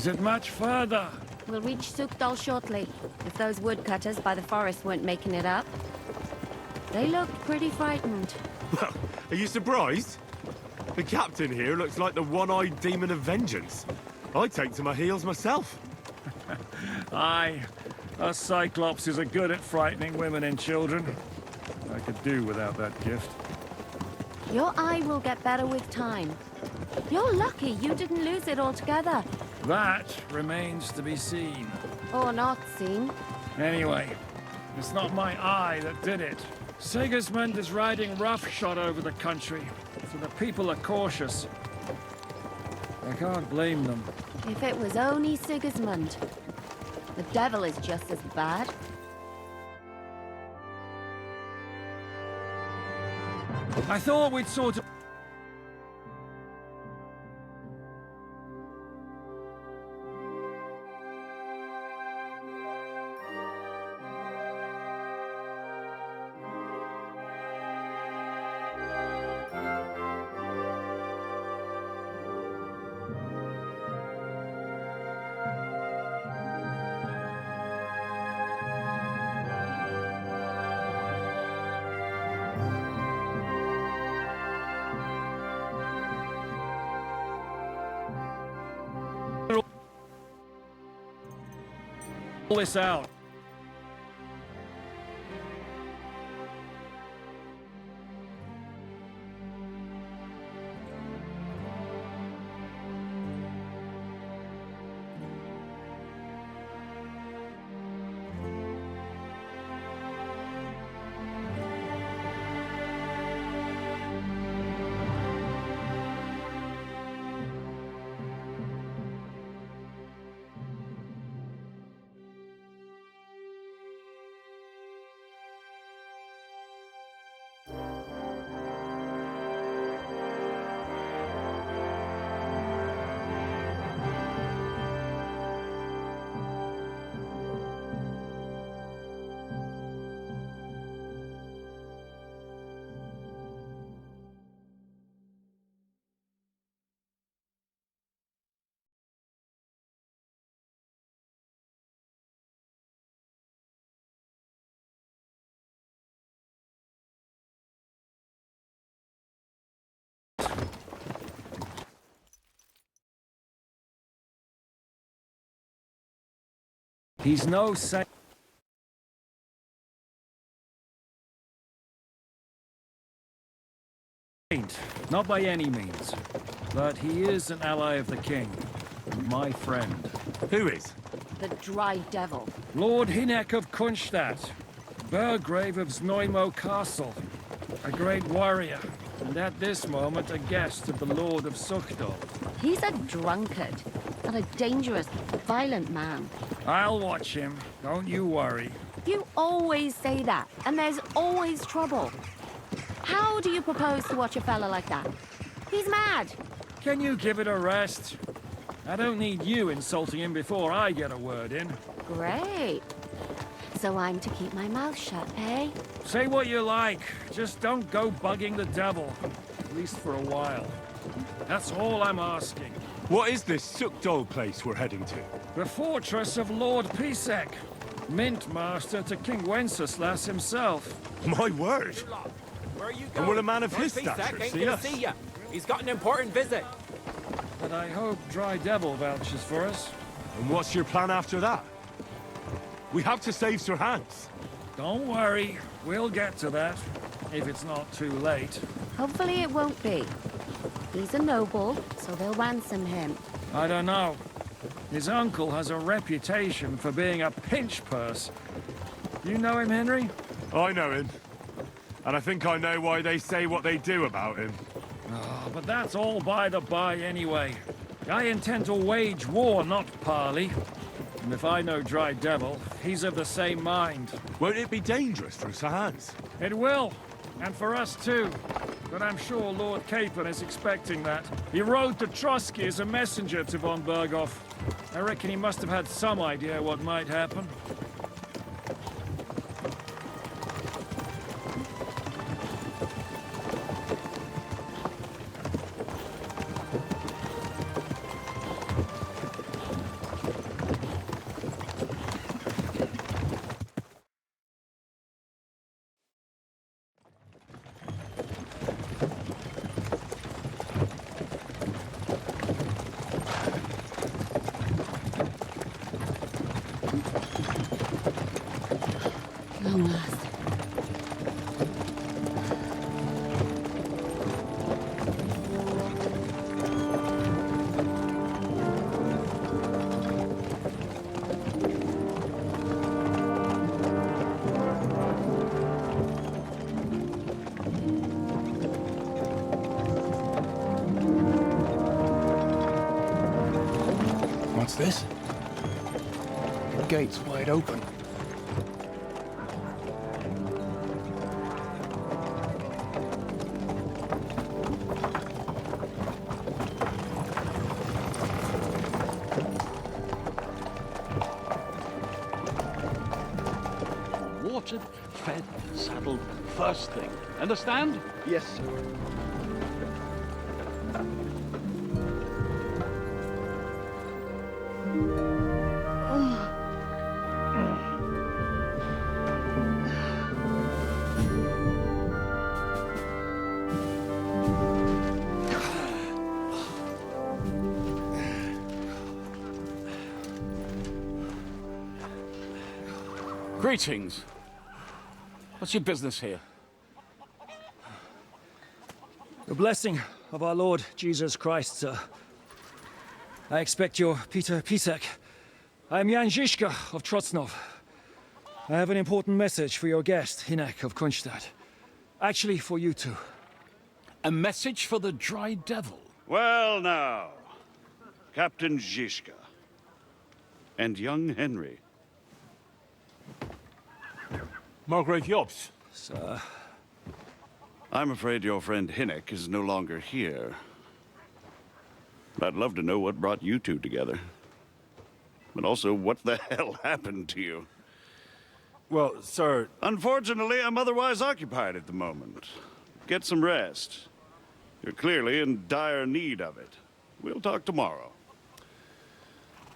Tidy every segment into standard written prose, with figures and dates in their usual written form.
Is it much further? We'll reach Sukdal shortly, if those woodcutters by the forest weren't making it up. They looked pretty frightened. Well, are you surprised? The captain here looks like the one-eyed demon of vengeance. I take to my heels myself. Aye, us Cyclopses are good at frightening women and children. I could do without that gift. Your eye will get better with time. You're lucky you didn't lose it altogether. That remains to be seen. Or not seen. Anyway, it's not my eye that did it. Sigismund is riding roughshod over the country, so the people are cautious. I can't blame them. If it was only Sigismund. The devil is just as bad. I thought we'd sort of... this out. He's no saint. Not by any means. But he is an ally of the king. My friend. Who is? The dry devil. Lord Hinek of Kunstadt. Burgrave of Znojmo Castle. A great warrior. And at this moment a guest of the Lord of Sukdal. He's a drunkard. And a dangerous, violent man. I'll watch him. Don't you worry. You always say that, and there's always trouble. How do you propose to watch a fella like that? He's mad. Can you give it a rest? I don't need you insulting him before I get a word in. Great. So I'm to keep my mouth shut, eh? Say what you like, just don't go bugging the devil. At least for a while. That's all I'm asking. What is this Sukdol place we're heading to? The fortress of Lord Pisek, Mint Master to King Wenceslas himself. My word! Where are you going? And will a man of his Lord Pisek stature ain't see gonna us? see ya. He's got an important visit. But I hope Dry Devil vouches for us. And what's your plan after that? We have to save Sir Hans. Don't worry, we'll get to that, if it's not too late. Hopefully it won't be. He's a noble, so they'll ransom him. I don't know. His uncle has a reputation for being a pinch purse. You know him, Henry? I know him. And I think I know why they say what they do about him. Oh, but that's all by the by anyway. I intend to wage war, not parley. And if I know Dry Devil, he's of the same mind. Won't it be dangerous for Sir Hans? It will, and for us too. But I'm sure Lord Capon is expecting that. He rode to Trotsky as a messenger to von Berghoff. I reckon he must have had some idea what might happen. Long last. What's this? The gate's wide open. Watered, fed, saddled, first thing. Understand? Yes, sir. Greetings. What's your business here? The blessing of our Lord Jesus Christ, sir. I expect you're Peter Pisek. I am Jan Žižka of Trocnov. I have an important message for your guest, Hinek of Kunstadt. Actually, for you two. A message for the Dry Devil. Well now, Captain Žižka and young Henry. Margrave Jobs. Sir. I'm afraid your friend Hinek is no longer here. But I'd love to know what brought you two together. But also, what the hell happened to you? Well, sir... Unfortunately, I'm otherwise occupied at the moment. Get some rest. You're clearly in dire need of it. We'll talk tomorrow.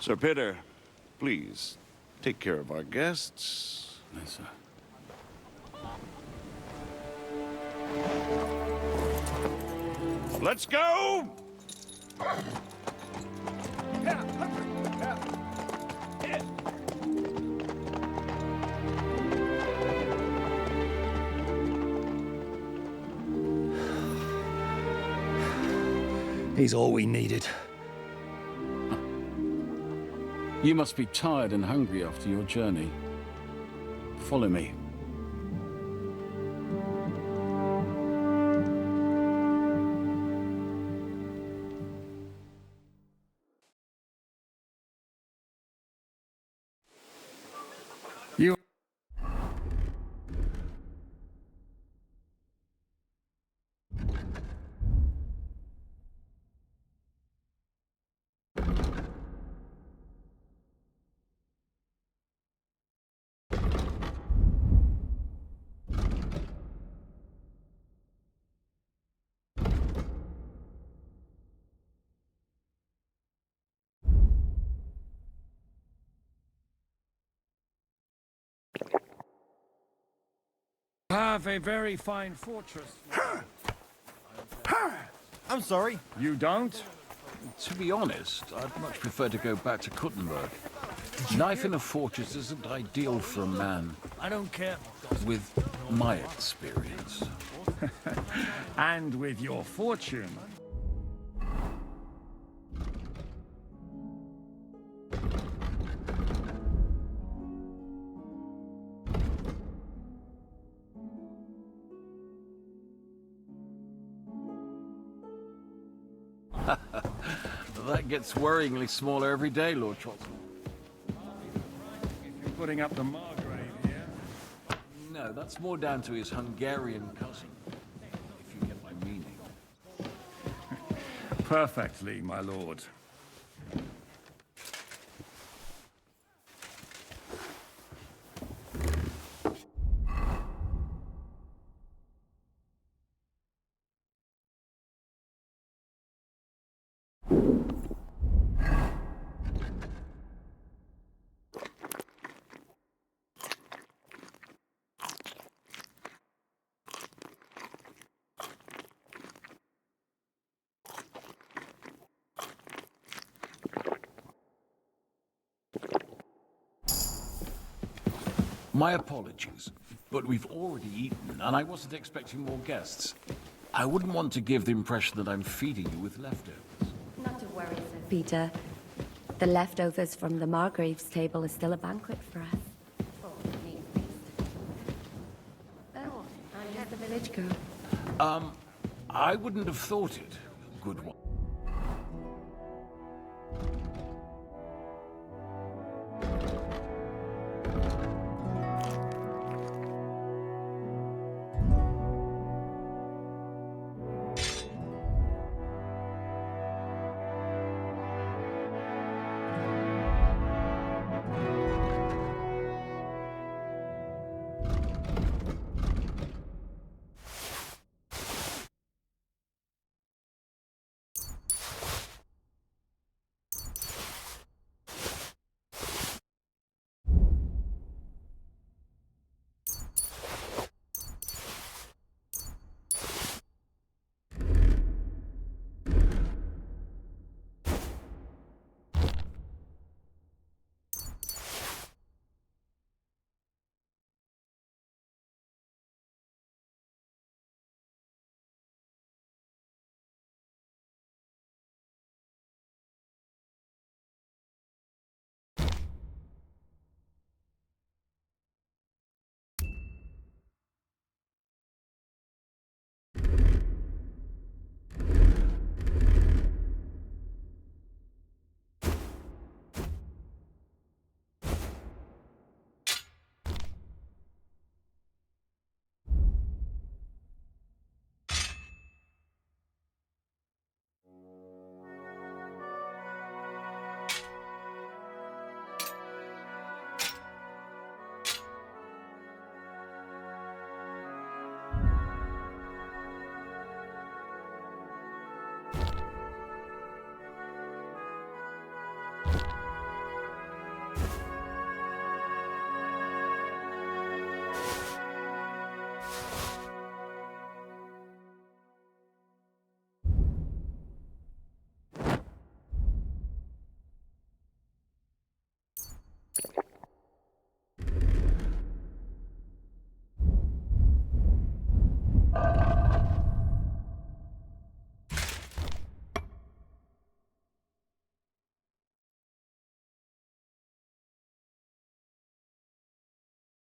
Sir Peter, please, take care of our guests. Yes, sir. Let's go! He's all we needed. You must be tired and hungry after your journey. Follow me. You... have a very fine fortress. I'm sorry. You don't? To be honest, I'd much prefer to go back to Kuttenberg. Life in a fortress isn't ideal for a man I don't care. with my experience. And with your fortune. That gets worryingly smaller every day, Lord Trotson. If you're putting up the Margrave here. No, that's more down to his Hungarian cousin, if you get my meaning. Perfectly, my lord. My apologies, but we've already eaten, and I wasn't expecting more guests. I wouldn't want to give the impression that I'm feeding you with leftovers. Not to worry, Sir Peter. The leftovers from the Margrave's table is still a banquet for us. Oh, me at least. Oh, I'm just the village girl. I wouldn't have thought it, good one.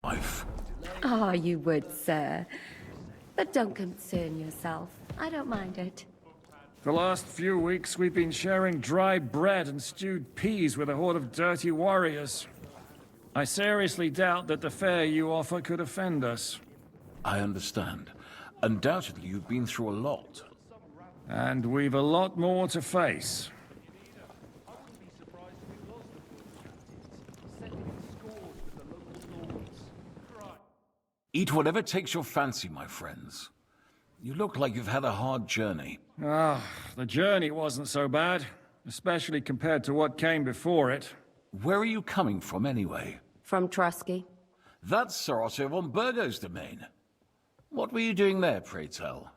Wife. Ah, you would, sir. But don't concern yourself. I don't mind it. The last few weeks we've been sharing dry bread and stewed peas with a horde of dirty warriors. I seriously doubt that the fare you offer could offend us. I understand. Undoubtedly, you've been through a lot. And we've a lot more to face. Eat whatever takes your fancy, my friends. You look like you've had a hard journey. Ah, the journey wasn't so bad, especially compared to what came before it. Where are you coming from, anyway? From Trusky. That's Sir Otto von Burgo's domain. What were you doing there, pray tell?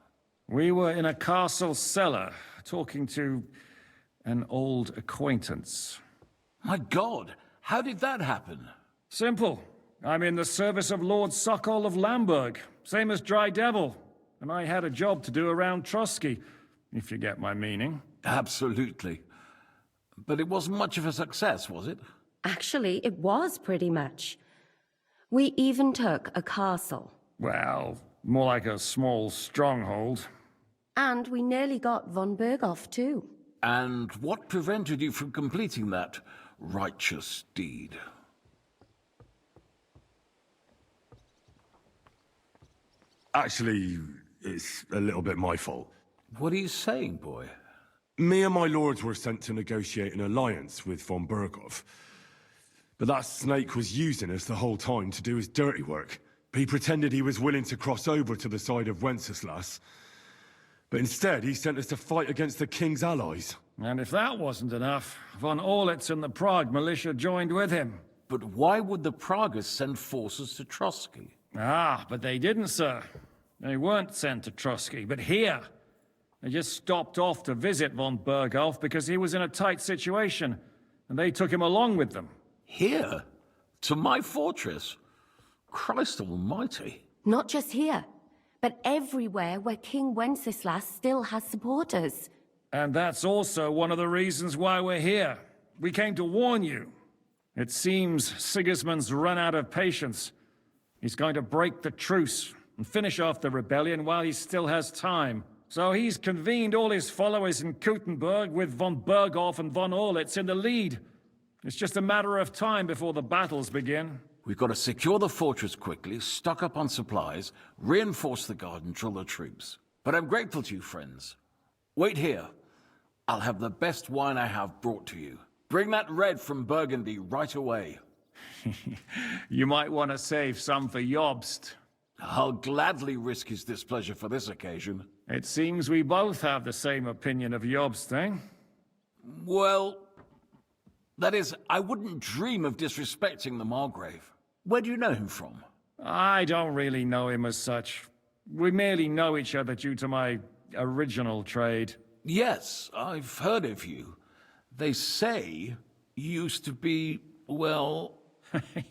We were in a castle cellar, talking to an old acquaintance. My God, how did that happen? Simple. I'm in the service of Lord Sokol of Lamberg, same as Dry Devil, and I had a job to do around Trotsky, if you get my meaning. Absolutely. But it wasn't much of a success, was it? Actually, it was pretty much. We even took a castle. Well, more like a small stronghold. And we nearly got von Berghoff, too. And what prevented you from completing that righteous deed? Actually, it's a little bit my fault. What are you saying, boy? Me and my lords were sent to negotiate an alliance with von Berghoff. But that snake was using us the whole time to do his dirty work. He pretended he was willing to cross over to the side of Wenceslas. But instead, he sent us to fight against the king's allies. And if that wasn't enough, von Orlitz and the Prague militia joined with him. But why would the Praguers send forces to Trotsky? Ah, but they didn't, sir. They weren't sent to Trotsky, but here. They just stopped off to visit von Berghoff because he was in a tight situation, and they took him along with them. Here? To my fortress? Christ almighty. Not just here, but everywhere where King Wenceslas still has supporters. And that's also one of the reasons why we're here. We came to warn you. It seems Sigismund's run out of patience. He's going to break the truce and finish off the rebellion while he still has time. So he's convened all his followers in Kuttenberg with von Berghoff and von Orlitz in the lead. It's just a matter of time before the battles begin. We've got to secure the fortress quickly, stock up on supplies, reinforce the guard and drill the troops. But I'm grateful to you, friends. Wait here. I'll have the best wine I have brought to you. Bring that red from Burgundy right away. You might want to save some for Jobst. I'll gladly risk his displeasure for this occasion. It seems we both have the same opinion of Jobst, eh? Well, that is, I wouldn't dream of disrespecting the Margrave. Where do you know him from? I don't really know him as such. We merely know each other due to my original trade. Yes, I've heard of you. They say you used to be, well...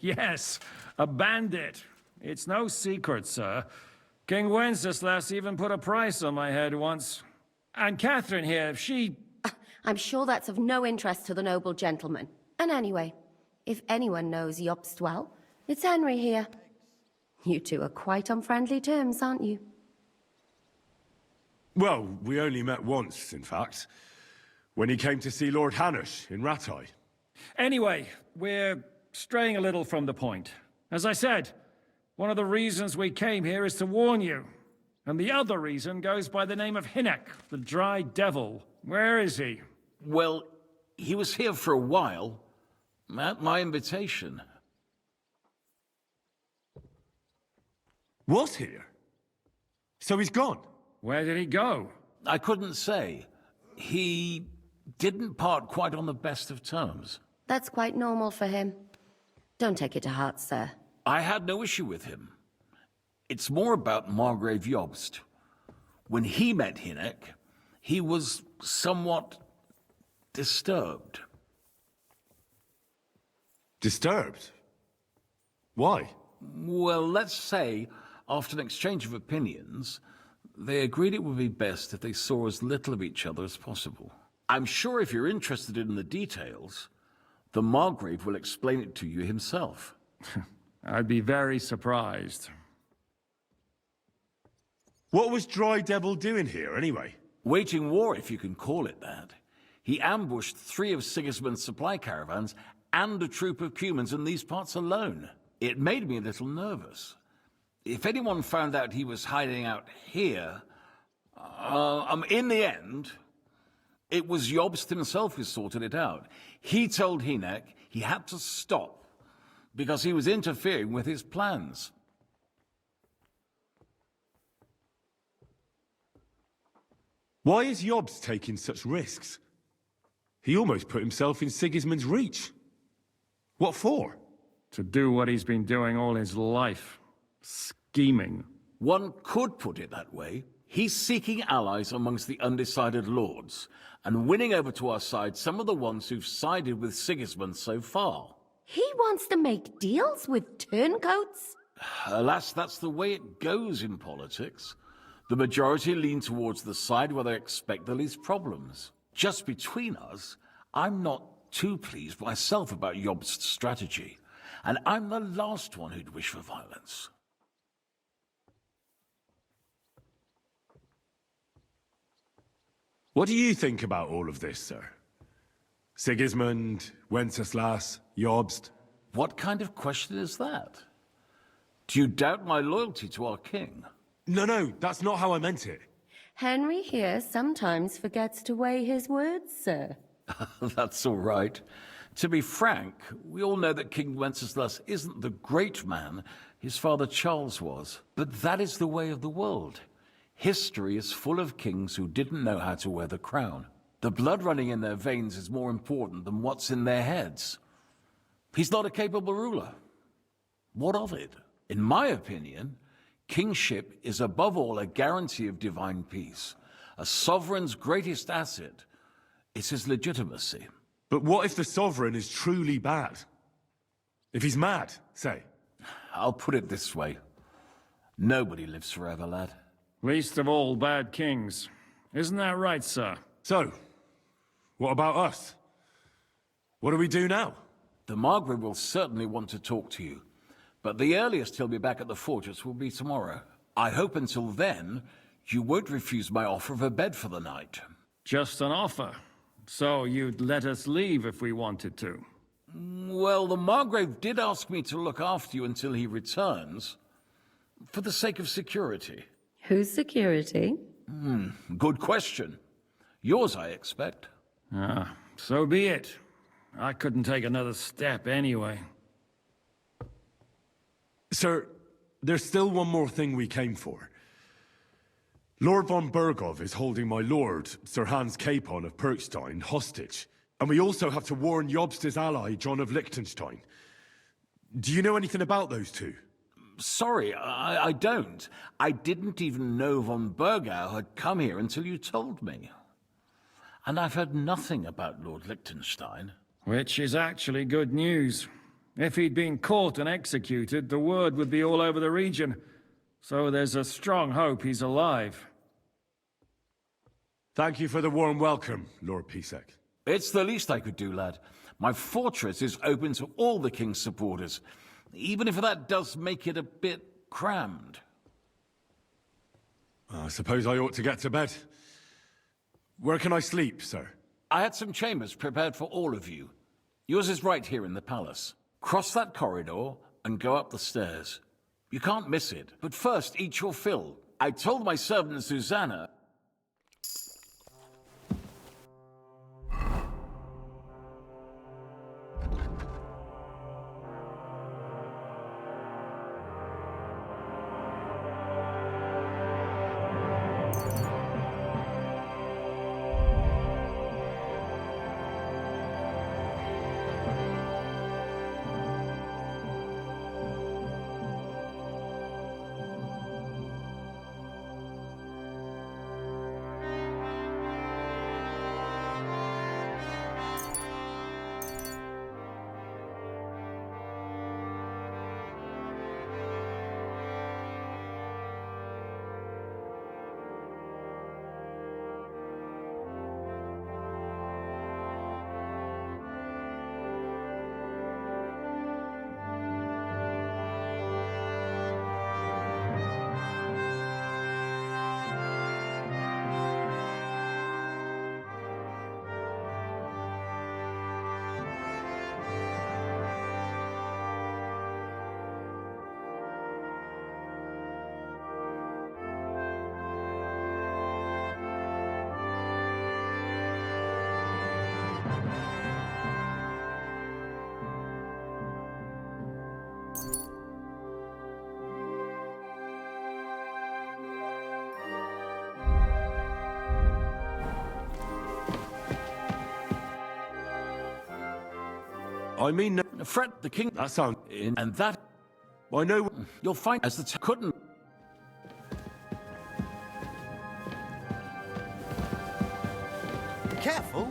Yes, a bandit. It's no secret, sir. King Wenceslas even put a price on my head once. And Catherine here, she... I'm sure that's of no interest to the noble gentleman. And anyway, if anyone knows Jobst well, it's Henry here. You two are quite on friendly terms, aren't you? Well, we only met once, in fact. When he came to see Lord Hanush in Rattay. Anyway, we're straying a little from the point. As I said, one of the reasons we came here is to warn you. And the other reason goes by the name of Hinek, the Dry Devil. Where is he? Well, he was here for a while, at my invitation. Was here? So he's gone? Where did he go? I couldn't say. He didn't part quite on the best of terms. That's quite normal for him. Don't take it to heart, sir. I had no issue with him. It's more about Margrave Jobst. When he met Hinek, he was somewhat disturbed. Disturbed? Why? Well, let's say, after an exchange of opinions, they agreed it would be best if they saw as little of each other as possible. I'm sure if you're interested in the details, the Margrave will explain it to you himself. I'd be very surprised. What was Dry Devil doing here, anyway? Waging war, if you can call it that. He ambushed 3 of Sigismund's supply caravans and a troop of Cumans in these parts alone. It made me a little nervous. If anyone found out he was hiding out here, in the end, it was Jobst himself who sorted it out. He told Hinek he had to stop because he was interfering with his plans. Why is Jobst taking such risks? He almost put himself in Sigismund's reach. What for? To do what he's been doing all his life. Scheming. One could put it that way. He's seeking allies amongst the undecided lords, and winning over to our side some of the ones who've sided with Sigismund so far. He wants to make deals with turncoats? Alas, that's the way it goes in politics. The majority lean towards the side where they expect the least problems. Just between us, I'm not too pleased myself about Jobst's strategy, and I'm the last one who'd wish for violence. What do you think about all of this, sir? Sigismund, Wenceslas, Jobst? What kind of question is that? Do you doubt my loyalty to our king? No, that's not how I meant it. Henry here sometimes forgets to weigh his words, sir. That's all right. To be frank, we all know that King Wenceslas isn't the great man his father Charles was. But that is the way of the world. History is full of kings who didn't know how to wear the crown. The blood running in their veins is more important than what's in their heads. He's not a capable ruler. What of it? In my opinion, kingship is above all a guarantee of divine peace. A sovereign's greatest asset is his legitimacy. But what if the sovereign is truly bad? If he's mad, say? I'll put it this way. Nobody lives forever, lad. Least of all bad kings. Isn't that right, sir? So, what about us? What do we do now? The Margrave will certainly want to talk to you, but the earliest he'll be back at the fortress will be tomorrow. I hope until then, you won't refuse my offer of a bed for the night. Just an offer. So you'd let us leave if we wanted to? Well, the Margrave did ask me to look after you until he returns, for the sake of security. Whose security? Good question. Yours, I expect. Ah, so be it. I couldn't take another step anyway. Sir, there's still one more thing we came for. Lord von Bergov is holding my lord, Sir Hans Capon of Perkstein, hostage. And we also have to warn Jobst's ally, John of Liechtenstein. Do you know anything about those two? Sorry, I don't. I didn't even know von Bergau had come here until you told me. And I've heard nothing about Lord Liechtenstein. Which is actually good news. If he'd been caught and executed, the word would be all over the region. So there's a strong hope he's alive. Thank you for the warm welcome, Lord Pisek. It's the least I could do, lad. My fortress is open to all the king's supporters, even if that does make it a bit crammed. I suppose I ought to get to bed. Where can I sleep, sir? I had some chambers prepared for all of you. Yours is right here in the palace. Cross that corridor and go up the stairs. You can't miss it, but first eat your fill. I told my servant Susanna... I mean, no, Fred, the king... that sounds... And that... I know... You'll find as the couldn't... Careful.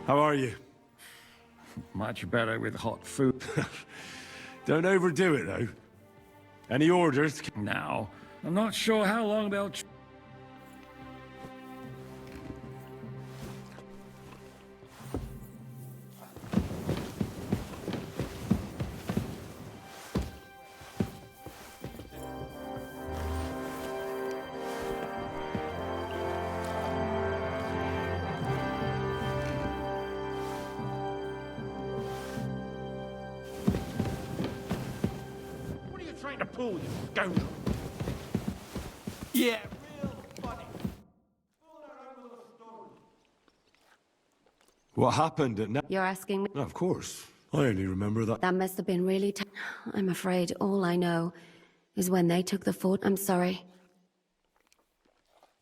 How are you? Much better with hot food. Don't overdo it, though. Any orders? Now, I'm not sure how long they'll... What are you trying to pull, you scoundrel? Yeah, real funny. What happened at... You're asking me? Of course. I only remember that... That must have been really I'm afraid all I know is when they took the fort. I'm sorry.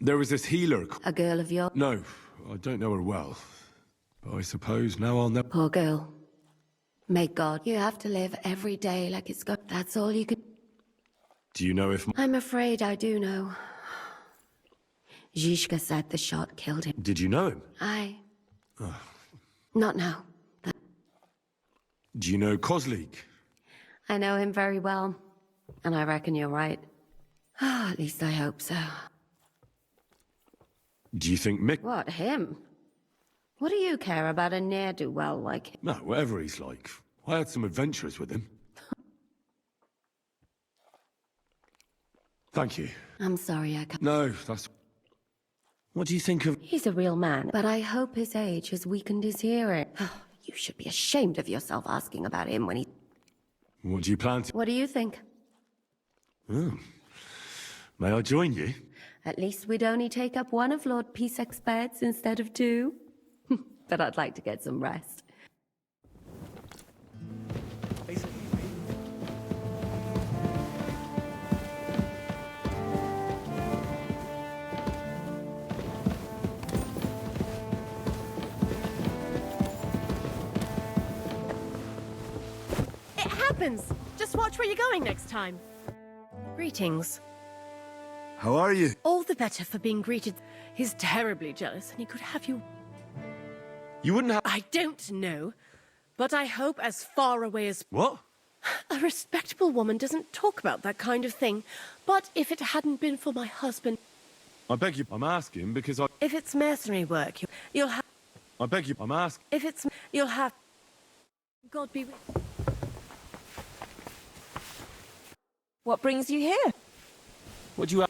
There was this healer... A girl of your... No, I don't know her well. But I suppose now I'll never... Poor girl. May God, you have to live every day like it's got... That's all you can... Do you know if... I'm afraid I do know. Zhishka said the shot killed him. Did you know him? Not now. Do you know Kozlik? I know him very well. And I reckon you're right. At least I hope so. Do you think Mick... What, him? What do you care about a ne'er-do-well like him? No, whatever he's like. I had some adventures with him. Thank you. I'm sorry I can't... No, that's... What do you think of... He's a real man, but I hope his age has weakened his hearing. You should be ashamed of yourself asking about him when he... What do you plan to... What do you think? May I join you? At least we'd only take up one of Lord Pisek's beds instead of two. But I'd like to get some rest. It happens! Just watch where you're going next time. Greetings. How are you? All the better for being greeted. He's terribly jealous and he could have you... You wouldn't have... I don't know, but I hope as far away as... What? A respectable woman doesn't talk about that kind of thing. But if it hadn't been for my husband... I beg you... I'm asking because I... If it's mercenary work, you'll have... I beg you... I'm asking... If it's... You'll have... God be with you. What brings you here? What do you...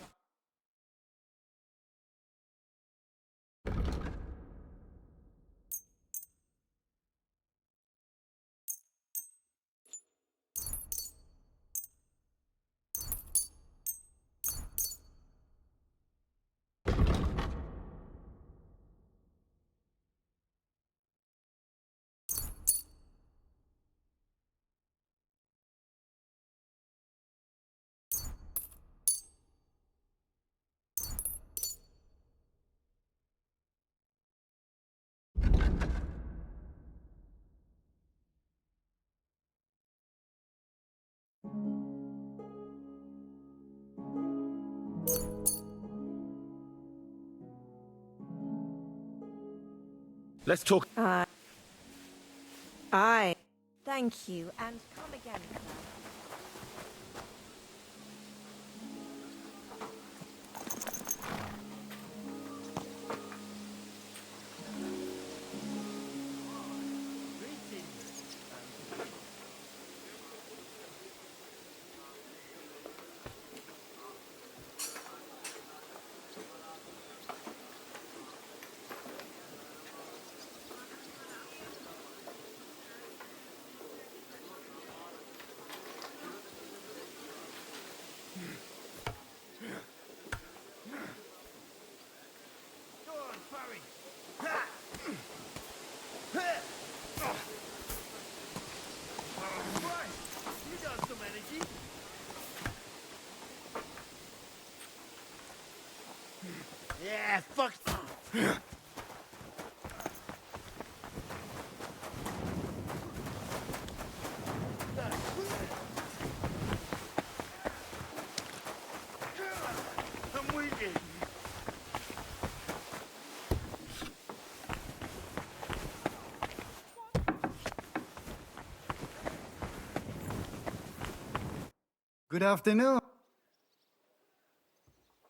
Let's talk... Aye. Thank you, and come again. Good afternoon.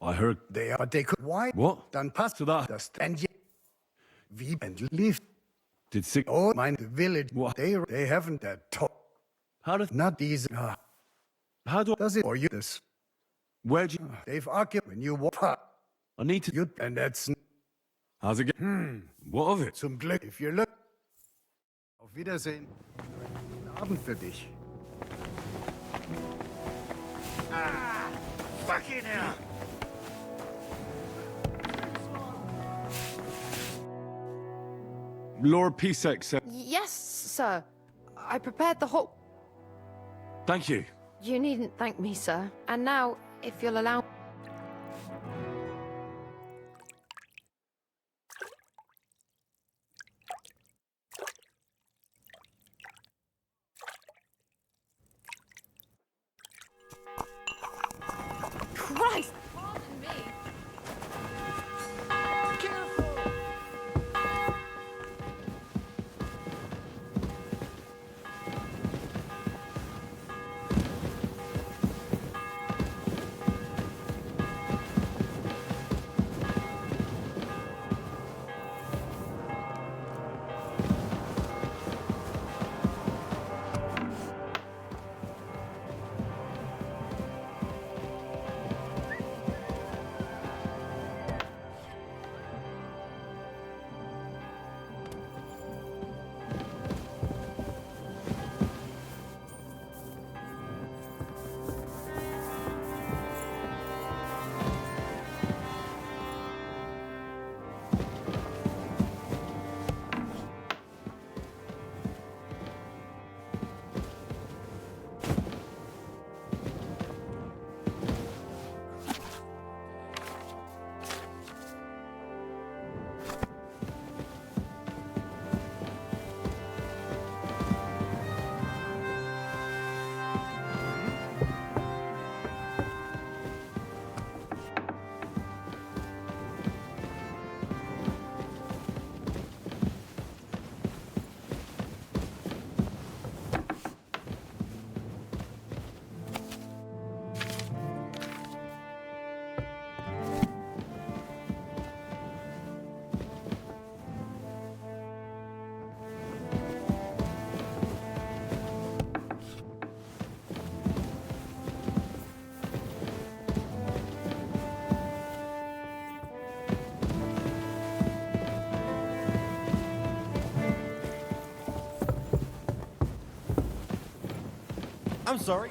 I heard... They are, they could, why? What? Dann passt So that... das, and yet, we and live. Did Sig... Oh, mind the village. What? They haven't that talk. How did... Not easy. How do I... Does it for you this? Where'd you... They've argued when you walk past. I need to... You, and that's How's it going? What of it? zum Glück. If you look. Auf Wiedersehen. Guten Abend für dich. Fucking hell! Lord Pisek said... Yes, sir. I prepared the whole... Thank you. You needn't thank me, sir. And now, if you'll allow... Christ! Pardon me. I'm sorry.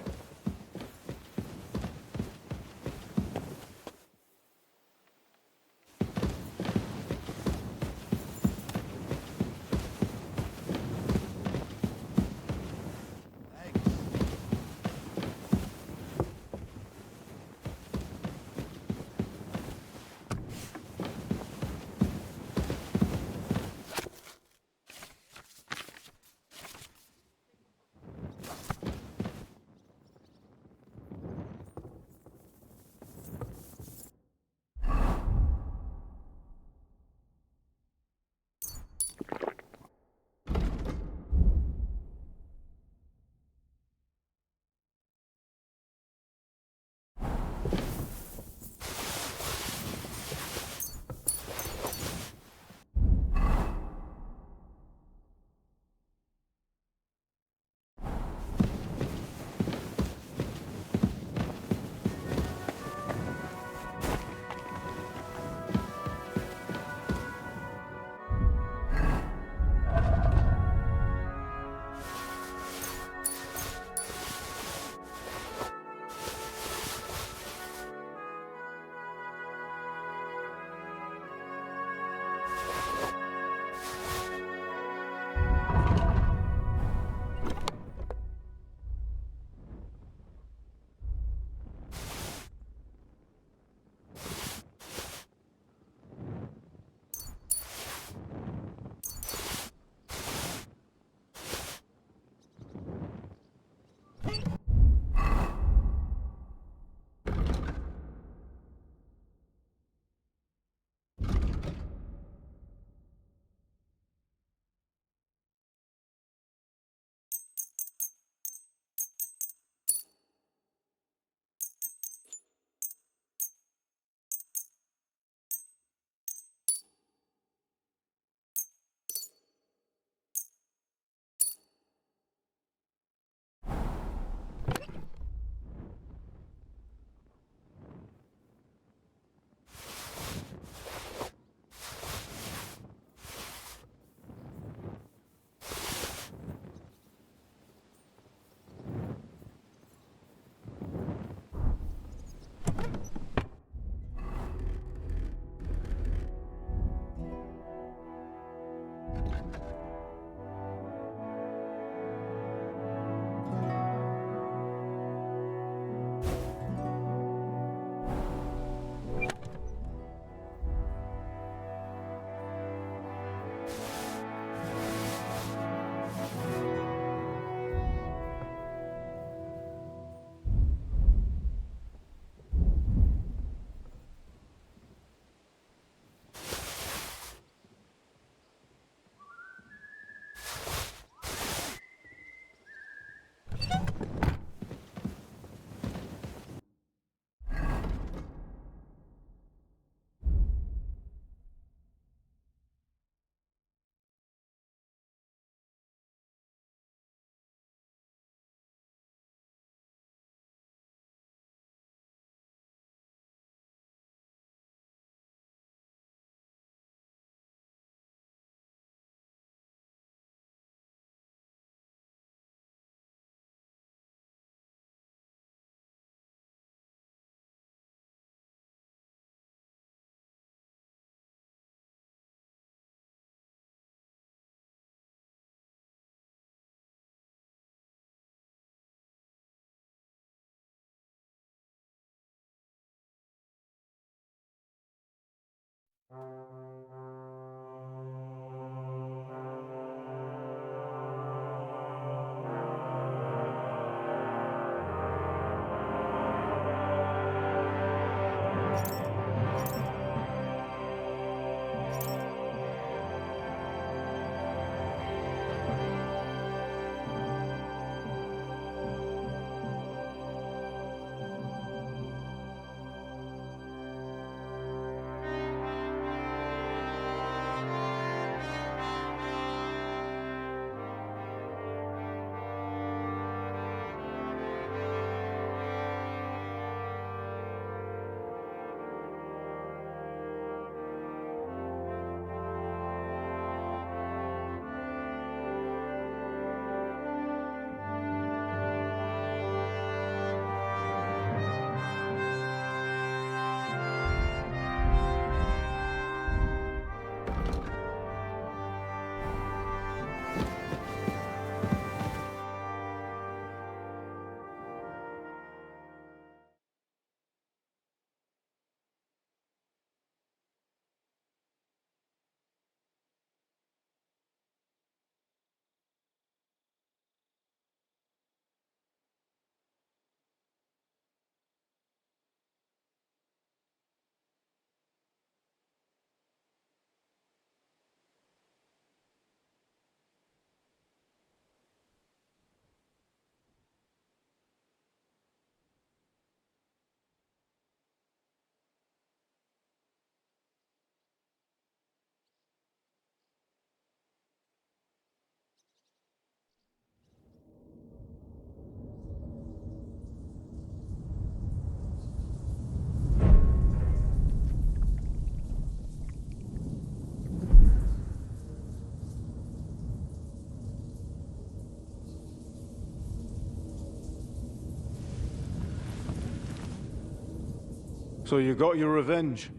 So you got your revenge?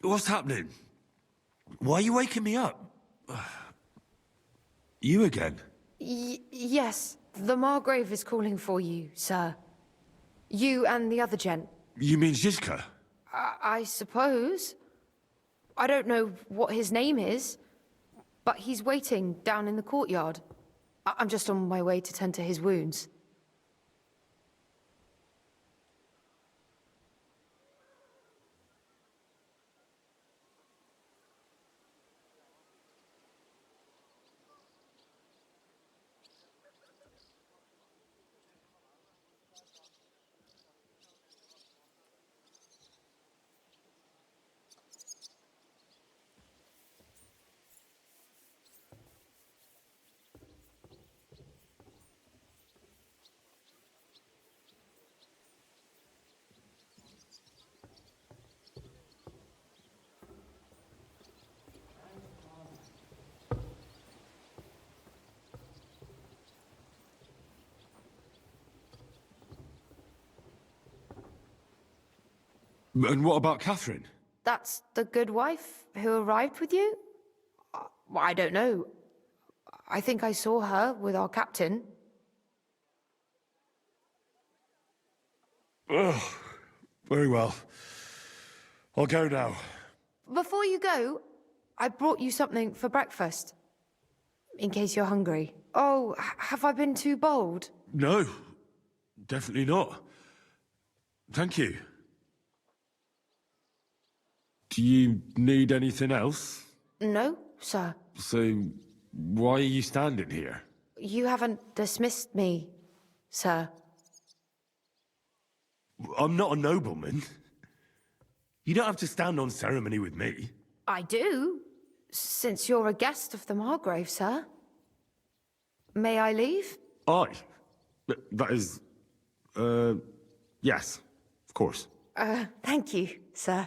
What's happening? Why are you waking me up? You again? Yes, the Margrave is calling for you, sir. You and the other gent. You mean Zizka? I suppose. I don't know what his name is, but he's waiting down in the courtyard. I'm just on my way to tend to his wounds. And what about Catherine? That's the good wife who arrived with you? Well, I don't know. I think I saw her with our captain. Ugh. Very well. I'll go now. Before you go, I brought you something for breakfast. In case you're hungry. Oh, have I been too bold? No, definitely not. Thank you. Do you need anything else? No, sir. So, why are you standing here? You haven't dismissed me, sir. I'm not a nobleman. You don't have to stand on ceremony with me. I do, since you're a guest of the Margrave, sir. May I leave? That is... yes, of course. Thank you, sir.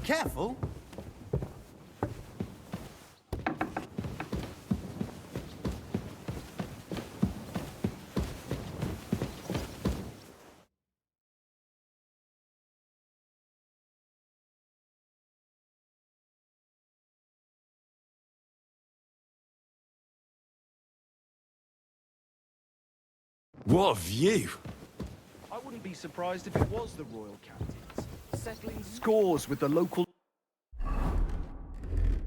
Careful. What a view! I wouldn't be surprised if it was the royal captains, settling scores with the local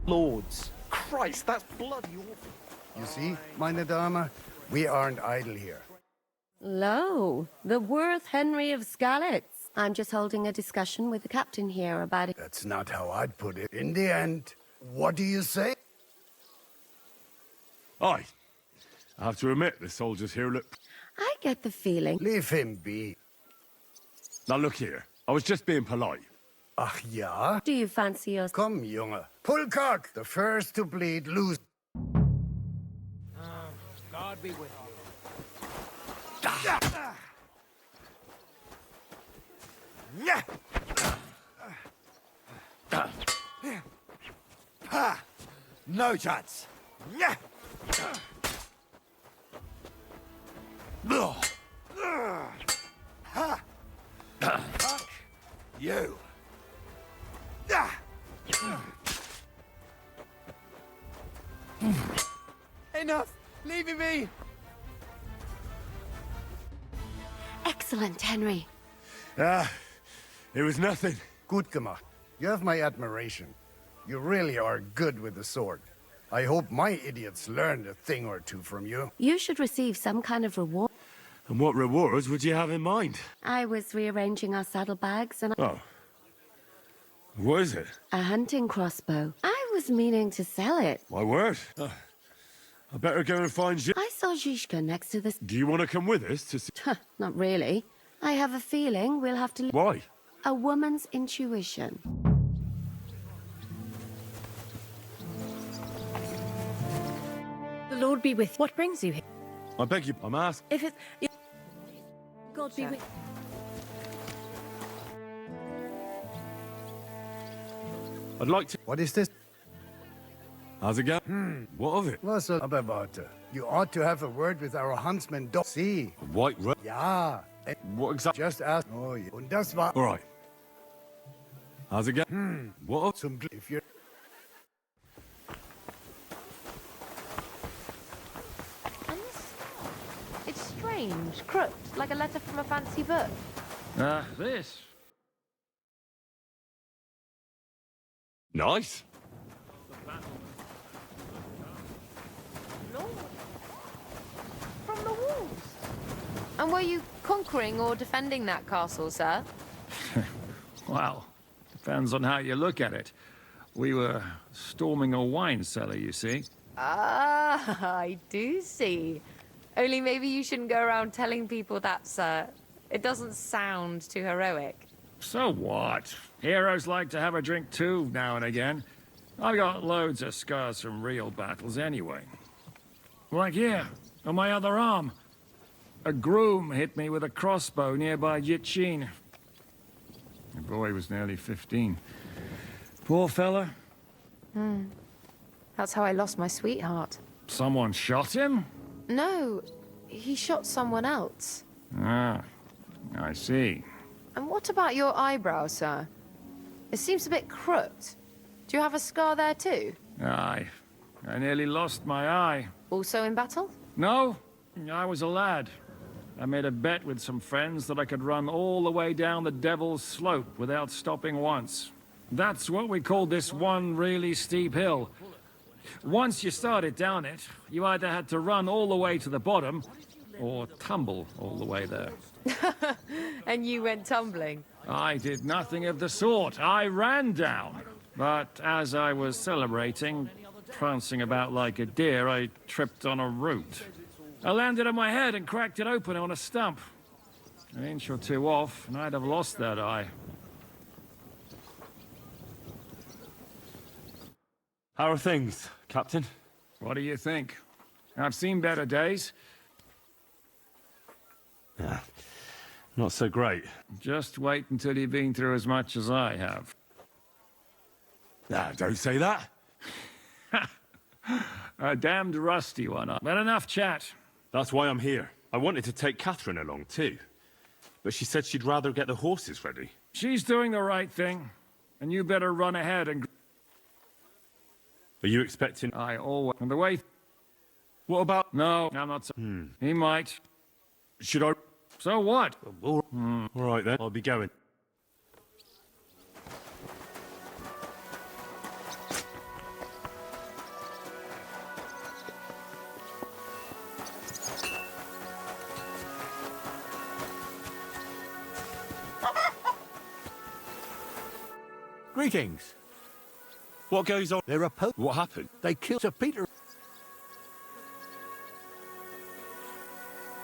lords. Christ, that's bloody awful. You see, meine Dame, We aren't idle here. Lo, the worth Henry of Skalitz. I'm just holding a discussion with the captain here about it. That's not how I'd put it. In the end, what do you say? Aye. I have to admit, the soldiers here look... I get the feeling. Leave him be. Now look here. I was just being polite. Ach ja? Do you fancy us? Come, Junge. Pull cock. The first to bleed, lose. God be with you. No chance. Fuck you. Enough. Leave me be. Excellent, Henry. Ah, it was nothing. Gut gemacht. You have my admiration. You really are good with the sword. I hope my idiots learned a thing or two from you. You should receive some kind of reward. And what rewards would you have in mind? I was rearranging our saddlebags and Oh. What is it? a hunting crossbow. I was meaning to sell it. My word. I better go and find you. I saw Zizka next to this. Do you want to come with us to see... Not really. I have a feeling we'll have to... Why? A woman's intuition. The Lord be with. What brings you here? I beg you, I'm asking. If it... God be with... I'd like to... What is this? How's it going? What of it? Was aber warte. You ought to have a word with our huntsman, Doc. See? A white ro... Ja. What exactly? Just ask. Oh, yeah. Und das war... All right. How's it going? What of... Zum Glück. If you're... And this... It's strange, crooked, like a letter from a fancy book. This. Nice. Lord. From the walls. And were you conquering or defending that castle, sir? Well, depends on how you look at it. We were storming a wine cellar, you see. Ah, I do see. Only maybe you shouldn't go around telling people that, sir. It doesn't sound too heroic. So what? Heroes like to have a drink too, now and again. I've got loads of scars from real battles anyway. Like here, on my other arm. A groom hit me with a crossbow nearby Yitchin. The boy was nearly 15. Poor fella. That's how I lost my sweetheart. Someone shot him? No, he shot someone else. Ah, I see. And what about your eyebrow, sir? It seems a bit crooked. Do you have a scar there too? Aye. I nearly lost my eye. Also in battle? No, I was a lad. I made a bet with some friends that I could run all the way down the Devil's Slope without stopping once. That's what we called this one really steep hill. Once you started down it, you either had to run all the way to the bottom, or tumble all the way there. And you went tumbling? I did nothing of the sort. I ran down. But as I was celebrating, prancing about like a deer, I tripped on a root. I landed on my head and cracked it open on a stump. An inch or two off, and I'd have lost that eye. How are things, Captain? What do you think? I've seen better days. Yeah, not so great. Just wait until you've been through as much as I have. Ah, don't say that. A damned rusty one. But enough chat. That's why I'm here. I wanted to take Catherine along too, but she said she'd rather get the horses ready. She's doing the right thing, and you better run ahead and... Are you expecting... I always... And the way... What about... No, I'm not so... He might. Should I... So what? All right then, I'll be going. Greetings. What goes on? They're opposed. What happened? They killed Sir Peter.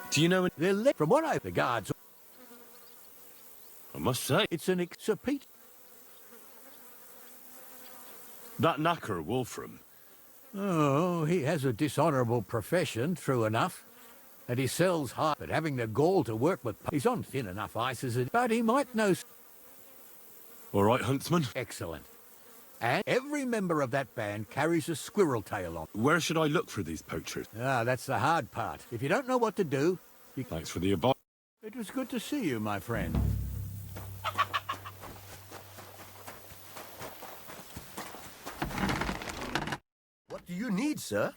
Do you know? They're from what the guards. I must say, It's an Sir Peter. that knacker Wolfram. Oh, he has a dishonourable profession, true enough. And he sells hard, but having the gall to work with... He's on thin enough ice as it... But he might know... All right, huntsman. Excellent. And every member of that band carries a squirrel tail on. Where should I look for these poachers? Ah, that's the hard part. If you don't know what to do... Thanks for the advice. It was good to see you, my friend. What do you need, sir?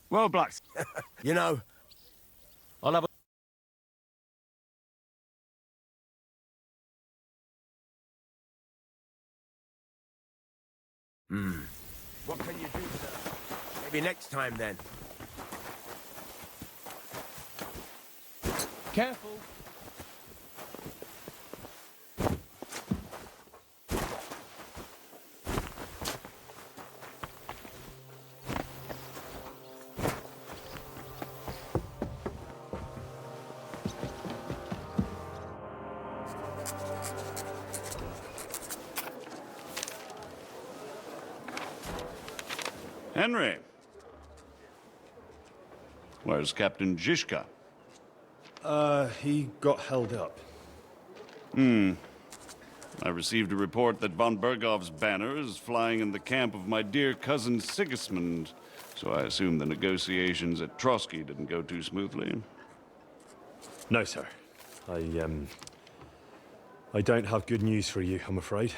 Well, Blacks. You know, I'll have a... what can you do, sir? Maybe next time, then. Careful. Henry. Where's Captain Zizka? He got held up. I received a report that von Bergov's banner is flying in the camp of my dear cousin Sigismund, so I assume the negotiations at Trotsky didn't go too smoothly. No, sir. I don't have good news for you, I'm afraid.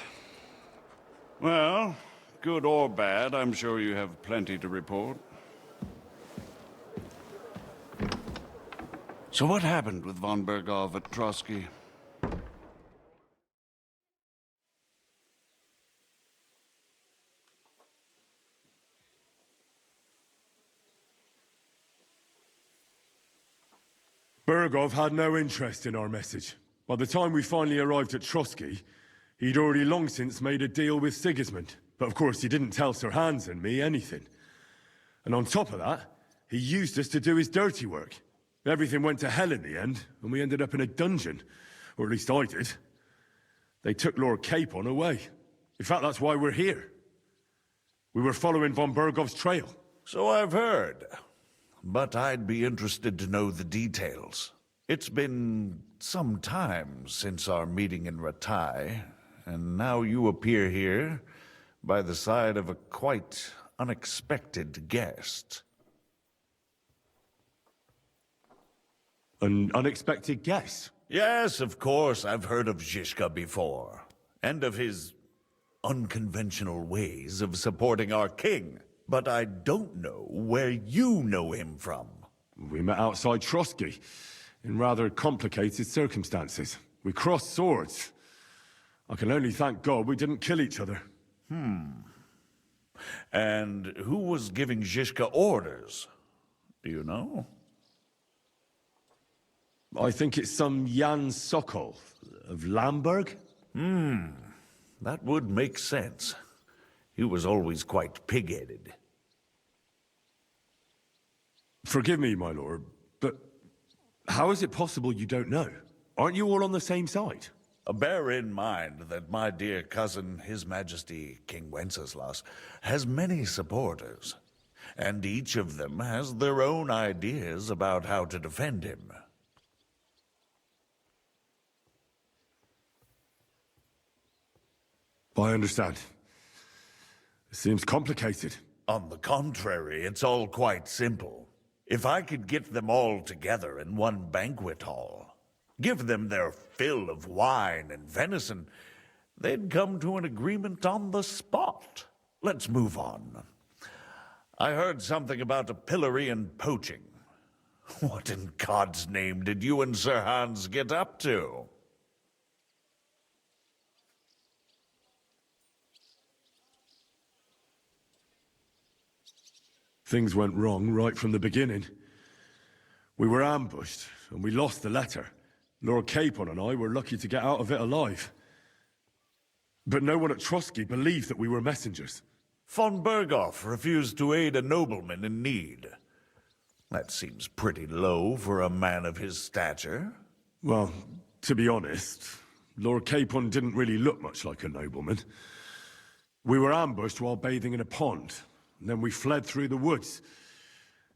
Well, good or bad, I'm sure you have plenty to report. So what happened with von Bergov at Trotsky? Bergov had no interest in our message. By the time we finally arrived at Trotsky, he'd already long since made a deal with Sigismund. But of course, he didn't tell Sir Hans and me anything. And on top of that, he used us to do his dirty work. Everything went to hell in the end, and we ended up in a dungeon. Or at least I did. They took Lord Capon away. In fact, that's why we're here. We were following von Bergov's trail. So I've heard. But I'd be interested to know the details. It's been some time since our meeting in Ratai, and now you appear here by the side of a quite unexpected guest. An unexpected guest? Yes, of course, I've heard of Zizka before, and of his unconventional ways of supporting our king. But I don't know where you know him from. We met outside Trotsky, in rather complicated circumstances. We crossed swords. I can only thank God we didn't kill each other. And who was giving Zizka orders? Do you know? I think it's some Jan Sokol of Lamberg. That would make sense. He was always quite pig-headed. Forgive me, my lord, but how is it possible you don't know? Aren't you all on the same side? Bear in mind that my dear cousin, His Majesty King Wenceslas, has many supporters, and each of them has their own ideas about how to defend him. I understand. It seems complicated. On the contrary, it's all quite simple. If I could get them all together in one banquet hall, give them their fill of wine and venison, they'd come to an agreement on the spot. Let's move on. I heard something about a pillory and poaching. What in God's name did you and Sir Hans get up to? Things went wrong right from the beginning. We were ambushed, and we lost the letter. Lord Capon and I were lucky to get out of it alive. But no one at Trotsky believed that we were messengers. Von Berghoff refused to aid a nobleman in need. That seems pretty low for a man of his stature. Well, to be honest, Lord Capon didn't really look much like a nobleman. We were ambushed while bathing in a pond, and then we fled through the woods.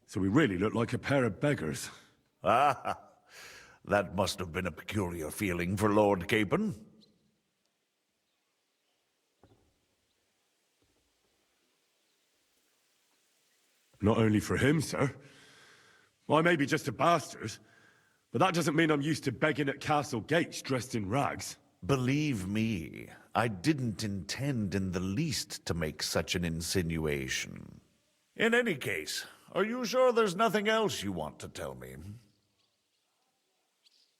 So we really looked like a pair of beggars. Ah, that must have been a peculiar feeling for Lord Capon. Not only for him, sir. I may be just a bastard, but that doesn't mean I'm used to begging at castle gates dressed in rags. Believe me, I didn't intend in the least to make such an insinuation. In any case, are you sure there's nothing else you want to tell me?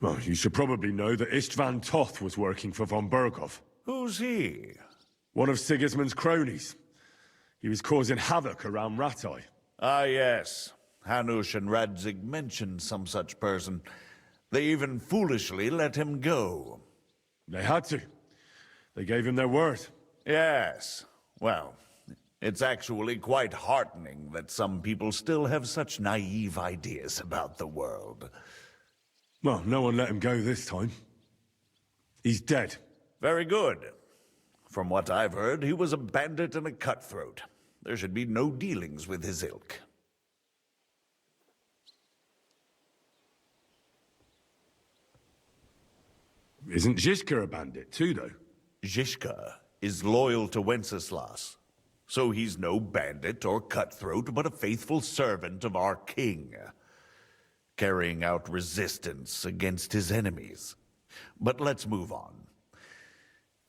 Well, you should probably know that Istvan Toth was working for von Berghoff. Who's he? One of Sigismund's cronies. He was causing havoc around Ratai. Ah, yes. Hanush and Radzig mentioned some such person. They even foolishly let him go. They had to. They gave him their word. Yes. Well, it's actually quite heartening that some people still have such naive ideas about the world. Well, no one let him go this time. He's dead. Very good. From what I've heard, he was a bandit and a cutthroat. There should be no dealings with his ilk. Isn't Zhishka a bandit too, though? Zhishka is loyal to Wenceslas, so he's no bandit or cutthroat, but a faithful servant of our king, carrying out resistance against his enemies. But let's move on.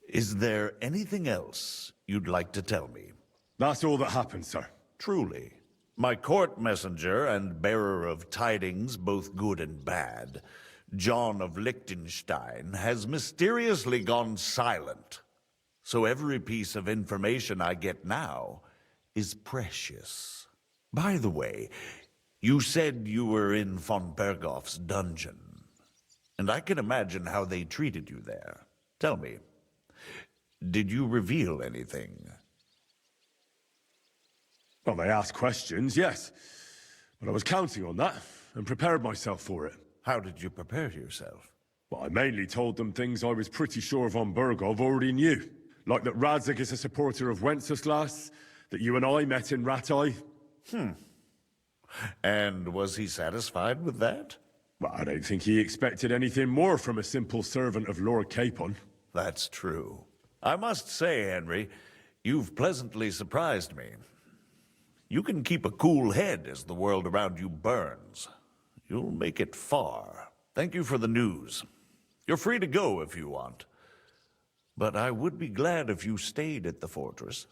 Is there anything else you'd like to tell me? That's all that happened, sir. Truly. My court messenger and bearer of tidings, both good and bad, John of Liechtenstein, has mysteriously gone silent. So every piece of information I get now is precious. By the way, you said you were in von Berghoff's dungeon, and I can imagine how they treated you there. Tell me, did you reveal anything? Well, they asked questions, yes. But I was counting on that, and prepared myself for it. How did you prepare yourself? Well, I mainly told them things I was pretty sure von Berghoff already knew. Like that Radzig is a supporter of Wenceslas, that you and I met in Ratai. And was he satisfied with that? Well, I don't think he expected anything more from a simple servant of Lord Capon. That's true. I must say, Henry, you've pleasantly surprised me. You can keep a cool head as the world around you burns. You'll make it far. Thank you for the news. You're free to go if you want. But I would be glad if you stayed at the fortress.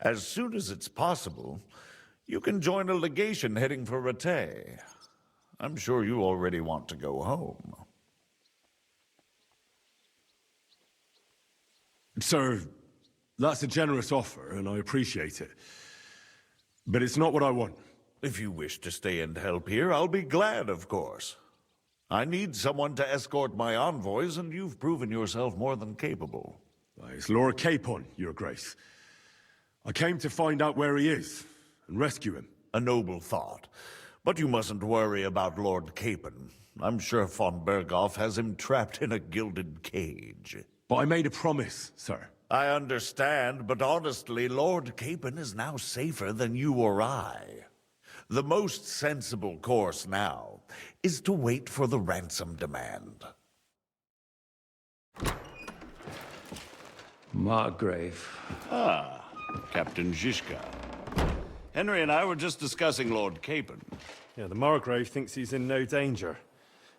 As soon as it's possible, you can join a legation heading for Rattay. I'm sure you already want to go home. Sir, that's a generous offer, and I appreciate it. But it's not what I want. If you wish to stay and help here, I'll be glad, of course. I need someone to escort my envoys, and you've proven yourself more than capable. It's Lord Capon, Your Grace. I came to find out where he is, and rescue him. A noble thought. But you mustn't worry about Lord Capon. I'm sure von Berghoff has him trapped in a gilded cage. But I made a promise, sir. I understand, but honestly, Lord Capon is now safer than you or I. The most sensible course now is to wait for the ransom demand. Margrave. Ah, Captain Zhishka. Henry and I were just discussing Lord Capon. Yeah, the Margrave thinks he's in no danger,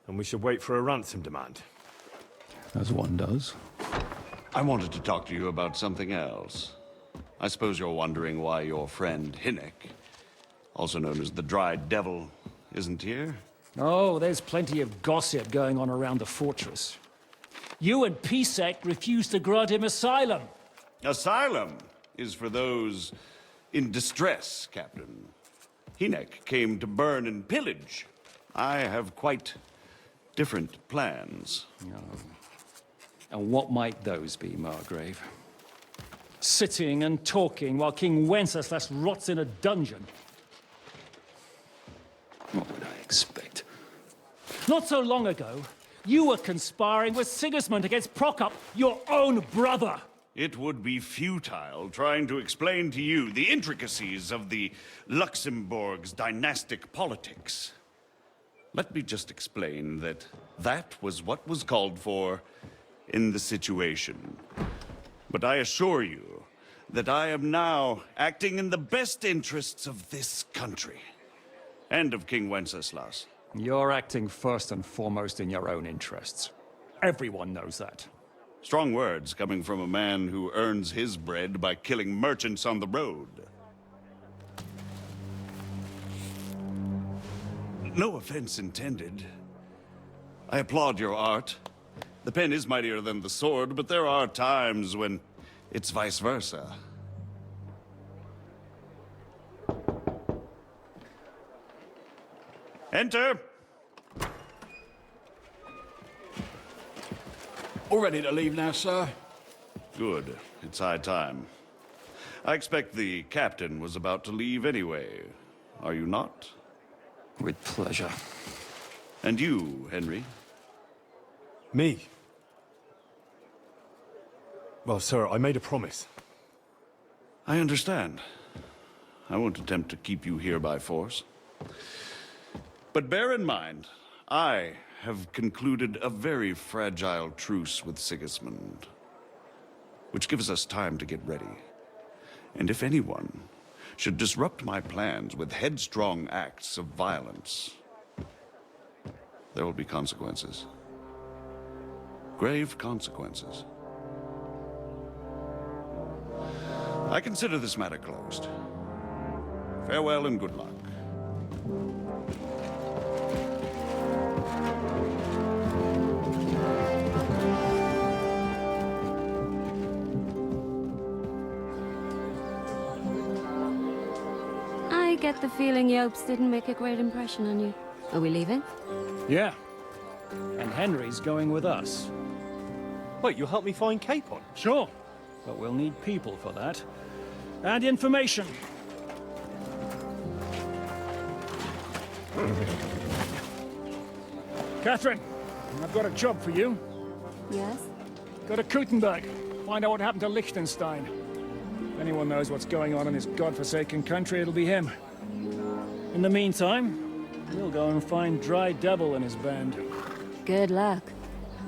and we should wait for a ransom demand. As one does. I wanted to talk to you about something else. I suppose you're wondering why your friend Hinnek, also known as the Dried Devil, isn't here? Oh, there's plenty of gossip going on around the fortress. You and Pisek refused to grant him asylum. Asylum is for those in distress, Captain. Hinnek came to burn and pillage. I have quite different plans. Oh. And what might those be, Margrave? sitting and talking while King Wenceslas rots in a dungeon. What would I expect? Not so long ago, you were conspiring with Sigismund against Prokop, your own brother. It would be futile trying to explain to you the intricacies of the Luxembourg's dynastic politics. Let me just explain that that was what was called for in the situation. But I assure you that I am now acting in the best interests of this country and of King Wenceslas. You're acting first and foremost in your own interests. Everyone knows that. Strong words coming from a man who earns his bread by killing merchants on the road. No offense intended. I applaud your art. The pen is mightier than the sword, but there are times when it's vice versa. Enter! All ready to leave now, sir? Good. It's high time. I expect the captain was about to leave anyway. Are you not? With pleasure. And you, Henry? Me? Well, sir, I made a promise. I understand. I won't attempt to keep you here by force. But bear in mind, I have concluded a very fragile truce with Sigismund, which gives us time to get ready. And if anyone should disrupt my plans with headstrong acts of violence, there will be consequences. Grave consequences. I consider this matter closed. Farewell and good luck. I get the feeling Yopes didn't make a great impression on you. Are we leaving? Yeah. And Henry's going with us. Wait, you'll help me find Capon? Sure. But we'll need people for that. And information. Catherine, I've got a job for you. Yes? Go to Kuttenberg. Find out what happened to Liechtenstein. If anyone knows what's going on in this godforsaken country, it'll be him. In the meantime, we'll go and find Dry Devil and his band. Good luck.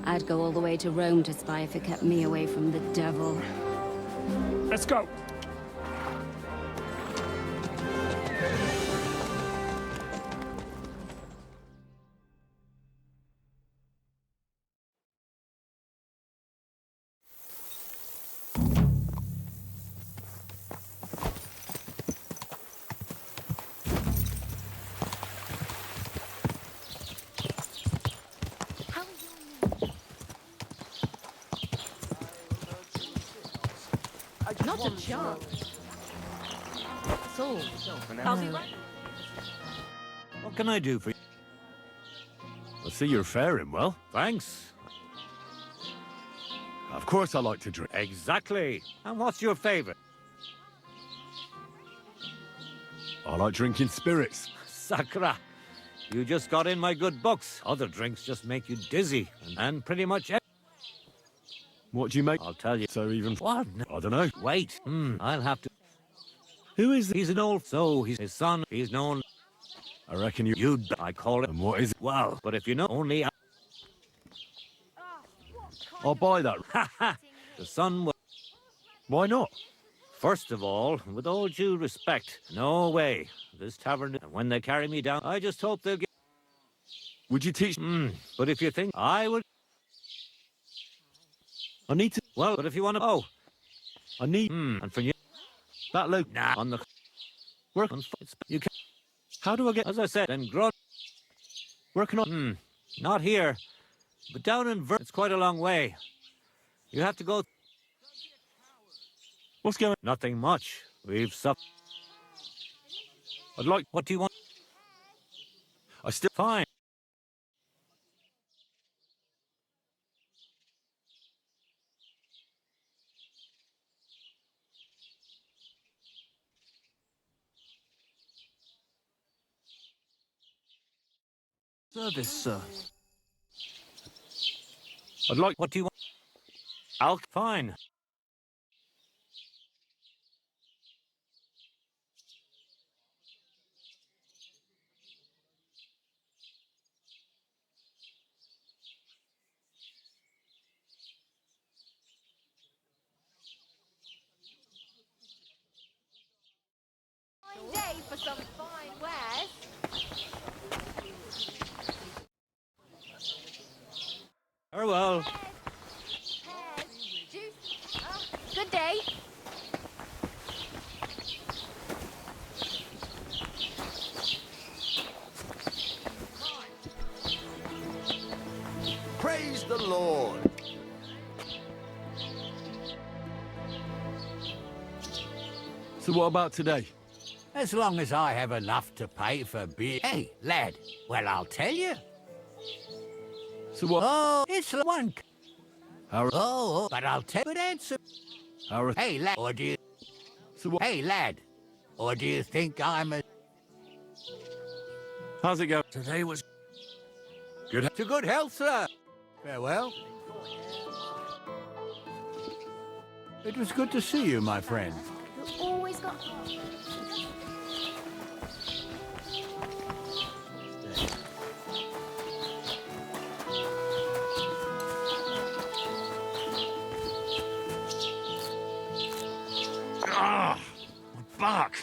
I'd go all the way to Rome to spy if it kept me away from the devil. Let's go! Not a chance. So, I'll be right. What can I do for you? I see you're faring well. Thanks. Of course I like to drink. Exactly. And what's your favorite? I like drinking spirits. Sakra. You just got in my good books. Other drinks just make you dizzy. And pretty much What do you make? I'll tell you. So even... What? I don't know. Wait. I'll have to... Who is He's an old... So, he's his son. He's known... I reckon you... You'd... I call it... And what is it? Well, but if you know only... I'll buy that. The son was... Why not? First of all, with all due respect, no way. This tavern... And when they carry me down, I just hope they'll get... Would you teach... But if you think I would... I need to... Well, but if you want to... Oh. I need... And for you... That low... Nah. On the... Work... You can... How do I get... As I said, then grow... Working on... Not here. But down in It's quite a long way. You have to go... What's going... Nothing much. We've suffered... I'd like... What do you want? I still... Fine. Service, sir. I'd like... What do you want? Fine. Fine day for some fine wares. Very well. Pears, juice. Oh, good day. Praise the Lord. So what about today? As long as I have enough to pay for beer. Hey, lad, well, I'll tell you. So what? Oh, it's the one. How? Oh, but I'll tell you. Good answer. How? Hey, lad, or do you... So what? Hey, lad, or do you think I'm a... How's it go? Today was... Good. To good health, sir. Farewell. It was good to see you, my friend. You always got... Ah, my back.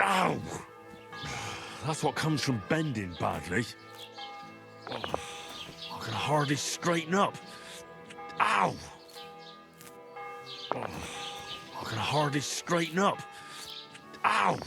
Ow! That's what comes from bending badly. Oh, I can hardly straighten up. Ow! Oh, I can hardly straighten up. Ow!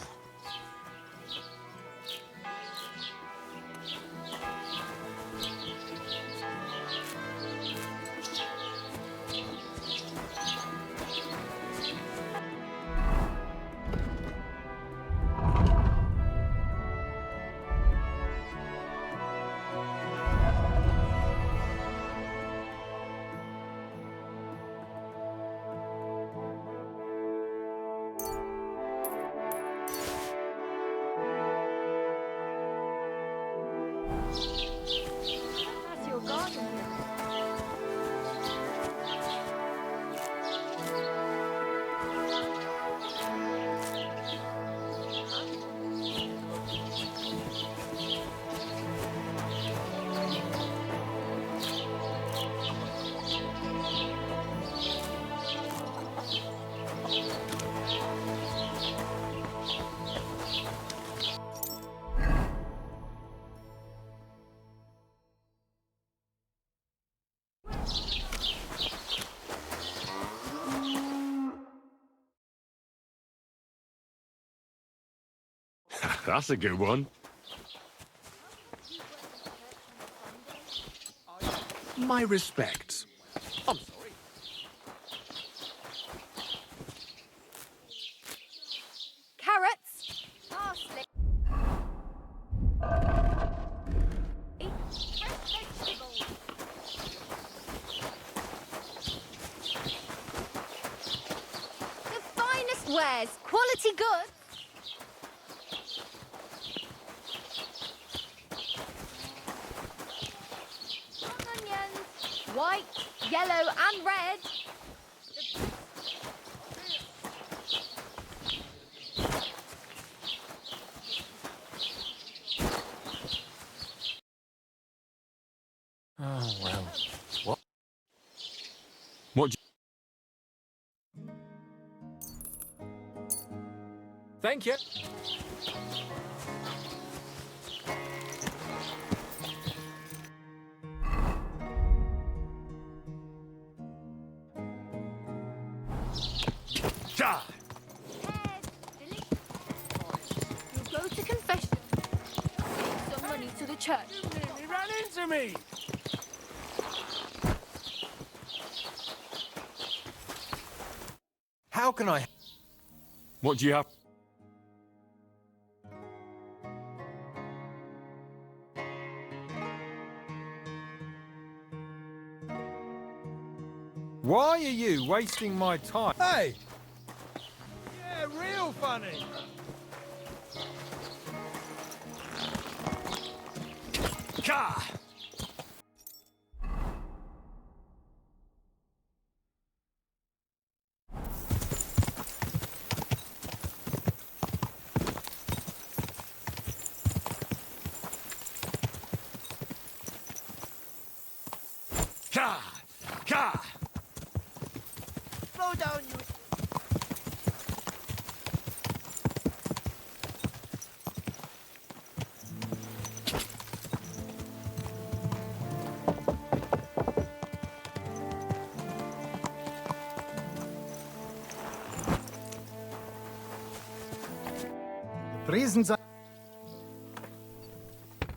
That's your garden. That's a good one. My respects. I'm sorry. Carrots. Parsley. Fresh vegetables. The finest wares. Quality goods. Onions, white, yellow and red. Oh, well. What? What? Thank you. Ja! You go to confession. So church. He ran into me! How can I... What do you have? Why are you wasting my time? Hey! Yeah, real funny! Ka! Ka! Ka! Slow down, you... Reasons I...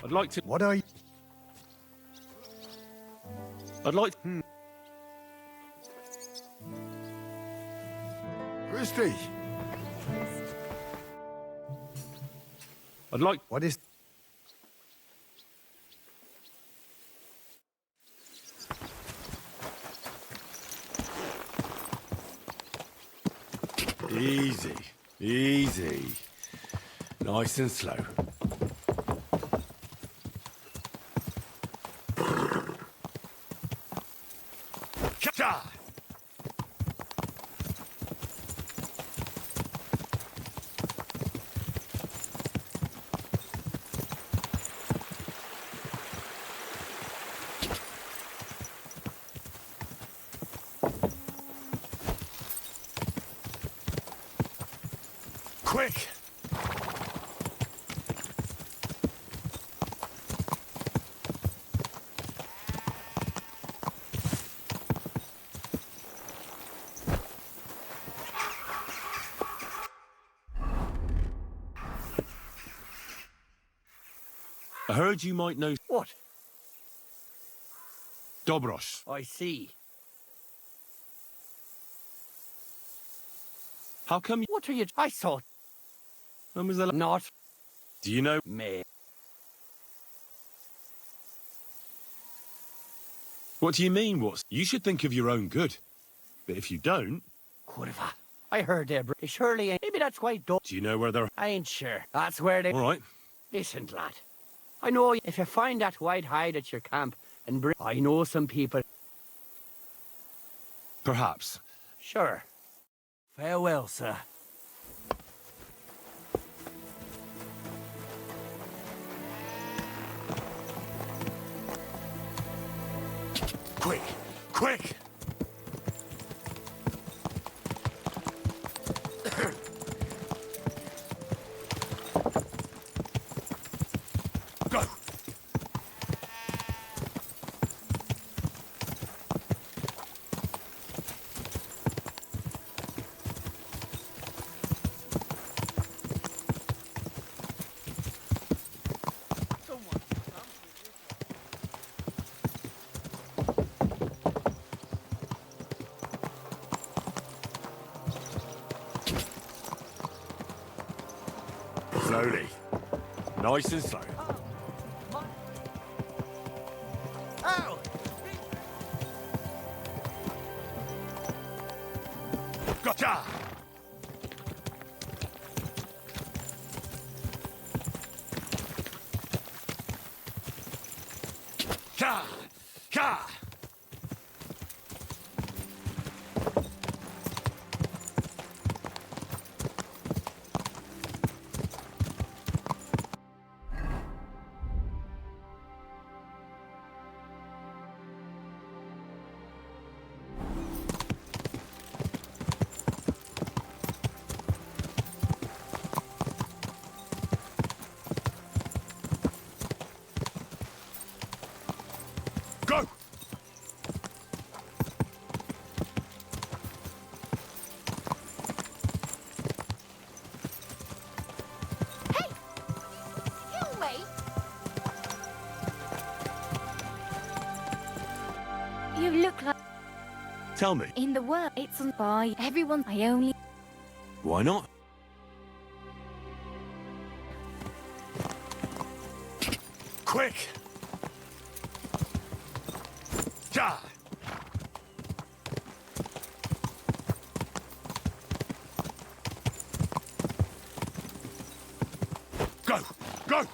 I'd like to... What are you... I'd like... Christy! I'd like... What is... Easy. Easy. Nice and slow. Ka! Quick! I heard you might know What? Dobrosh. I see. How come you... What are you... I thought... When was the... Not... Do you know... Me. What do you mean, what's... You should think of your own good. But if you don't... Whatever. I heard they're... Surely ain't... Maybe that's quite dumb. Do you know where they're... I ain't sure. That's where they... All right. Listen, lad. I know if you find that white hide at your camp and bring... I know some people... Perhaps. Sure. Farewell, sir. Quick! Quick! Go! Slowly. Nice and slow. Ow! Gotcha! Ka! Ka! Go! You look like... Tell me, In the world, it's on by everyone. I only... why not? Quick! Ja! Go! Go!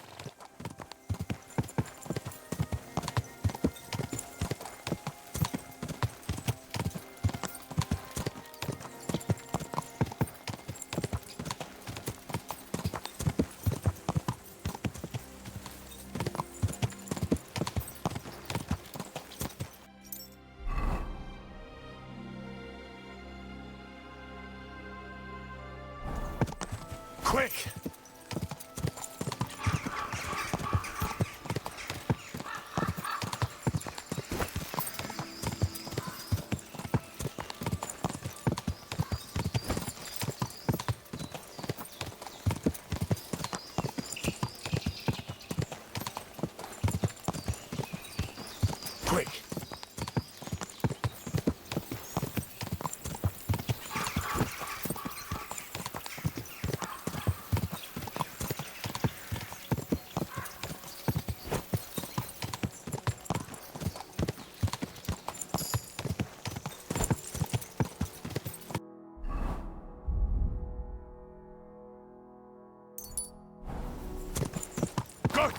Quick! Quick! Go!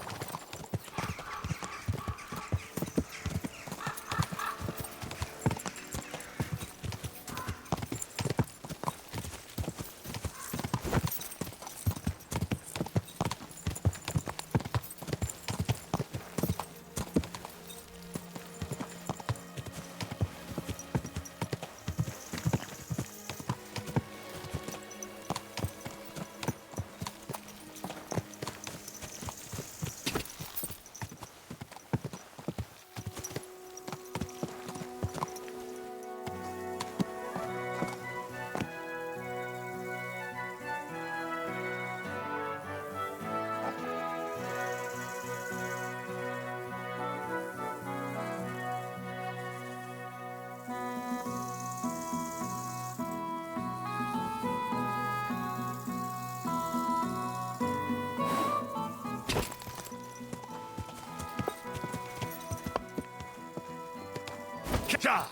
Ja!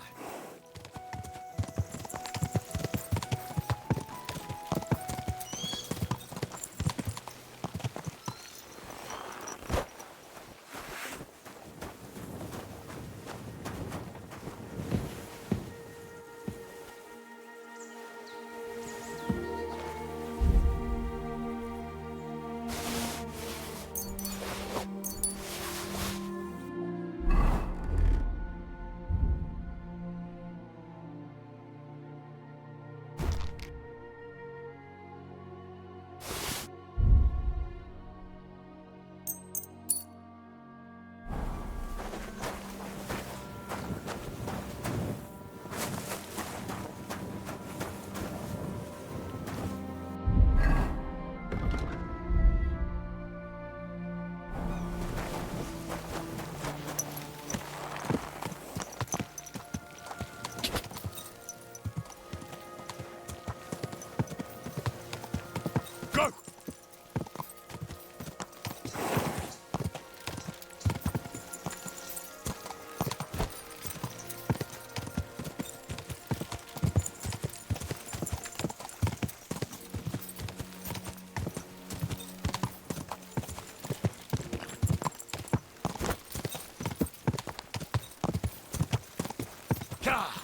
Go! Ja!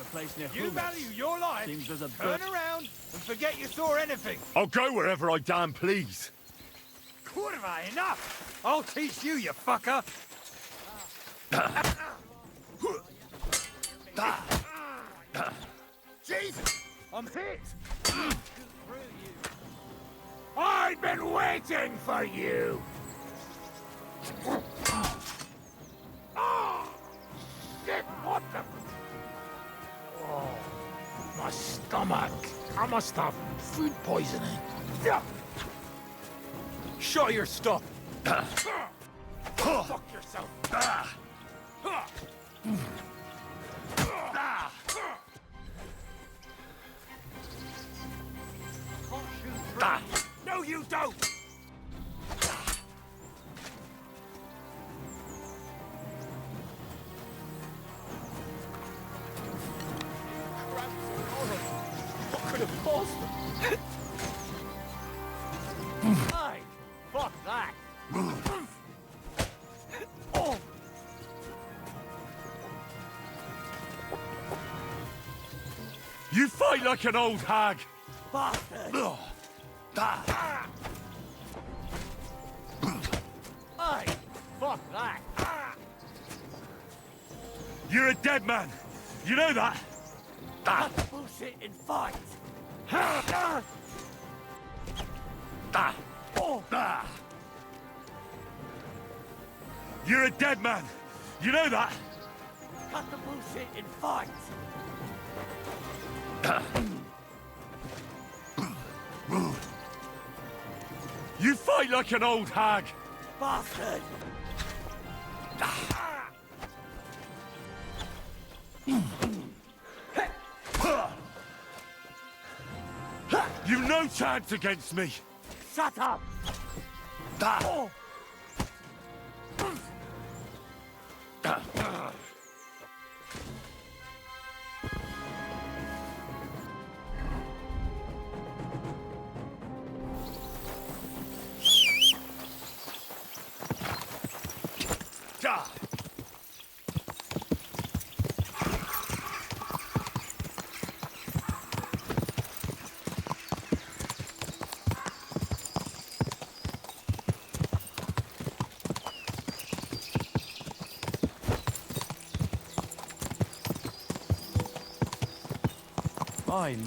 a place near You Humet. value your life? Seems there's a Turn around and forget you saw anything. I'll go wherever I damn please. Kurva, enough! I'll teach you, you fucker! Jesus! I'm hit! I've been waiting for you! Oh! Shit, what the... Oh, my stomach. I must have food poisoning. Shut your stuff! Fuck yourself! No, you don't! What could have caused them? Aye, fuck that! Oh! You fight like an old hag! Bastard! Aye, fuck that! You're a dead man! You know that? Cut the bullshit and fight! You're a dead man! You know that? Cut the bullshit and fight! You fight like an old hag! Bastard! You've no chance against me! Shut up! Oh.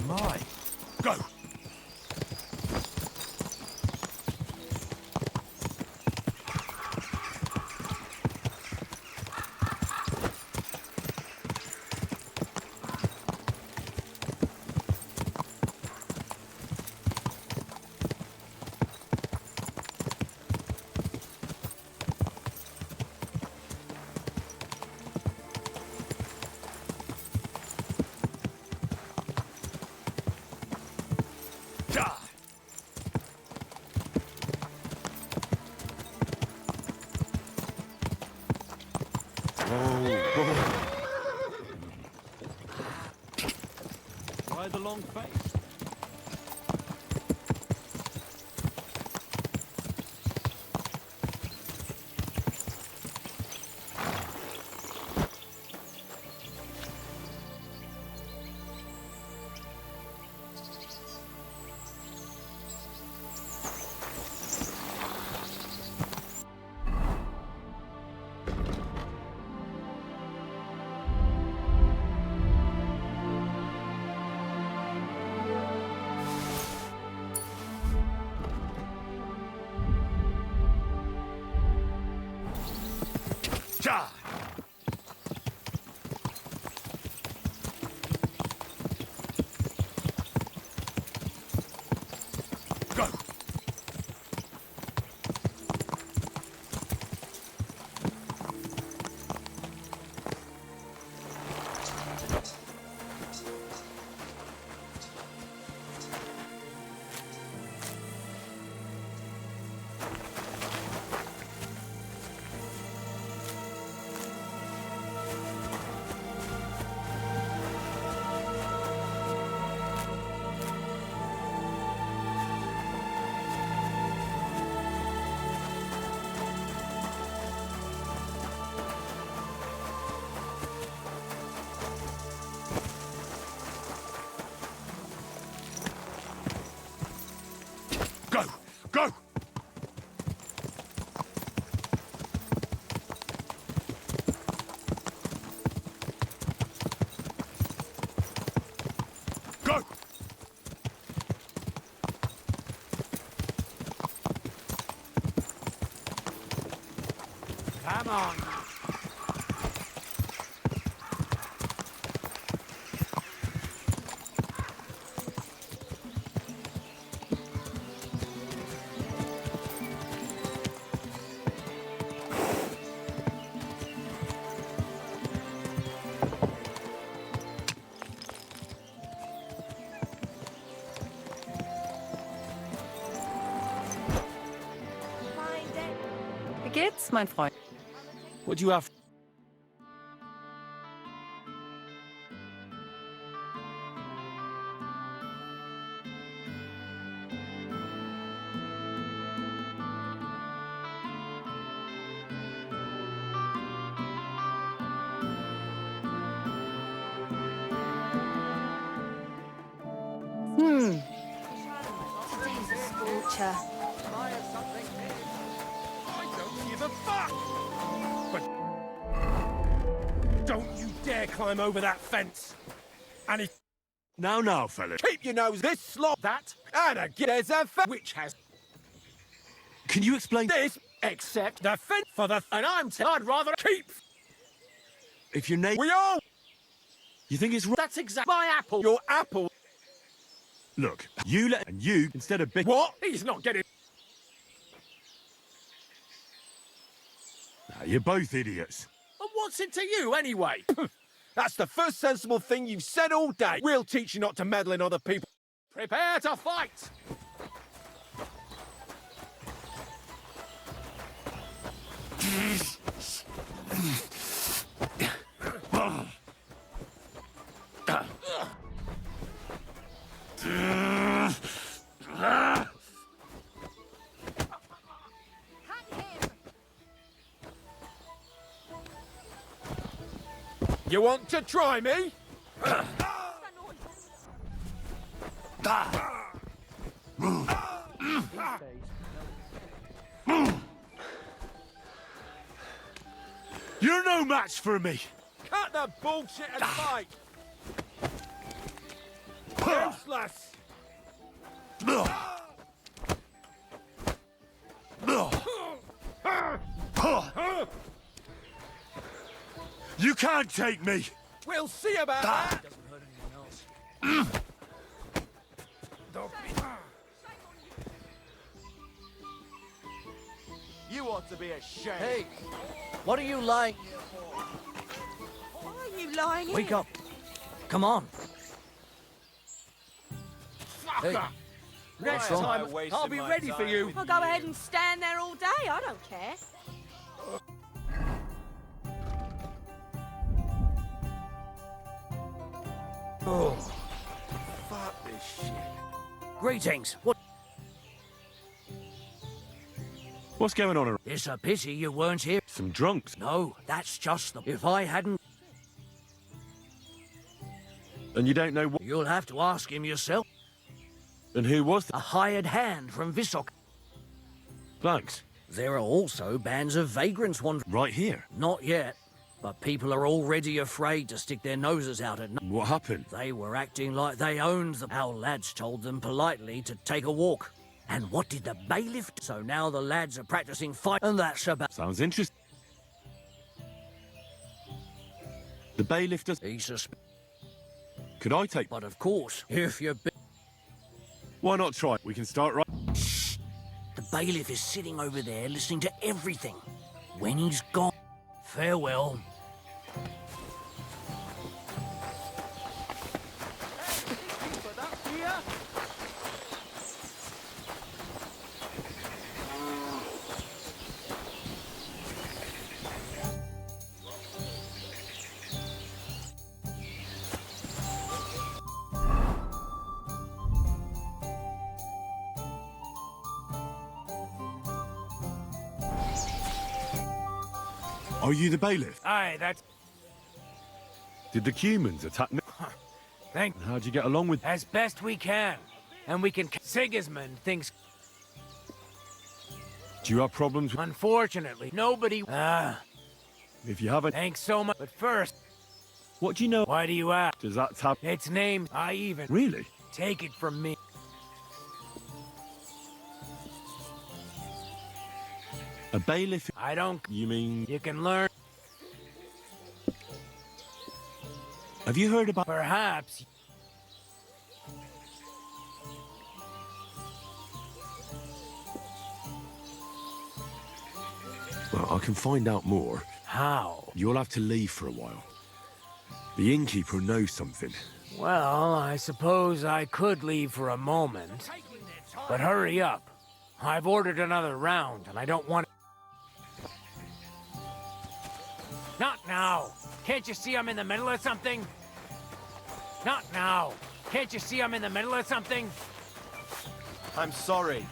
My. Go! Why the long face? Wie geht's, mein Freund? What do you have? Today's a scorcher. I don't give a fuck! But don't you dare climb over that fence! And if... Now, fellas. Keep your nose this slot, that, and again, there's a fence which has... Can you explain this, except the fence for the... And I'd rather keep... if your name... We all... You think it's right? That's exactly my apple. Your apple. Look, you let... And you, instead of big... What? He's not getting... Nah, you're both idiots. And what's it to you, anyway? That's the first sensible thing you've said all day. We'll teach you not to meddle in other people. Prepare to fight! You want to try me? You're no match for me. Cut the bullshit and fight! Useless! You can't take me. We'll see about that! You ought to be ashamed. Hey, what are you lying? Why are you lying Wake up. Come on. Hey. Next Why am time, I wasting I'll be my ready for time you. I'll go ahead and stand there all day. I don't care. Oh. Fuck this shit. Greetings. What's going on? It's a pity you weren't here. Some drunks. No, that's just the... If I hadn't... And you don't know what... You'll have to ask him yourself. And who was A hired hand from Vissok. Thanks. There are also bands of vagrants wandering... Right here? Not yet. But people are already afraid to stick their noses out at night. What happened? They were acting like they owned them. Our lads told them politely to take a walk. And what did the bailiff do? So now the lads are practicing fight, and that's about... Sounds interesting. The bailiff does... He Could I take... But of course, if you're... Why not try? We can start right... Shh! The bailiff is sitting over there listening to everything. When he's gone... Farewell. Are you the bailiff? Aye, that's... Did the humans attack me? Thank... How'd you get along with... As best we can. And we can... Sigismund thinks... Do you have problems with... Unfortunately, nobody... If you haven't... Thanks so much. But first... What do you know? Why do you ask? Does that tab... Its name, I even... Really? Take it from me. A bailiff? I don't... You mean... You can learn... Have you heard about... Perhaps... Well, I can find out more. How? You'll have to leave for a while. The innkeeper knows something. Well, I suppose I could leave for a moment. But hurry up. I've ordered another round, and I don't want... Not now! Can't you see I'm in the middle of something? Not now! Can't you see I'm in the middle of something? I'm sorry.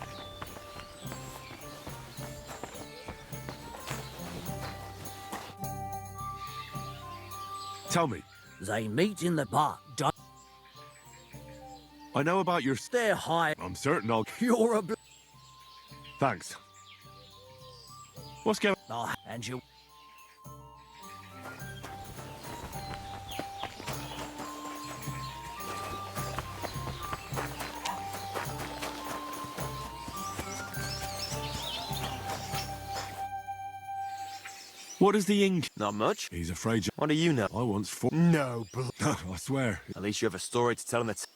Tell me. They meet in the bar. Don't... I know about your... They're high. I'm certain I'll... You're a... Thanks. What's going... Oh, and you... What is the ink? Not much. He's afraid you... What do you know? I once fought... No, I swear. At least you have a story to tell him that's...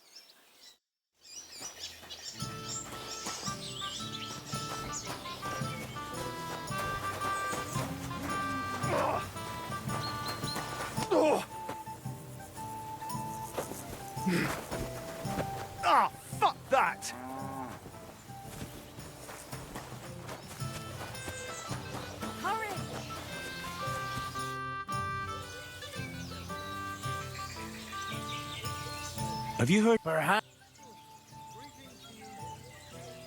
Ah, fuck that! Have you heard? Perhaps...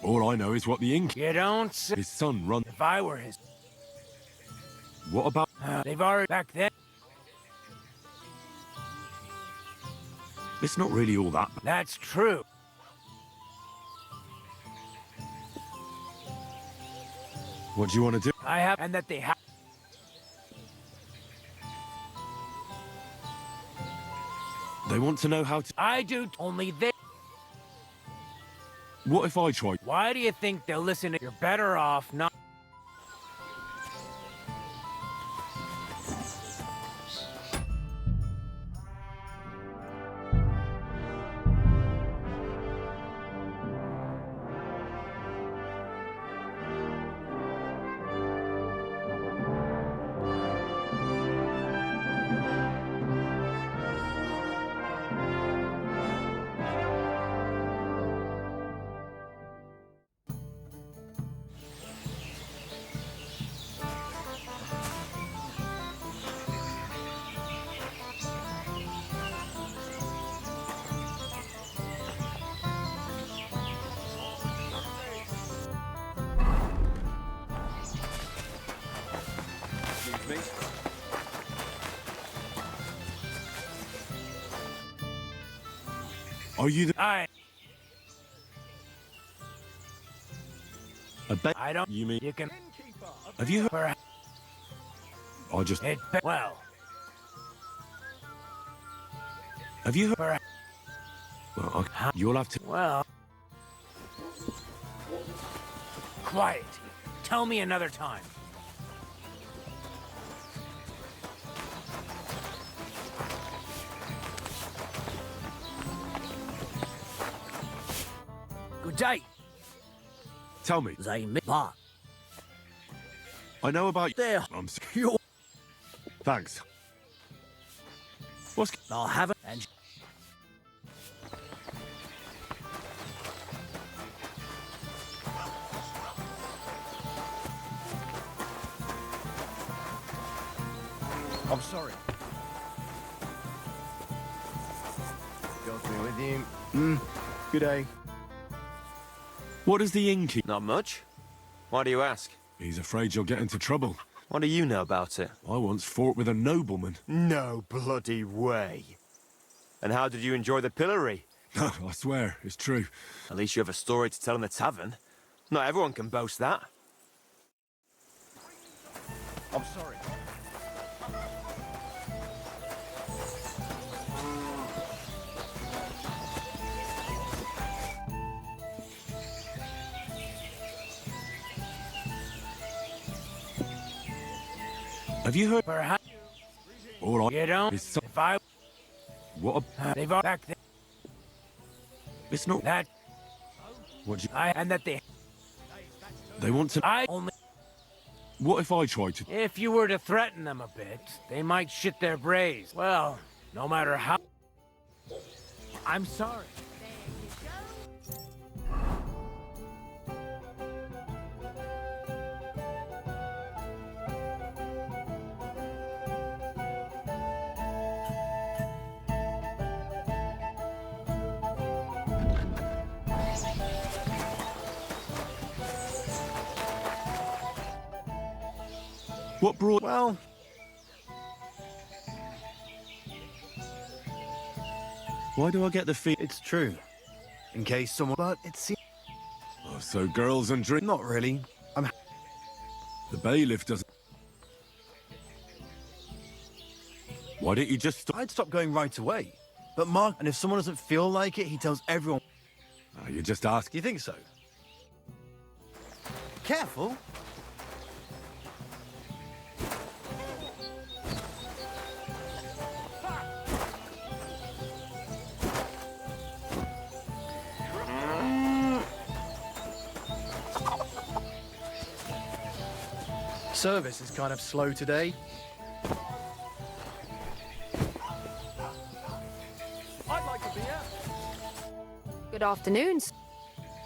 All I know is what the ink... You don't say... His son run... If I were his... What about... They've already... Back then... It's not really all that... That's true. What do you want to do? I have... And that they have... They want to know how to... I do... Only they... What if I try? Why do you think they'll listen to... You're better off not... Are you the... I bet... I don't... You mean... You can... Have you heard... Perhaps... I just... Well... Have you heard... Perhaps... Well, you'll have to... Well... Quiet. Tell me another time. Good day. Tell me. They meet bar. I know about... There. I'm... You're... Thanks. What's... I'll have it and... I'm sorry. Got me with you. Good day. What is the innkeeper? Not much. Why do you ask? He's afraid you'll get into trouble. What do you know about it? I once fought with a nobleman. No bloody way. And how did you enjoy the pillory? I swear, it's true. At least you have a story to tell in the tavern. Not everyone can boast that. I'm sorry. Have you heard? Perhaps All right. you don't. It's so- If I... What a... They've all back there. It's not... That... What you... And that they... They want to... I only... What if I tried to... If you were to threaten them a bit, they might shit their brains. Well, no matter how... I'm sorry. What brought... Well... Why do I get the feel... It's true. In case someone... But it seems... Oh, so girls and drink... Not really. The bailiff doesn't... Why didn't you just stop... I'd stop going right away. But Mark... And if someone doesn't feel like it, he tells everyone... Oh, you just ask... You think so? Careful. Service is kind of slow today. I'd like a beer. Good afternoon.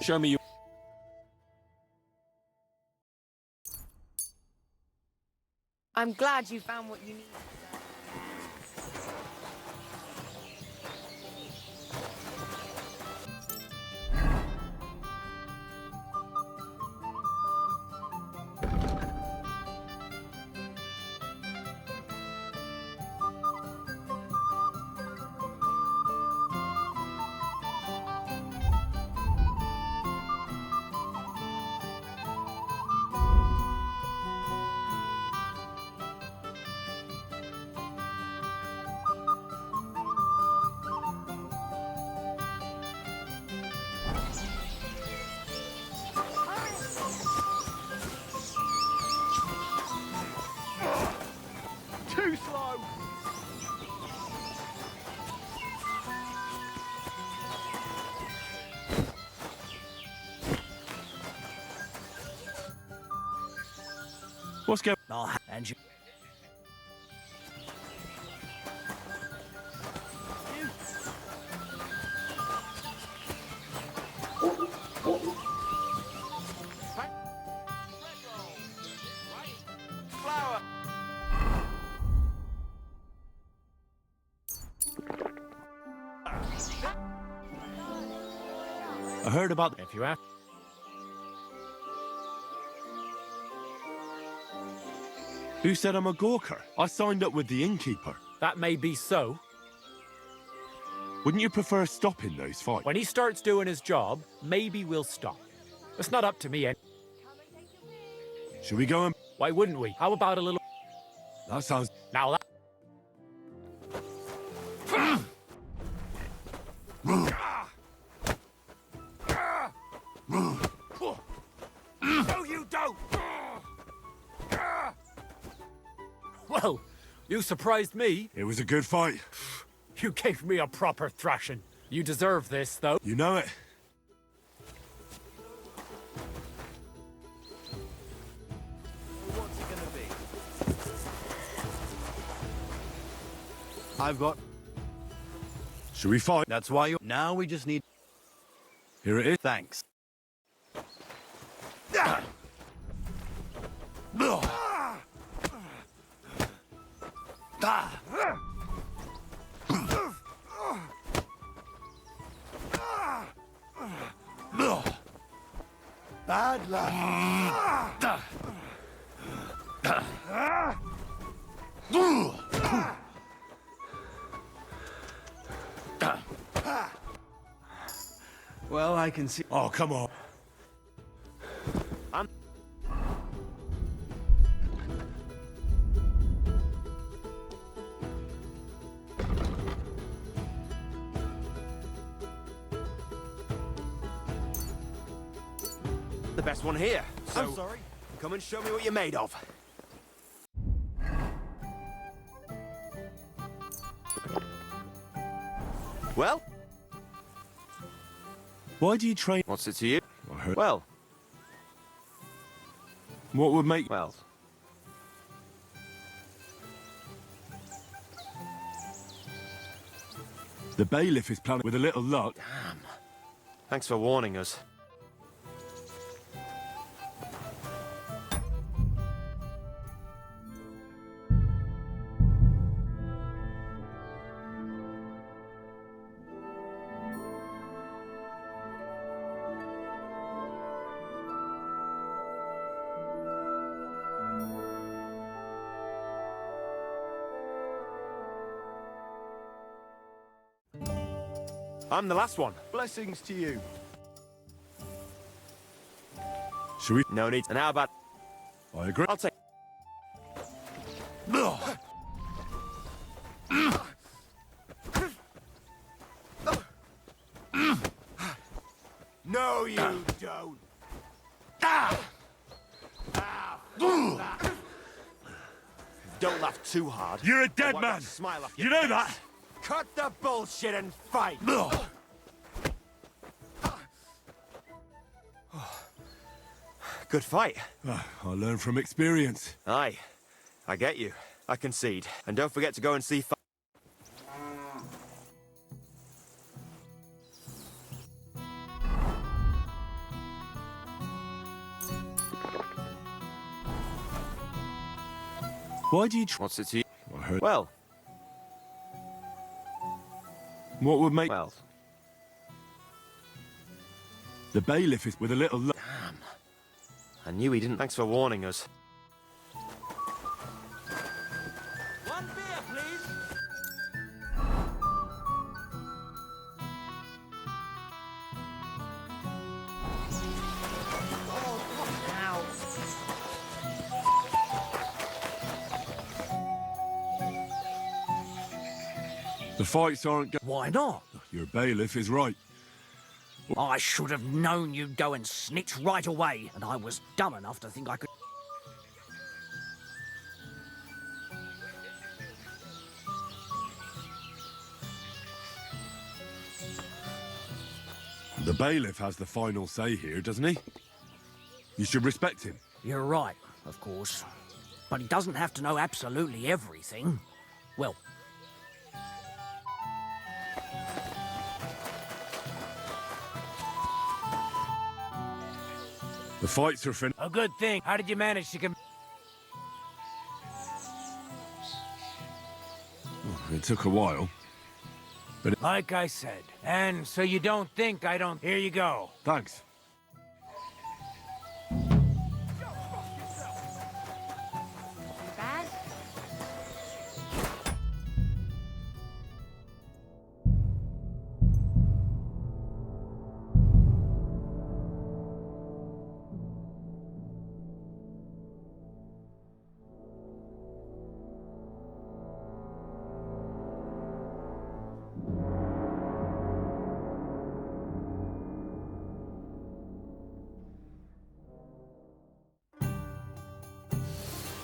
Show me your... I'm glad you found what you need. Too slow. What's going... I'll hand you... I heard about... If you have... Who said I'm a gawker? I signed up with the innkeeper. That may be so. Wouldn't you prefer stopping those fights? When he starts doing his job, maybe we'll stop. It's not up to me, Should we go and... Why wouldn't we? How about a little... That sounds... Now that... No, you don't! Well, you surprised me. It was a good fight. You gave me a proper thrashing. You deserve this, though. You know it. What's it gonna be? I've got... Should we fight? That's why you... Now we just need... Here it is. Thanks. Bad luck. Well, I can see... Oh, come on. The best one here. So, I'm sorry. Come and show me what you're made of. Well? Why do you train? What's it to you? I heard. Well. What would make... Well. The bailiff is planning with a little luck. Damn. Thanks for warning us. I'm the last one. Blessings to you. Should we? No need. And how about... I agree. I'll take... No, you don't. Don't laugh too hard. You're a Or dead wipe man. that Smile off You your know face. that. Cut the bullshit and fight. Good fight. I learn from experience. Aye. I get you. I concede. And don't forget to go and see... Why do you... What's it to you? I heard. Well. What would make... Well. The bailiff is with a little luck. Damn. I knew he didn't. Thanks for warning us. One beer, please. The fights aren't... Why not? Your bailiff is right. I should have known you'd go and snitch right away, and I was dumb enough to think I could... The bailiff has the final say here, doesn't he? You should respect him. You're right, of course. But he doesn't have to know absolutely everything. Well... The fights are finished. A good thing. How did you manage to come... It took a while. But... Like I said. And so you don't think I don't... Here you go. Thanks. Bad?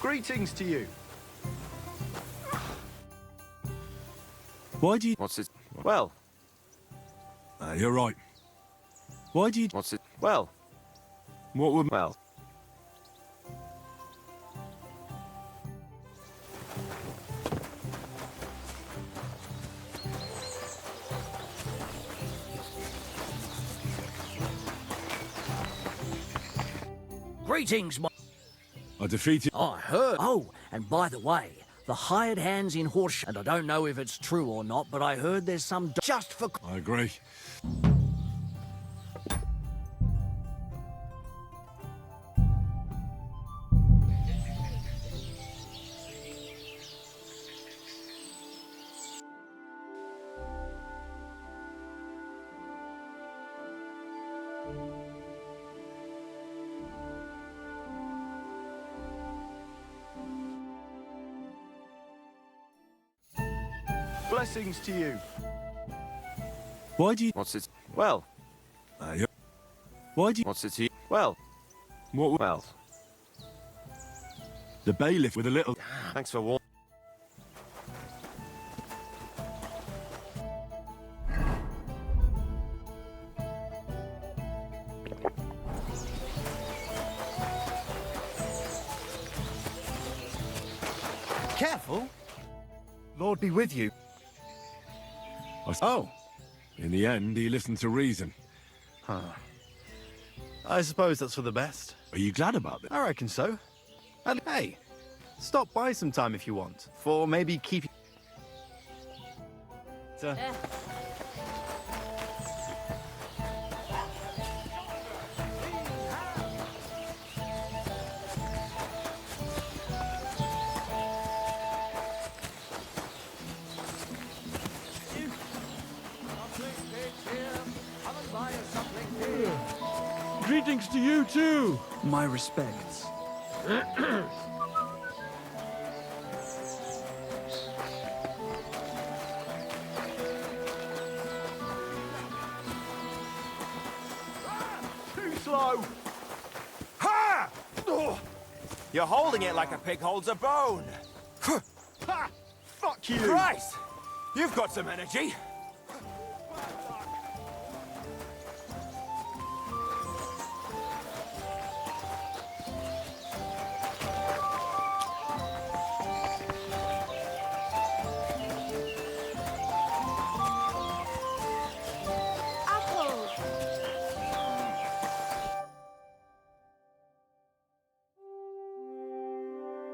Greetings to you. Why do you... What's it? Well. You're right. Why do you... What's it? Well. What would... Well. Greetings, my... I defeated... I heard... Oh, and by the way, the hired hands in Horse... And I don't know if it's true or not, but I heard there's some... Just for... I agree. Blessings to you. Why do you... What's it? Well. Why do you... What's it to you? Well. What... Well. The bailiff with a little... Thanks for warning. Careful. Lord be with you. Oh. In the end, he listened to reason. Huh. I suppose that's for the best. Are you glad about that? I reckon so. And hey, stop by sometime if you want. For maybe keep... Greetings to you too. My respects. Too slow. Ha! Oh. You're holding it like a pig holds a bone. Ha! Fuck you! Christ! You've got some energy.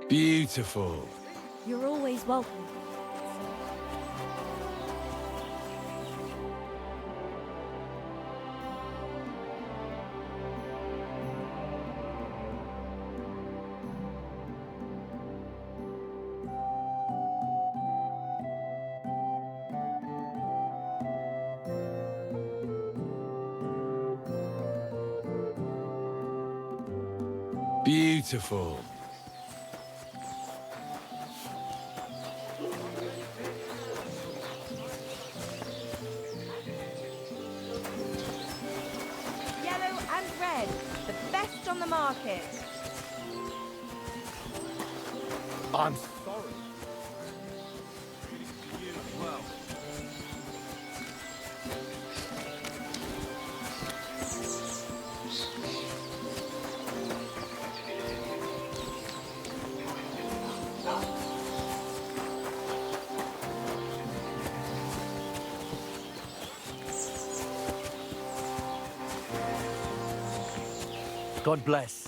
Beautiful. You're always welcome. Beautiful. Yellow and red, the best on the market. I'm sorry. You as well. God bless.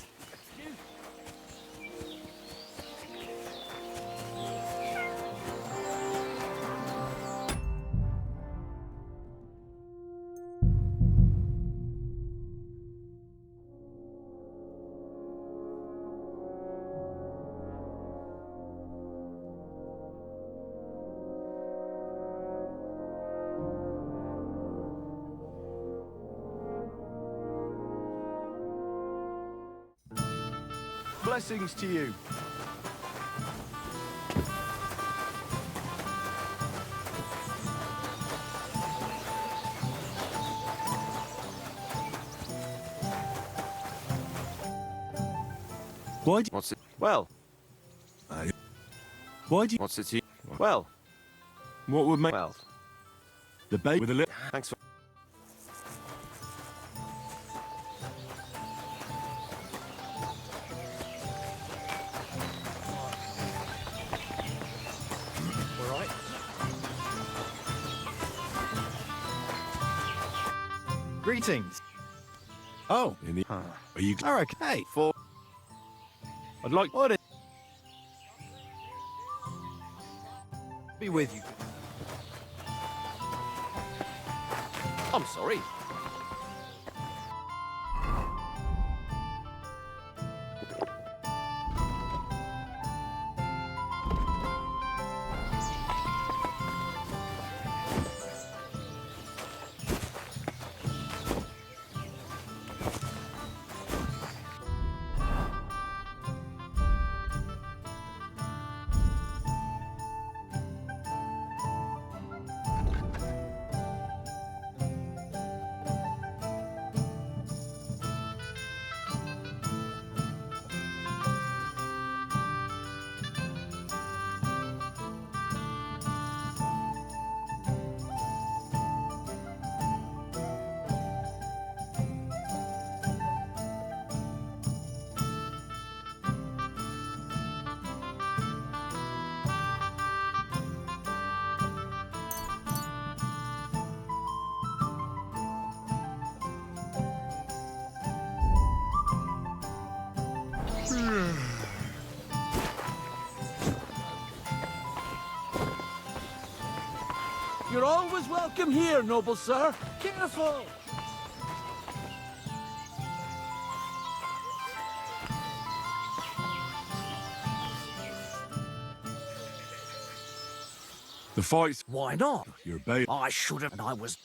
Blessings to you. Why do What's it? Well. Why do you... What's it to you? Well. What would make... Well. The bait with a lip... Thanks for... All right. Greetings. Oh. In the... Are you... All right. Hey, for... I'd like... What is... Be with you. I'm sorry. You're always welcome here, noble sir. Careful! The fight's... Why not? You're bail. I should have, and I was...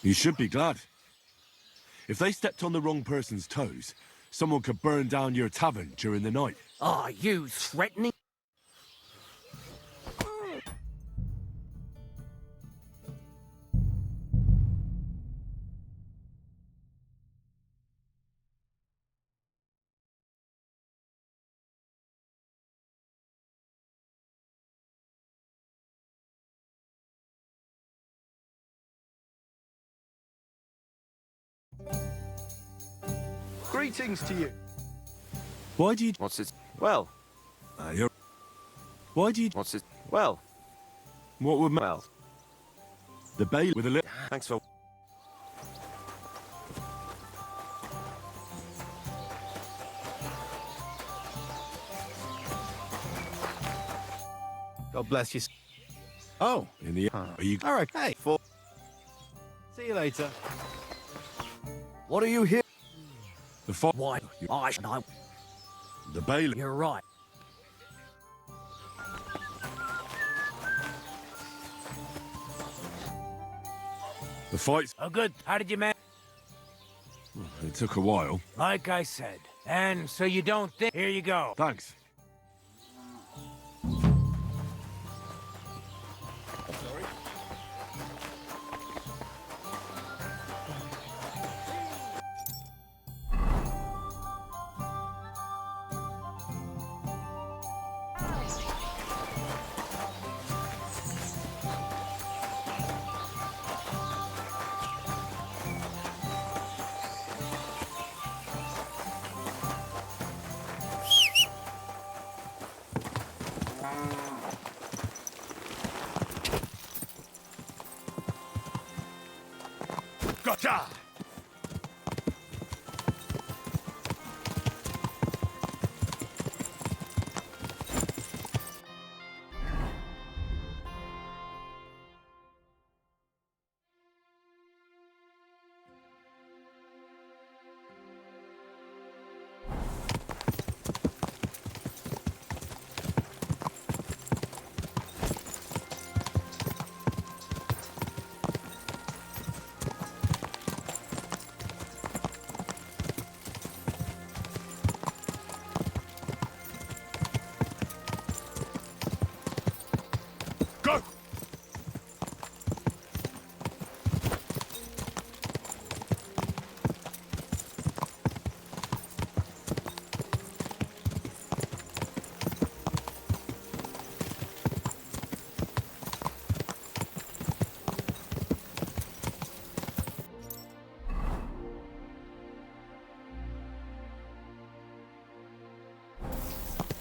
You should be glad. If they stepped on the wrong person's toes, someone could burn down your tavern during the night. Are you threatening? Greetings to you. Why do you... What's it? Well. You're... Why do you... What's it? Well. What would... Well. The bail with a little... Thanks for... God bless you. Oh, in the... Are you... All right. Hey. See you later. What are you here? The fight... Why? I should know. The bail... You're right. The fight's... Oh, good. How did you manage? It took a while. Like I said. And so you don't think... Here you go. Thanks. Gotcha! Go!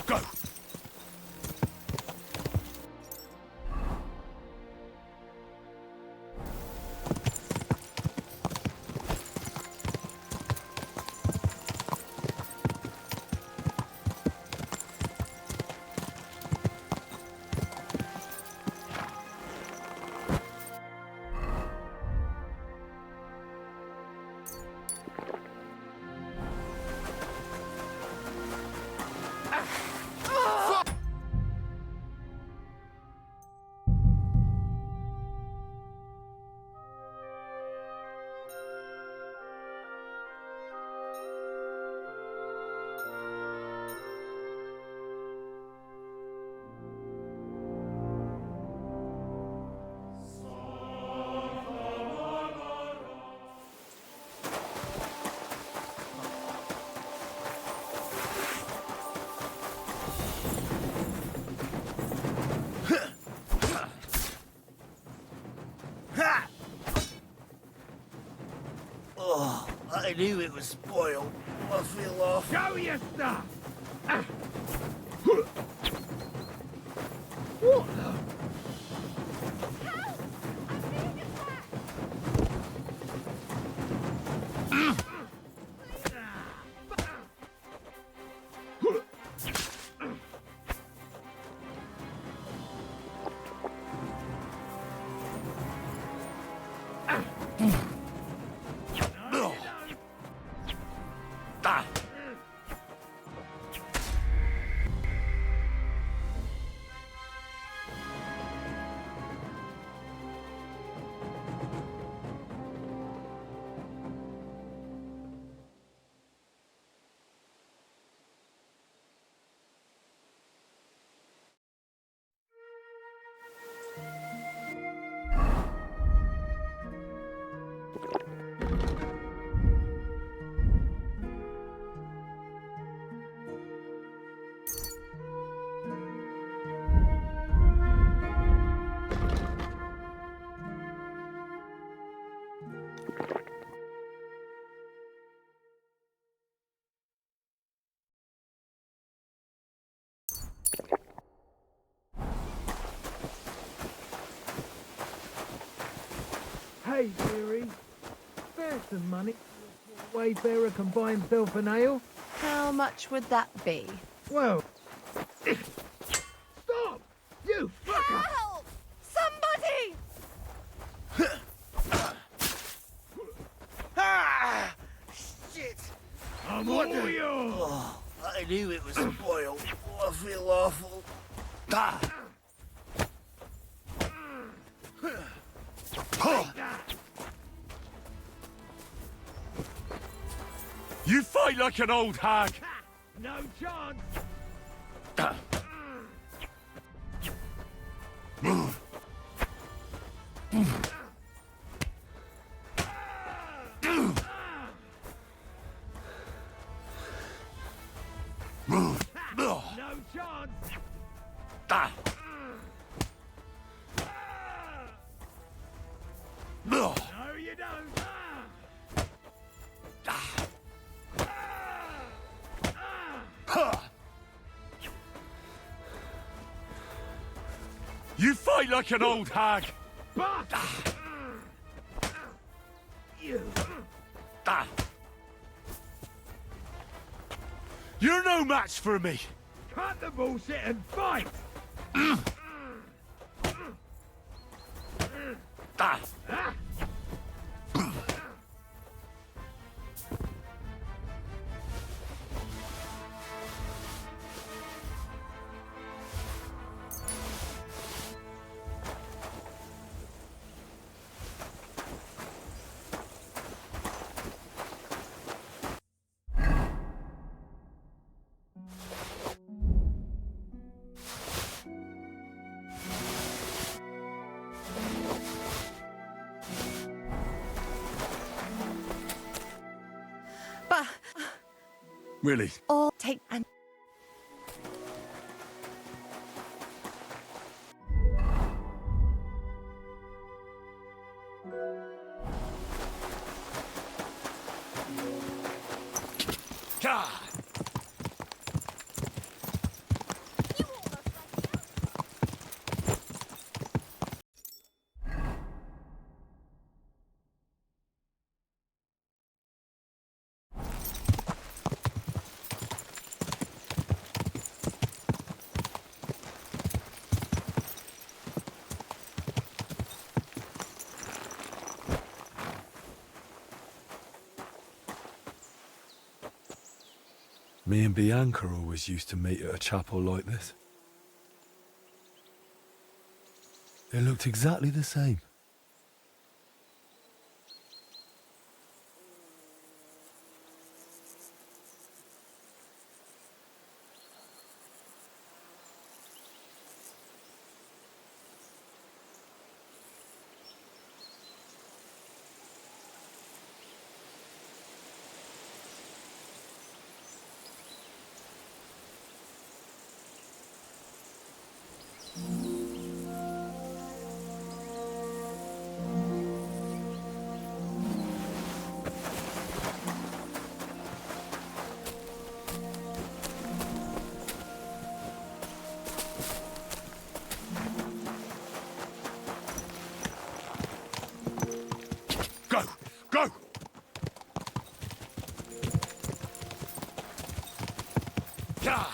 Go! Oh, I knew it was spoiled. I feel off. Show your stuff! Ah. Hey, dearie. Spare some money. Wayfarer can buy himself an ale. How much would that be? Well... Stop! You fucker! Help! Somebody! Ah! Shit! I'm all yours! Oh, I knew it was spoiled. Oh, I feel awful. Ah! You fight like an old hag! No chance! No chance! No, you don't! You fight like an old hag! You! You're no match for me! Cut the bullshit and fight! But... Really? Or take and... God! Me and Bianca always used to meet at a chapel like this. It looked exactly the same. Go! Go! God!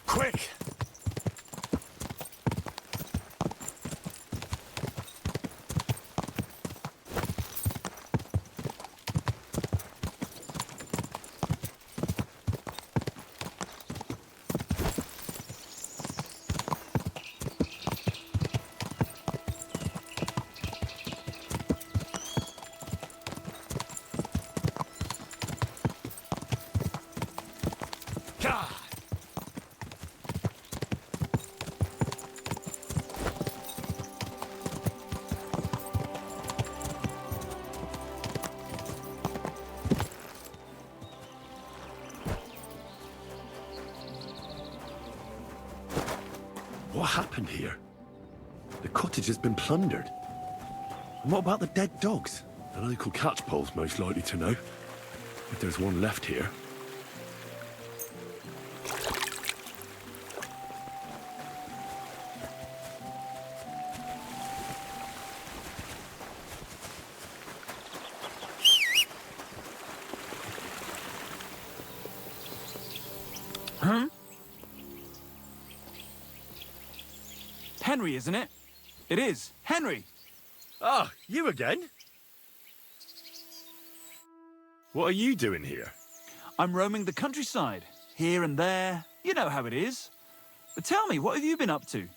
Quick! God! What happened here? The cottage has been plundered. And what about the dead dogs? The local catchpole's most likely to know. If there's one left here. Huh? Henry, isn't it? It is. Henry! Ah, you again? What are you doing here? I'm roaming the countryside, here and there. You know how it is. But tell me, what have you been up to?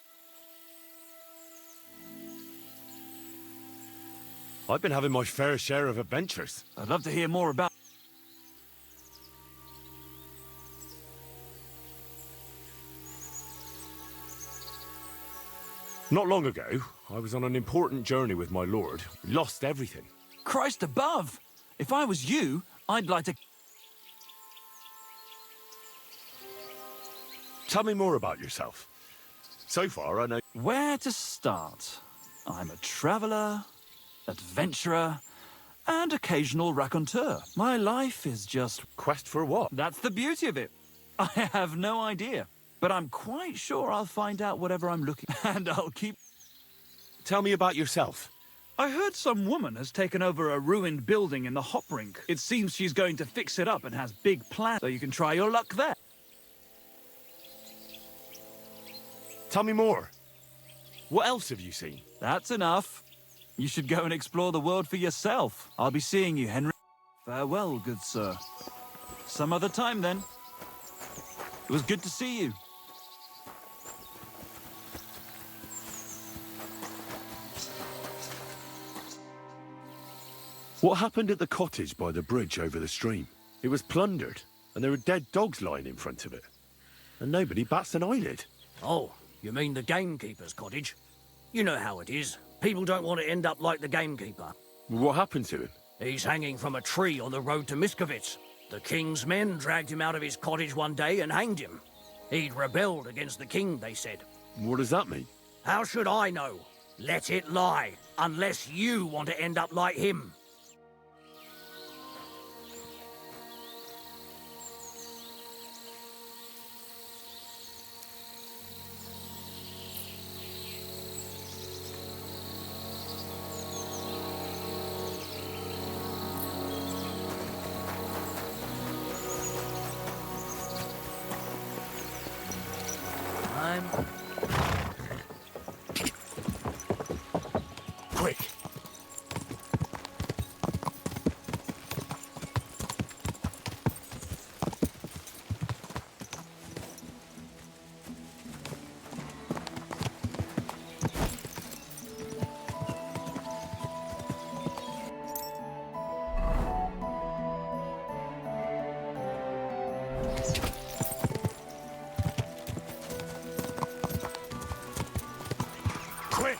I've been having my fair share of adventures. I'd love to hear more about... Not long ago, I was on an important journey with my lord. We lost everything. Christ above! If I was you, I'd like to... Tell me more about yourself. So far, I know... Where to start? I'm a traveller, adventurer, and occasional raconteur. My life is just... Quest for what? That's the beauty of it. I have no idea. But I'm quite sure I'll find out whatever I'm looking... And I'll keep... Tell me about yourself. I heard some woman has taken over a ruined building in the hop rink. It seems she's going to fix it up and has big plans, so you can try your luck there. Tell me more. What else have you seen? That's enough. You should go and explore the world for yourself. I'll be seeing you, Henry. Farewell, good sir. Some other time, then. It was good to see you. What happened at the cottage by the bridge over the stream? It was plundered, and there were dead dogs lying in front of it. And nobody bats an eyelid. Oh, you mean the gamekeeper's cottage? You know how it is. People don't want to end up like the gamekeeper. What happened to him? He's hanging from a tree on the road to Miskovitz. The king's men dragged him out of his cottage one day and hanged him. He'd rebelled against the king, they said. What does that mean? How should I know? Let it lie, unless you want to end up like him. Quick! Quick!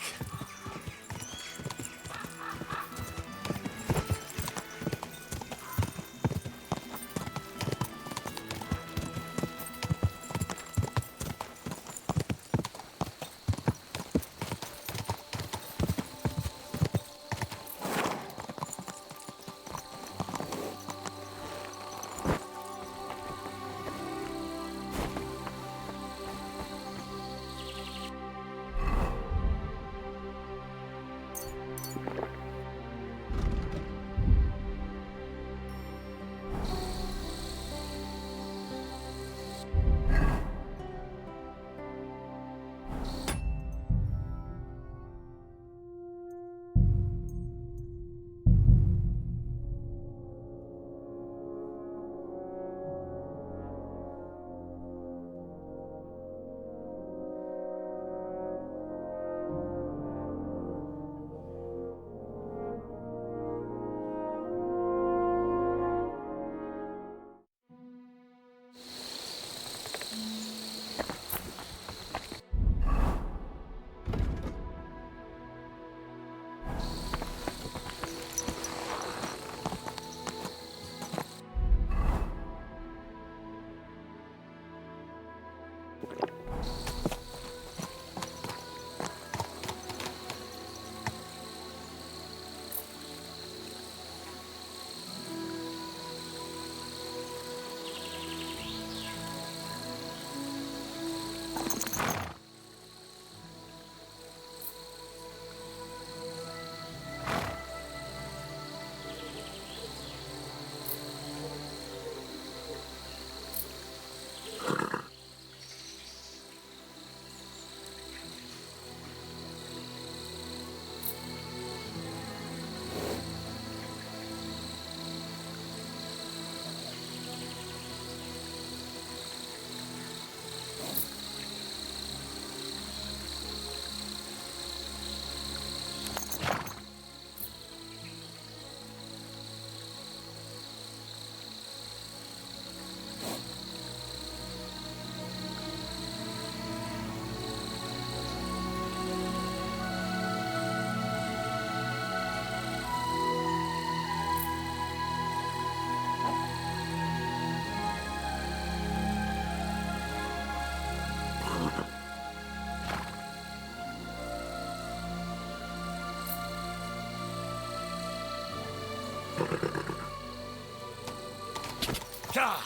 God!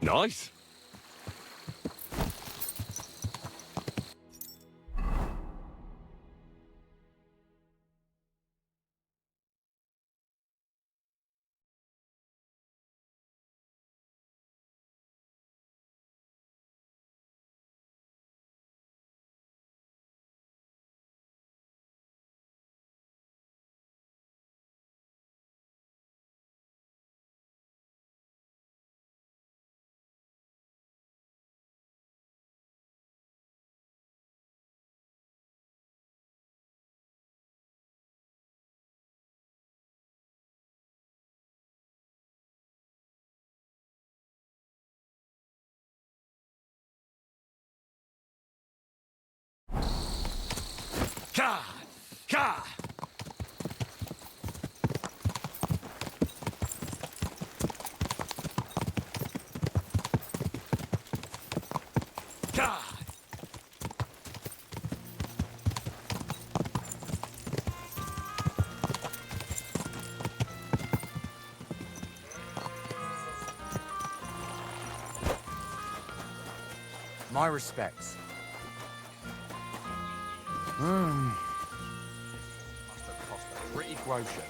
Nice. God! God! God! My respects. Must have cost a pretty grocer.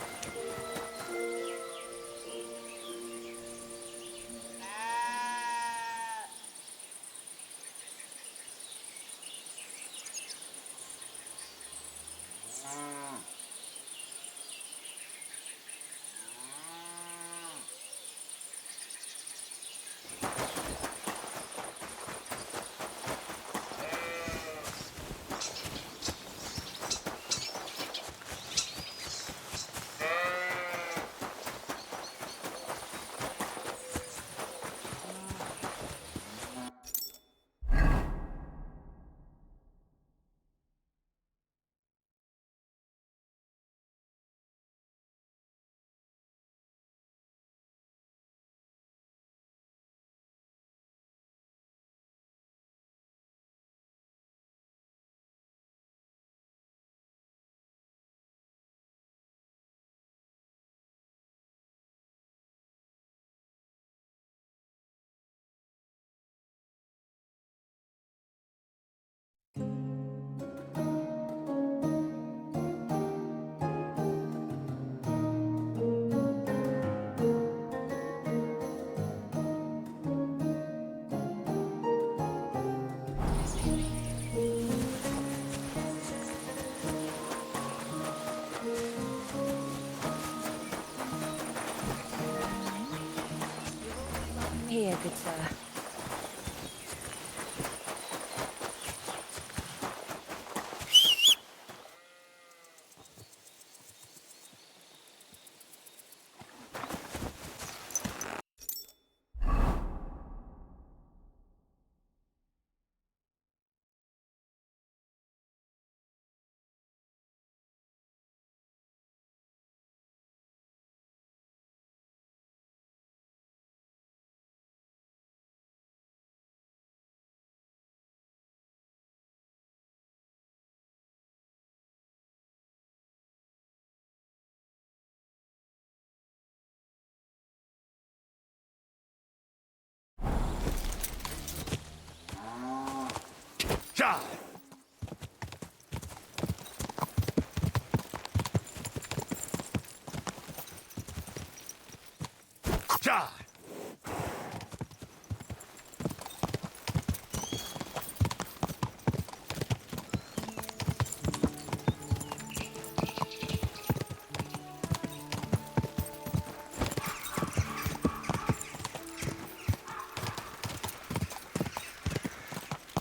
Here, good sir. Ja! Ja!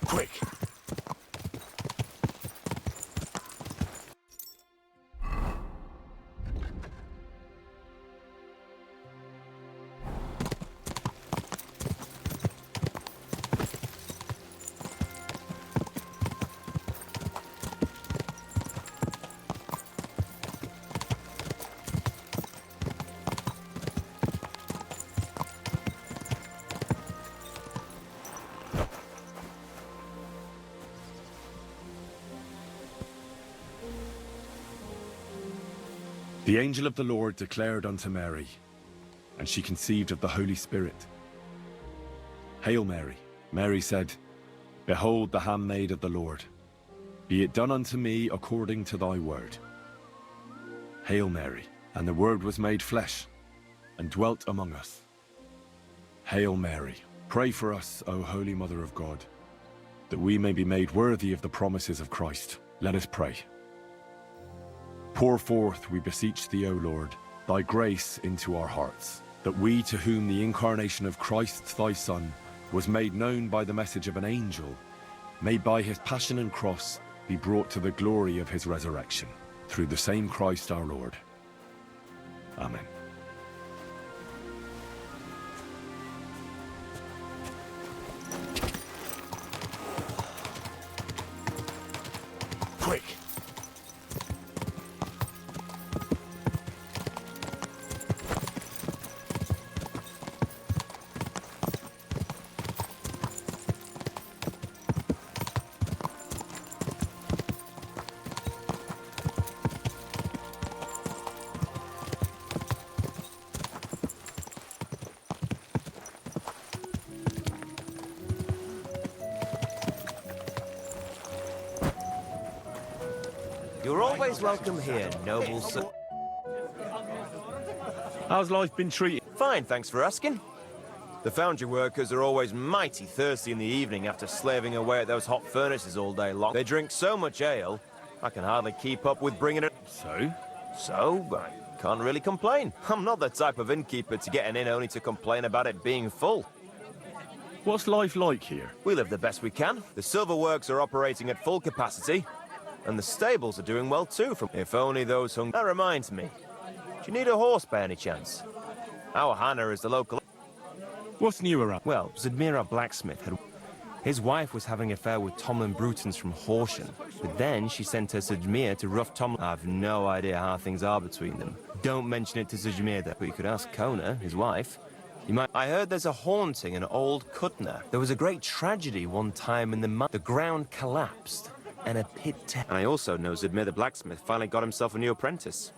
Quick! The angel of the Lord declared unto Mary, and she conceived of the Holy Spirit. Hail Mary. Mary said, Behold the handmaid of the Lord. Be it done unto me according to thy word. Hail Mary. And the Word was made flesh, and dwelt among us. Hail Mary. Pray for us, O Holy Mother of God, that we may be made worthy of the promises of Christ. Let us pray. Pour forth, we beseech thee, O Lord, thy grace into our hearts, that we, to whom the incarnation of Christ thy Son was made known by the message of an angel, may by his passion and cross be brought to the glory of his resurrection, through the same Christ our Lord. Amen. Quick! You're always welcome here, noble sir. How's life been treated? Fine, thanks for asking. The foundry workers are always mighty thirsty in the evening after slaving away at those hot furnaces all day long. They drink so much ale, I can hardly keep up with bringing it. So? So, I can't really complain. I'm not the type of innkeeper to get an inn only to complain about it being full. What's life like here? We live the best we can. The silver works are operating at full capacity, and the stables are doing well too. If only those That reminds me. Do you need a horse by any chance? Our Hannah is the local... What's new around? Well, Zadmira Blacksmith had... His wife was having an affair with Tomlin Brutons from Horsham, but then she sent her Zadmir to rough Tomlin. I have no idea how things are between them. Don't mention it to Zadmir, though. But you could ask Kona, his wife. You might... I heard there's a haunting in Old Kutner. There was a great tragedy one time in the ground collapsed, and a pit... And I also know Zadmir the blacksmith finally got himself a new apprentice.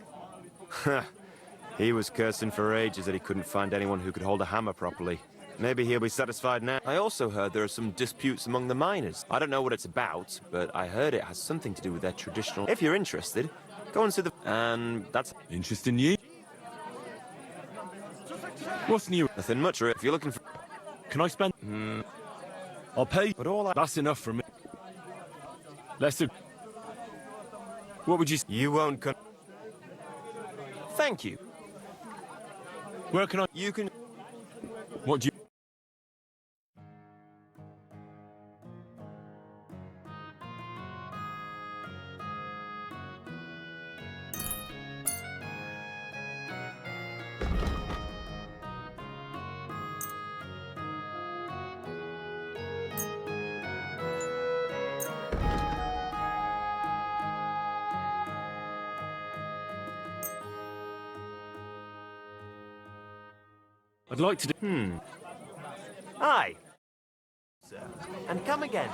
He was cursing for ages that he couldn't find anyone who could hold a hammer properly. Maybe he'll be satisfied now. I also heard there are some disputes among the miners. I don't know what it's about, but I heard it has something to do with their traditional... If you're interested, go and see the... And that's... Interesting you? What's new? Nothing much, if you're looking for... Can I spend... I'll pay... But all I... That's enough for me. Let's do... What would you... You won't con... Thank you. Where can I... You can... What do you... I'd like to do... Aye. Sir. And come again.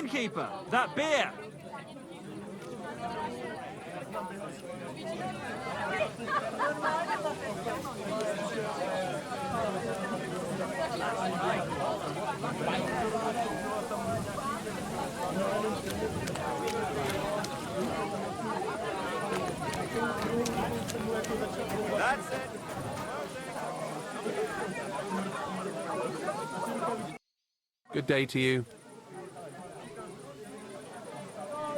Gamekeeper, that beer! That's it. Good day to you.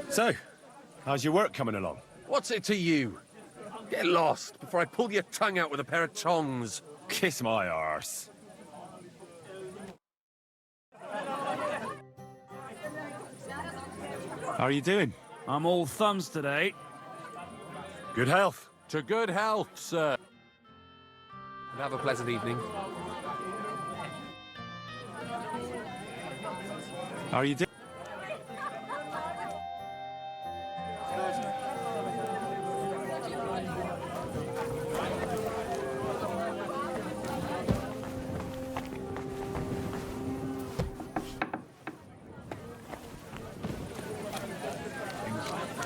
So, how's your work coming along? What's it to you? Get lost before I pull your tongue out with a pair of tongs. Kiss my arse. How are you doing? I'm all thumbs today. Good health. To good health, sir. And have a pleasant evening. How are you doing?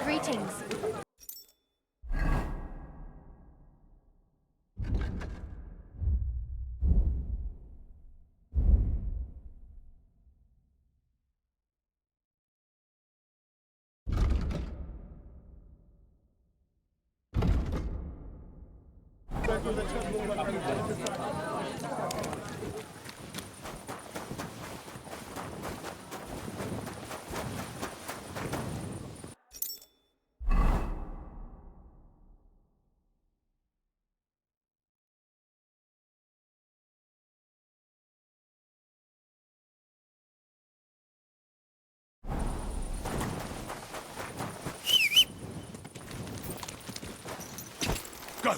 Greetings. Go!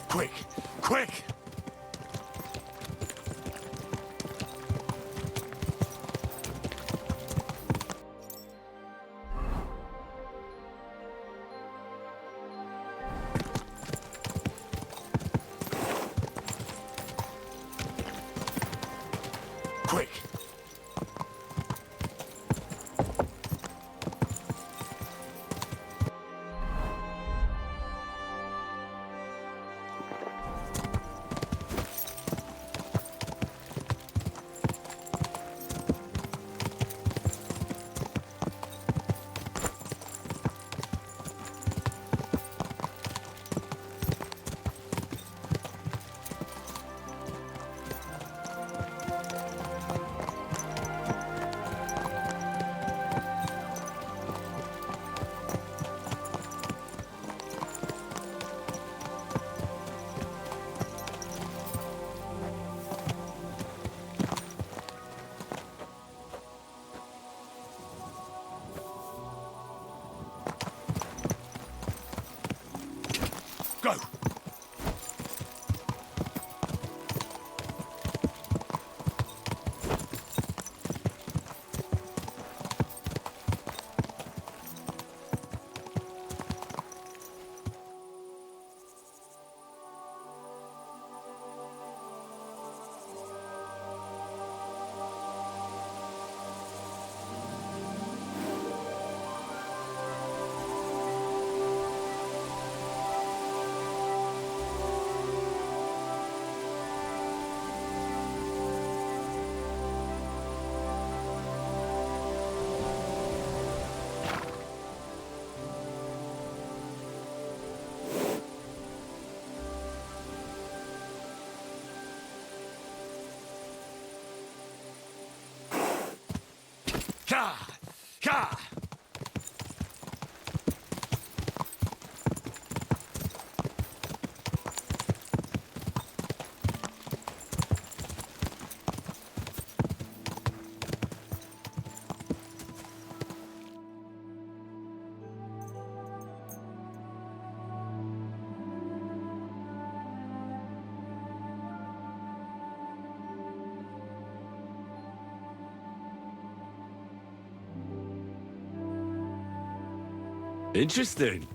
Quick! Quick! Quick! Go! Ka! Ka! Interesting.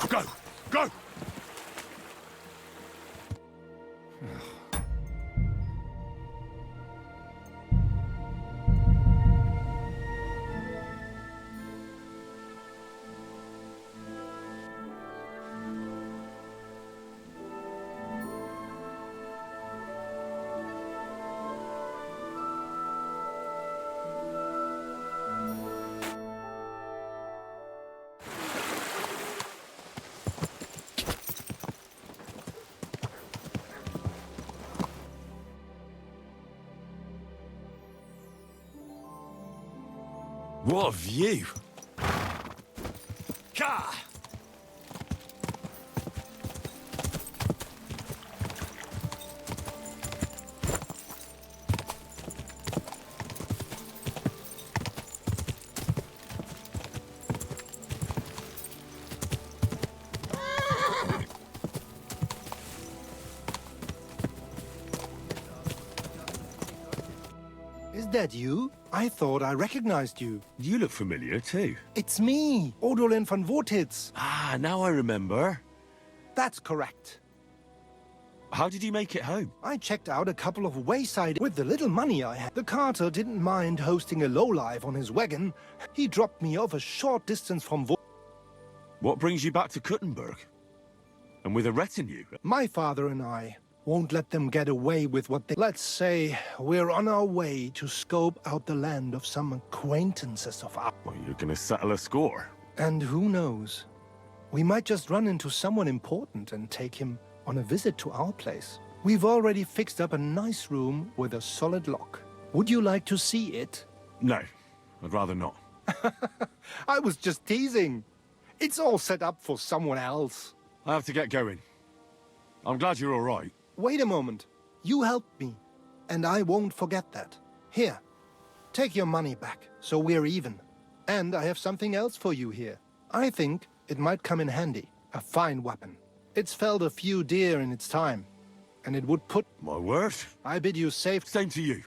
Go! Go! What a view! Ka! Is that you? I thought I recognized you. You look familiar too. It's me, Odolin van Vortitz. Ah, now I remember. That's correct. How did you make it home? I checked out a couple of wayside with the little money I had. The carter didn't mind hosting a lowlife on his wagon. He dropped me off a short distance from What brings you back to Kuttenberg? And with a retinue? My father and I won't let them get away with what they... Let's say we're on our way to scope out the land of some acquaintances of ours. Well, you're gonna settle a score. And who knows? We might just run into someone important and take him on a visit to our place. We've already fixed up a nice room with a solid lock. Would you like to see it? No, I'd rather not. I was just teasing. It's all set up for someone else. I have to get going. I'm glad you're all right. Wait a moment. You helped me, and I won't forget that. Here, take your money back, so we're even. And I have something else for you here. I think it might come in handy. A fine weapon. It's felled a few deer in its time, and it would put... My word. I bid you safe... Same to you.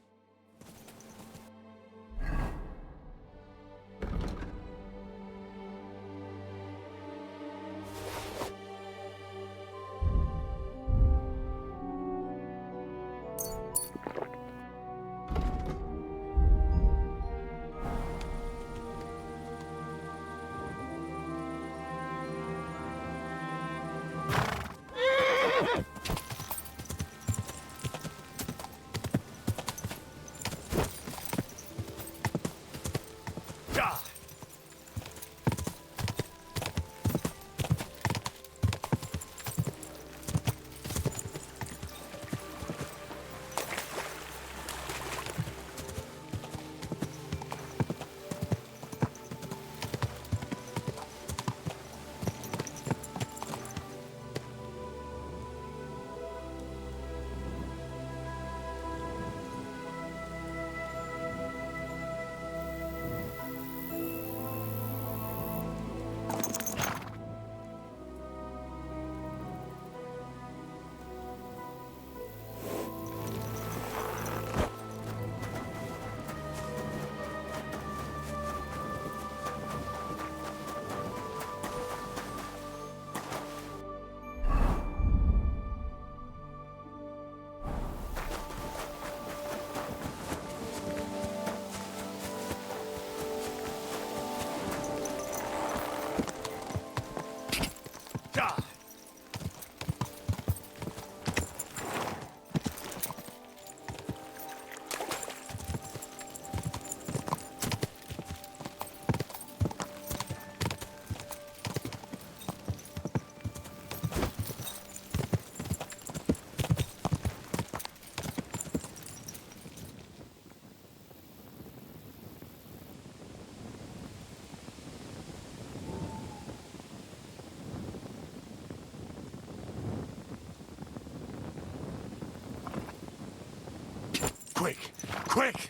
Quick!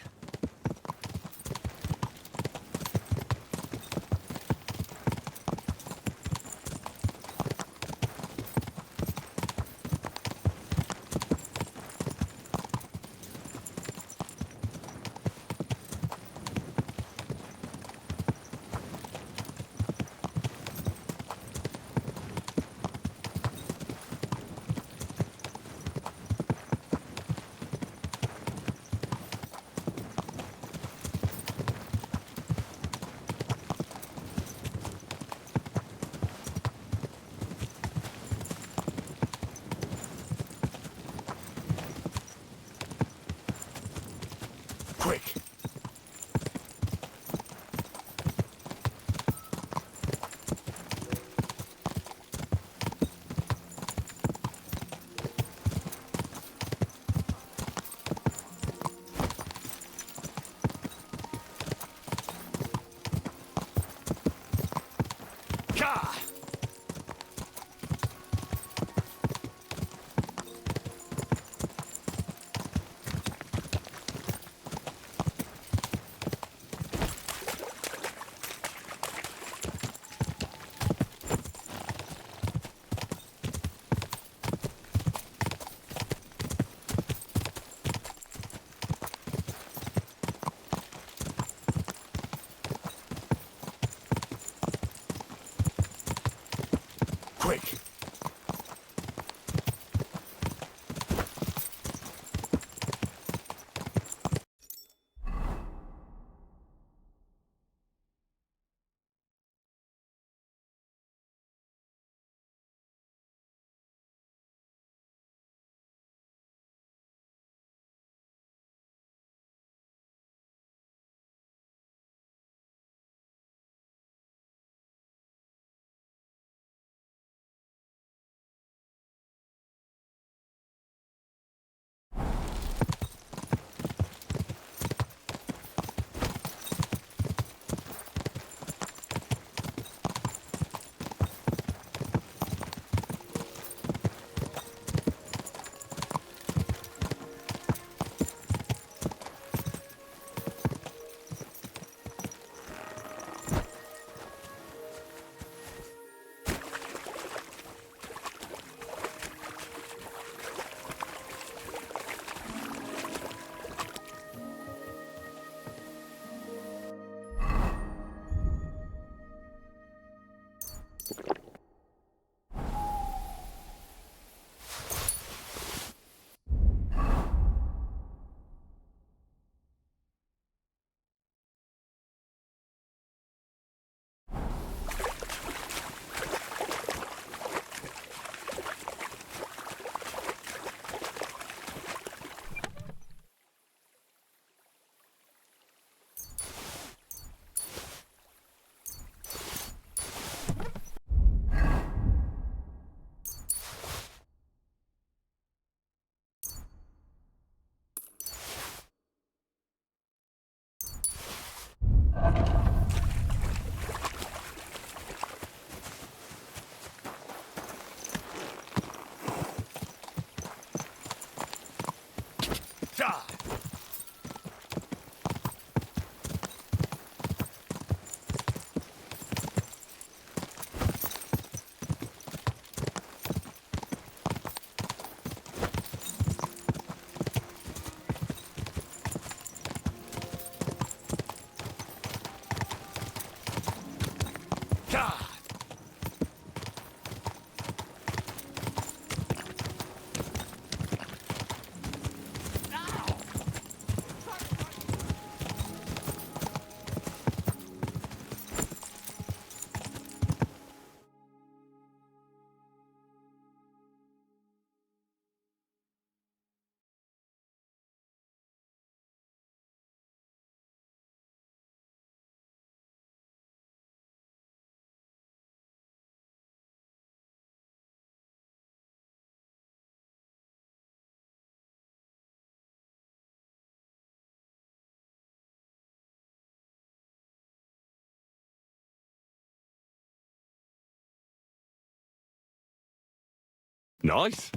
Quick! Gah! Quick! Gah! Gah! Nice.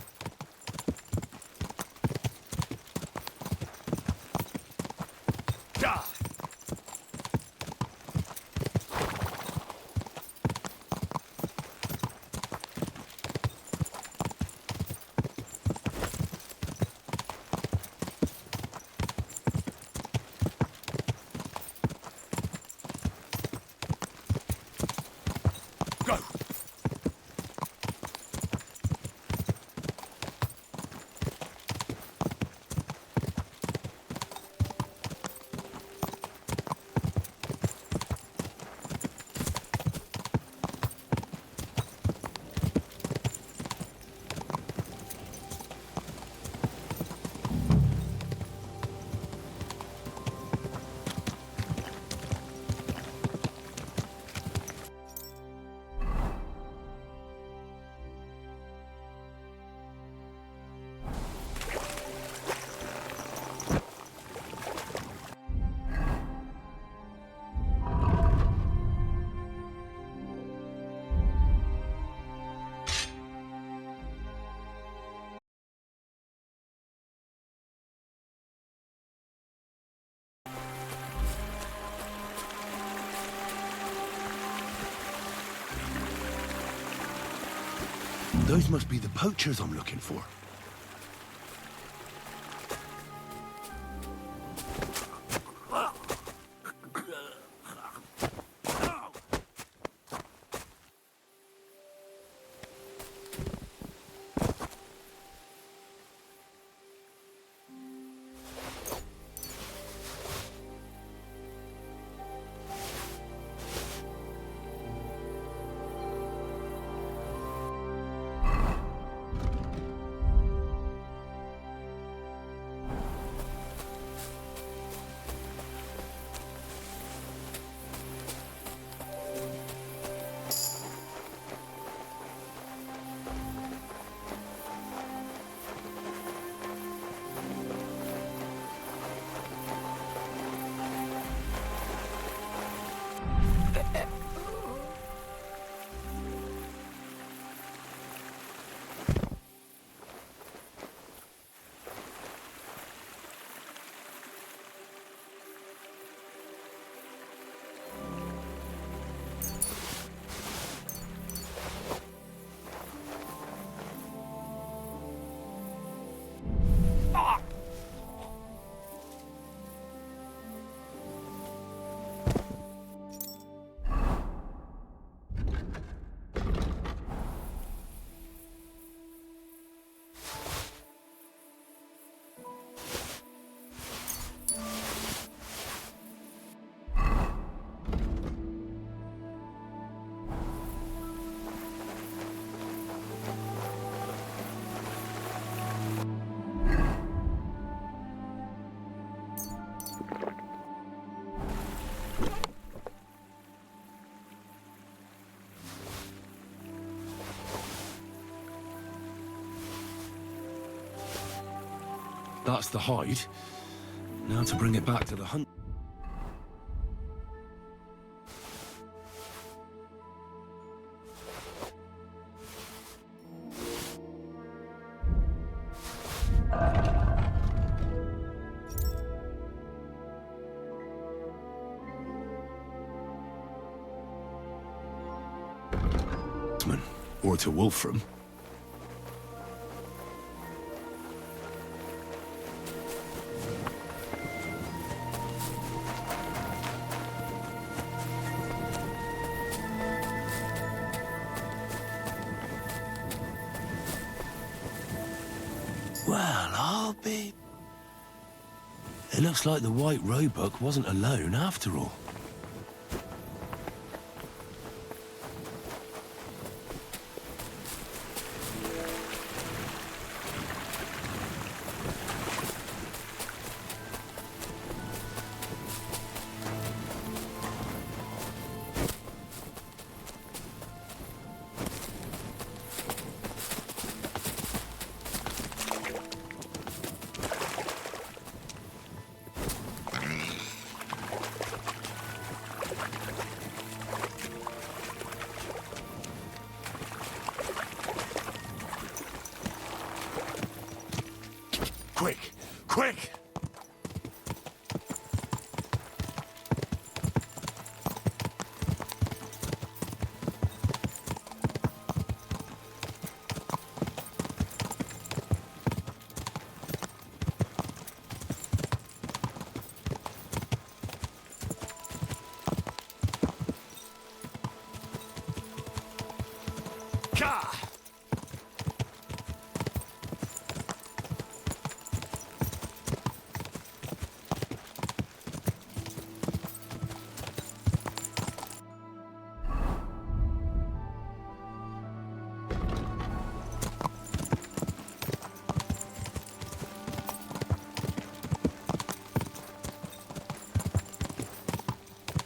Those must be the poachers I'm looking for. That's the hide. Now to bring it back to the hunt. Or to Wolfram. Well, I'll be... It looks like the White Roebuck wasn't alone after all. Quick! Quick! Ka!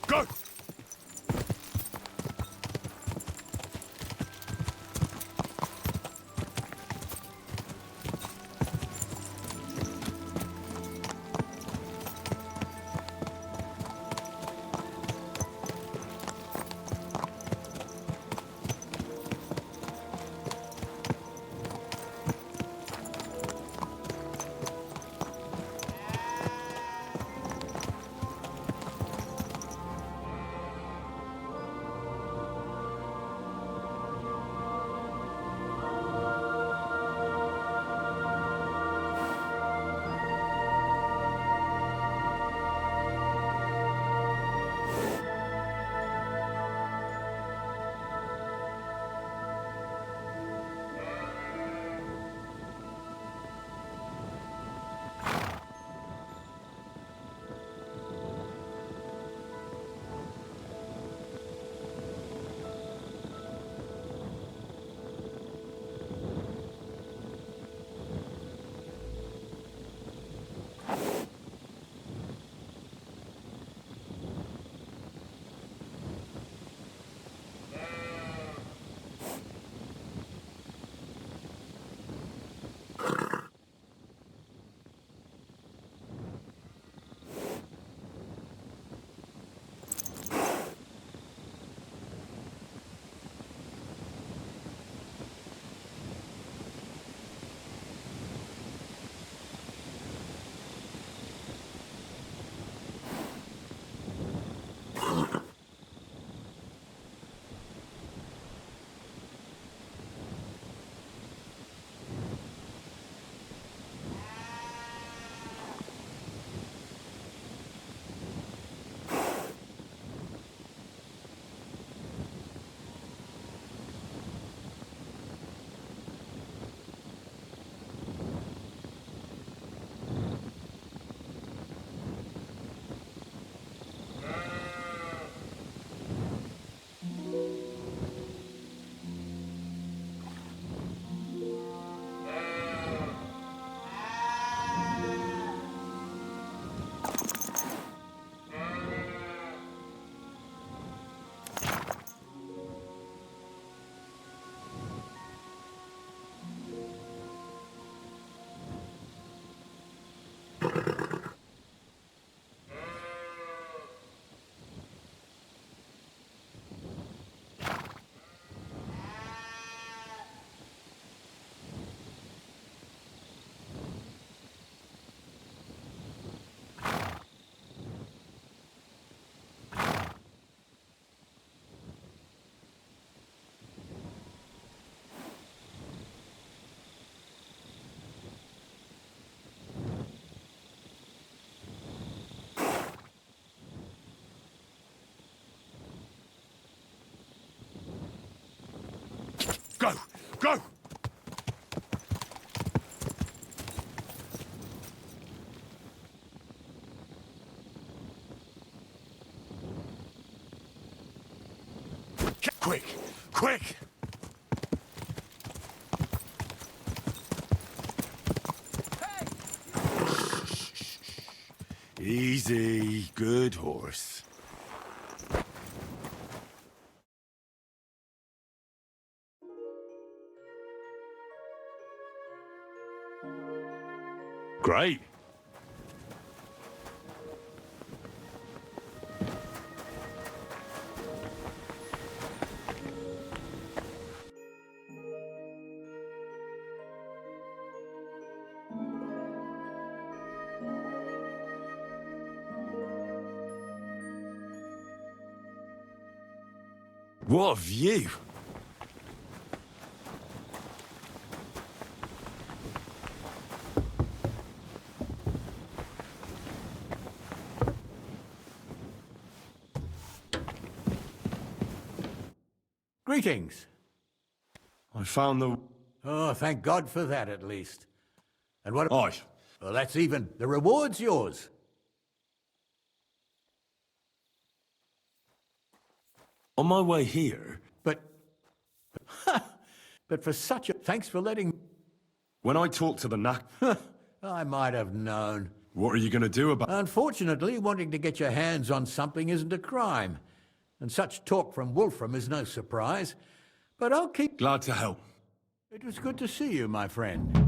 Go! Go! Go! Quick! Quick! Easy. Good horse. Great. What a view! Greetings. I found the... Oh, thank God for that, at least. And what... Aye. Well, that's even. The reward's yours. On my way here... But for such a... Thanks for letting... When I talked to the knack... I might have known. What are you going to do about... Unfortunately, wanting to get your hands on something isn't a crime. And such talk from Wolfram is no surprise. But I'll keep... Glad to help. It was good to see you, my friend.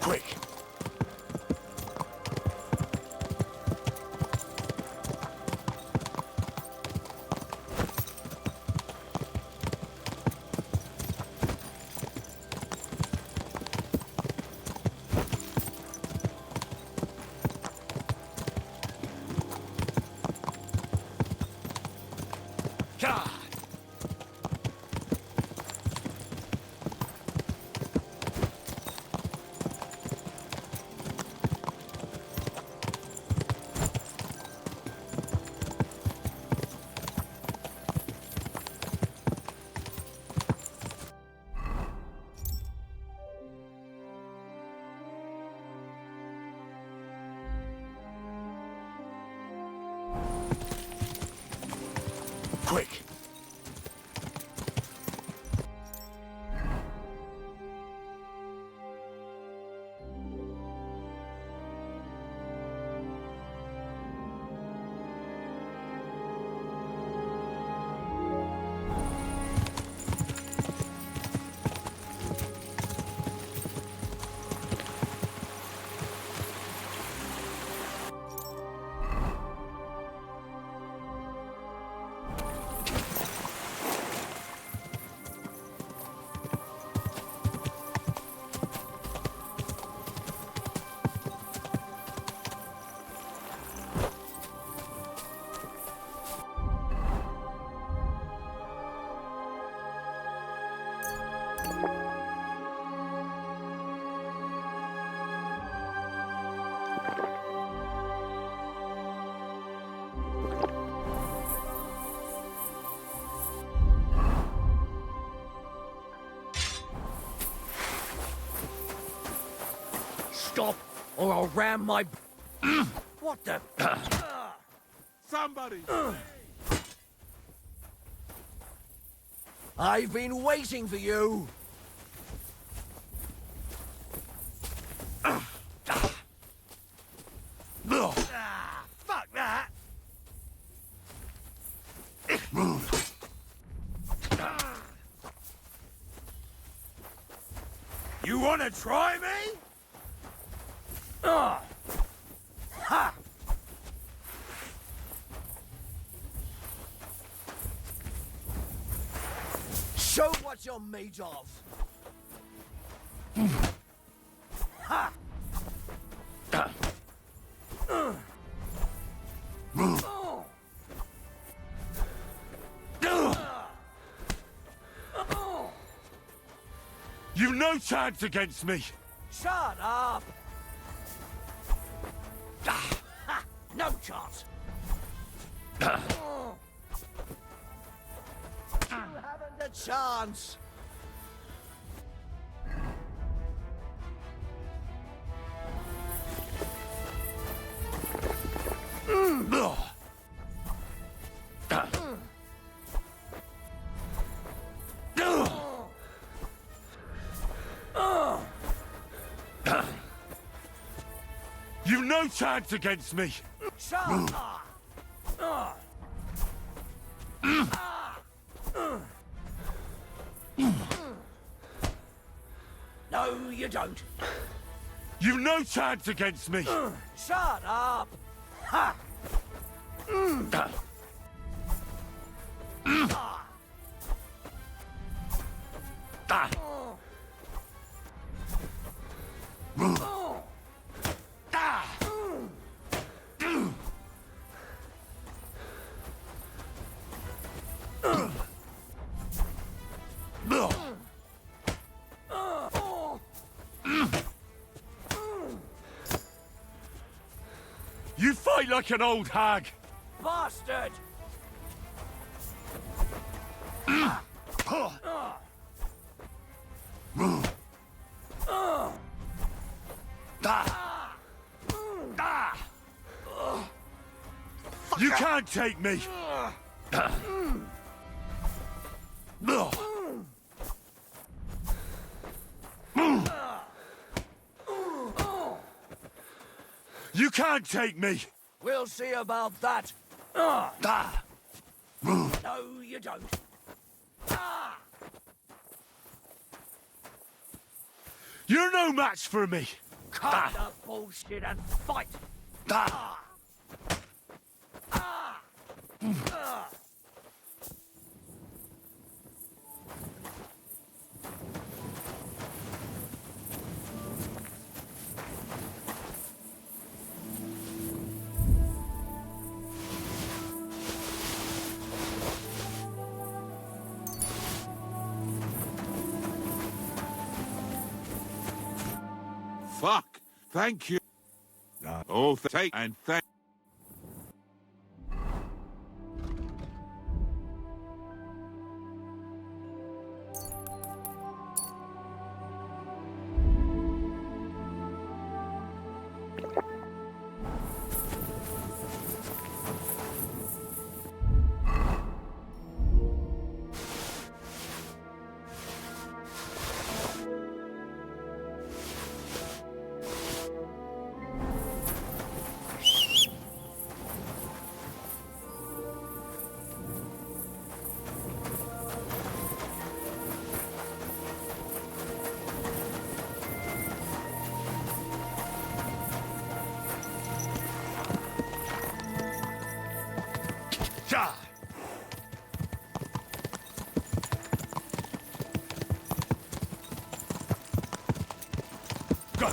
Quick! Quick! Stop, or I'll ram my... What the... Somebody! I've been waiting for you! Fuck that! You wanna try me? Ha! Show what you're made of. Ha! You've no chance against me! Shut up! Ha! No chance! You haven't a chance! You've no chance against me! Shut up! No, you don't. You've no chance against me! Shut up! Ha! You fight like an old hag! Bastard! You can't take me! You can't take me! We'll see about that. No, you don't. You're no match for me! Cut the bullshit and fight! Ah! Ah! Ah! Fuck! Thank you. Oh, take and thank. Ja! Go!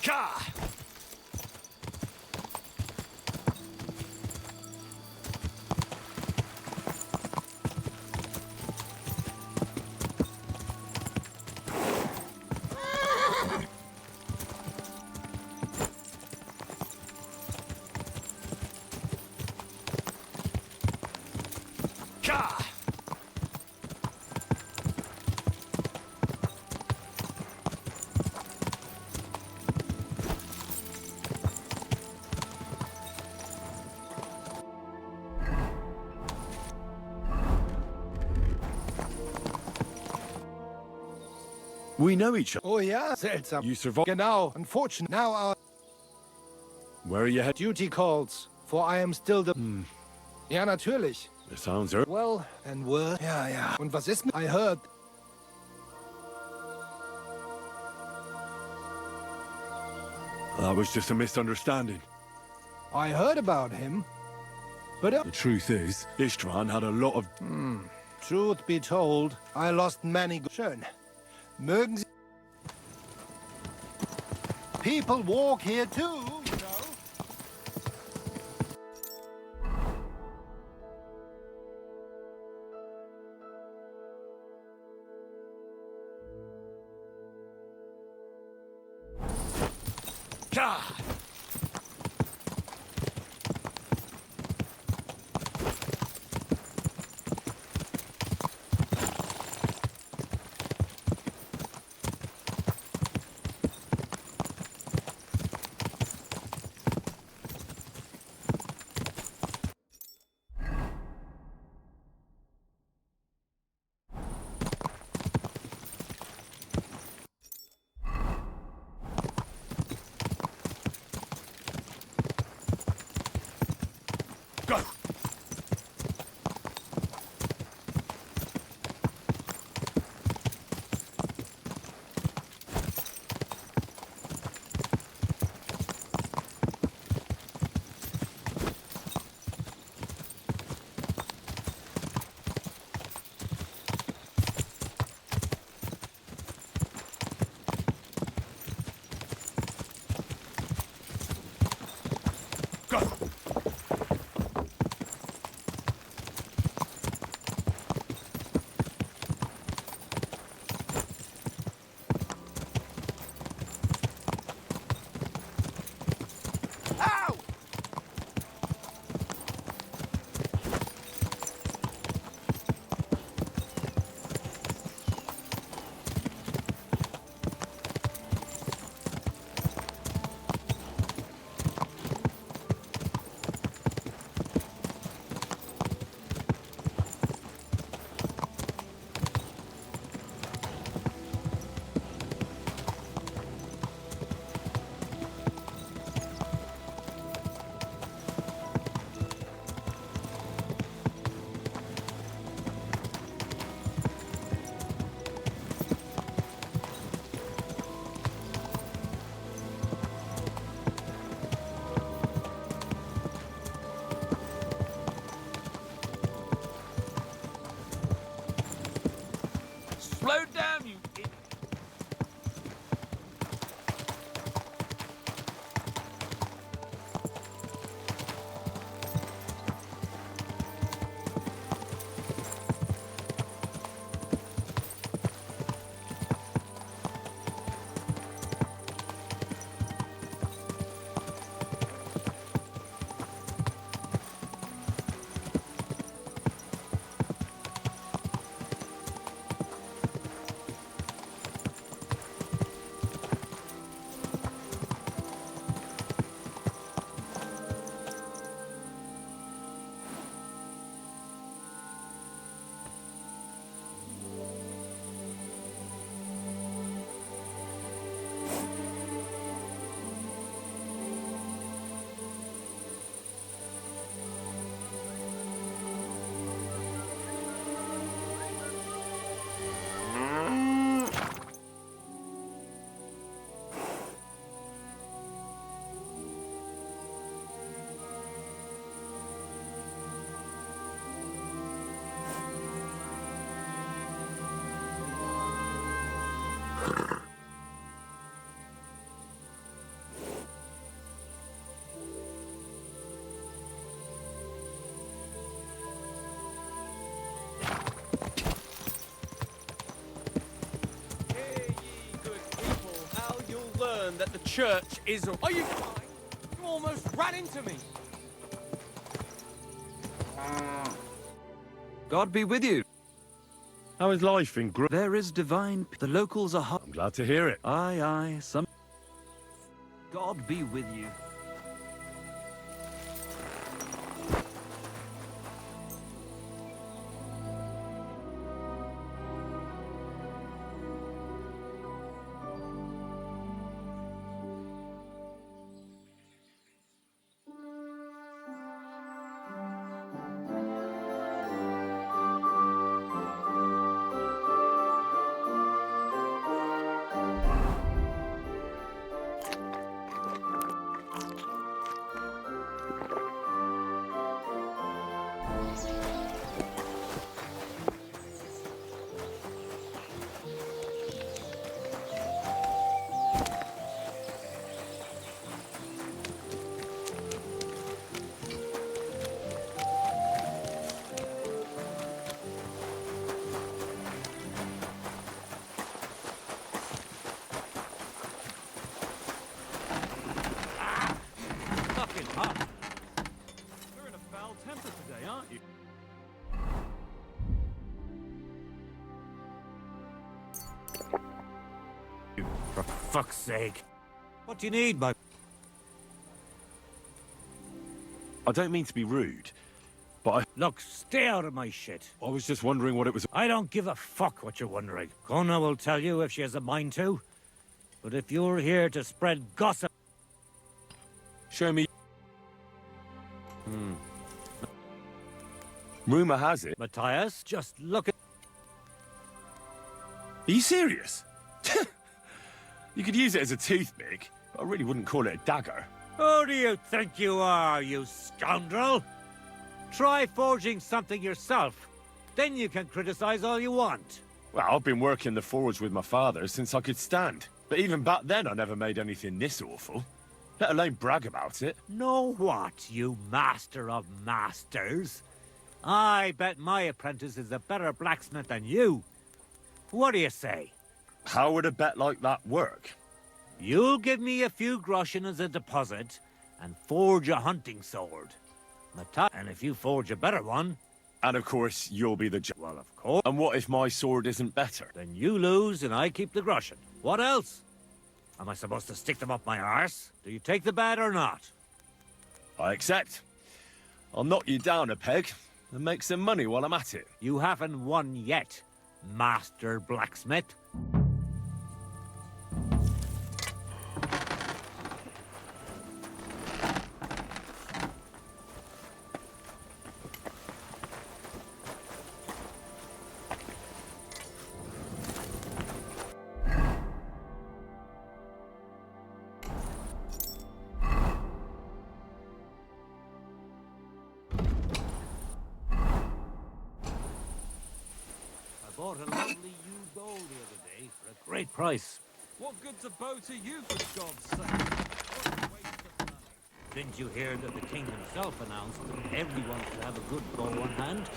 Ka! Ka! We know each other. Oh yeah, seltsam. You survived. Genau. Unfortunate. Now our Where are you headed? duty calls, for I am still the... Ja, natürlich. It sounds early. Well, and word. Ja, ja. Und was ist mit... I heard... That was just a misunderstanding. I heard about him, but... The truth is, Istvan had a lot of... Truth be told, I lost many... Schön. Mögen Sie... People walk here too, you know. Ka! Slow down, you idiot. That the church is... Are you fine? You almost ran into me. God be with you. How is life in Gr... There is divine... The locals are... I'm glad to hear it. Aye, aye, some... God be with you. You're in a foul temper today, aren't you? For fuck's sake. What do you need, my... I don't mean to be rude, but I... Look, stay out of my shit. I was just wondering what it was... I don't give a fuck what you're wondering. Kona will tell you if she has a mind to. But if you're here to spread gossip... Show me... Rumor has it... Matthias, just look at... Are you serious? You could use it as a toothpick, but I really wouldn't call it a dagger. Who do you think you are, you scoundrel? Try forging something yourself. Then you can criticize all you want. Well, I've been working the forge with my father since I could stand. But even back then, I never made anything this awful. let alone brag about it. Know what, you master of masters? I bet my apprentice is a better blacksmith than you. What do you say? How would a bet like that work? You'll give me a few groschen as a deposit and forge a hunting sword. And if you forge a better one... And of course, you'll be the judge. Well, of course. And what if my sword isn't better? Then you lose and I keep the groschen. What else? Am I supposed to stick them up my arse? Do you take the bet or not? I accept. I'll knock you down a peg and make some money while I'm at it. You haven't won yet, Master Blacksmith. Bought a lovely ewe bowl the other day for a great price. What good's a bow to you, for God's sake? Didn't you hear that the king himself announced that everyone should have a good bow on hand?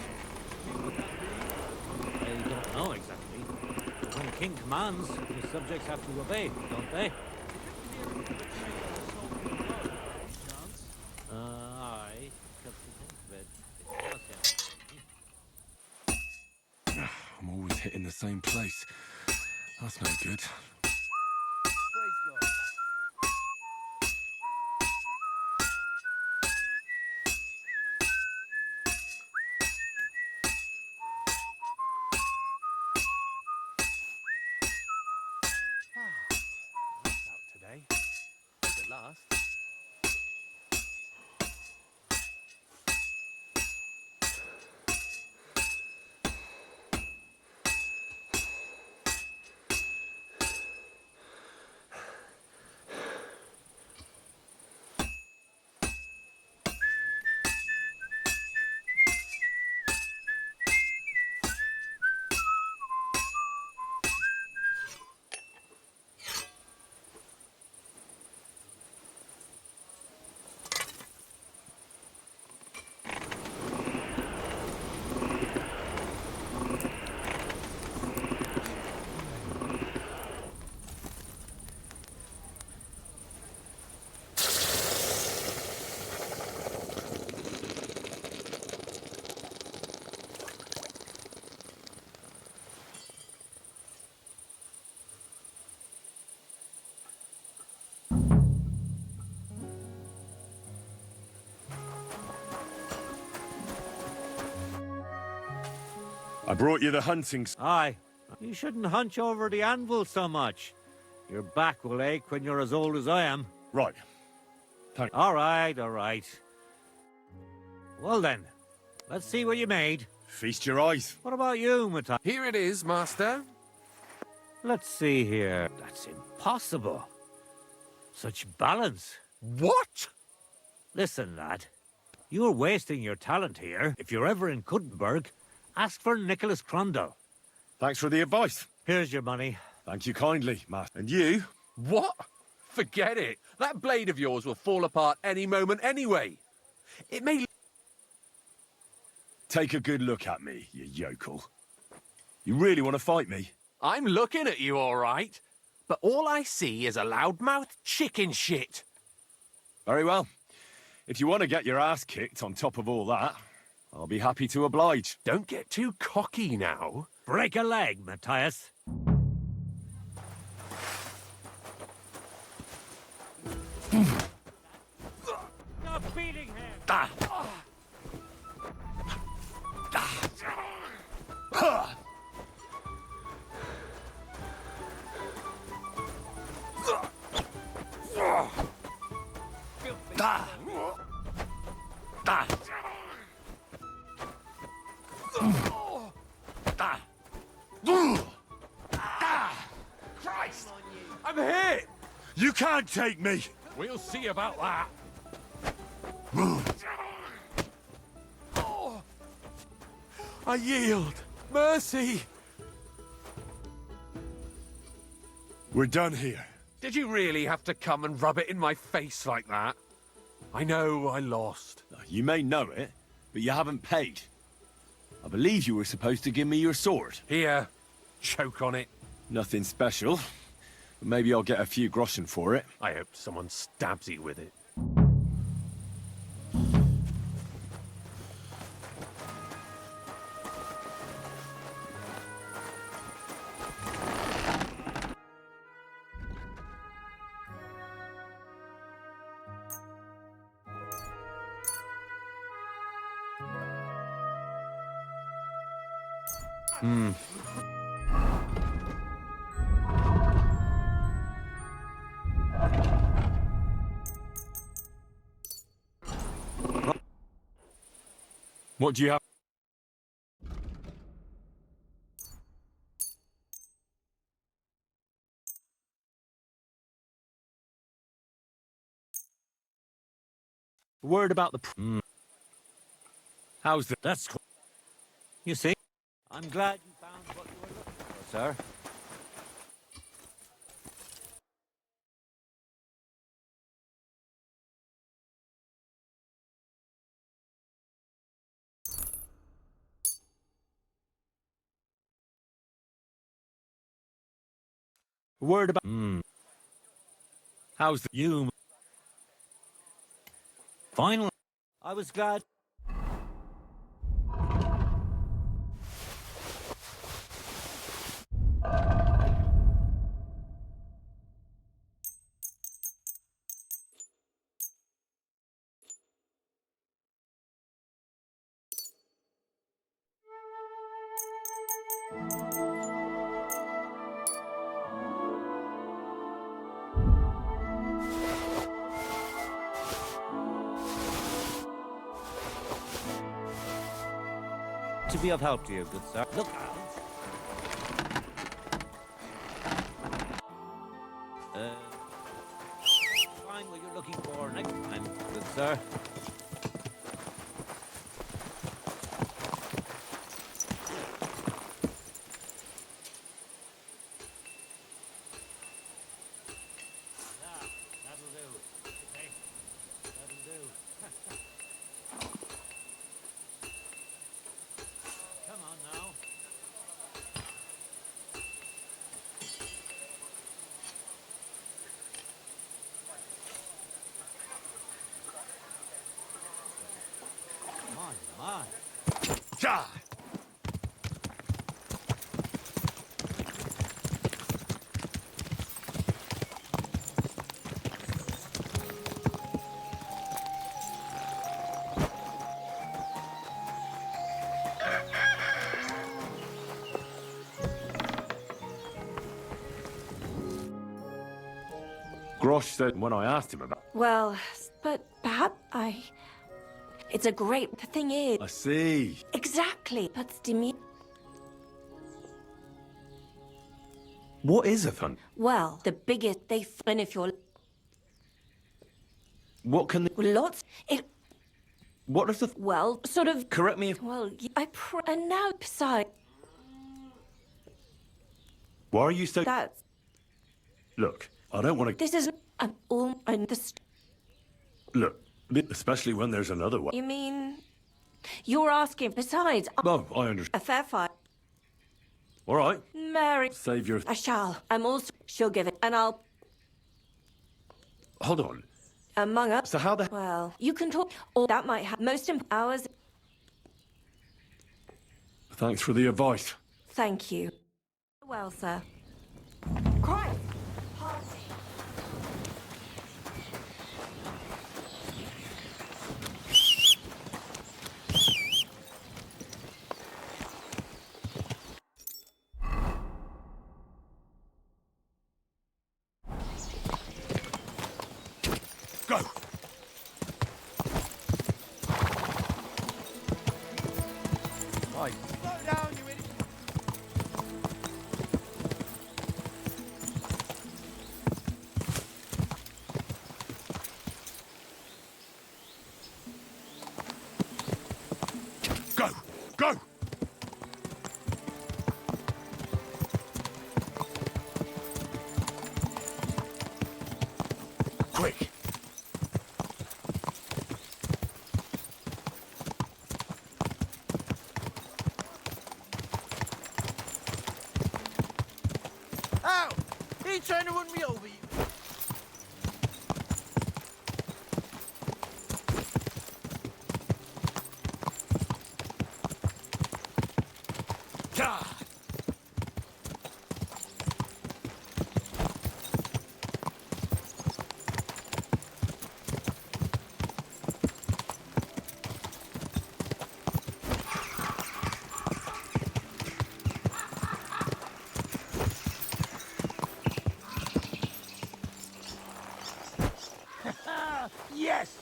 I don't know exactly. But when the king commands, his subjects have to obey, don't they? Aye. I'm always hitting the same place. That's no good. Out today. Hope it lasts. I brought you the hunting... Aye. You shouldn't hunch over the anvil so much. Your back will ache when you're as old as I am. Right. All right, all right. Well then, let's see what you made. Feast your eyes. What about you, Matthias? Here it is, Master. Let's see here. That's impossible. Such balance. What? Listen, lad. You're wasting your talent here. If you're ever in Kuttenberg, ask for Nicholas Crondell. Thanks for the advice. Here's your money. Thank you kindly, Master. And you? What? Forget it. That blade of yours will fall apart any moment anyway. It may... Take a good look at me, you yokel. You really want to fight me? I'm looking at you, all right. But all I see is a loudmouth chicken shit. Very well. If you want to get your ass kicked on top of all that, I'll be happy to oblige. Don't get too cocky now. Break a leg, Matthias. Stop beating him! Christ! I'm hit! You can't take me! We'll see about that. I yield. Mercy! We're done here. Did you really have to come and rub it in my face like that? I know I lost. You may know it, but you haven't paid. I believe you were supposed to give me your sword. Here, choke on it. Nothing special. But maybe I'll get a few groschen for it. I hope someone stabs you with it. What do you have? Word about the... How's the... That's cool. You see? I'm glad you found what you were looking for, sir. Word about... How's the... You... Finally. I was glad... to be of help to you, good sir. Look out. Find what you're looking for next time, good sir. Ja! Grosh said when I asked him about... Well, but perhaps It's a great... The thing is... I see. Exactly, but Stimi... What is a fun? Well, the biggest they... And if you're... What can they... Lots... It... What if the... Well, sort of... Correct me if... Well, And now, besides... Why are you so... That's... Look, I don't want to... This isn't... I'm all... I'm the... Look, especially when there's another one. You mean... You're asking... Besides... Oh, I understand. A fair fight. All right. Mary... Save your... I shall. I'm also... She'll give it. And I'll... Hold on. Among us... So how the... Well, you can talk... Or that might have... Most hours... Thanks for the advice. Thank you. Well, sir. Christ! Go! Right. Slow down, you idiot! Go! Go! you trying to run me over, you? Yes!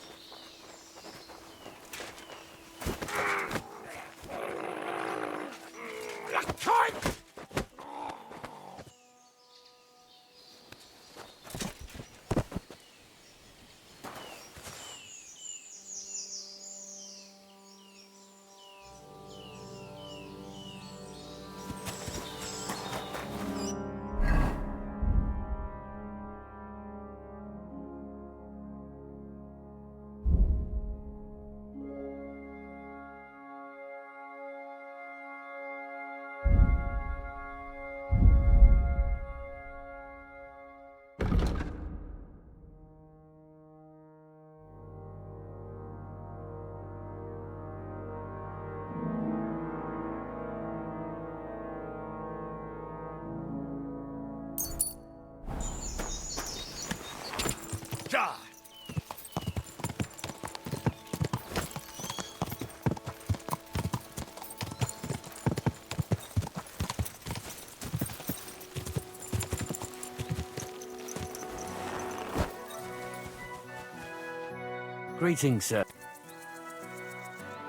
Greetings, sir.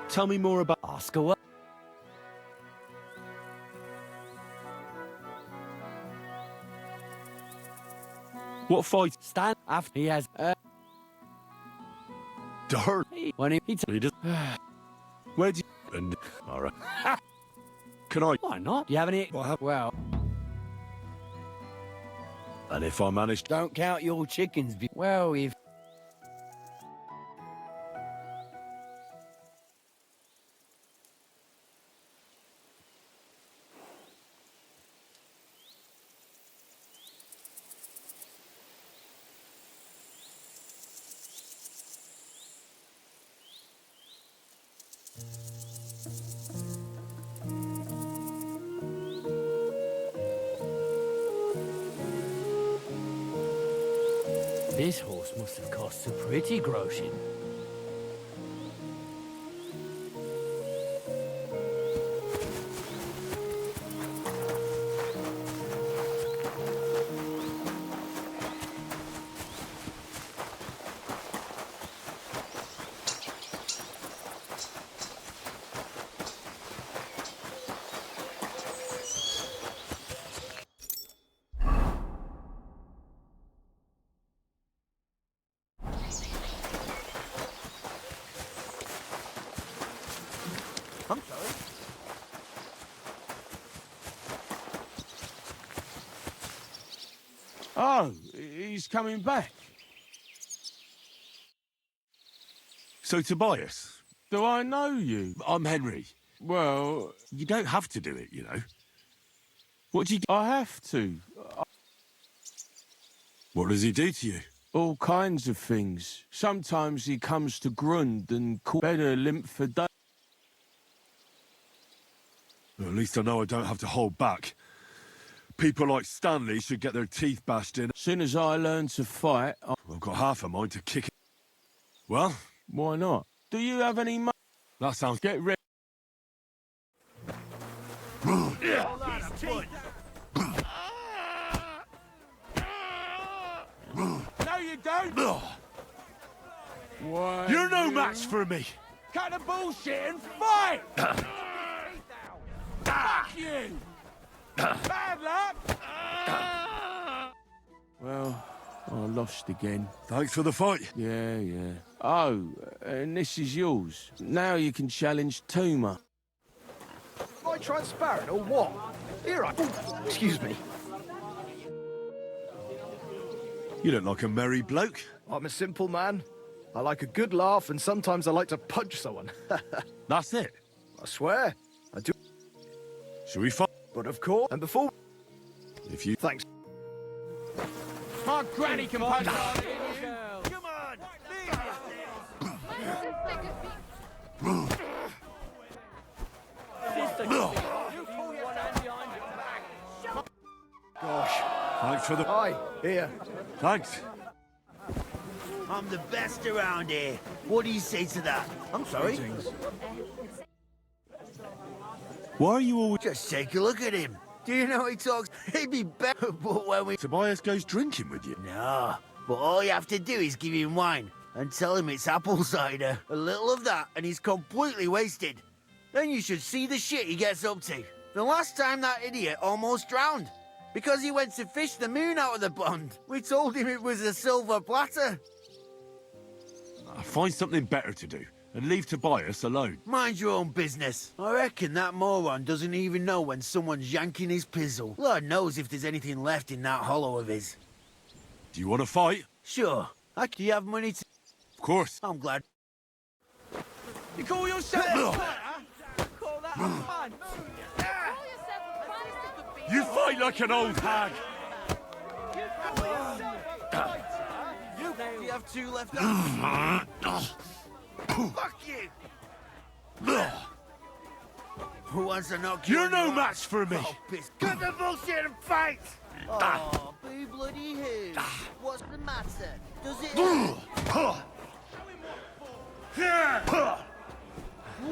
Tell me more about... Ask away. What fight? Stand after he has... Darn. When he does... Where do you... And... Alright. Can I... Why not? Do you have any... Well... And if I manage... Don't count your chickens. Well, if... This horse must have cost a pretty groschen. I'm sorry. Oh, he's coming back. So, Tobias, Do I know you? I'm Henry. Well, You don't have to do it, you know. what do you... I have to. What does he do to you? All kinds of things. Sometimes he comes to Grund and call better limp for days. Well, at least I know I don't have to hold back. People like Stanley should get their teeth bashed in. Soon as I learn to fight, I've got half a mind to kick it. Well? Why not? Do you have any money? That sounds... Get ready. No, you don't! Why, You're no match for me! Cut the bullshit and fight! Fuck you! Bad luck! Well, I lost again. Thanks for the fight. Yeah. Oh, and this is yours. Now you can challenge Tuma. Am I transparent or what? Here I... Oh, excuse me. You look like a merry bloke. I'm a simple man. I like a good laugh, and sometimes I like to punch someone. That's it. I swear. I do. Shall we fight? But of course, and before... If you... Thanks. My granny can punch. Come on! Gosh, thanks for the... Aye, here. Thanks. I'm the best around here. What do you say to that? I'm sorry. Why are you always... Just take a look at him. Do you know he talks? He'd be better, but when we... Tobias goes drinking with you? No, but all you have to do is give him wine and tell him it's apple cider. A little of that, and he's completely wasted. Then you should see the shit he gets up to. The last time that idiot almost drowned because he went to fish the moon out of the pond. We told him it was a silver platter. Find something better to do and leave Tobias alone. Mind your own business. I reckon that moron doesn't even know when someone's yanking his pizzle. Lord knows if there's anything left in that hollow of his. Do you want to fight? Sure. Do you have money to... Of course. I'm glad. You call yourself a fighter? Call that a fun? You fight like an old hag. You have two left arms. Fuck you! Who wants to knock you? You're no match for me. Oh, piss. Cut the bullshit and fight! Oh, be bloody who? What's the matter? Does it...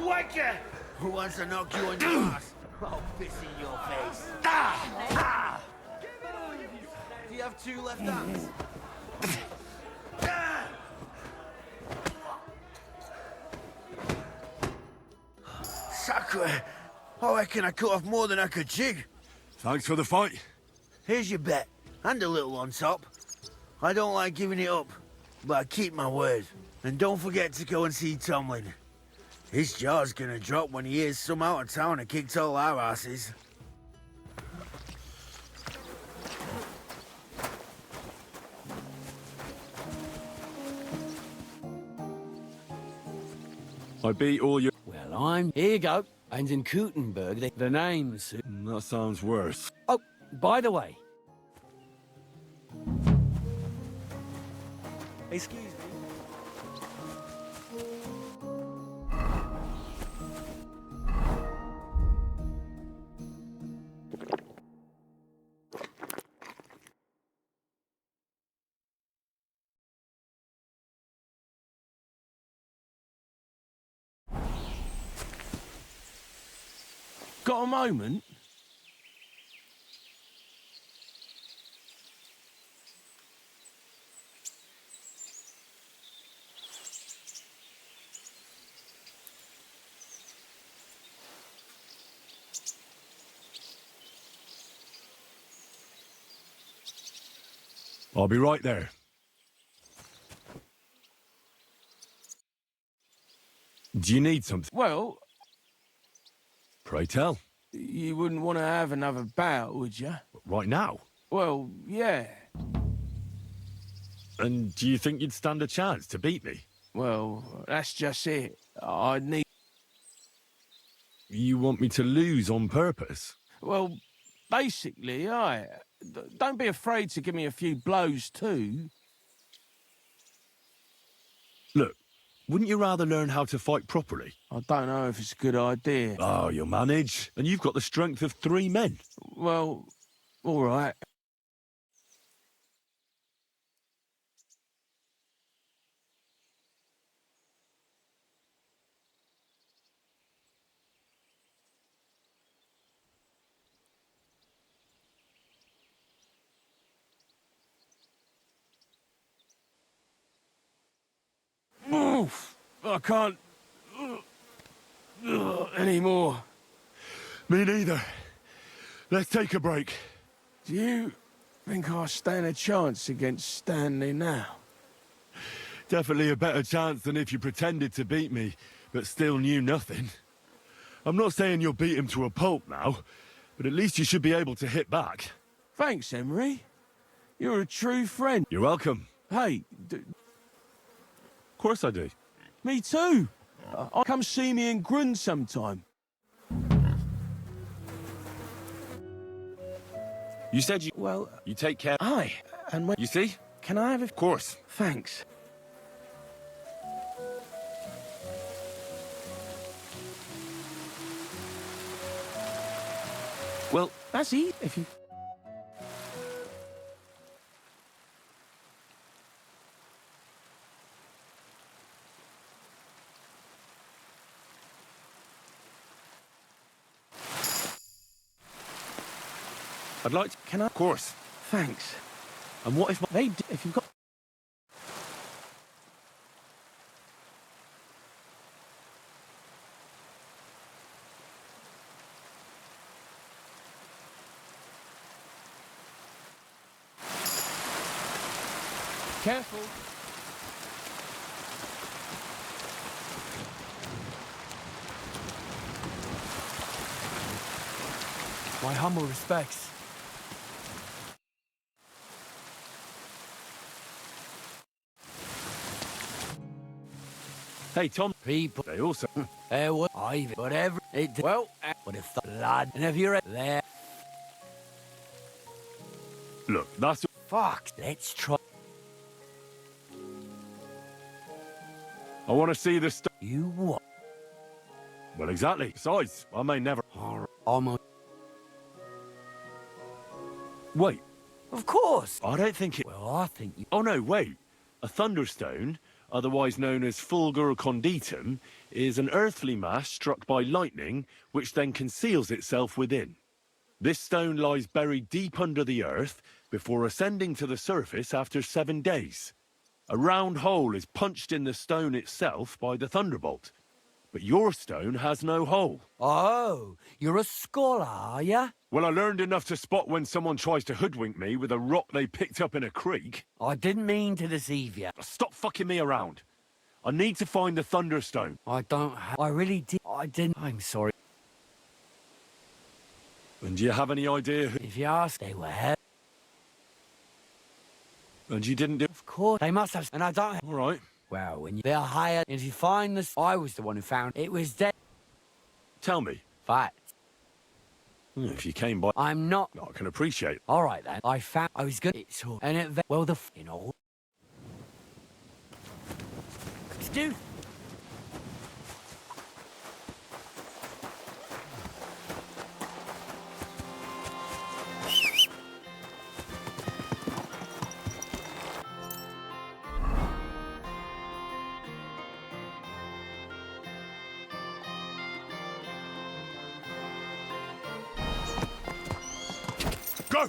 Wacker! Who wants to knock you on your ass? I'll piss in your face. Do you have two left hands? Sacre! I reckon I cut off more than I could chew. Thanks for the fight. Here's your bet, and a little on top. I don't like giving it up, but I keep my word. And don't forget to go and see Tomlin. His jaw's gonna drop when he hears some out of town and kicked all our asses. I beat all your... Well, here you go. And in Kutenberg, the name's... That sounds worse. Oh, by the way. Excuse me. Got a moment? I'll be right there. Do you need something? Well, Pray tell. you wouldn't want to have another bout, would you? Right now? Well, yeah. And do you think you'd stand a chance to beat me? Well, that's just it. I'd need... You want me to lose on purpose? Well, basically, don't be afraid to give me a few blows too. Look, wouldn't you rather learn how to fight properly? I don't know if it's a good idea. Oh, you'll manage. And you've got the strength of 3 men. Well, all right. Oof! I can't... anymore. Me neither. Let's take a break. Do you think I stand a chance against Stanley now? Definitely a better chance than if you pretended to beat me, but still knew nothing. I'm not saying you'll beat him to a pulp now, but at least you should be able to hit back. Thanks, Emery. You're a true friend. You're welcome. Hey, Of course I do. me too. I'll come see me in Grun sometime. You said you... Well... You take care... Aye. And when... You see? Can I have Of course. Thanks. Well, that's easy if you... I'd like to... Can I? Of course. Thanks. And what if they do, if you've got... Careful. My humble respects. Hey, Tom. People. They also... There was whatever it. Well, what if the blood? And if you're there, Look, that's... fuck. Let's try. I want to see the stuff. You what? Well, exactly. Besides, I may never... Almost. Wait. Of course. I don't think it... Well, I think you. Oh, no, wait. A thunderstone, otherwise known as fulgur conditum, is an earthly mass struck by lightning, which then conceals itself within. This stone lies buried deep under the earth before ascending to the surface after 7 days. A round hole is punched in the stone itself by the thunderbolt. But your stone has no hole. Oh, you're a scholar, are ya? Well, I learned enough to spot when someone tries to hoodwink me with a rock they picked up in a creek. I didn't mean to deceive you. Stop fucking me around. I need to find the thunderstone. I don't have... I really did. I didn't. I'm sorry. And do you have any idea who... If you ask, they were here. And you didn't do... Of course. They must have... And I don't... All right. Well, when they're hired, if you find this... I was the one who found it. Was dead. Tell me. Fact. If you came by... I'm not... I can appreciate. All right, then. I found... I was good. It's all... And it... Well, the... You know... Dude. Go!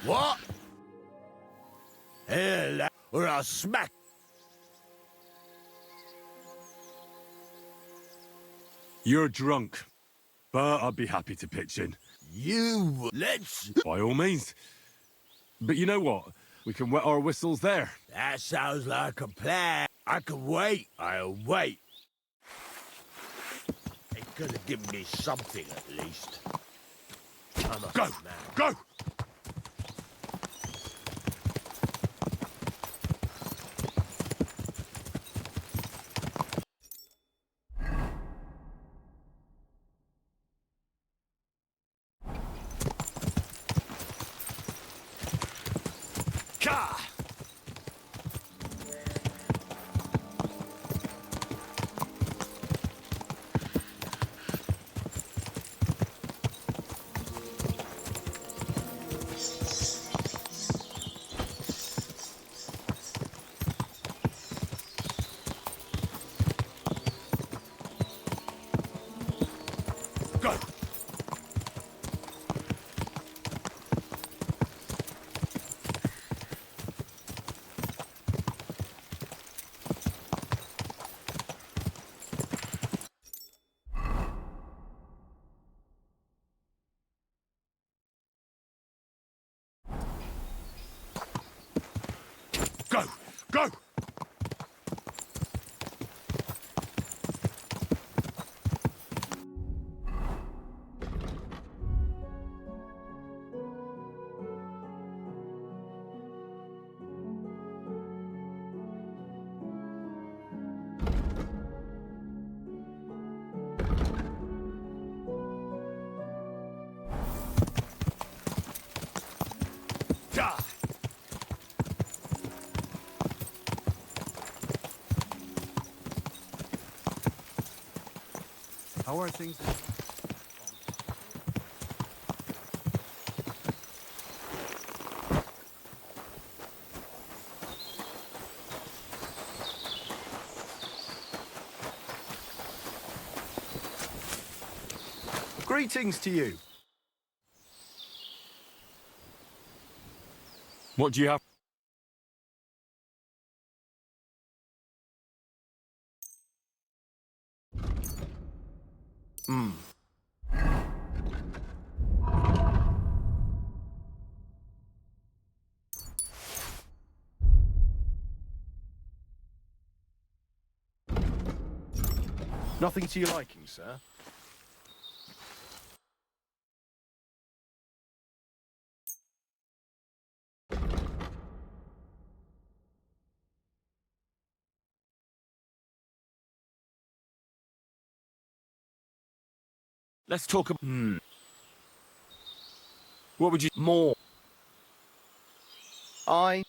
What? Hell, or I'll smack. You're drunk, but I'd be happy to pitch in. Let's... By all means. But you know what? We can wet our whistles there. That sounds like a plan. I can wait. I'll wait. They could have given me something at least. Go! Go! How are things? Greetings to you. What do you have? Hmm. Nothing to your liking, sir? Let's talk about... What would you... More. I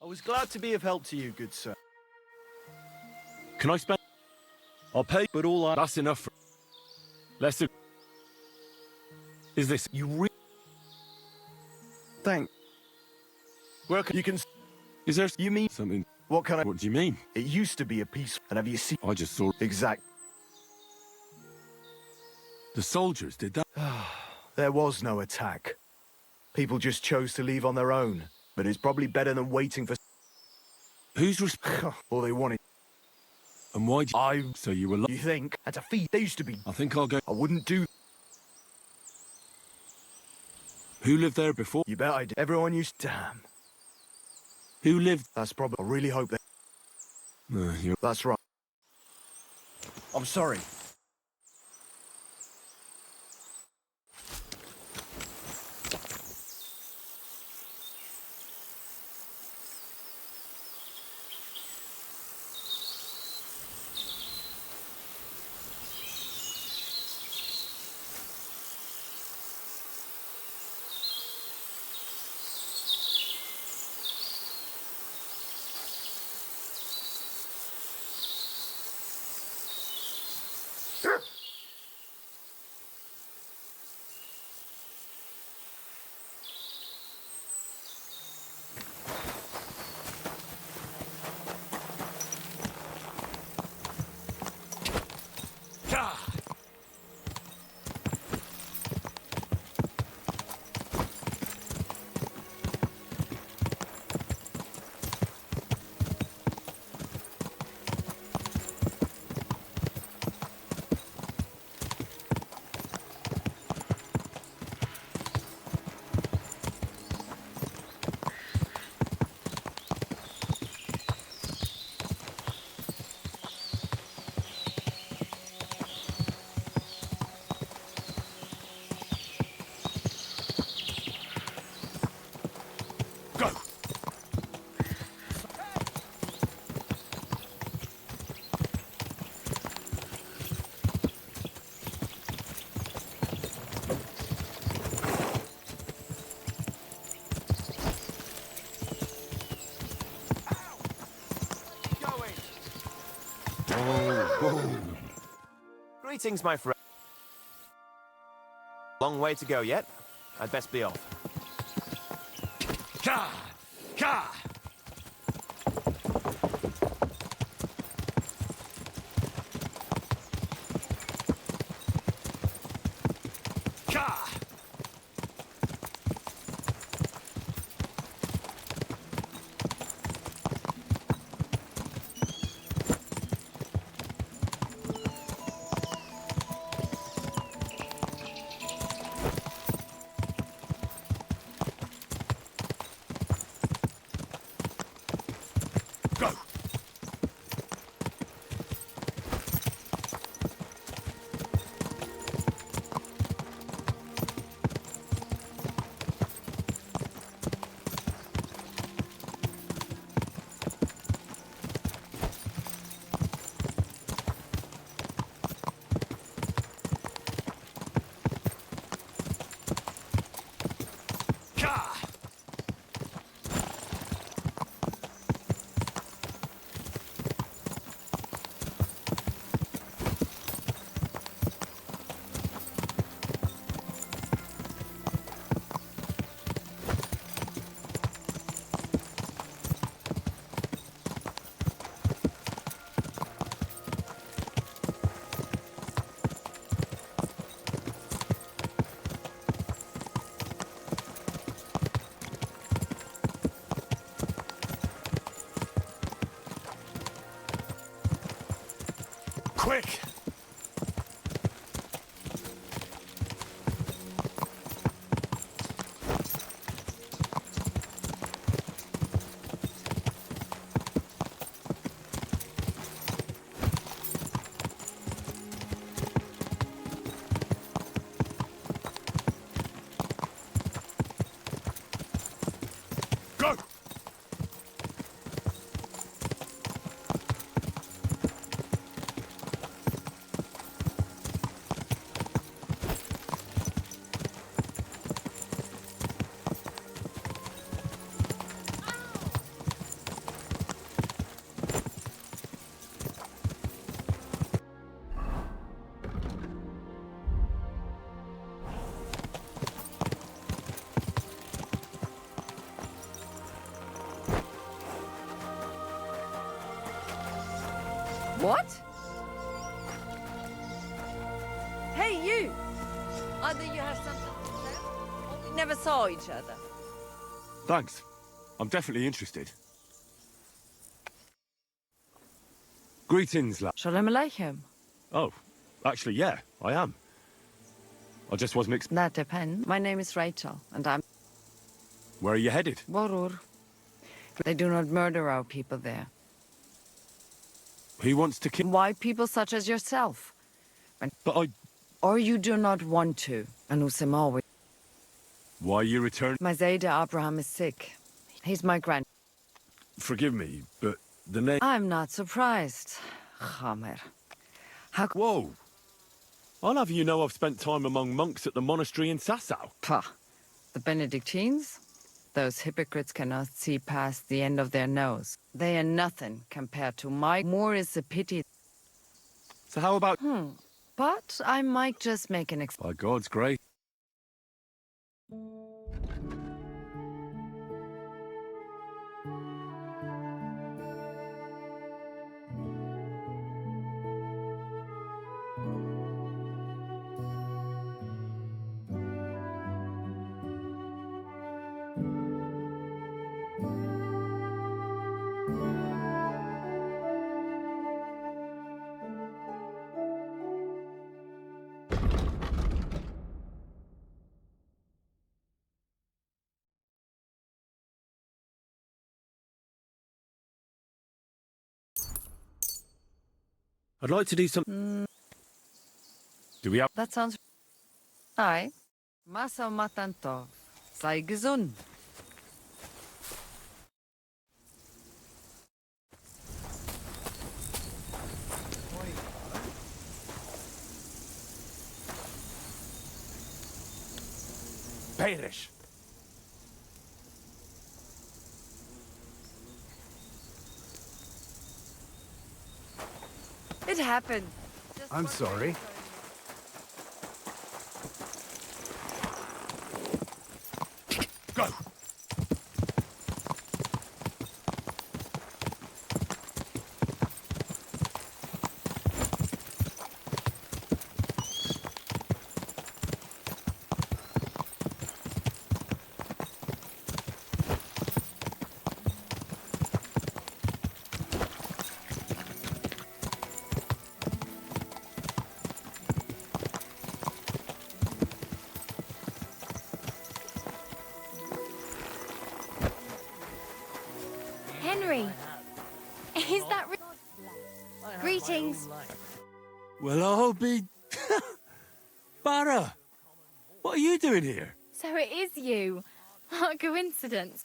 was glad to be of help to you, good sir. Can I spend... I'll pay, but all I... That's enough for... Let's... Is this... You Thank... Where can... You can... Is there... You mean... Something... What kind of... What do you mean? It used to be a peace... And have you seen... I just saw... Exact... The soldiers did that? There was no attack. People just chose to leave on their own. But it's probably better than waiting for... Who's All they wanted... And why do you... So you were... You think? At a feed, they used to be... I think I'll go... I wouldn't do... Who lived there before? You bet I did. Everyone used... Damn. Who lived... That's probably... I really hope that... That's right. I'm sorry. Greetings, my friend. Long way to go yet. I'd best be off. Ka! Ka! Ka! Quick! Go! What? Hey, you! Either you have something to say, or we never saw each other. Thanks. I'm definitely interested. Greetings, lad. Shalom Aleichem. Oh, actually, yeah, I am. I just wasn't That depends. My name is Rachel, and I'm... Where are you headed? Borur. They do not murder our people there. He wants to kill... Why people such as yourself? But I... Or you do not want to. Anusim Why you return... My Zayda Abraham is sick. He's my grand... Forgive me, but the name... I'm not surprised. Chamer. How... Whoa! I'll have you know I've spent time among monks at the monastery in Sasau. Pah. The Benedictines? Those hypocrites cannot see past the end of their nose. They are nothing compared to my... More is a pity. So how about... But I might just make an... By God's grace. I'd like to do some... Do we have... That sounds... Aye. Masa matantov. Sei gesund. Perish! It happened. I'm sorry. Go! Henry! Is that Greetings. Well, I'll be... Barra! What are you doing here? So it is you. What a coincidence.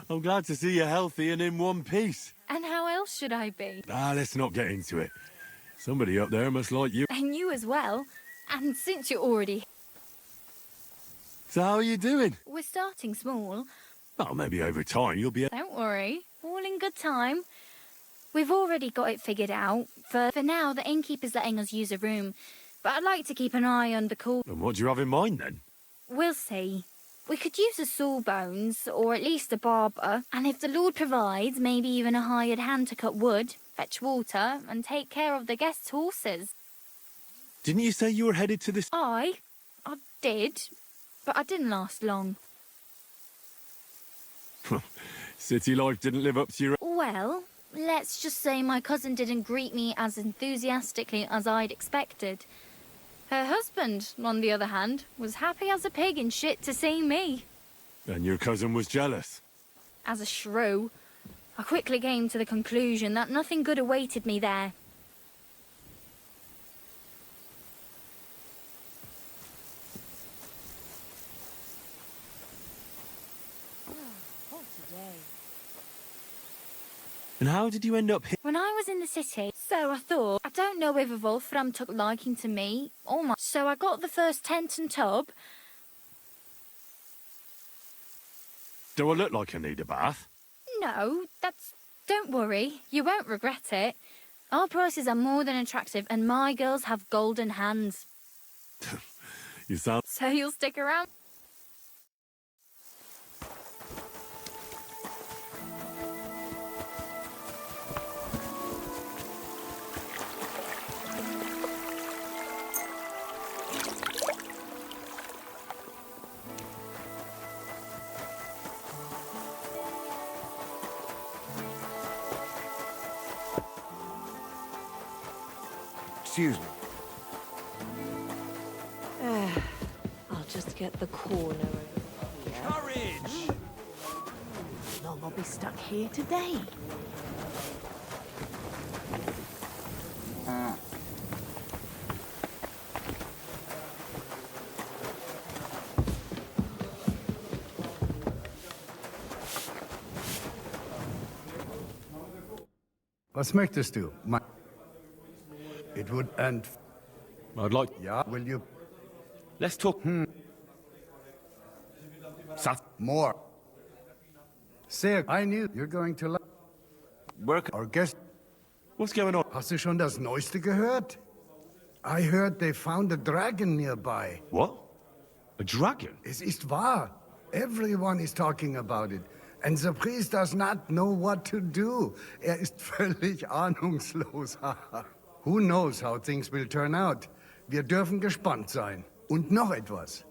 I'm glad to see you healthy and in one piece. And how else should I be? Let's not get into it. Somebody up there must like you. And you as well. And since you're already... So how are you doing? We're starting small. Oh, maybe over time you'll be... Don't worry. All in good time. We've already got it figured out. For now, the innkeeper's letting us use a room. But I'd like to keep an eye on the call. And what do you have in mind, then? We'll see. We could use a sawbones, or at least a barber. And if the Lord provides, maybe even a hired hand to cut wood, fetch water, and take care of the guests' horses. Didn't you say you were headed to this... I did. But I didn't last long. City life didn't live up to your... Well, let's just say my cousin didn't greet me as enthusiastically as I'd expected. Her husband, on the other hand, was happy as a pig in shit to see me. And your cousin was jealous? As a shrew, I quickly came to the conclusion that nothing good awaited me there. And how did you end up here? When I was in the city, so I thought, I don't know if Wolfram took liking to me or my... So I got the first tent and tub. Do I look like I need a bath? No, that's... Don't worry, you won't regret it. Our prices are more than attractive and my girls have golden hands. You sound... So you'll stick around? Excuse me. I'll just get the corner over here. Courage! Long I'll be stuck here today. Was möchtest du? It would end. I'd like... Yeah, will you? Let's talk... More. Sehr, I knew you're going to like... Work... Our guest... What's going on? Hast du schon das Neueste gehört? I heard they found a dragon nearby. What? A dragon? Es ist wahr. Everyone is talking about it. And the priest does not know what to do. Ist völlig ahnungslos. Who knows how things will turn out? Wir dürfen gespannt sein. Und noch etwas.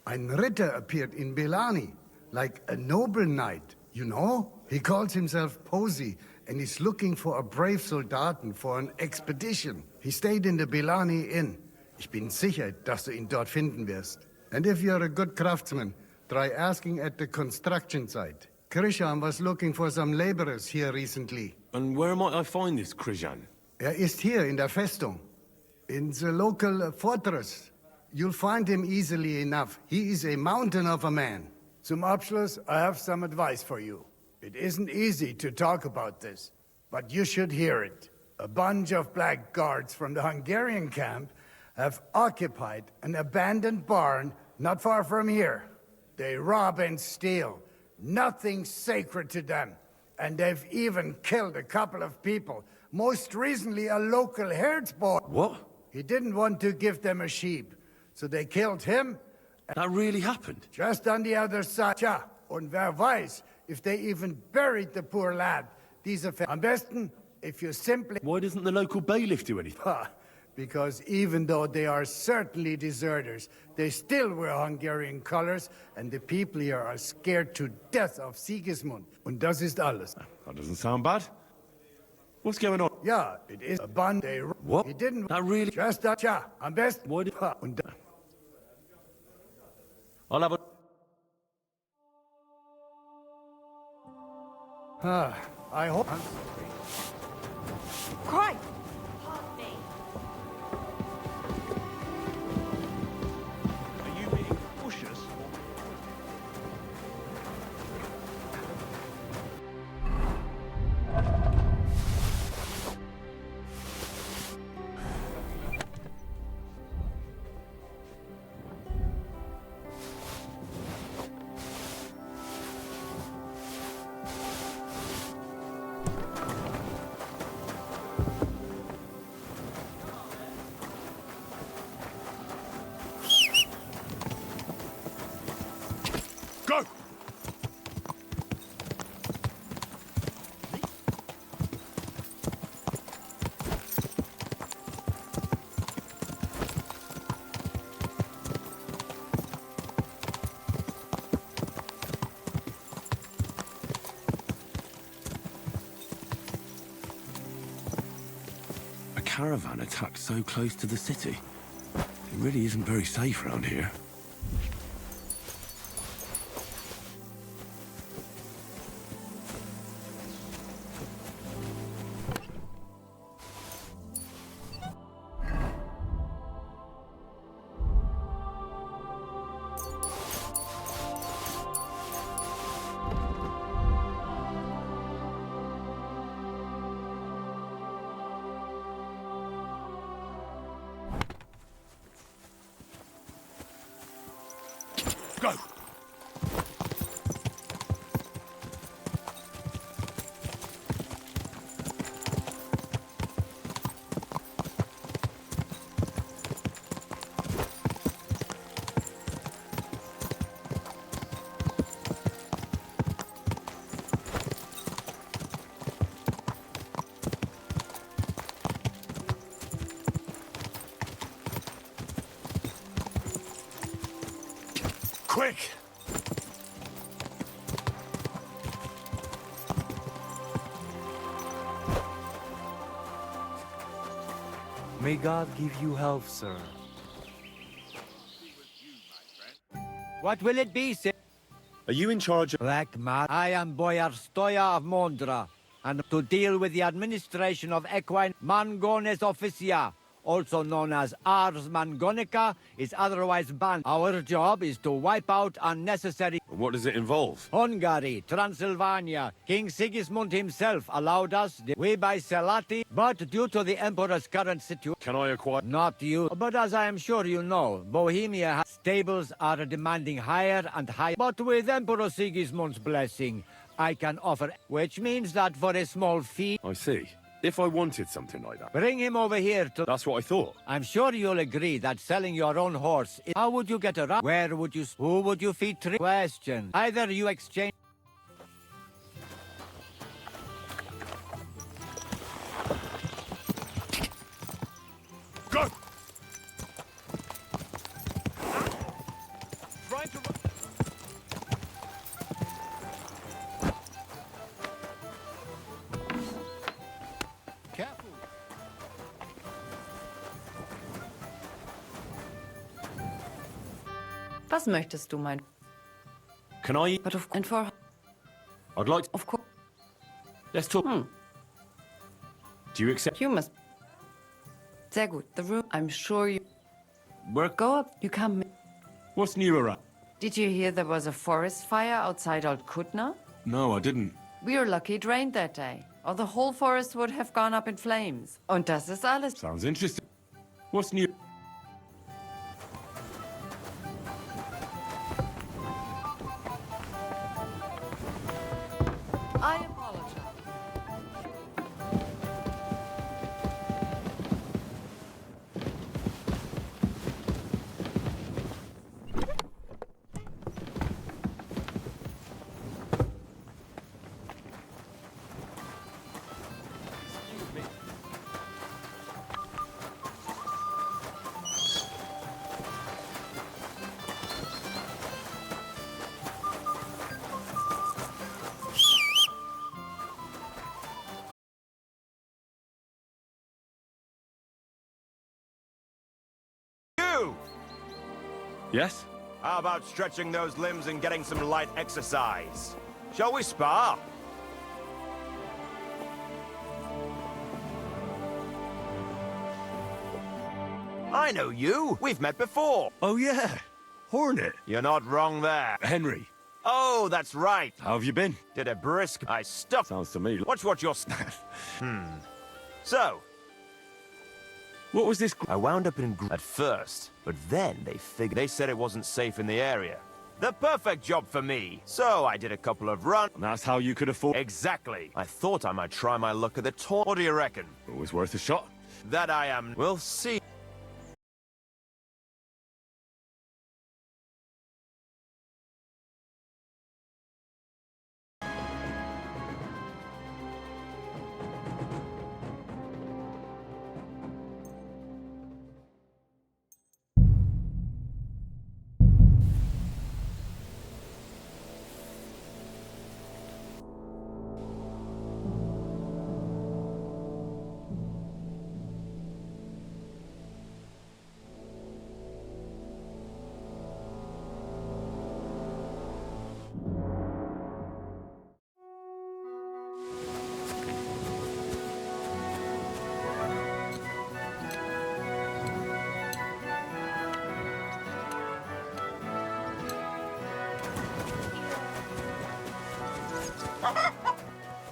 Ein Ritter appeared in Belani, like a noble knight, you know? He calls himself Posey, and is looking for a brave Soldaten for an expedition. He stayed in the Belani Inn. Ich bin sicher, dass du ihn dort finden wirst. And if you're a good craftsman, try asking at the construction site. Krishan was looking for some laborers here recently. And where might I find this Krishan? Ist hier in der Festung. In the local fortress. You'll find him easily enough. He is a mountain of a man. Zum Abschluss, I have some advice for you. It isn't easy to talk about this, but you should hear it. A bunch of black guards from the Hungarian camp have occupied an abandoned barn not far from here. They rob and steal. Nothing sacred to them. And they've even killed a couple of people. Most recently, a local herdsboy. What? He didn't want to give them a sheep, so they killed him. That really happened? Just on the other side. Tja, und wer weiß, if they even buried the poor lad. Am besten, if you simply... Why doesn't the local bailiff do anything? Because even though they are certainly deserters, they still wear Hungarian colors, and the people here are scared to death of Sigismund. Und das ist alles. That doesn't sound bad. What's going on? Yeah, it is a band. What? He didn't... That really... Just that, yeah, am besten... Why did... Und I'll have a... I hope... Cry! Are you being cautious? caravan attacked so close to the city? It really isn't very safe around here. Go! Quick! May God give you health, sir. What will it be, sir? Are you in charge of... Black man, I am Boyar Stoya of Mondra, and to deal with the administration of equine Mangones Officia, also known as Ars Mangonica, is otherwise banned. Our job is to wipe out unnecessary... What does it involve? Hungary, Transylvania. King Sigismund himself allowed us, we by Selati, but due to the Emperor's current situation... Can I acquire... Not you, but as I am sure you know, Bohemia stables are demanding higher and higher. But with Emperor Sigismund's blessing, I can offer... Which means that for a small fee... I see. If I wanted something like that. Bring him over here to... That's what I thought. I'm sure you'll agree that selling your own horse... How would you get around? Where would you... Who would you feed? Question. Either you exchange... Go! Trying to... Careful. Was möchtest du, mein... Can I... But of and for... I'd like to... Of course. Let's talk. Do you accept... You must... Sehr gut. The room... I'm sure you... Work... Go up. You come... What's new around? Did you hear there was a forest fire outside Old Kutna? No, I didn't. We were lucky it rained that day, or the whole forest would have gone up in flames. Und das ist alles. Sounds interesting. What's new? I apologize. You! Yes? How about stretching those limbs and getting some light exercise? Shall we spar? I know you. We've met before. Oh, yeah. Hornet. You're not wrong there. Henry. Oh, that's right. How have you been? Did a brisk... I stuffed... Sounds to me... Watch what you're... So... What was this... I wound up in... At first, but then they said it wasn't safe in the area. The perfect job for me. So I did a couple of runs. And that's how you could afford... Exactly. I thought I might try my luck at the tour. What do you reckon? It was worth a shot. That I am... We'll see.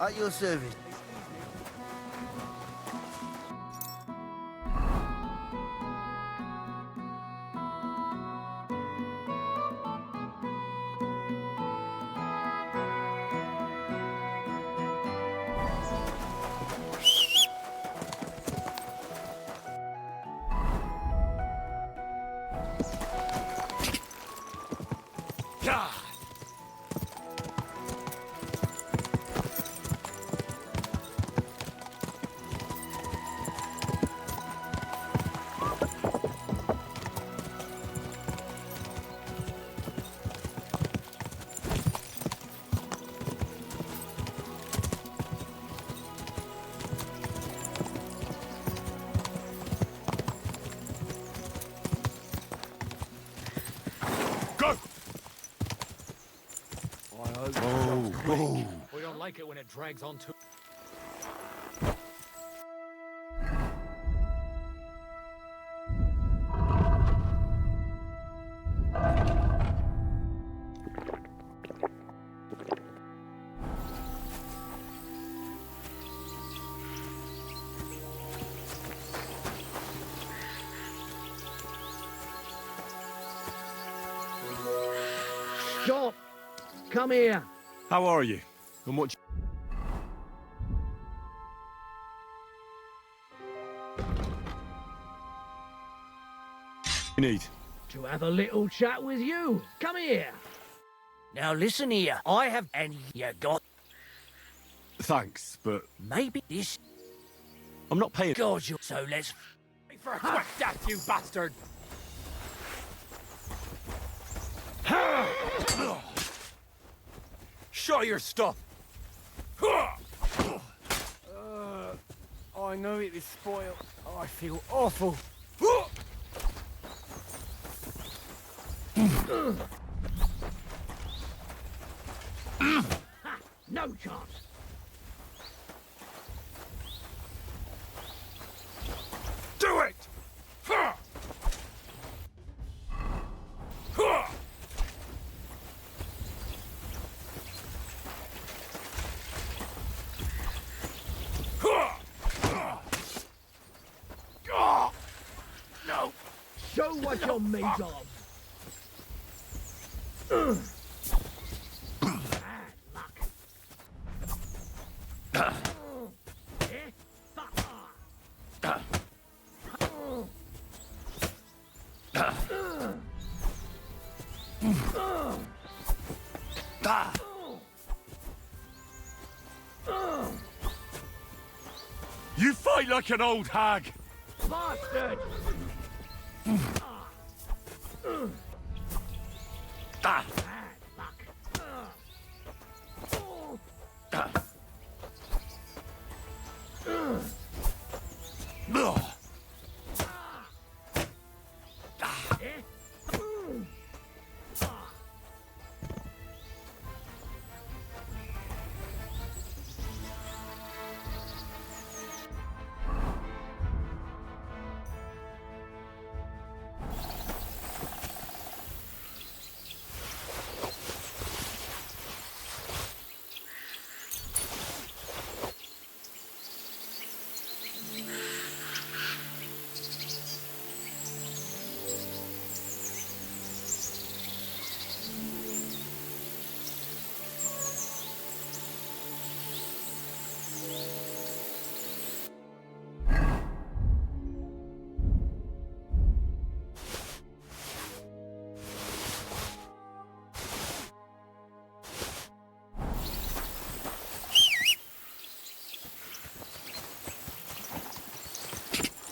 At your service. We don't like it when it drags on too. Stop! Come here! How are you? And what you need? To have a little chat with you. Come here! Now listen here. I have... and you got... Thanks, but maybe this... I'm not paying. God, you... So let's... For a quick death, you bastard! Show your stuff! I know it is spoiled. I feel awful. No chance! Do it! No! Show what you're made of! Bad luck. You fight like an old hag! Bastard! Ah. Bad luck.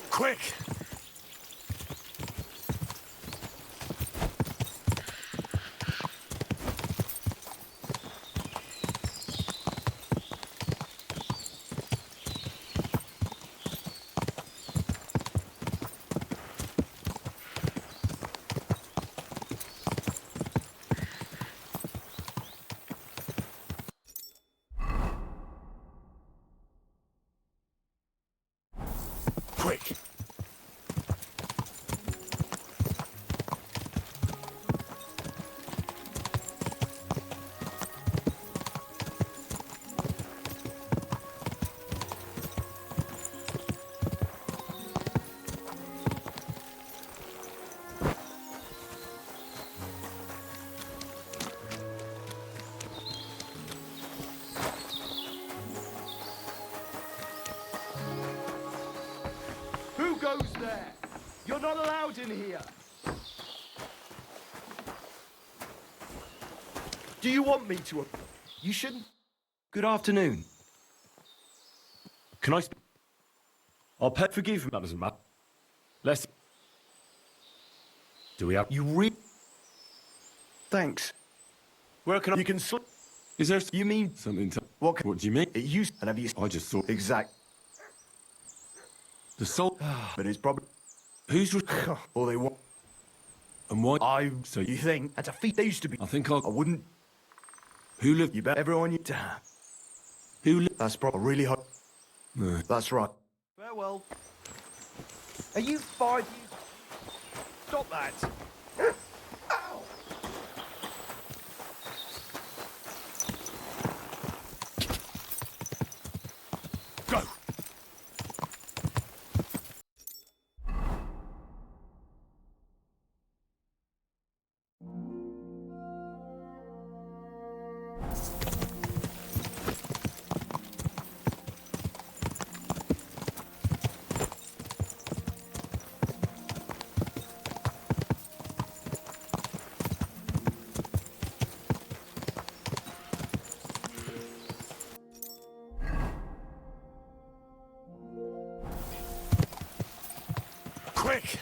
Quick! Quick! goes there? You're not allowed in here. Do you want me to? You shouldn't. Good afternoon. Can I? I'll pet forgive him. That doesn't matter. Let's. Do we have? You read? Thanks. Where can I? You can slip. Is there? You mean Something to. what? What do you mean? It used. And have you? I just thought. Exact. The soul. But it's probably. Who's? All they want. And why? So you think that's a feat? They used to be. I think I wouldn't. Who lived? You bet everyone you to have. Who lived? That's probably really hard. No. That's right. Farewell. Are you 5 years? Stop that. Ow. Go. Quick!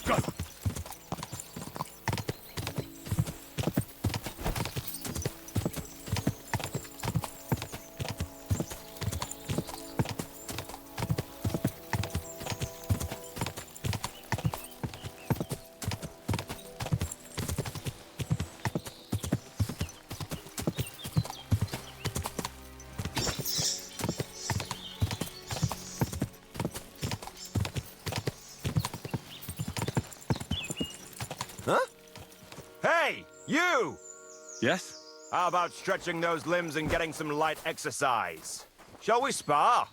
Go! Huh? Hey, you! Yes? How about stretching those limbs and getting some light exercise? Shall we spar?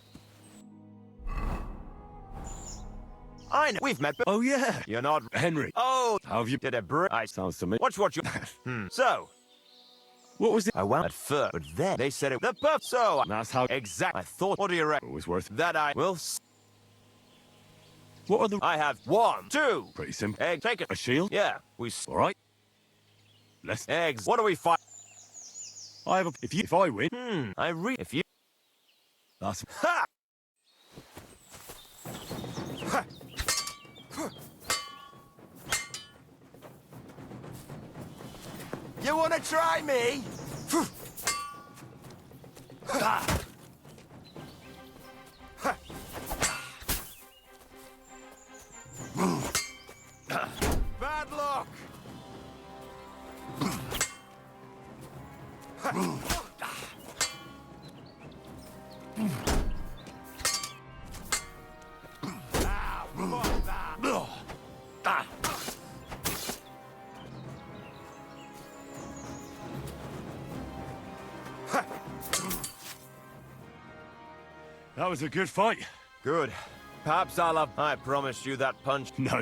I know. We've met. Oh yeah. You're not Henry. Oh, How have you? did a br? I Sounds to me. watch what you. So, What was it? I went at first, but then they said it. The puff. So That's how. exact. I thought. What do you reckon? Always worth. That I will. What are the? I have 1, 2. Pretty simple. Egg. Take it. A shield. Yeah. All right. Let's. Eggs. What do we fight? I have a. If I win. I read. If you. That's. Ha! You wanna try me? Bad luck! That was a good fight. Good. Perhaps I'll have... I promised you that punch. No.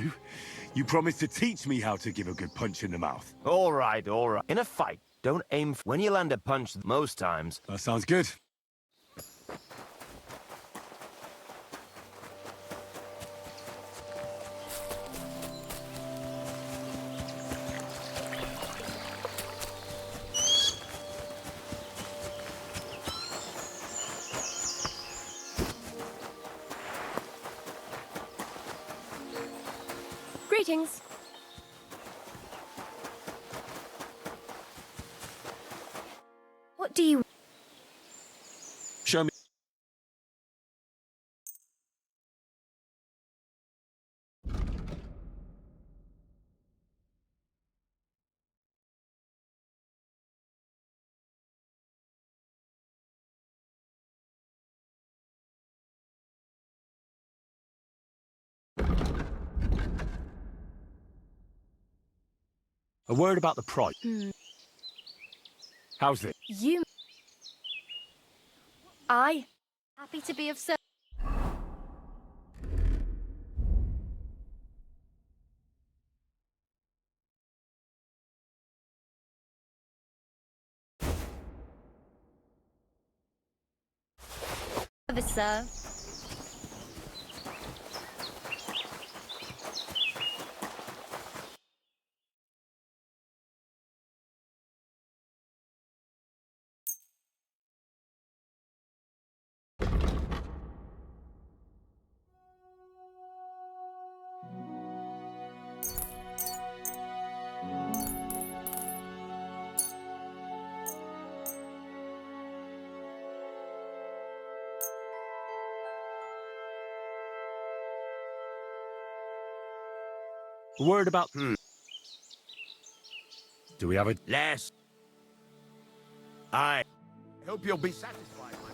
You promised to teach me how to give a good punch in the mouth. All right, all right. In a fight, don't aim when you land a punch most times. That sounds good. Greetings. What do you... Show me. A word about the price. How's this? You... I... Happy to be of service. Sir. Word about... Do we have a... Less. I hope you'll be satisfied, my friend.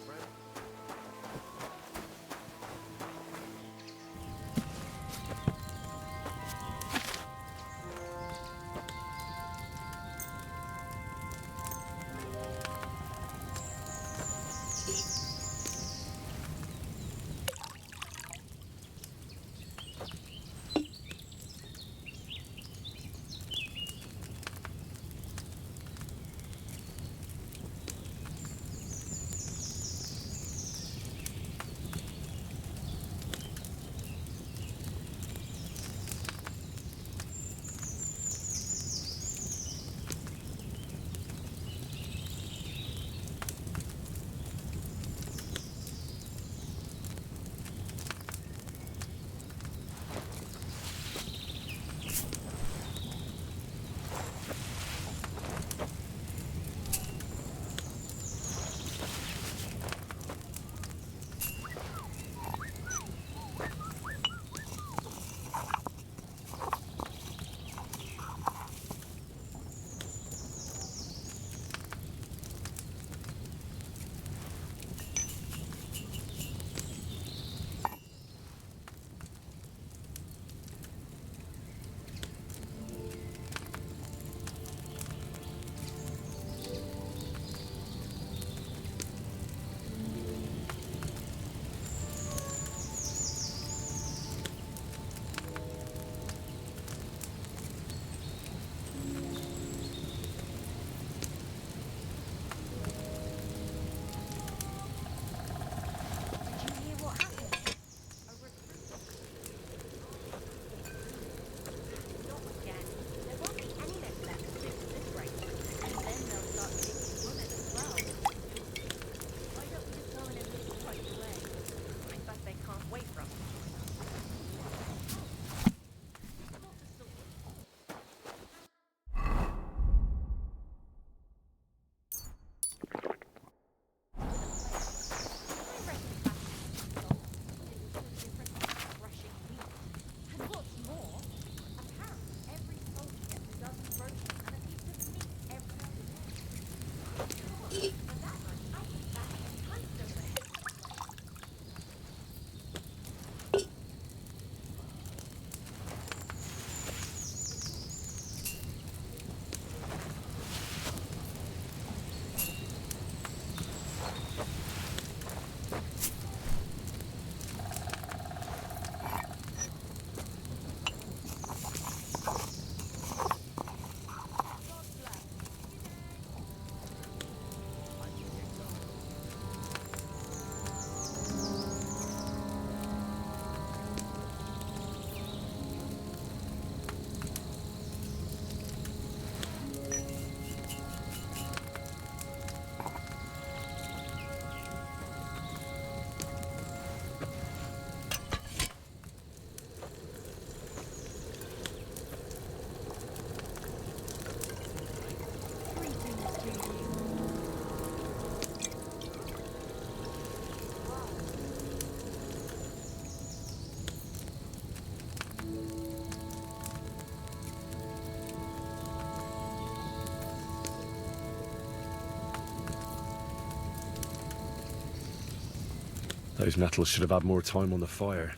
Those metals should have had more time on the fire.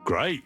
Great.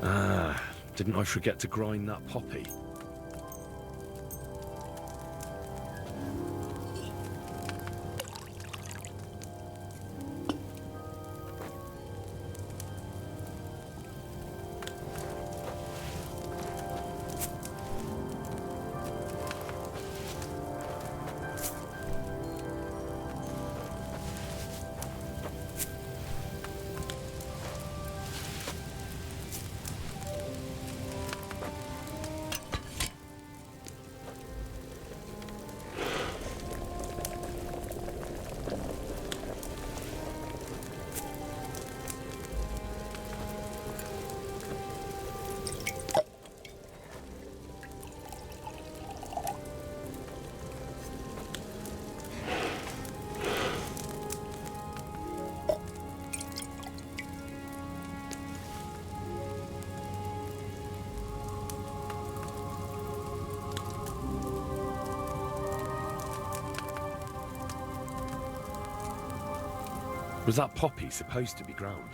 Ah, didn't I forget to grind that poppy? Was that poppy supposed to be ground?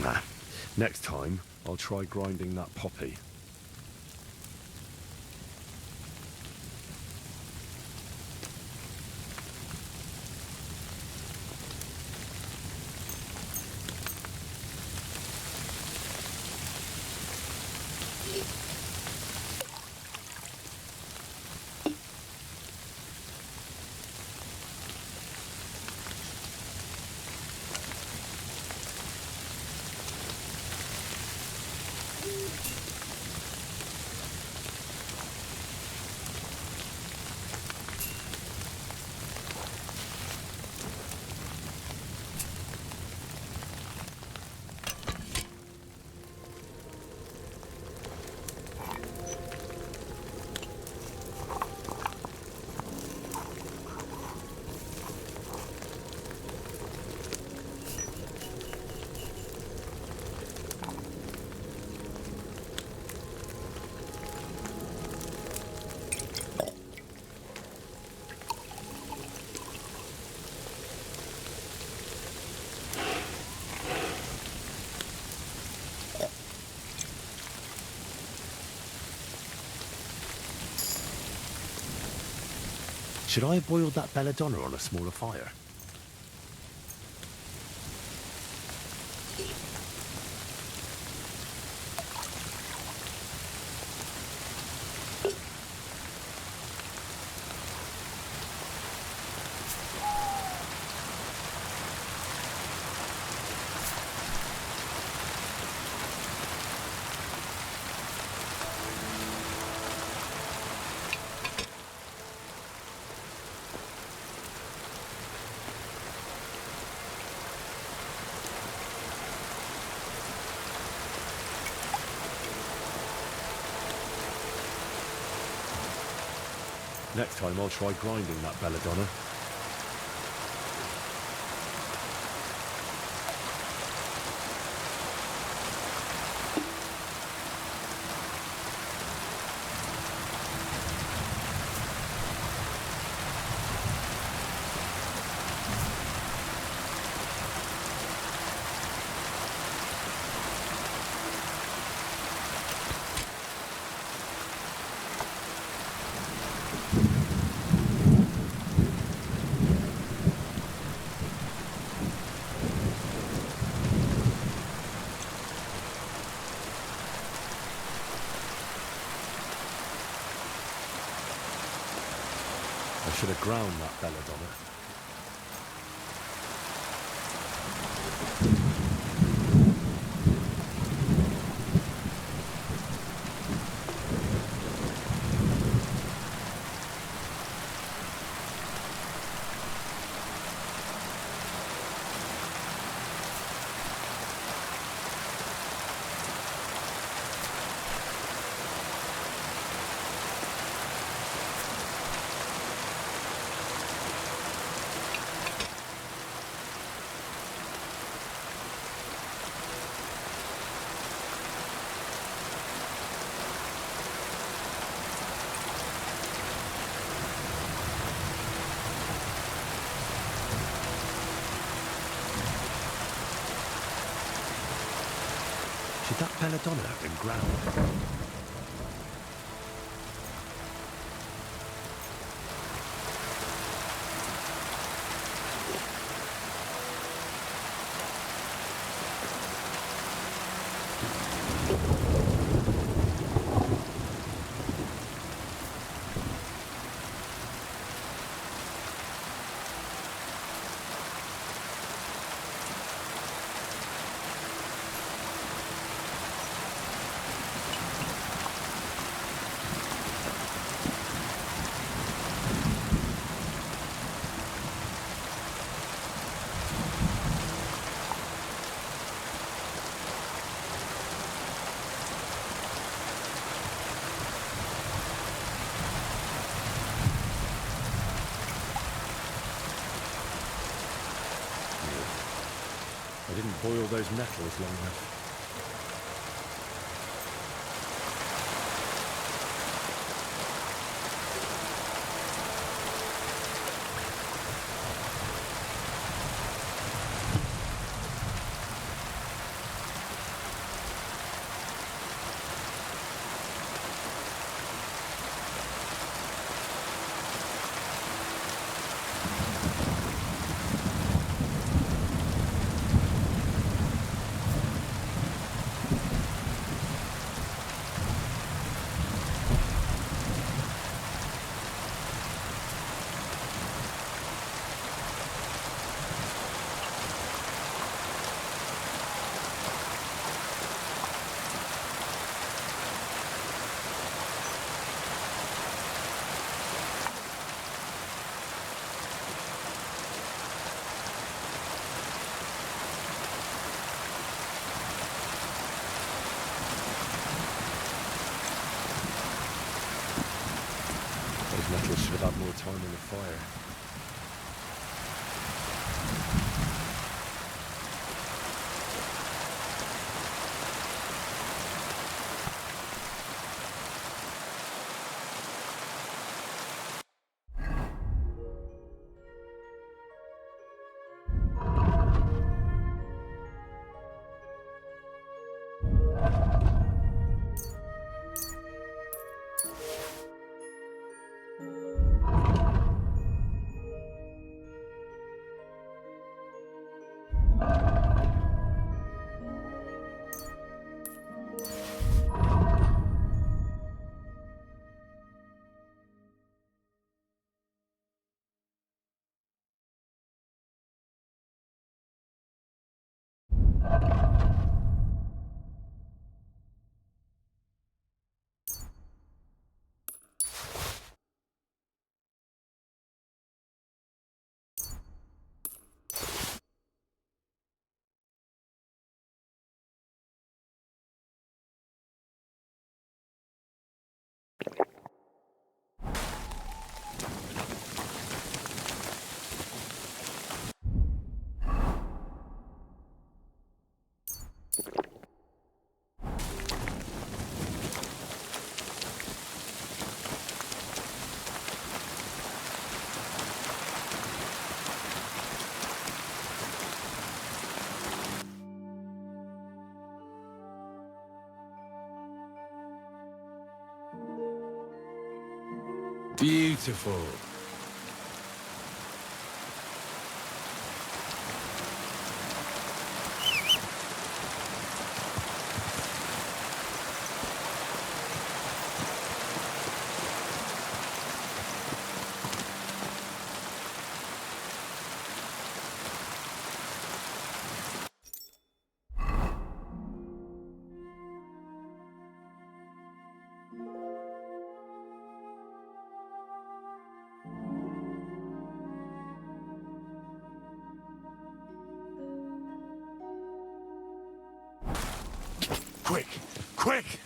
Nah. Next time, I'll try grinding that poppy. Should I have boiled that belladonna on a smaller fire? Next time I'll try grinding that belladonna. ground, that belladonna. Should that belladonna have been ground? I didn't boil those metals long enough. Those metals should have had more time in the fire. Beautiful. Quick!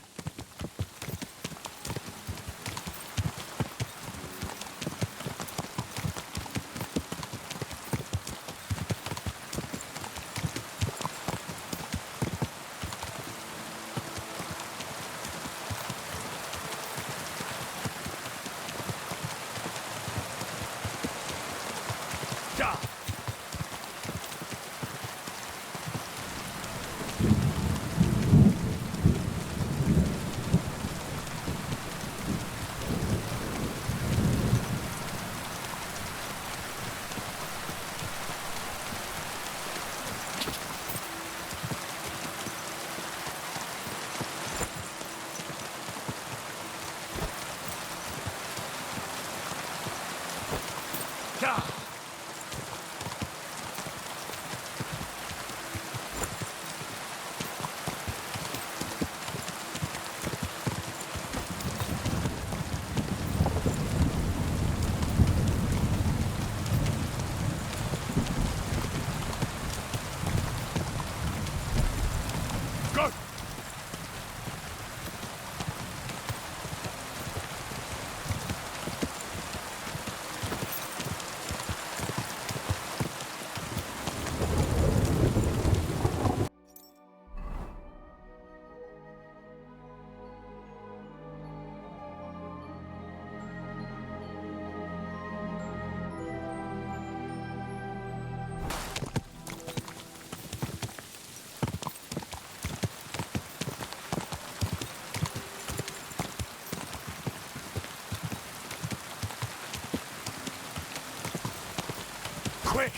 Quick!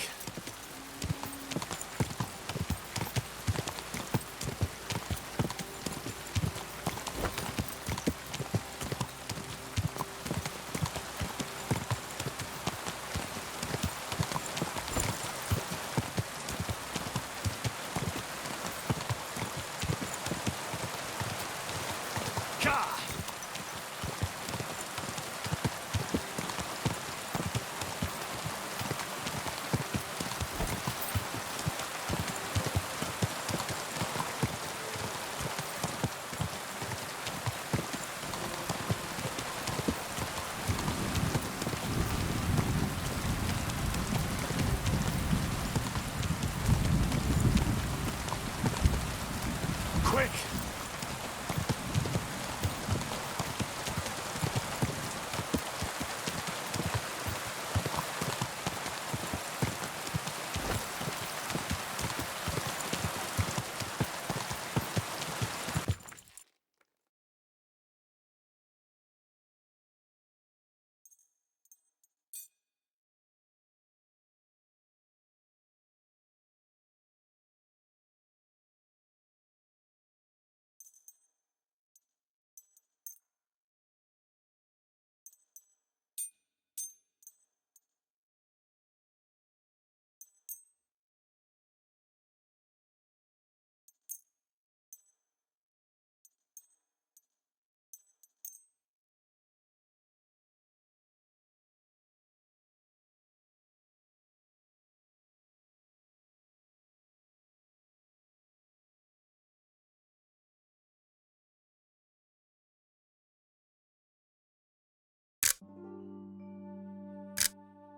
Quick!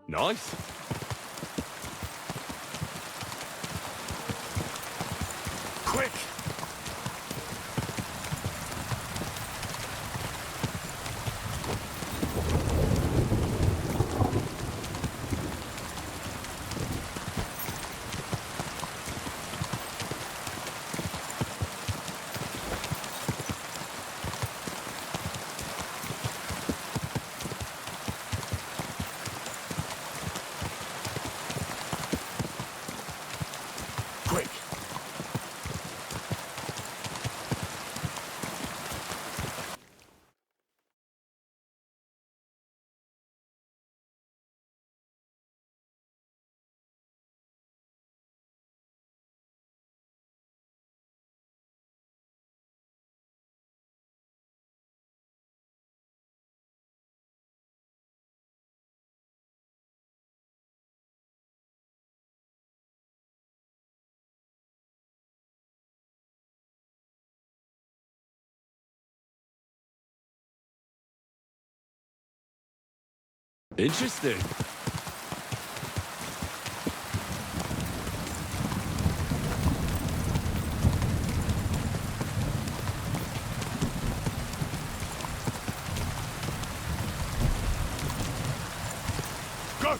Nice. Quick! Interesting. Go!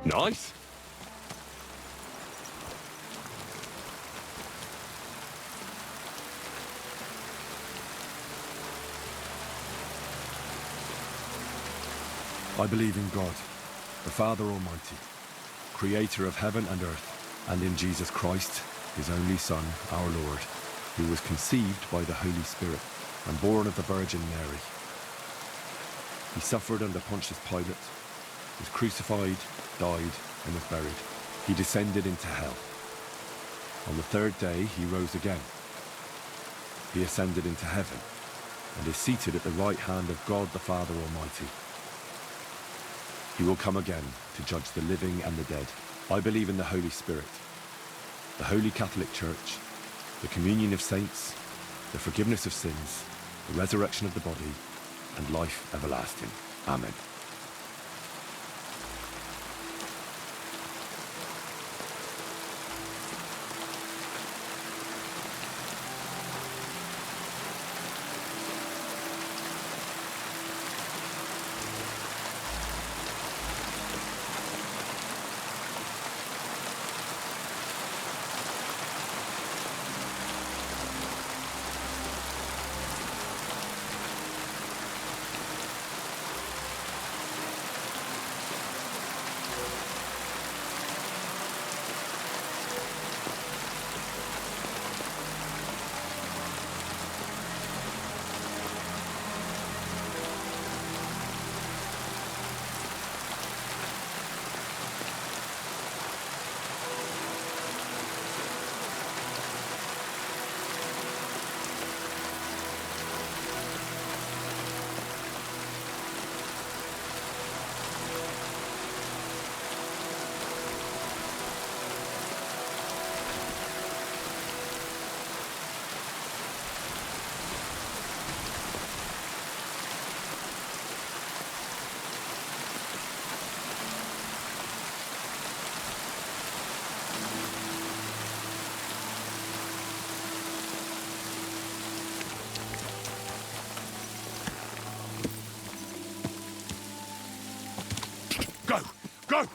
Nice. I believe in God, the Father Almighty, creator of heaven and earth, and in Jesus Christ, his only Son, our Lord, who was conceived by the Holy Spirit and born of the Virgin Mary. He suffered under Pontius Pilate, was crucified, died, and was buried. He descended into hell. On the third day, he rose again. He ascended into heaven and is seated at the right hand of God the Father Almighty. He will come again to judge the living and the dead. I believe in the Holy Spirit, the Holy Catholic Church, the communion of saints, the forgiveness of sins, the resurrection of the body, and life everlasting. Amen. Go! Go!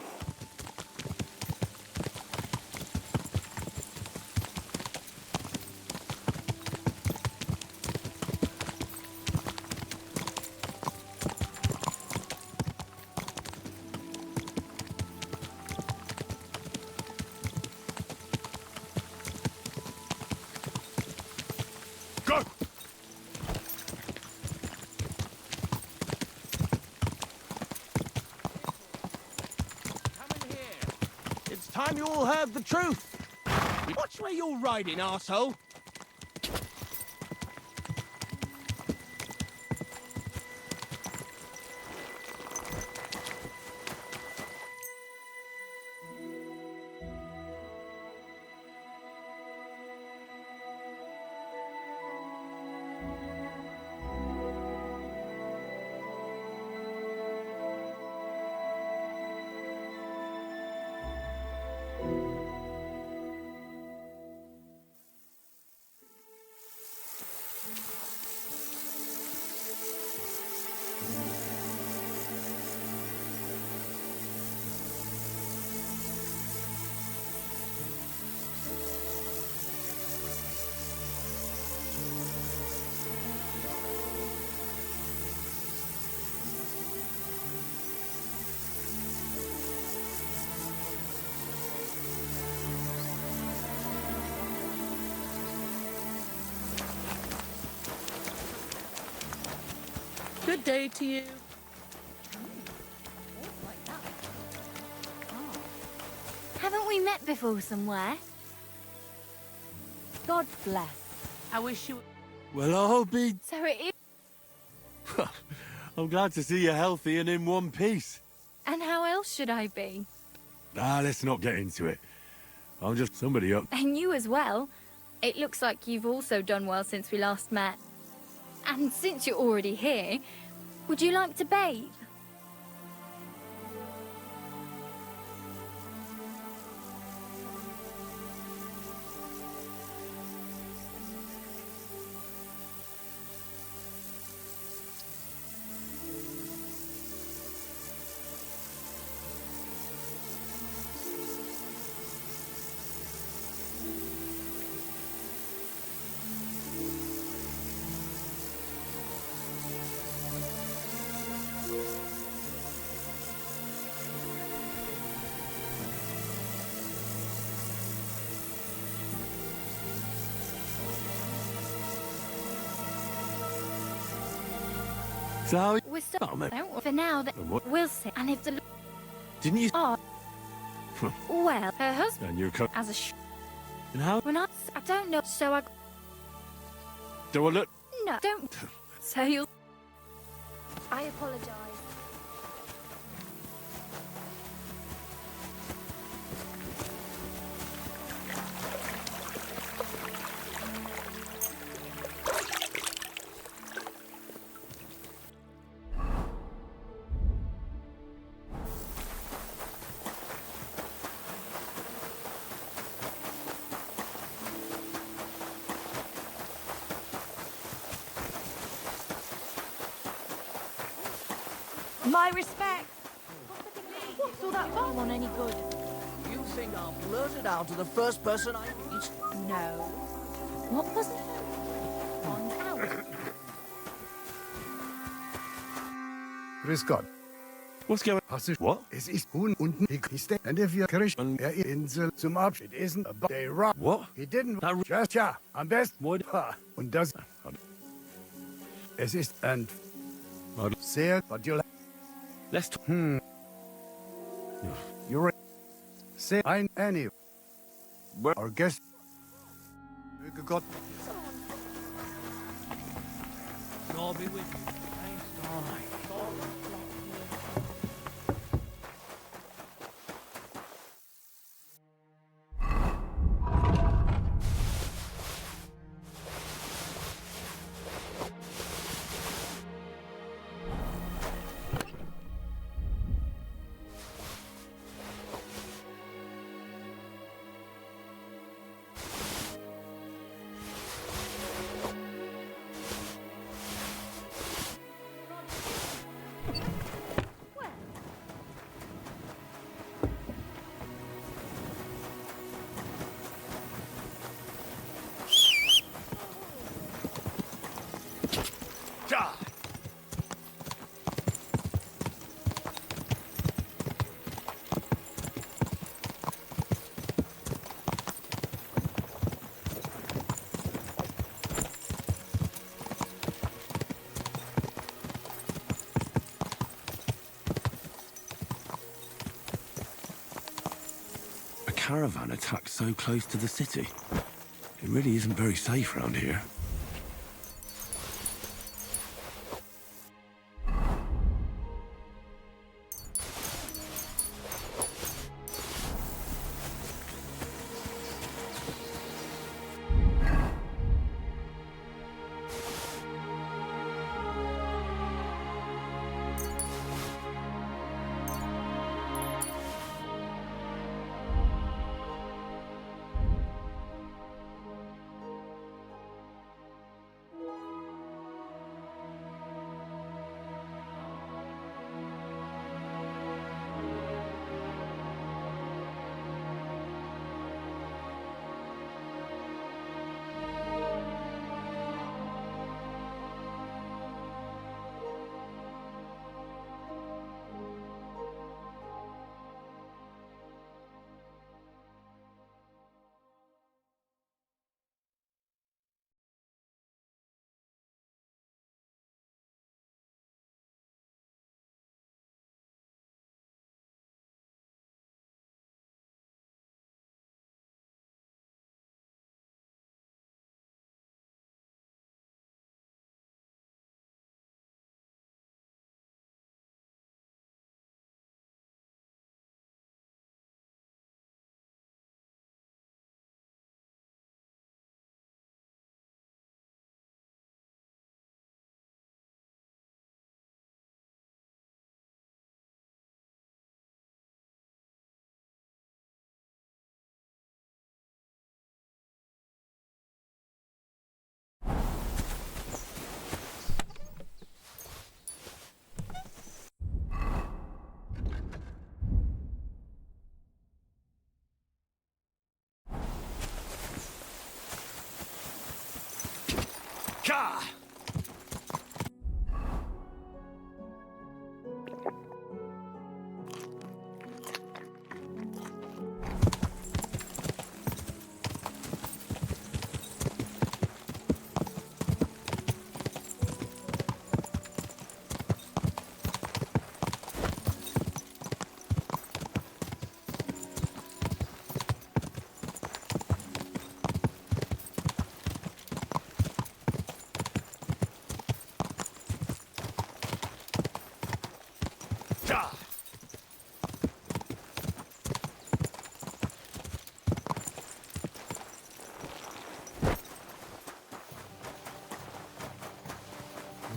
Go! It's time you all heard the truth. Watch where you're riding, arsehole. day to you. Haven't we met before somewhere? God bless. I wish you... Well, I'll be... So it is. I'm glad to see you healthy and in one piece. And how else should I be? Let's not get into it. I'm just somebody up. And you as well. It looks like you've also done well since we last met. And since you're already here, would you like to bathe? So how... We're still... Oh, man. No, for now, What? we'll see. And if the... Didn't you... Oh. Well, her husband... And you're... As a And how... When I don't know, so I... Do I look... No, don't... So you'll... I apologise. My respect. What's all that bomb on any good? You think I'll blurt it out to the first person I meet? No. What was it? On out. Grüß Gott. What's going on? What? Es ist unten die Kiste, and if you're Christian, Insel zum Abschied isn't about they rock. What? He didn't just ja, am besten. Und das... Es ist ein... Sehr, but you'll... Let's talk. You're... Say, I'm any... Our guest... Möge Gott... I'll be with you. Thanks, darling. Caravan attacked so close to the city. It really isn't very safe around here.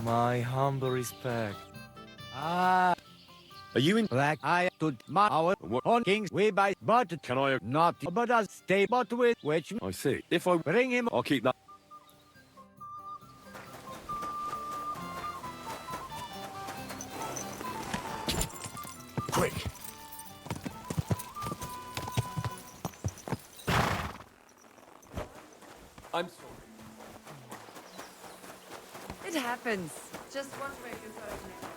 My humble respect. Ah. Are you in? Like I to my our on kings way by but Can I? not but as stay but with which I see. If I bring him. I'll keep that. Quick! I'm sorry. It happens. Just watch where you're going next.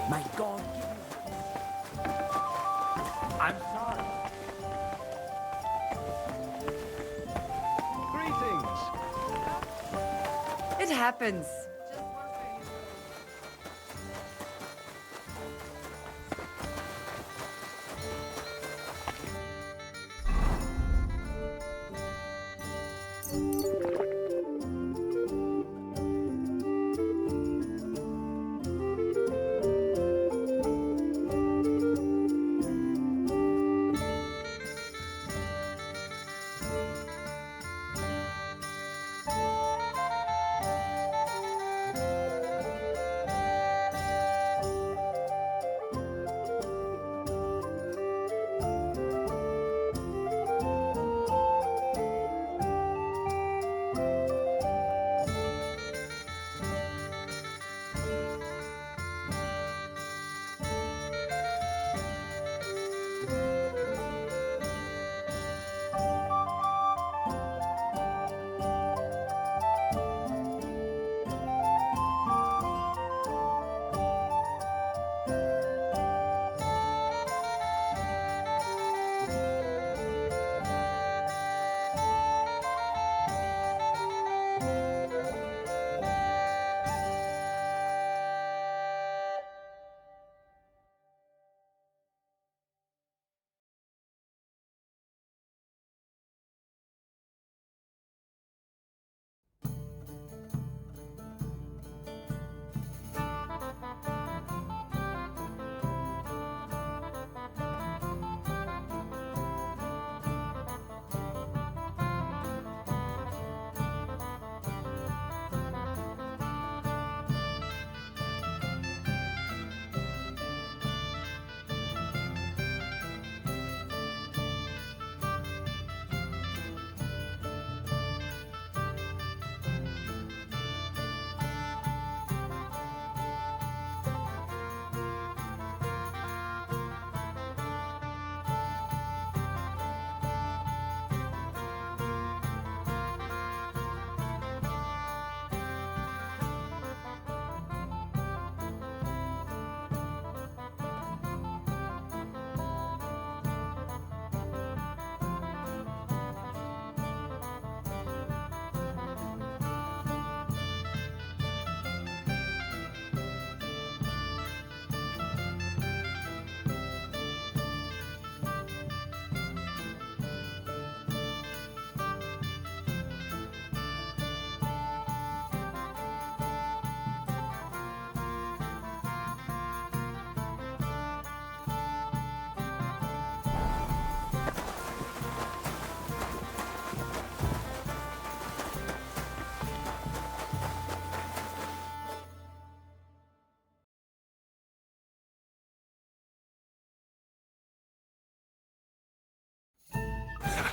May God give you... I'm sorry. Greetings. It happens.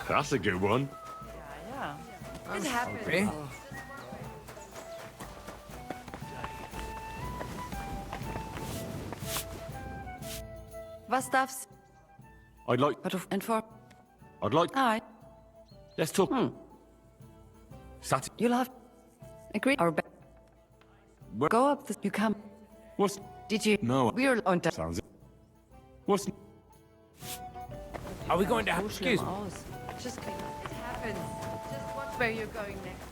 That's a good one. Yeah. It happens. Okay. Was darf's? I'd like. And for? I'd like. Aye. Let's talk. Sat. You'll have. Agree or go up this. You come. What's? Did you? No. We're on. Sounds. What's? Are we going to have... Excuse me. Just it happens. Just watch where you're going next.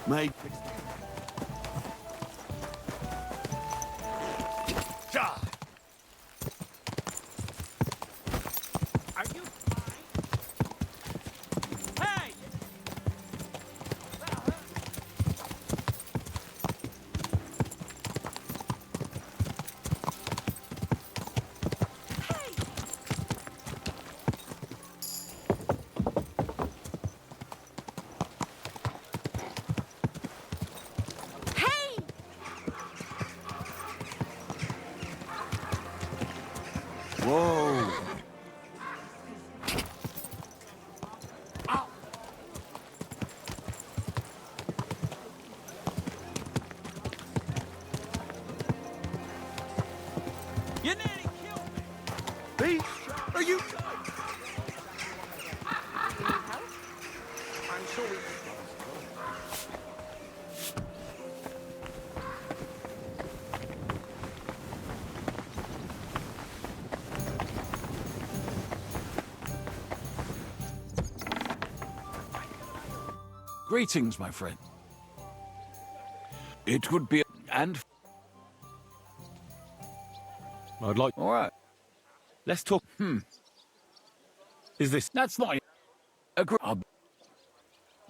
Mate. Are you fine? Hey! Hey! Whoa. You nearly killed me! Pete, are you... I'm sure we... Greetings, my friend. It would be... and... I'd like... All right. Let's talk... Is this... That's not...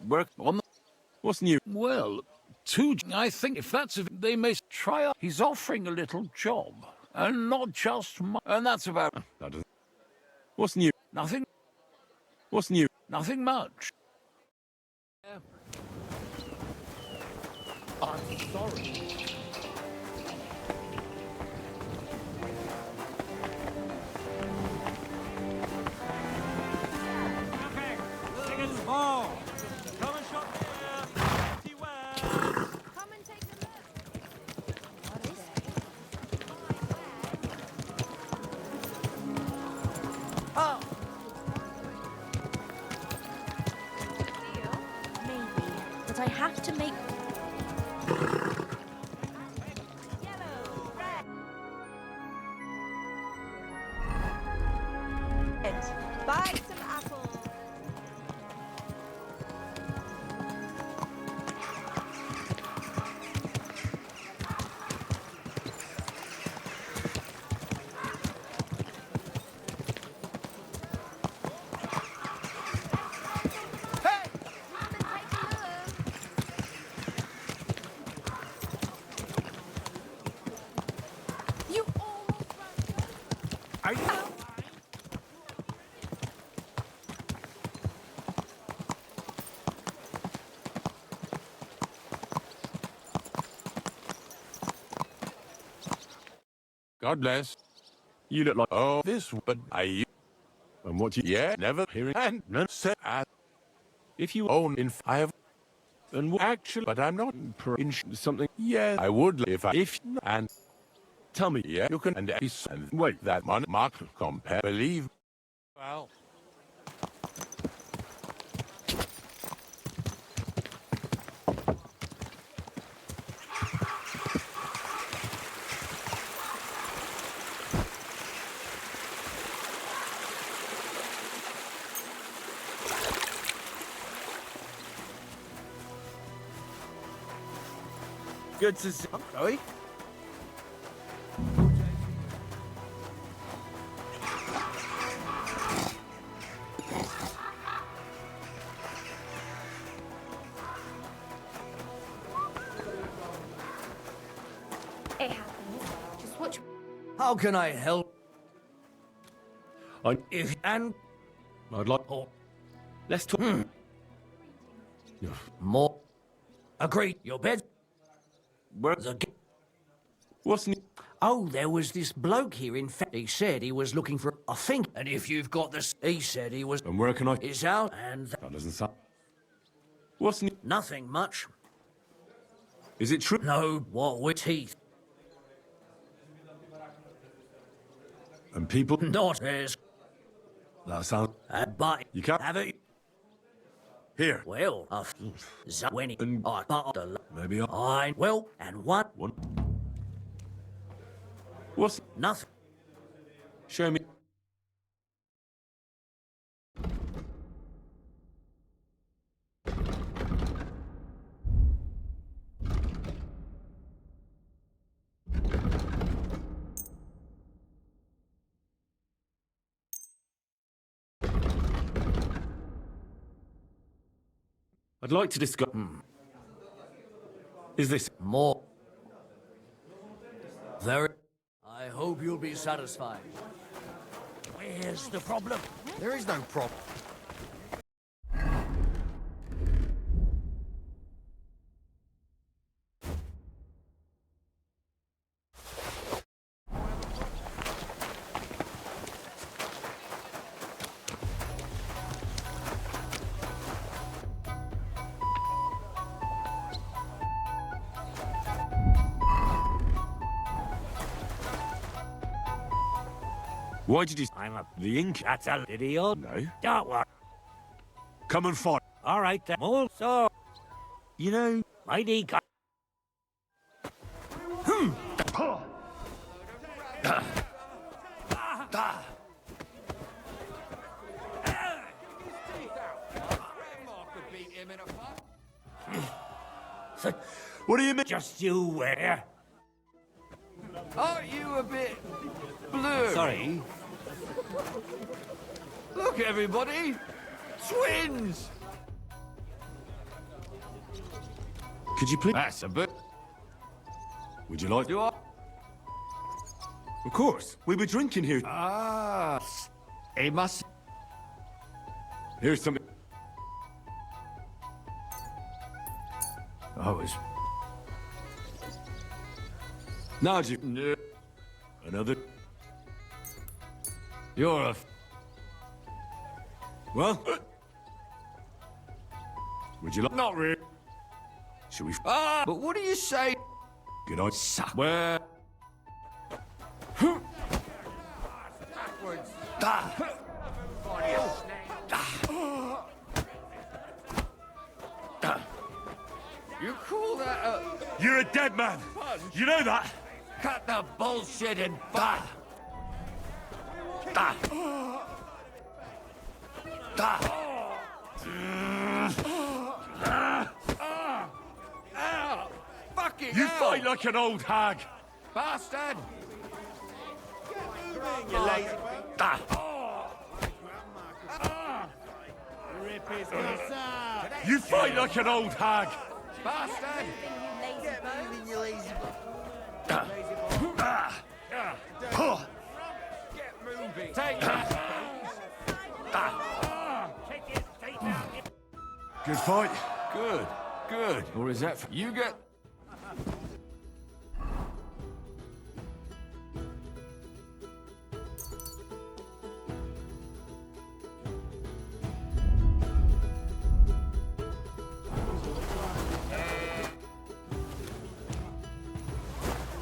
Work on the... What's new? Well, I think if that's... they may try out... He's offering a little job. And not just... and that's about... That doesn't... What's new? Nothing... What's new? Nothing much. I'm sorry. Come and shop here! Beware! Come and take a look. What is it? Oh! Maybe, but I have to make... Yellow, red. Buy some apples. You almost Are you... God bless. You look like... Oh, this, but I... And what you... Yeah, never hearing and none said If you own in five and actually, but I'm not in something... yeah, I would if I If... and Tell me... yeah, you can and Wait. that man mark compare believe. Well, Good to see. Sorry. It happens. Just watch. How can I help? If... And... I'd like... Oh, Let's talk... more... Agreed. Your bed... Where's the... What's new? Oh, there was this bloke here. In fact, he said he was looking for... I think... And if you've got this... He said he was... And where can I... Is out and... That doesn't sound... What's new? Nothing much. Is it true? No, what with teeth. And people... Not as... That sounds... But... You can't... Have it... Here. Well, when he... And... I bought the... Maybe I... Well, and what? One. What's... Nothing. Show me... I'd like to discuss... Is this... More. Very. I hope you'll be satisfied. Where's the problem? There is no problem. Why did you... I'm a... The ink? That's a idiot. No. Don't worry. Come and fight. All right, then. Also, you know, mighty... What do you mean? Just you where? Aren't you a bit blurry? Sorry. Look, everybody! Twins! Could you please... That's a bit... Would you like... Do I... Of course. We were drinking here. Ah... He must... Here's something... I was... Now, you... Another... You're a... Well... Would you like... Not really. Should we... Ah! But what do you say? Good night. Suck. Where... Backwards. You call that a... You're a dead man! Punch? You know that? Cut the bullshit and fight! Fucking You hell! fight like an old hag! Bastard! You lazy... Rip his guts out. You fight like an old hag! Bastard! Get moving, you lazy... Get moving! Take that! Good fight. Good, good. Or is that for... You get...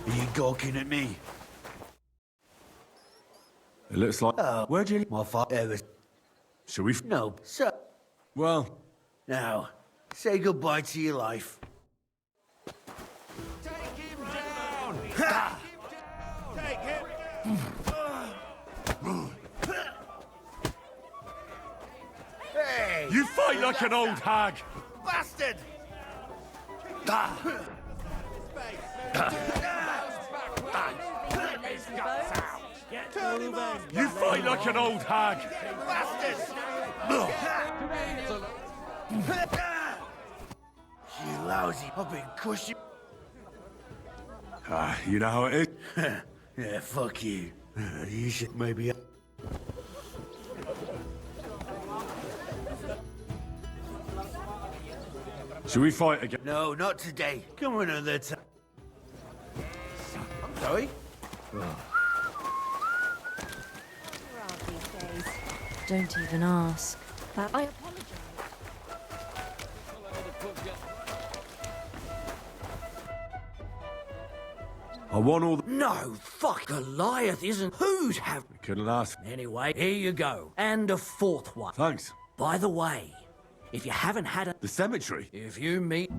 Are you gawking at me? It looks like... Where'd you... My father... Shall we... No, sir. Well... Now, say goodbye to your life. Take him down! Take him. Hey! You fight like an old hag! Bastard! You fight like an old hag! Bastard! You lousy... I've been cushing... You know how it is. Yeah, fuck you. You should maybe... Should we fight again? No, not today. Come another time. I'm sorry. Don't even ask. But I apologize. I want all the... No, fuck Goliath isn't. Who's have... Couldn't ask. Anyway, here you go. And a fourth one. Thanks. By the way, if you haven't had a... The cemetery? If you meet...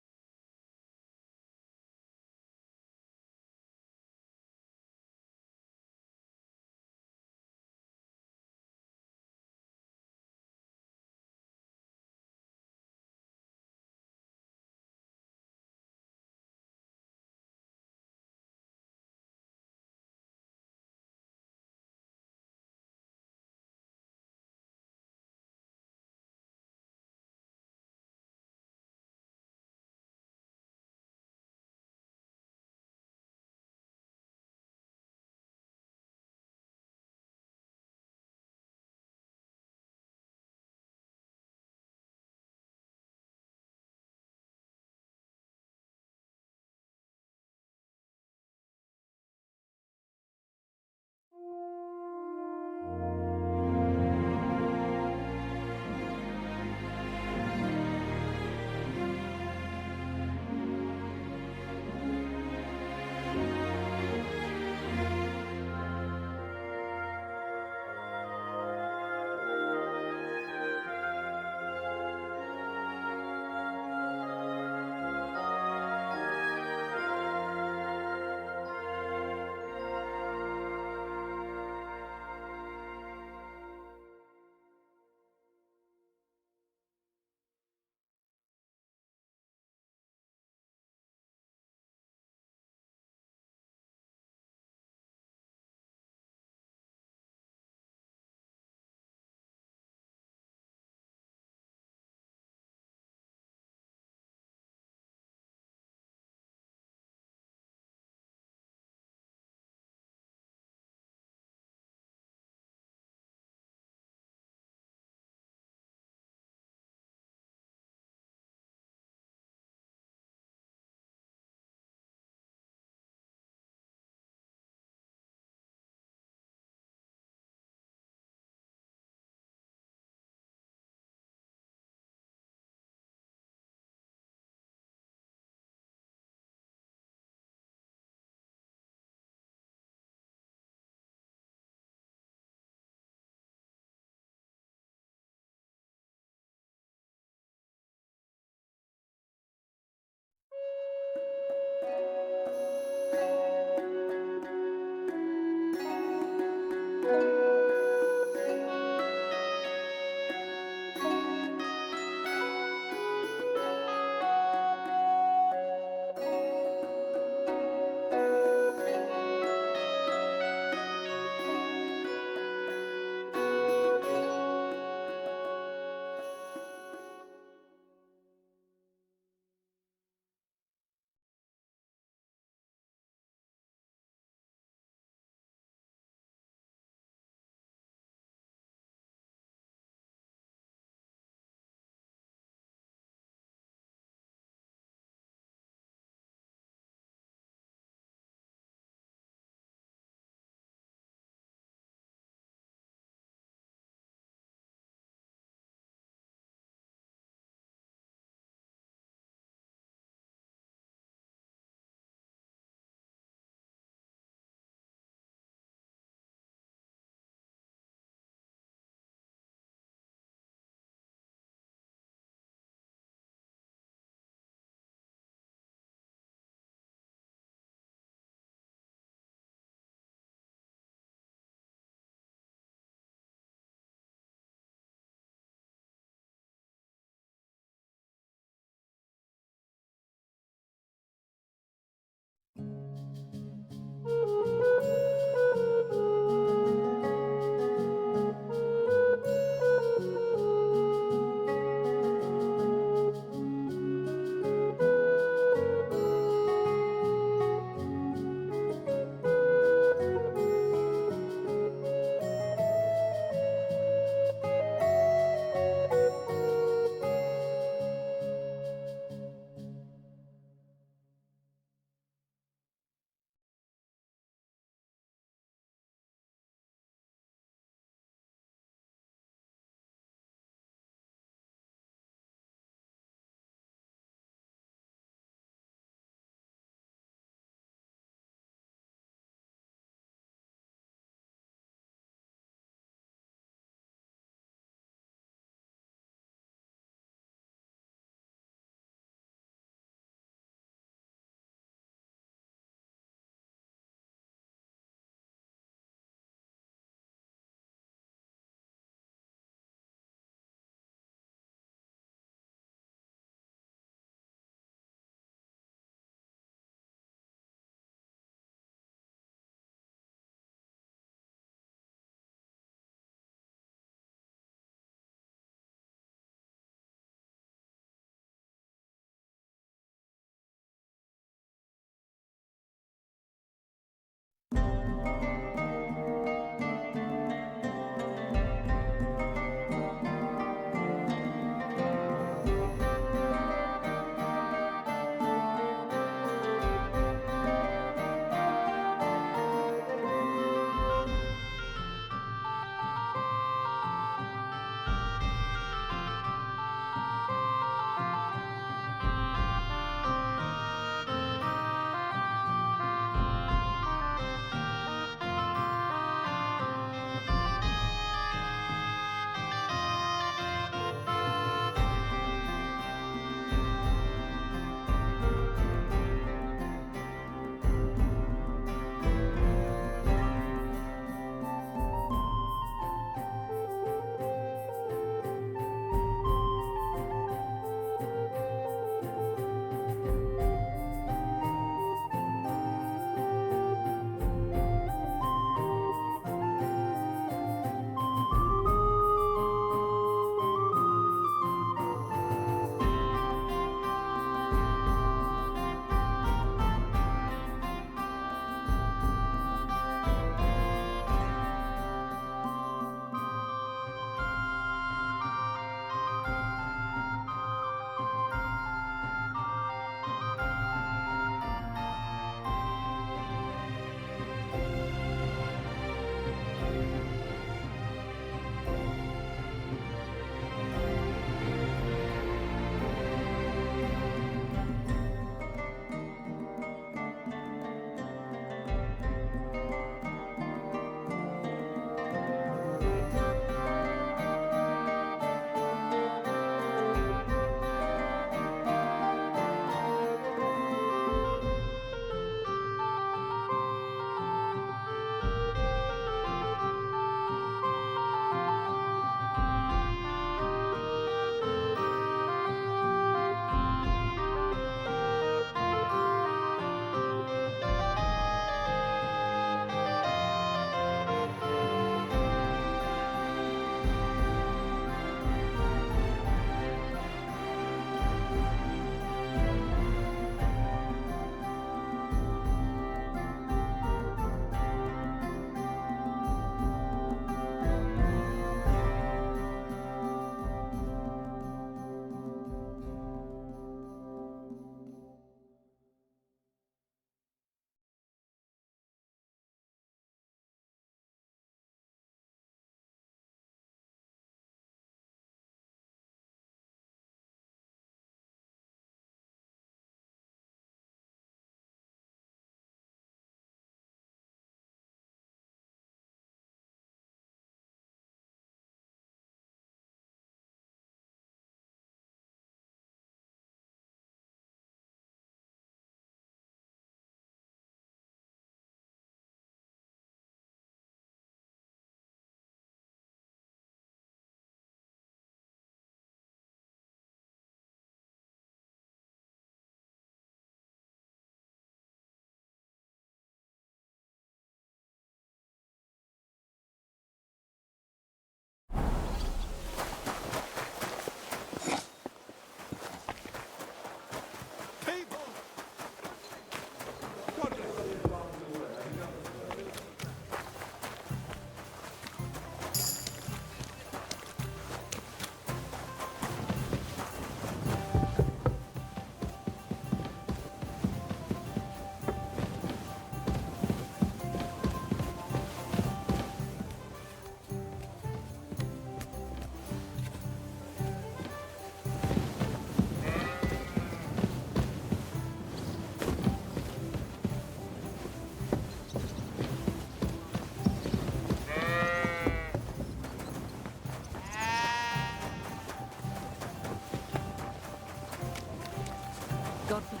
God bless.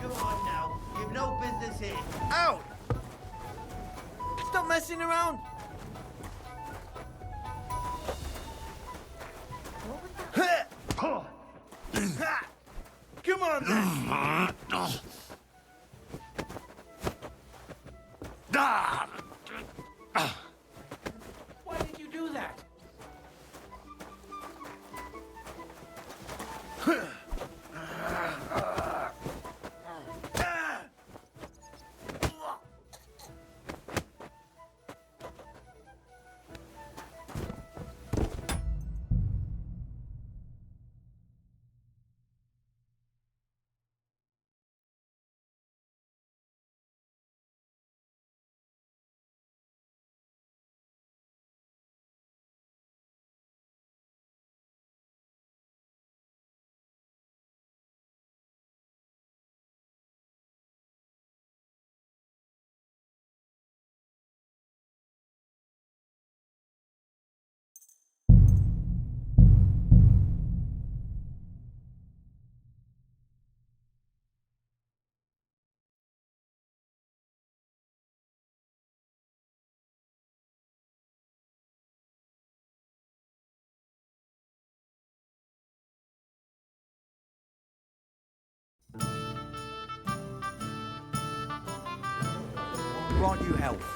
Come on now. You've no business here. Out! Stop messing around. Come on then. Why did you do that? Grant you health.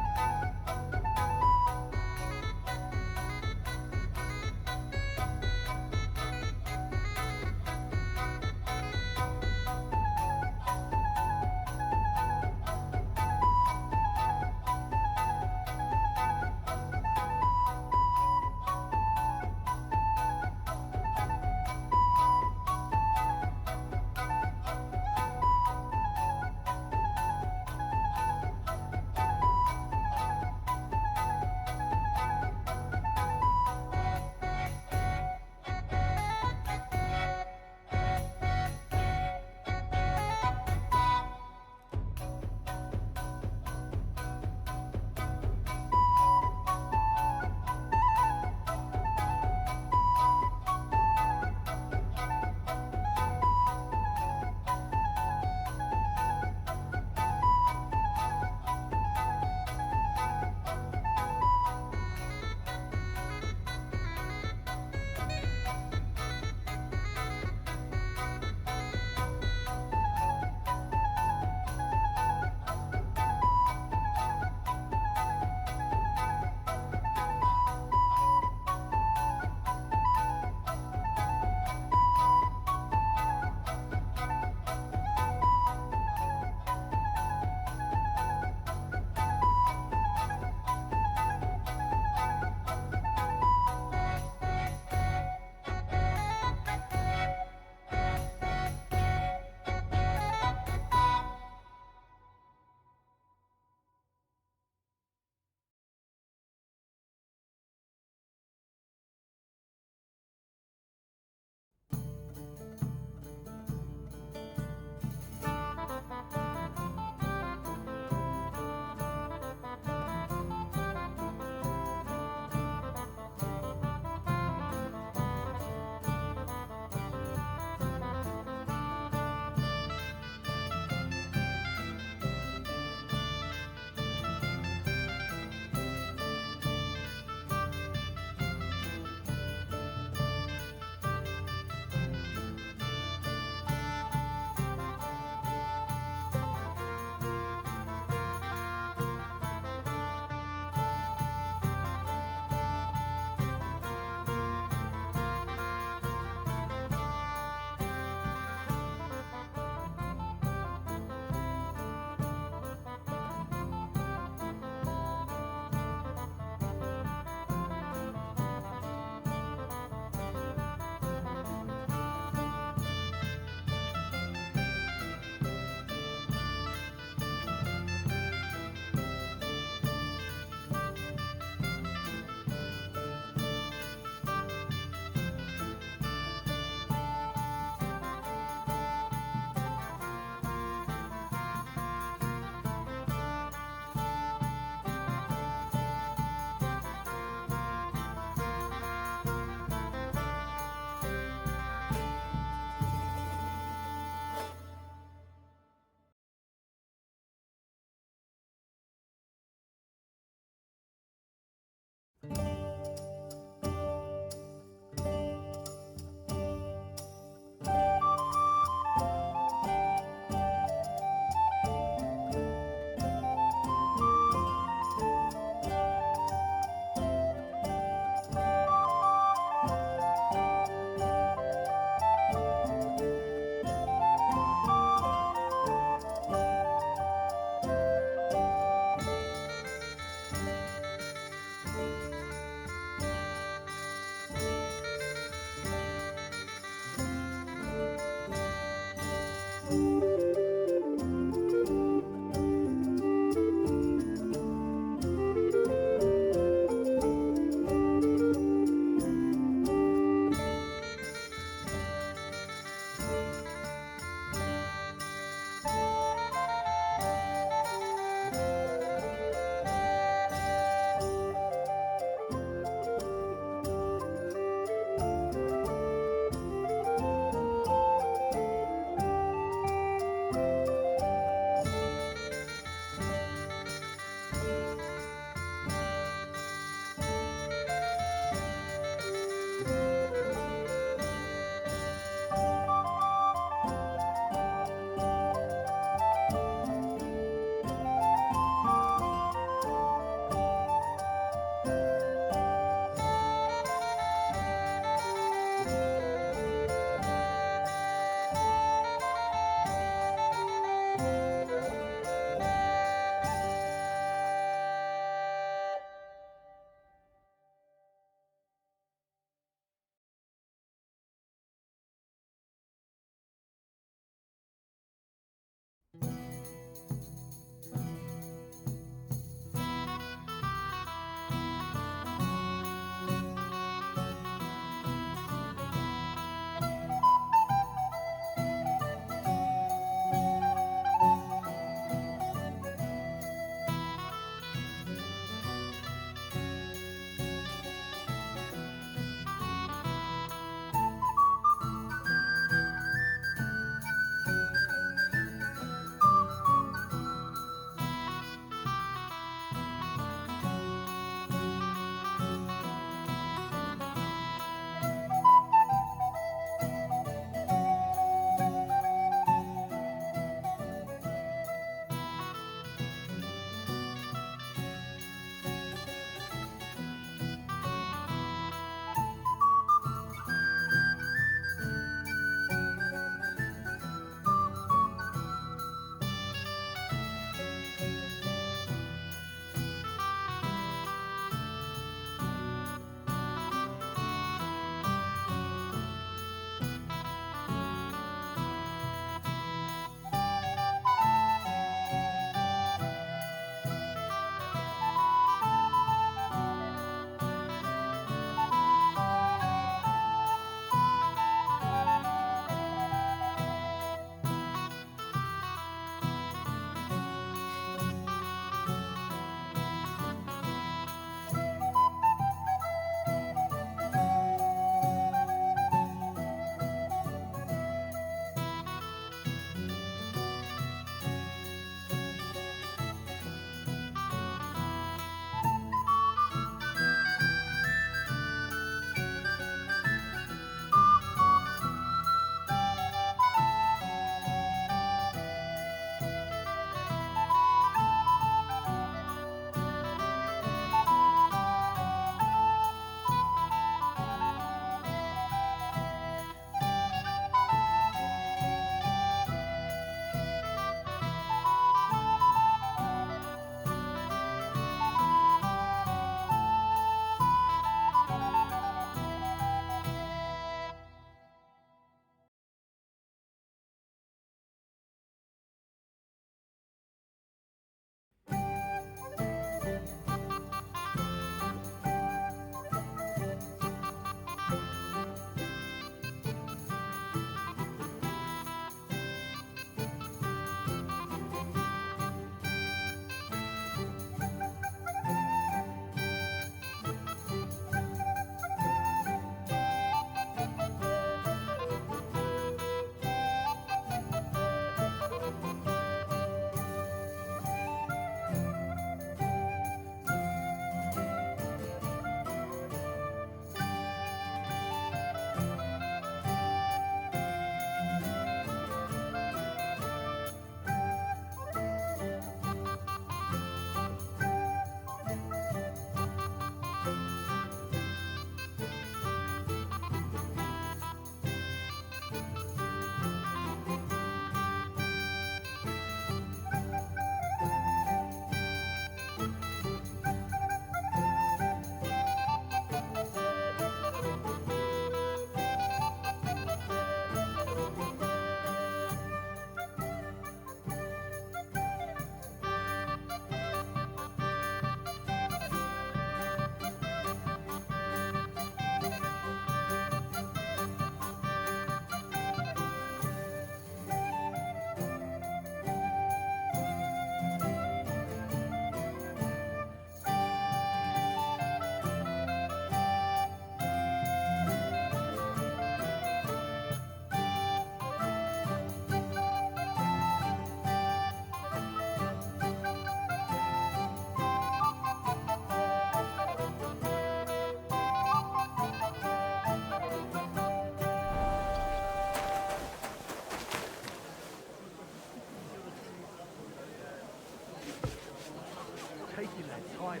taking their time.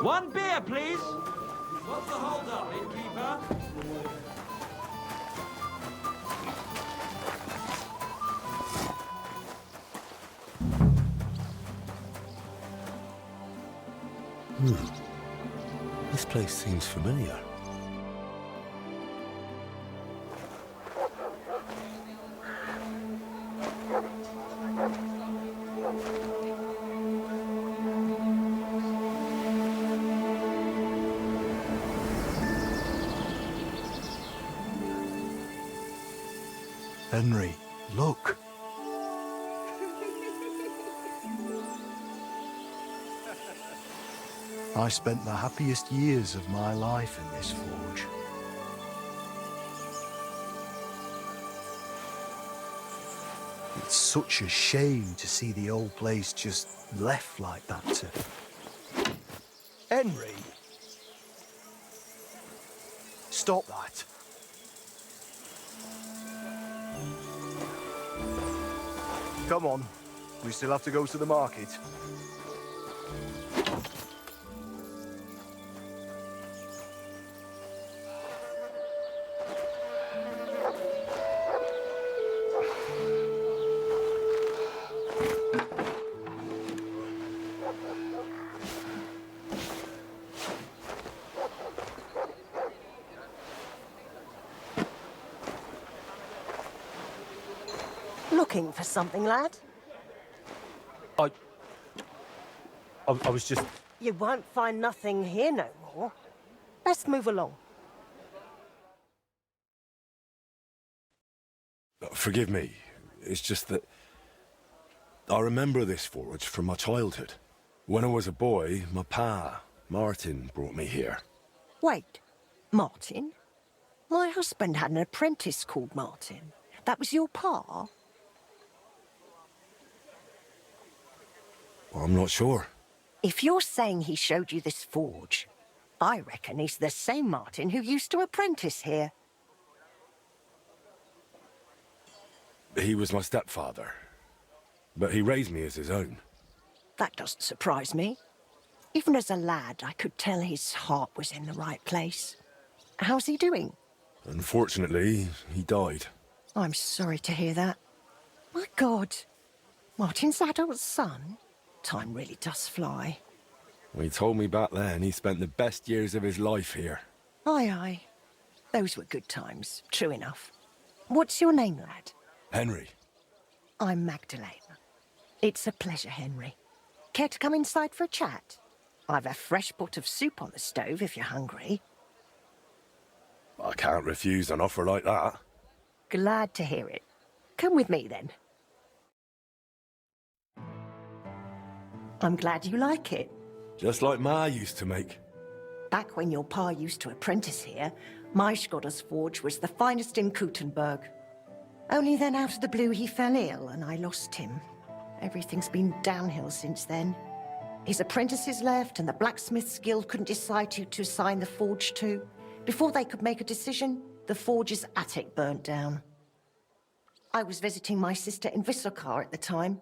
One beer, please. What's the hold-up, innkeeper? This place seems familiar. Henry, look. I spent the happiest years of my life in this forge. It's such a shame to see the old place just left like that to... Henry! Stop that. Come on, we still have to go to the market. Looking for something, lad? I was just... You won't find nothing here no more. Let's move along. Forgive me. It's just that... I remember this forge from my childhood. When I was a boy, my pa, Martin, brought me here. Wait, Martin? My husband had an apprentice called Martin. That was your pa? Well, I'm not sure. If you're saying he showed you this forge, I reckon he's the same Martin who used to apprentice here. He was my stepfather, but he raised me as his own. That doesn't surprise me. Even as a lad, I could tell his heart was in the right place. How's he doing? Unfortunately, he died. I'm sorry to hear that. My God, Martin's adult son? Time really does fly. He told me back then he spent the best years of his life here. Aye, aye. Those were good times, true enough. What's your name, lad? Henry. I'm Magdalene. It's a pleasure, Henry. Care to come inside for a chat? I've a fresh pot of soup on the stove if you're hungry. I can't refuse an offer like that. Glad to hear it. Come with me, then. I'm glad you like it. Just like Ma used to make. Back when your pa used to apprentice here, my Skodder's forge was the finest in Kuttenberg. Only then out of the blue he fell ill and I lost him. Everything's been downhill since then. His apprentices left and the blacksmith's guild couldn't decide who to assign the forge to. Before they could make a decision, the forge's attic burnt down. I was visiting my sister in Visokar at the time.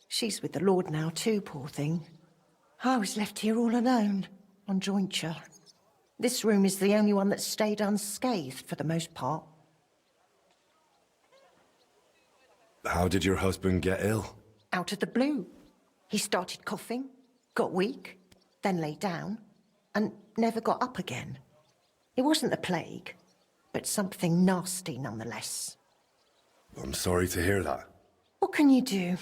She's with the Lord now too, poor thing. I was left here all alone, on jointure. This room is the only one that stayed unscathed for the most part. How did your husband get ill? Out of the blue. He started coughing, got weak, then lay down, and never got up again. It wasn't the plague, but something nasty nonetheless. I'm sorry to hear that. What can you do?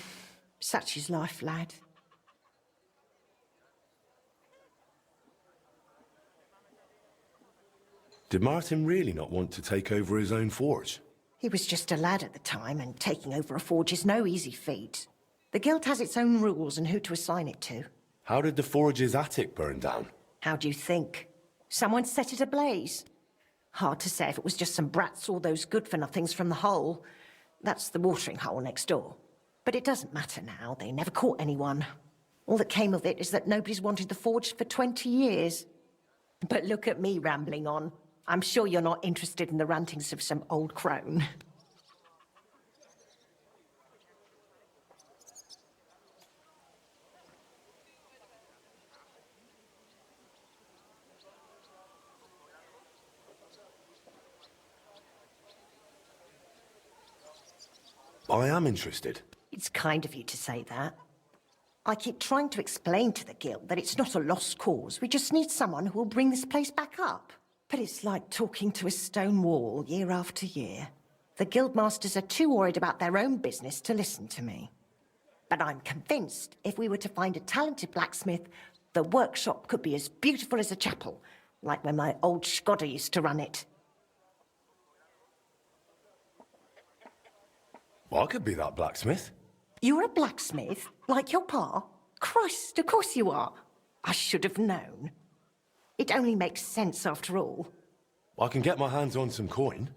Such is life, lad. Did Martin really not want to take over his own forge? He was just a lad at the time, and taking over a forge is no easy feat. The guild has its own rules and who to assign it to. How did the forge's attic burn down? How do you think? Someone set it ablaze. Hard to say if it was just some brats or those good-for-nothings from the hole. That's the watering hole next door. But it doesn't matter now, they never caught anyone. All that came of it is that nobody's wanted the forge for 20 years. But look at me rambling on. I'm sure you're not interested in the rantings of some old crone. I am interested. It's kind of you to say that. I keep trying to explain to the guild that it's not a lost cause. We just need someone who will bring this place back up. But it's like talking to a stone wall year after year. The guildmasters are too worried about their own business to listen to me. But I'm convinced if we were to find a talented blacksmith, the workshop could be as beautiful as a chapel, like when my old Skoda used to run it. I could be that blacksmith. You're a blacksmith? Like your pa? Christ, of course you are. I should have known. It only makes sense after all. I can get my hands on some coin.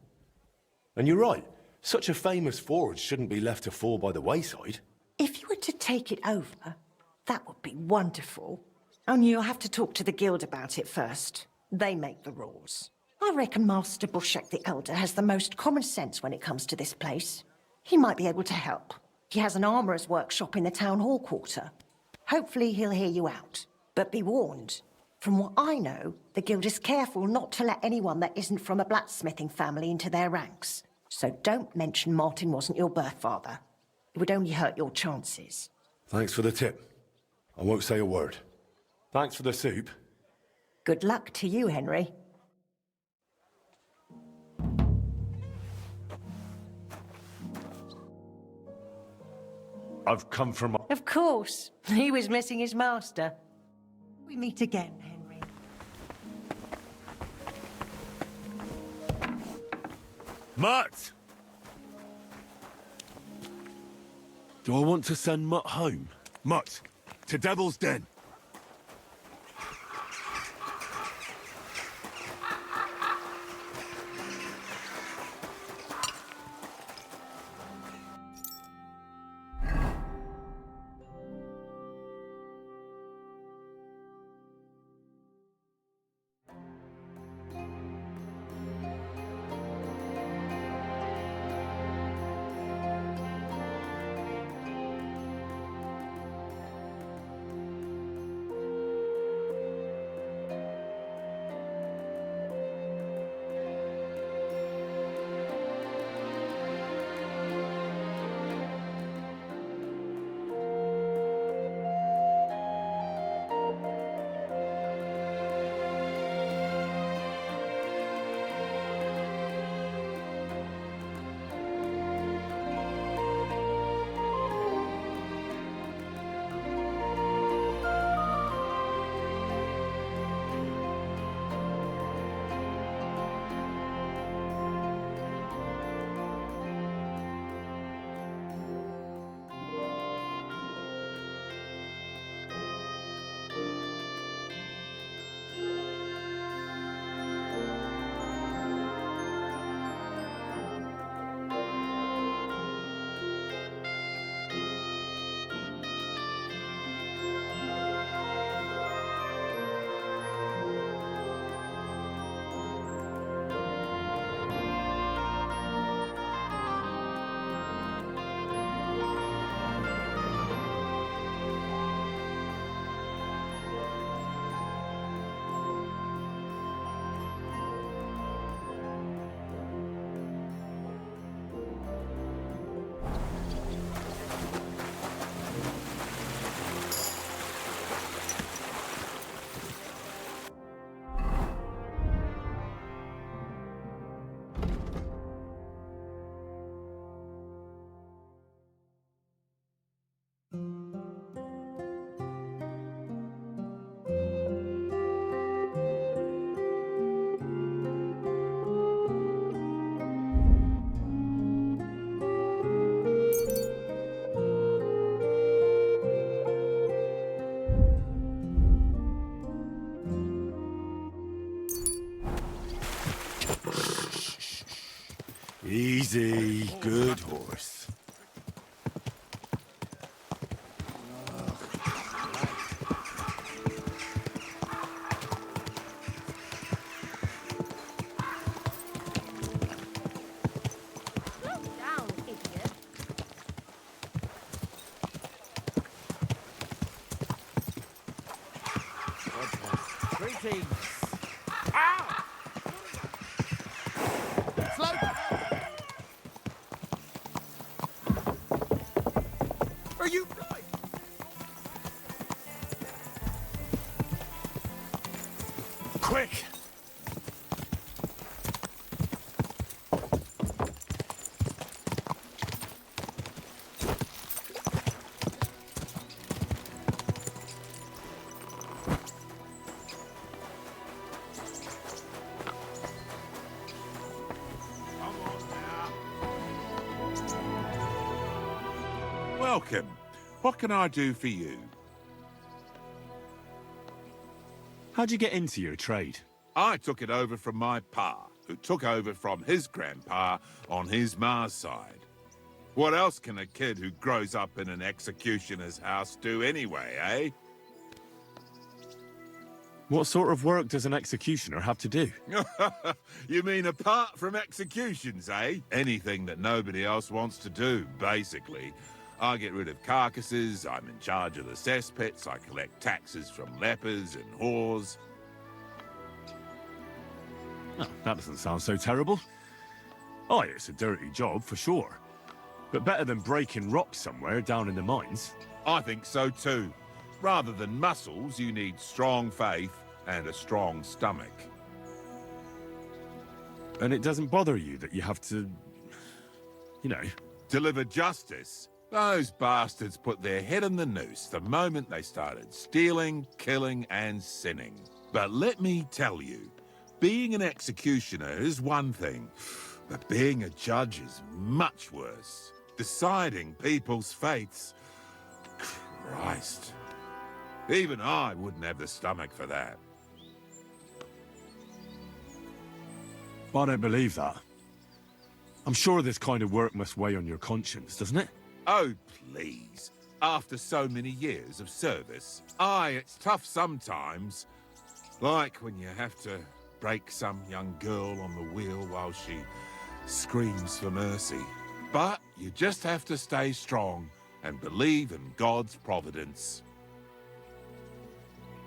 And you're right, such a famous forge shouldn't be left to fall by the wayside. If you were to take it over, that would be wonderful. Only you'll have to talk to the guild about it first. They make the rules. I reckon Master Bushek the Elder has the most common sense when it comes to this place. He might be able to help. He has an armourer's workshop in the town hall quarter. Hopefully he'll hear you out. But be warned, from what I know, the guild is careful not to let anyone that isn't from a blacksmithing family into their ranks. So don't mention Martin wasn't your birth father. It would only hurt your chances. Thanks for the tip. I won't say a word. Thanks for the soup. Good luck to you, Henry. I've come from... Of course. He was missing his master. We meet again, Henry. Mutt! Do I want to send Mutt home? Mutt, to Devil's Den. Easy, good horse. Greetings. Slow down! Are you blind? Quick! Welcome. What can I do for you? How'd you get into your trade? I took it over from my pa, who took over from his grandpa on his ma's side. What else can a kid who grows up in an executioner's house do anyway, eh? What sort of work does an executioner have to do? You mean apart from executions, eh? Anything that nobody else wants to do, basically. I get rid of carcasses, I'm in charge of the cesspits, I collect taxes from lepers and whores. Oh, that doesn't sound so terrible. Oh, it's a dirty job, for sure. But better than breaking rocks somewhere down in the mines. I think so too. Rather than muscles, you need strong faith and a strong stomach. And it doesn't bother you that you have to, you know... Deliver justice? Those bastards put their head in the noose the moment they started stealing, killing, and sinning. But let me tell you, being an executioner is one thing, but being a judge is much worse. Deciding people's fates. Christ. Even I wouldn't have the stomach for that. I don't believe that. I'm sure this kind of work must weigh on your conscience, doesn't it? Oh, please. After so many years of service. Aye, it's tough sometimes. Like when you have to break some young girl on the wheel while she screams for mercy. But you just have to stay strong and believe in God's providence.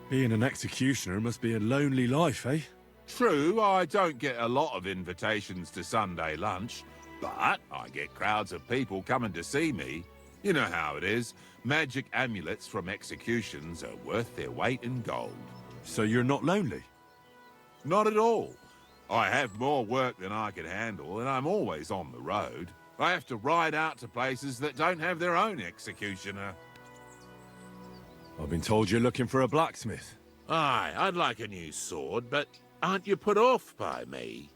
Being an executioner must be a lonely life, eh? True, I don't get a lot of invitations to Sunday lunch, but I get crowds of people coming to see me. You know how it is. Magic amulets from executions are worth their weight in gold. So you're not lonely? Not at all. I have more work than I can handle, and I'm always on the road. I have to ride out to places that don't have their own executioner. I've been told you're looking for a blacksmith. Aye, I'd like a new sword, but aren't you put off by me?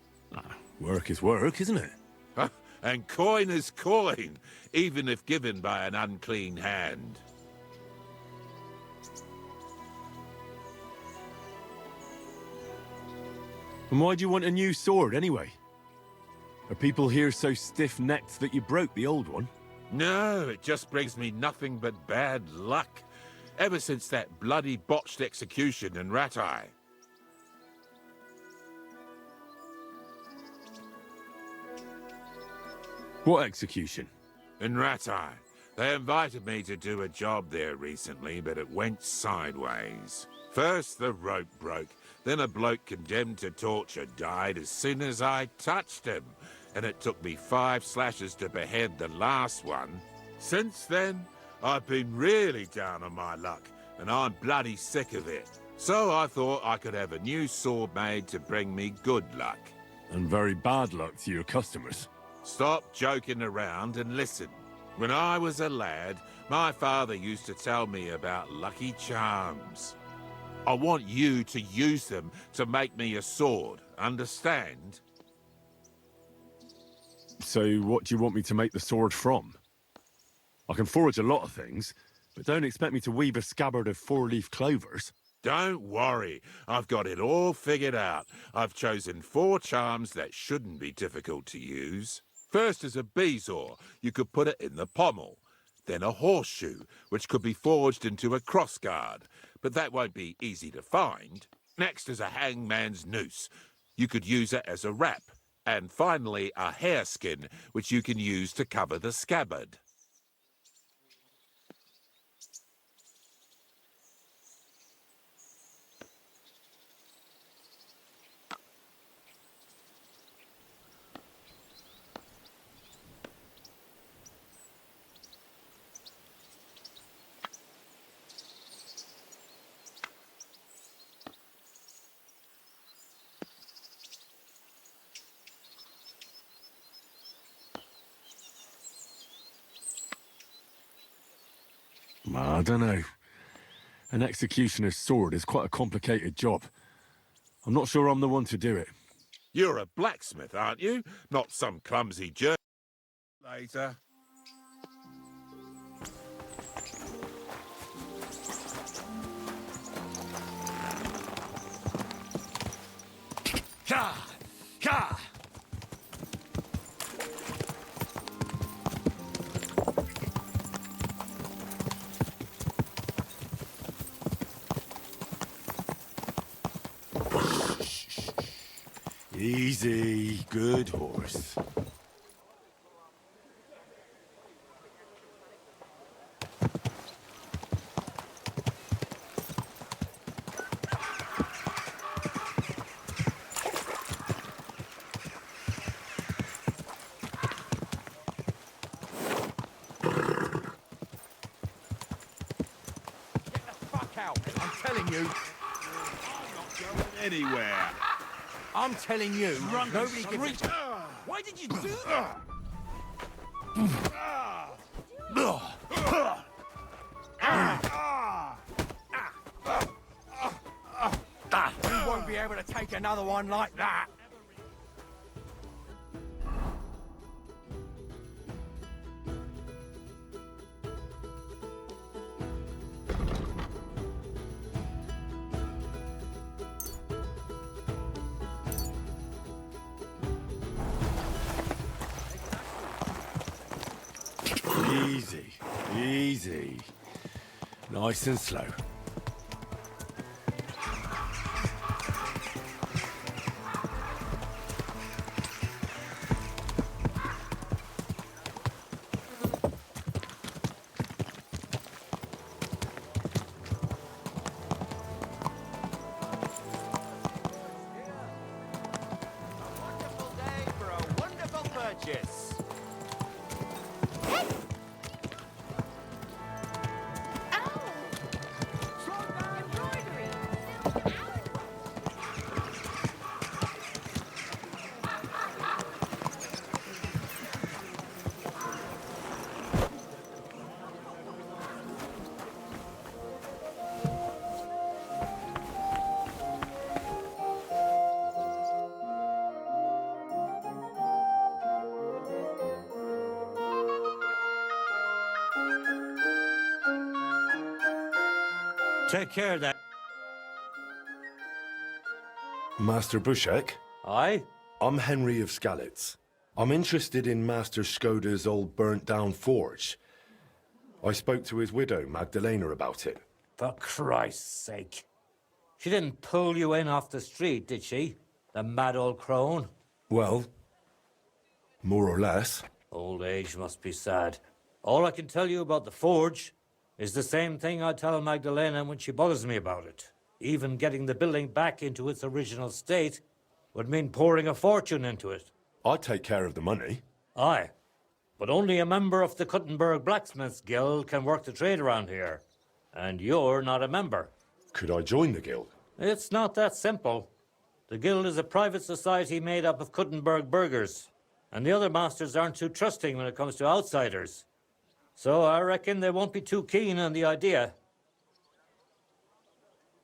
Work is work, isn't it? And coin is coin, even if given by an unclean hand. And why do you want a new sword, anyway? Are people here so stiff-necked that you broke the old one? No, it just brings me nothing but bad luck. Ever since that bloody botched execution in Ratai. What execution? In Ratai. They invited me to do a job there recently, but it went sideways. First the rope broke, then a bloke condemned to torture died as soon as I touched him, and it took me 5 slashes to behead the last one. Since then, I've been really down on my luck, and I'm bloody sick of it. So I thought I could have a new sword made to bring me good luck. And very bad luck to your customers. Stop joking around and listen. When I was a lad, my father used to tell me about lucky charms. I want you to use them to make me a sword, understand? So what do you want me to make the sword from? I can forge a lot of things, but don't expect me to weave a scabbard of 4-leaf clovers. Don't worry, I've got it all figured out. I've chosen 4 charms that shouldn't be difficult to use. First is a bezoar. You could put it in the pommel. Then a horseshoe, which could be forged into a crossguard, but that won't be easy to find. Next is a hangman's noose. You could use it as a wrap. And finally, a hareskin, which you can use to cover the scabbard. I don't know. An executioner's sword is quite a complicated job. I'm not sure I'm the one to do it. You're a blacksmith, aren't you? Not some clumsy jerk. Later. Ha! Ha! Easy, good horse. Fuck out! I'm telling you. I'm not going anywhere. I'm telling you. Drunk Nobody gives a... Why did you do that? You won't be able to take another one like that. Easy, easy. Nice and slow. Wonderful day for a wonderful purchase. Take care of that. Master Bushek? Aye? I'm Henry of Skalitz. I'm interested in Master Skoda's old burnt-down forge. I spoke to his widow, Magdalena, about it. For Christ's sake. She didn't pull you in off the street, did she? The mad old crone? Well, more or less. Old age must be sad. All I can tell you about the forge is the same thing I tell Magdalena when she bothers me about it. Even getting the building back into its original state would mean pouring a fortune into it. I'd take care of the money. Aye, but only a member of the Kuttenberg Blacksmiths Guild can work the trade around here. And you're not a member. Could I join the guild? It's not that simple. The guild is a private society made up of Kuttenberg burghers, and the other masters aren't too trusting when it comes to outsiders. So I reckon they won't be too keen on the idea.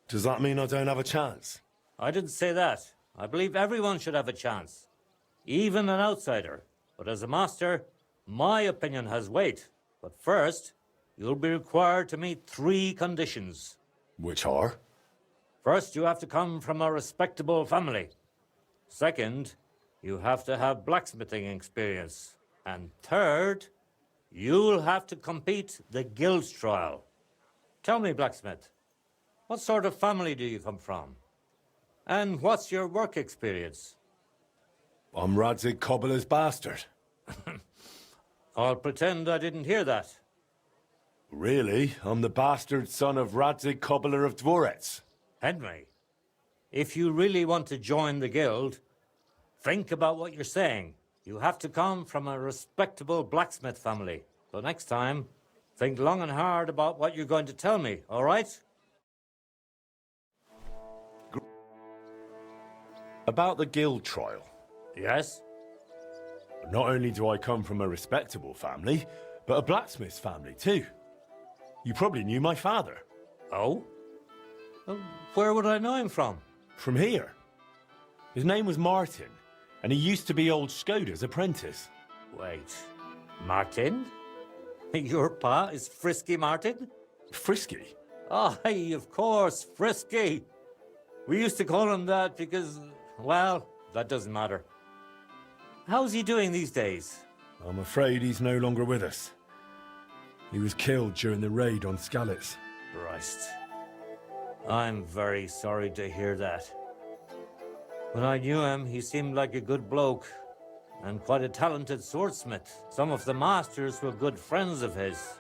Does that mean I don't have a chance? I didn't say that. I believe everyone should have a chance, even an outsider. But as a master, my opinion has weight. But first, you'll be required to meet 3 conditions. Which are? First, you have to come from a respectable family. Second, you have to have blacksmithing experience. And third, you'll have to compete the guild trial. Tell me, blacksmith, what sort of family do you come from? And what's your work experience? I'm Radzig Cobbler's bastard. I'll pretend I didn't hear that. Really? I'm the bastard son of Radzig Cobbler of Dvorets. Henry, if you really want to join the guild, think about what you're saying. You have to come from a respectable blacksmith family. So next time, think long and hard about what you're going to tell me, all right? About the guild trial. Yes? Not only do I come from a respectable family, but a blacksmith's family too. You probably knew my father. Oh? Well, where would I know him from? From here. His name was Martin, and he used to be old Skoda's apprentice. Wait, Martin? Your pa is Frisky Martin? Frisky? Aye, of course, Frisky. We used to call him that because, well, that doesn't matter. How's he doing these days? I'm afraid he's no longer with us. He was killed during the raid on Skalitz. Christ. I'm very sorry to hear that. When I knew him, he seemed like a good bloke and quite a talented swordsmith. Some of the masters were good friends of his.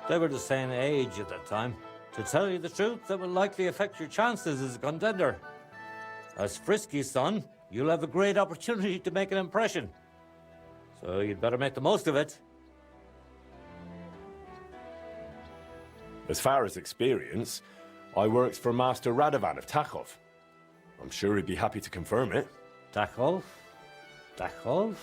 They were the same age at that time. To tell you the truth, that will likely affect your chances as a contender. As Frisky's son, you'll have a great opportunity to make an impression. So you'd better make the most of it. As far as experience, I worked for Master Radovan of Takhov. I'm sure he'd be happy to confirm it. Takhov? Takhov?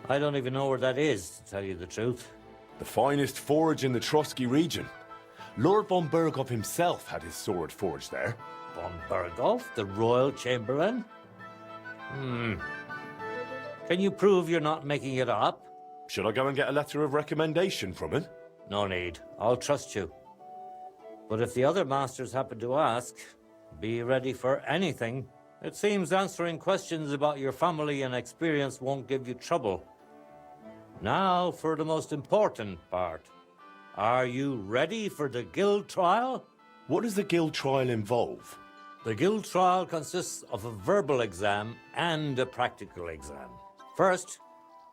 I don't even know where that is, to tell you the truth. The finest forge in the Trotsky region. Lord von Berghoff himself had his sword forged there. Von Berghoff, the Royal Chamberlain? Can you prove you're not making it up? Should I go and get a letter of recommendation from him? No need. I'll trust you. But if the other masters happen to ask, be ready for anything. It seems answering questions about your family and experience won't give you trouble. Now for the most important part. Are you ready for the guild trial? What does the guild trial involve? The guild trial consists of a verbal exam and a practical exam. First,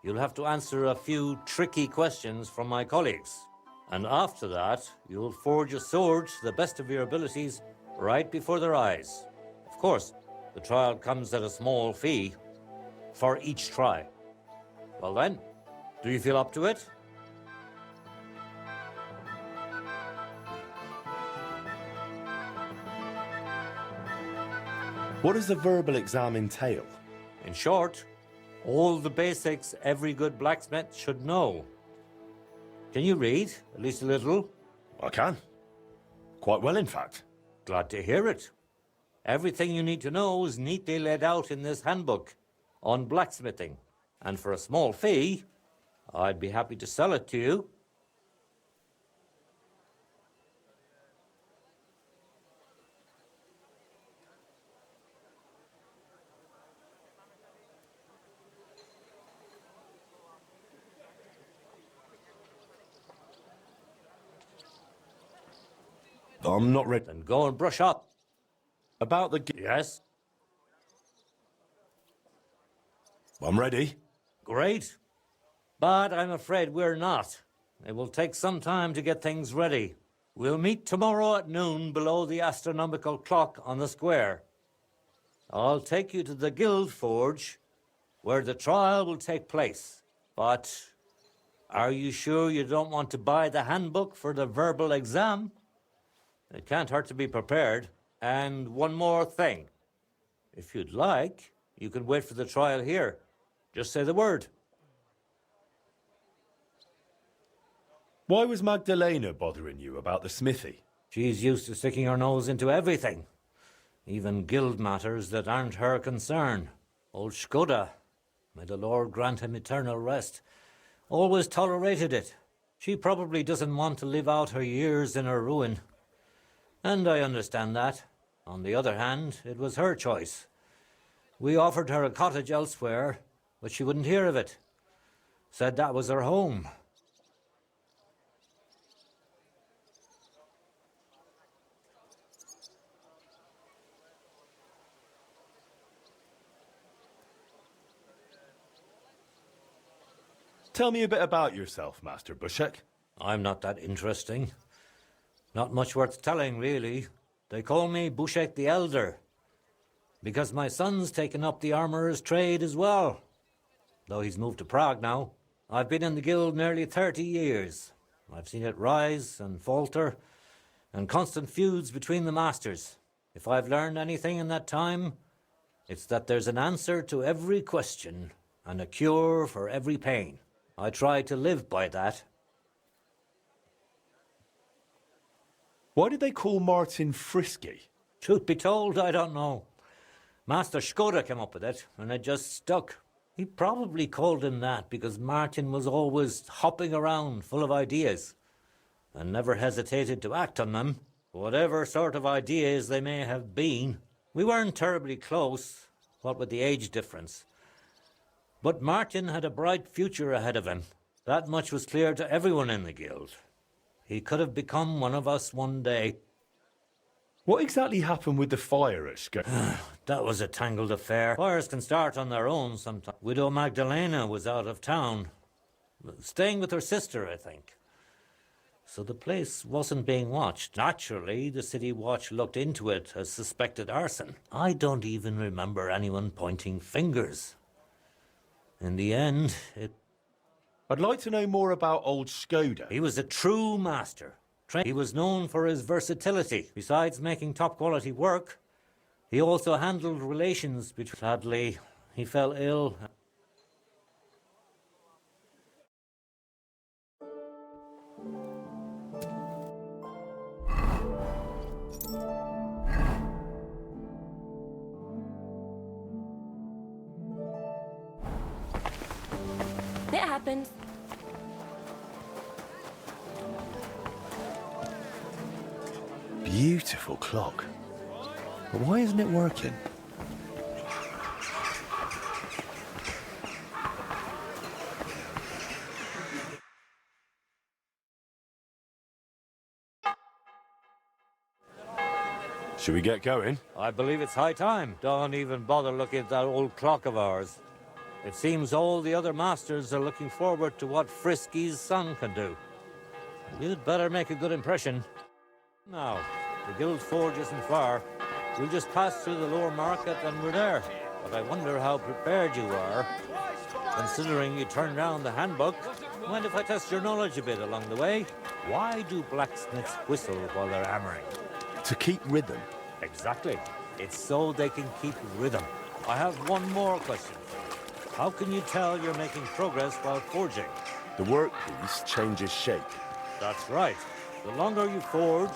you'll have to answer a few tricky questions from my colleagues. And after that, you'll forge a sword to the best of your abilities right before their eyes. Of course, the trial comes at a small fee for each try. Well then, do you feel up to it? What does the verbal exam entail? In short, all the basics every good blacksmith should know. Can you read, at least a little? I can. Quite well, in fact. Glad to hear it. Everything you need to know is neatly laid out in this handbook on blacksmithing. And for a small fee, I'd be happy to sell it to you. I'm not ready. Then go and brush up. About the... Yes? I'm ready. Great. But I'm afraid we're not. It will take some time to get things ready. We'll meet tomorrow at noon below the astronomical clock on the square. I'll take you to the guild forge where the trial will take place. But are you sure you don't want to buy the handbook for the verbal exam? It can't hurt to be prepared. And one more thing. If you'd like, you can wait for the trial here. Just say the word. Why was Magdalena bothering you about the smithy? She's used to sticking her nose into everything. Even guild matters that aren't her concern. Old Skoda, may the Lord grant him eternal rest, always tolerated it. She probably doesn't want to live out her years in her ruin. And I understand that. On the other hand, it was her choice. We offered her a cottage elsewhere, but she wouldn't hear of it. Said that was her home. Tell me a bit about yourself, Master Bushek. I'm not that interesting. Not much worth telling, really. They call me Bushek the Elder, because my son's taken up the armourer's trade as well, though he's moved to Prague now. I've been in the guild nearly 30 years. I've seen it rise and falter, and constant feuds between the masters. If I've learned anything in that time, it's that there's an answer to every question and a cure for every pain. I try to live by that. Why did they call Martin Frisky? Truth be told, I don't know. Master Skoda came up with it, and it just stuck. He probably called him that because Martin was always hopping around, full of ideas, and never hesitated to act on them, whatever sort of ideas they may have been. We weren't terribly close, what with the age difference. But Martin had a bright future ahead of him. That much was clear to everyone in the guild. He could have become one of us one day. What exactly happened with the fire at Skoda? That was a tangled affair. Fires can start on their own sometimes. Widow Magdalena was out of town, staying with her sister, I think. So the place wasn't being watched. Naturally, the city watch looked into it as suspected arson. I don't even remember anyone pointing fingers. In the end, I'd like to know more about old Skoda. He was a true master. He was known for his versatility. Besides making top-quality work, he also handled relations between... Sadly, he fell ill. It happens. Beautiful clock. But why isn't it working? Should we get going? I believe it's high time. Don't even bother looking at that old clock of ours. It seems all the other masters are looking forward to what Frisky's son can do. You'd better make a good impression. Now, the guild forge isn't far. We'll just pass through the lower market and we're there. But I wonder how prepared you are. Considering you turned down the handbook, mind if I test your knowledge a bit along the way? Why do blacksmiths whistle while they're hammering? To keep rhythm. Exactly. It's so they can keep rhythm. I have one more question for you. How can you tell you're making progress while forging? The workpiece changes shape. That's right. The longer you forge,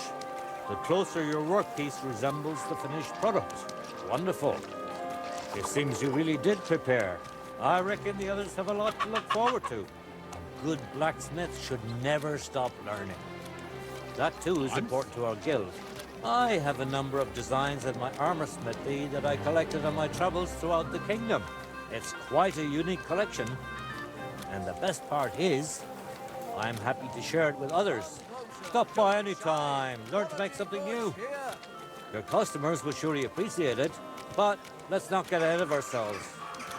the closer your workpiece resembles the finished product. Wonderful. It seems you really did prepare. I reckon the others have a lot to look forward to. A good blacksmith should never stop learning. That too is important to our guild. I have a number of designs in my armor smithy that I collected on my travels throughout the kingdom. It's quite a unique collection. And the best part is, I'm happy to share it with others. Stop by any time. Learn to make something new. Your customers will surely appreciate it, but let's not get ahead of ourselves.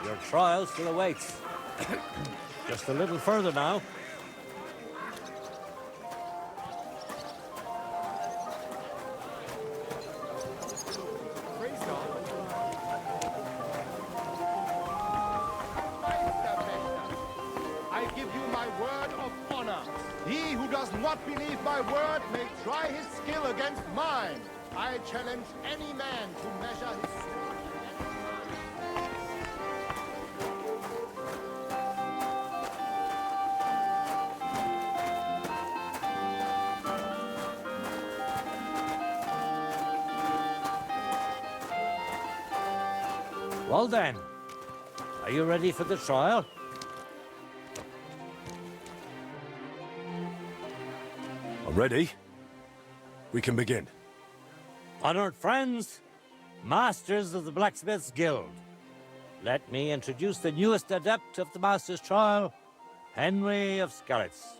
Your trial still awaits. Just a little further now. I give you my word of honor. He who does not believe my word may try his skill against mine. I challenge any man to measure his sword. Well then, are you ready for the trial? I'm ready. We can begin. Honored friends, masters of the Blacksmiths Guild, let me introduce the newest adept of the Master's Trial, Henry of Skalitz.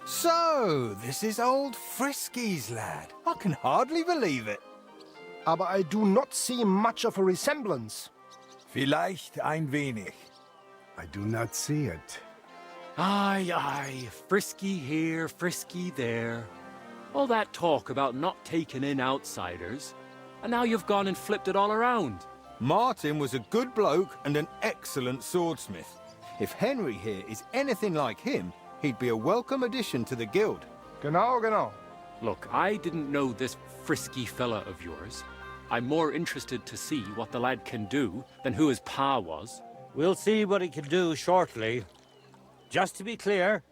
So, this is old Frisky's lad. I can hardly believe it. Aber I do not see much of a resemblance. Vielleicht ein wenig. I do not see it. Aye, aye, Frisky here, Frisky there. All that talk about not taking in outsiders, and now you've gone and flipped it all around. Martin was a good bloke and an excellent swordsmith. If Henry here is anything like him, he'd be a welcome addition to the guild. Genau, genau. Look, I didn't know this Frisky fella of yours. I'm more interested to see what the lad can do than who his pa was. We'll see what he can do shortly. Just to be clear,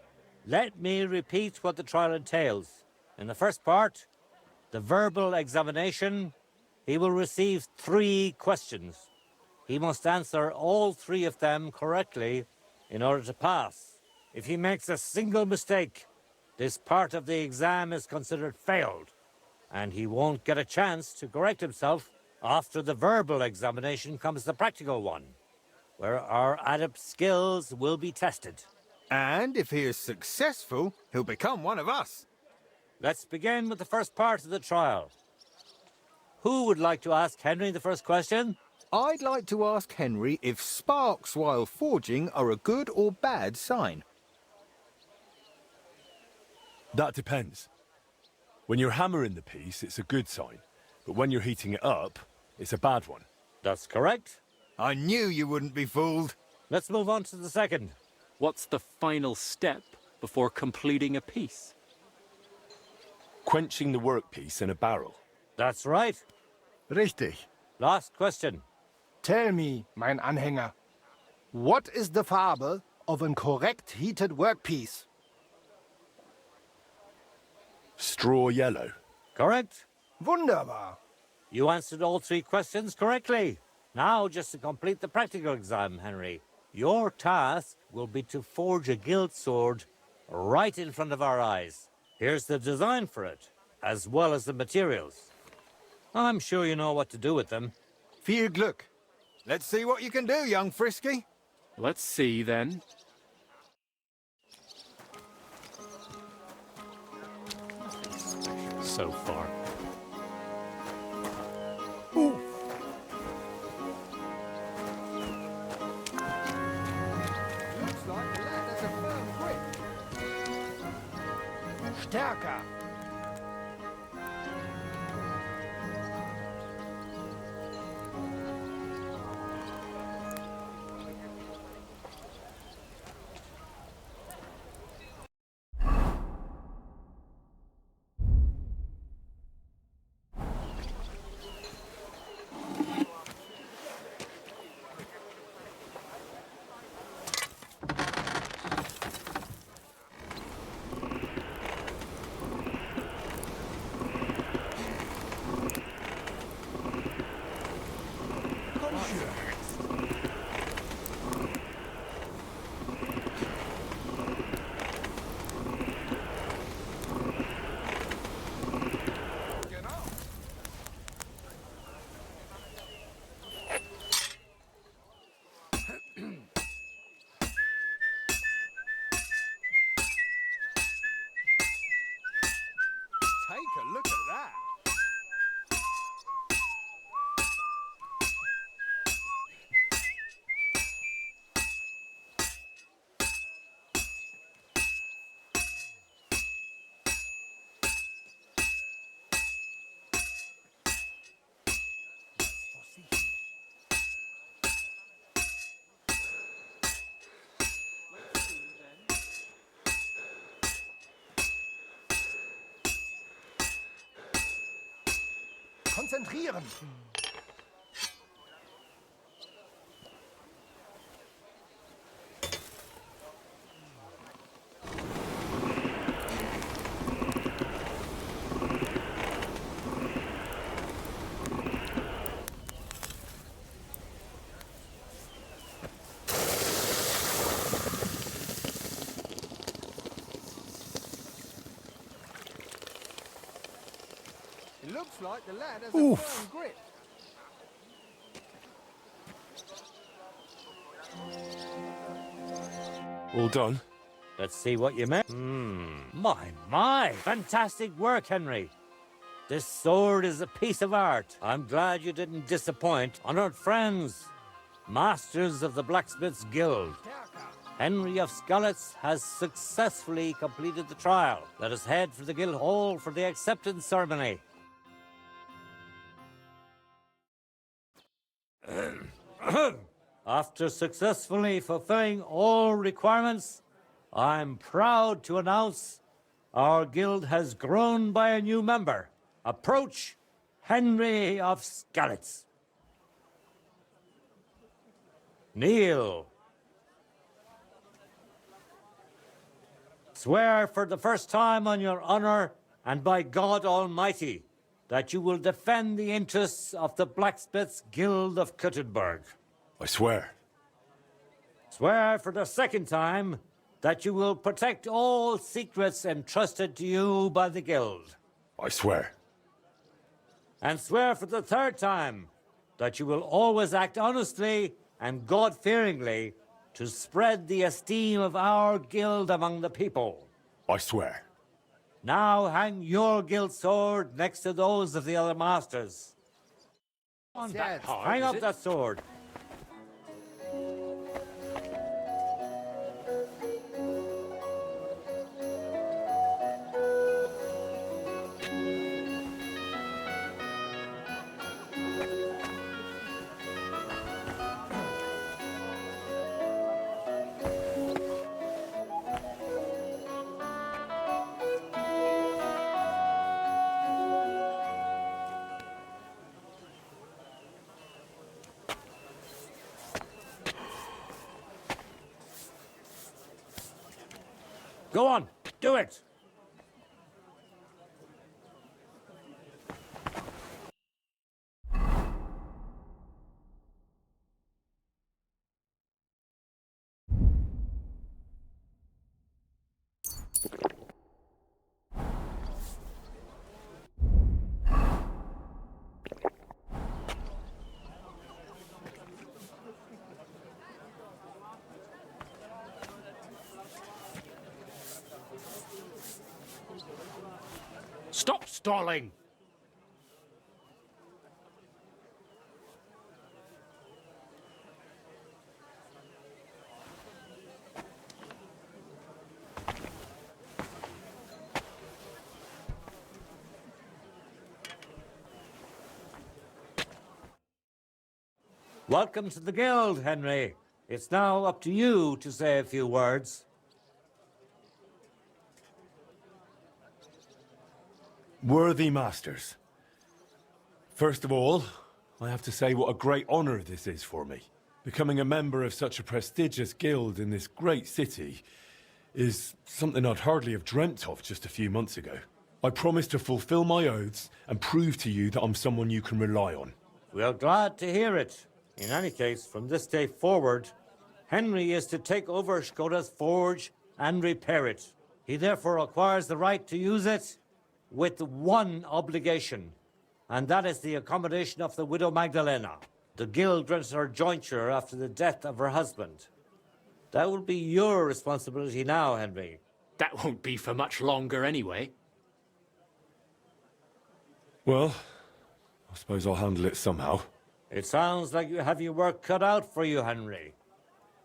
let me repeat what the trial entails. In the first part, the verbal examination, he will receive 3 questions. He must answer all 3 of them correctly in order to pass. If he makes a single mistake, this part of the exam is considered failed, and he won't get a chance to correct himself. After the verbal examination comes the practical one, where our adept skills will be tested. And if he is successful, he'll become one of us. Let's begin with the first part of the trial. Who would like to ask Henry the first question? I'd like to ask Henry if sparks while forging are a good or bad sign. That depends. When you're hammering the piece, it's a good sign. But when you're heating it up, it's a bad one. That's correct. I knew you wouldn't be fooled. Let's move on to the second. What's the final step before completing a piece? Quenching the workpiece in a barrel. That's right. Richtig. Last question. Tell me, mein Anhänger, what is the Farbe of a correct heated workpiece? Straw yellow. Correct. Wunderbar. You answered all 3 questions correctly. Now, just to complete the practical exam, Henry, your task will be to forge a guild sword right in front of our eyes. Here's the design for it, as well as the materials. I'm sure you know what to do with them. Viel Glück. Let's see what you can do, young Frisky. Let's see, then. So far. Ooh. Looks like the lad has a firm grip. Stärker. Take a look at that. Konzentrieren. It looks like the lad has a firm grip. All done? Let's see what you made. My. Fantastic work, Henry. This sword is a piece of art. I'm glad you didn't disappoint honored friends, masters of the Blacksmith's Guild. Henry of Skalitz has successfully completed the trial. Let us head for the guild hall for the acceptance ceremony. After successfully fulfilling all requirements, I'm proud to announce our guild has grown by a new member. Approach Henry of Skalitz. Kneel. Swear for the first time on your honor and by God Almighty, that you will defend the interests of the Blacksmiths' Guild of Kuttenberg. I swear. Swear for the second time that you will protect all secrets entrusted to you by the Guild. I swear. And swear for the third time that you will always act honestly and God-fearingly to spread the esteem of our guild among the people. I swear. Now hang your guild sword next to those of the other masters. Hang up that sword. Go on, do it! Stop stalling! Welcome to the Guild, Henry. It's now up to you to say a few words. Worthy masters. First of all, I have to say what a great honor this is for me. Becoming a member of such a prestigious guild in this great city is something I'd hardly have dreamt of just a few months ago. I promise to fulfill my oaths and prove to you that I'm someone you can rely on. We are glad to hear it. In any case, from this day forward, Henry is to take over Skoda's forge and repair it. He therefore acquires the right to use it with one obligation, and that is the accommodation of the widow Magdalena. The guild grants her jointure after the death of her husband. That will be your responsibility now, Henry. That won't be for much longer anyway. Well, I suppose I'll handle it somehow. It sounds like you have your work cut out for you, Henry.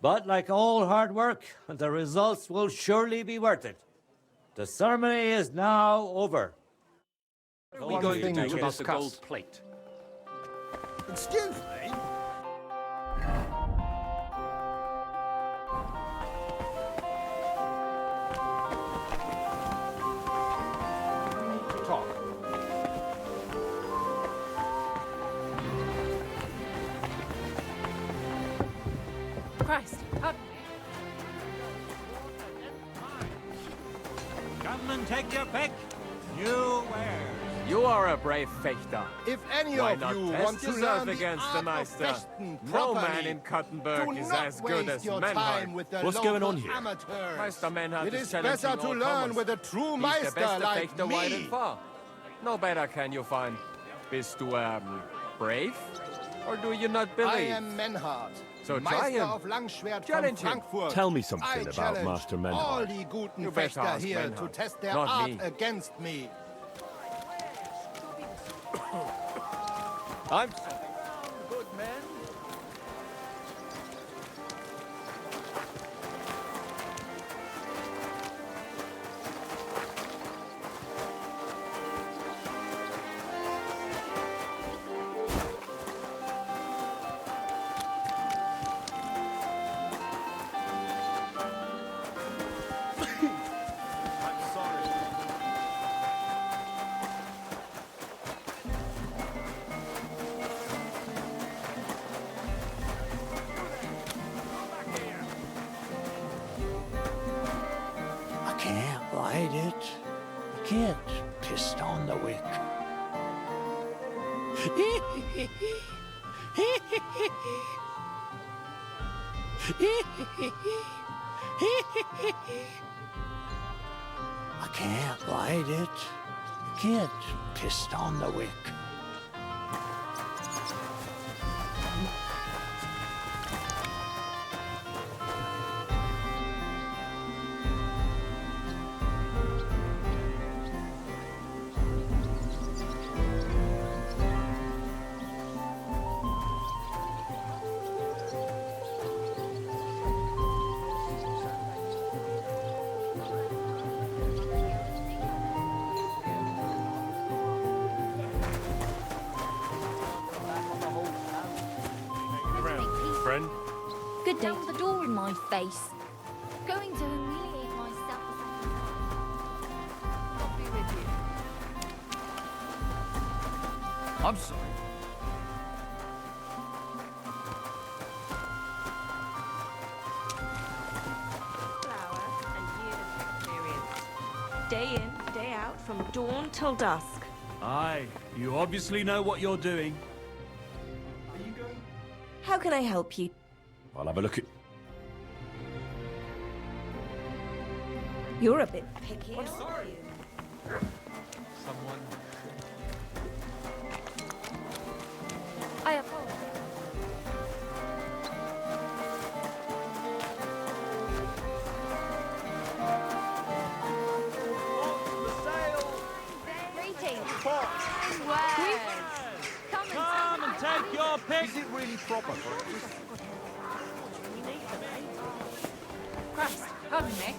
But like all hard work, the results will surely be worth it. The ceremony is now over. What are we going to do about the gold plate? Excuse me? Talk. Christ, pardon me. Come and take your pick. New wares. You are a brave fechter. If any Why of not you test want to yourself learn the against art the of Meister? fechten No man properly, in Kuttenberg do is not as good waste as your Menhard. time with the What's going local on here? amateurs. Meister Menhard It is is better challenging to all learn comers. with a true He's the Meister beste like fechter wide and me. far. No better can you find. Bist du, brave? Or do you not I believe? am Menhard, So try Meister him. of Langschwert Challenge from him. Frankfurt. Tell me something I about challenge Master all Menhard. die guten You better Fechter ask here Menhard, to test their not art me. against me. I'm good man. I can't light it. I can't pissed on the wick. I can't light it. Get pissed on the wick. Friend? Good day. The door in my face. Going to humiliate myself. I'll be with you. I'm sorry. Day in, day out, from dawn till dusk. Aye, you obviously know what you're doing. How can I help you? I'll have a look at... You're a bit picky. I'm sorry. Someone... I apologize. Greetings. Come and take your pick. Is it really proper for a Christ, pardon me.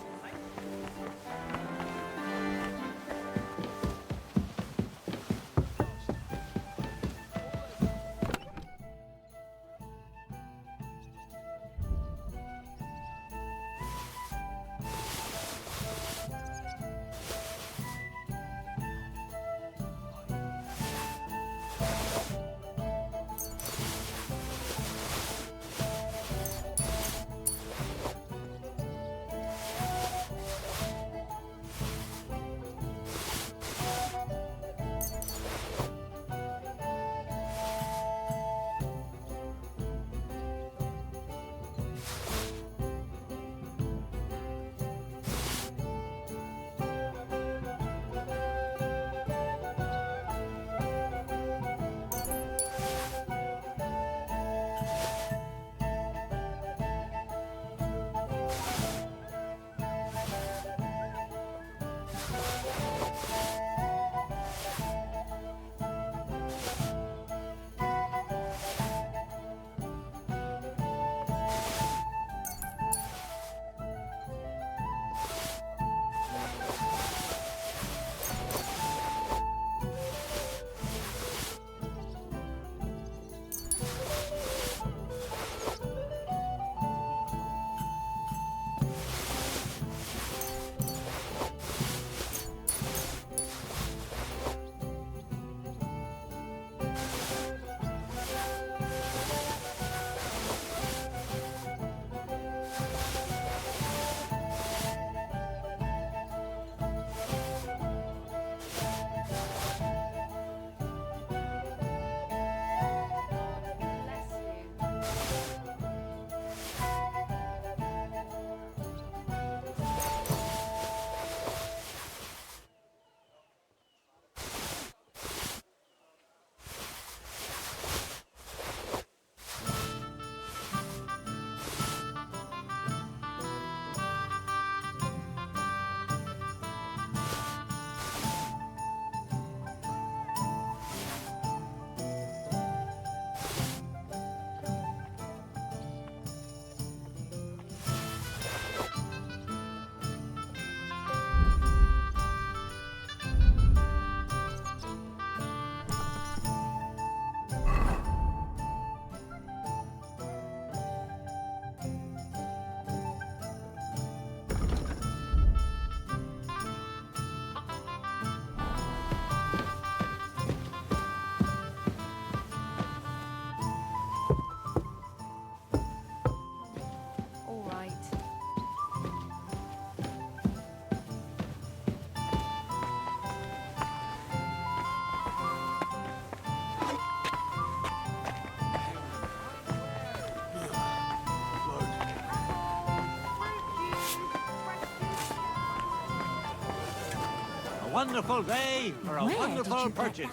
wonderful day for a wonderful purchase.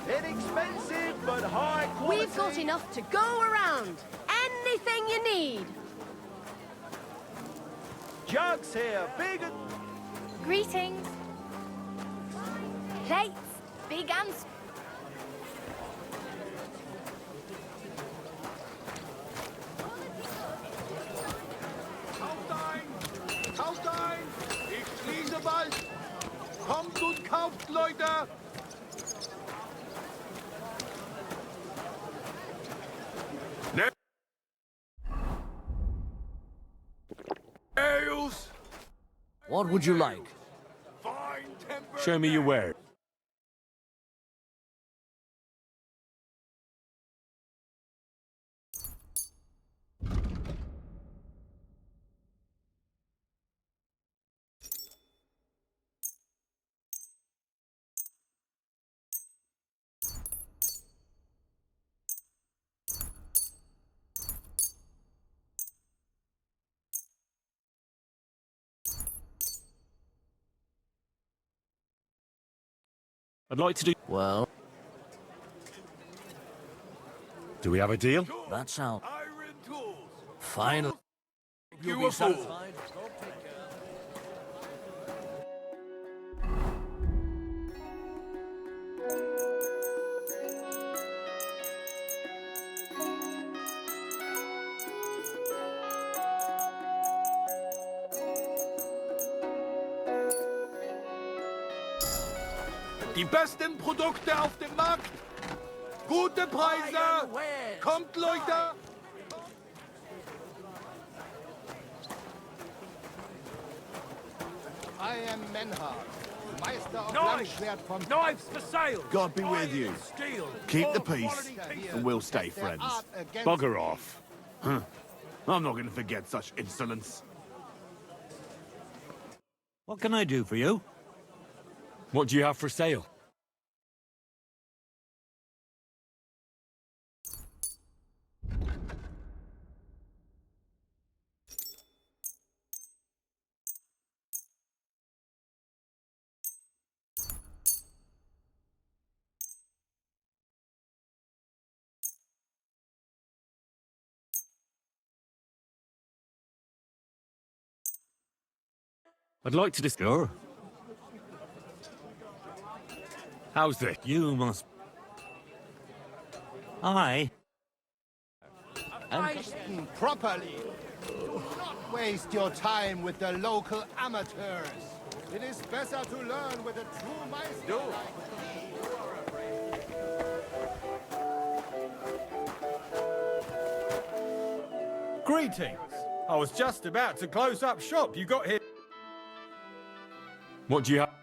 Inexpensive, but high quality. We've got enough to go around. Anything you need. Jugs here, big and... Greetings. Plates, big and Kauft ein! Ich schließe bald! Kommt und kauft, Leute! Ales! What would you like? Show me your wares. I'd like to do... Well, Do we have a deal? that's out. Finally. You a fool! Die besten Produkte auf dem Markt. Gute Preise. Kommt, Leute. I am Menhard, Meister of Knives! Langschwert von... Knives for sale. God be with you. Steel. Keep the All peace, quality pieces. and we'll stay friends. Bugger off. Huh. I'm not going to forget such insolence. What can I do for you? What do you have for sale? I'd like to discover. How's this? You must... Aye. Eisten properly. Do not waste your time with the local amateurs. It is better to learn with a true Meister like me. Greetings. I was just about to close up shop. You got here. What do you have?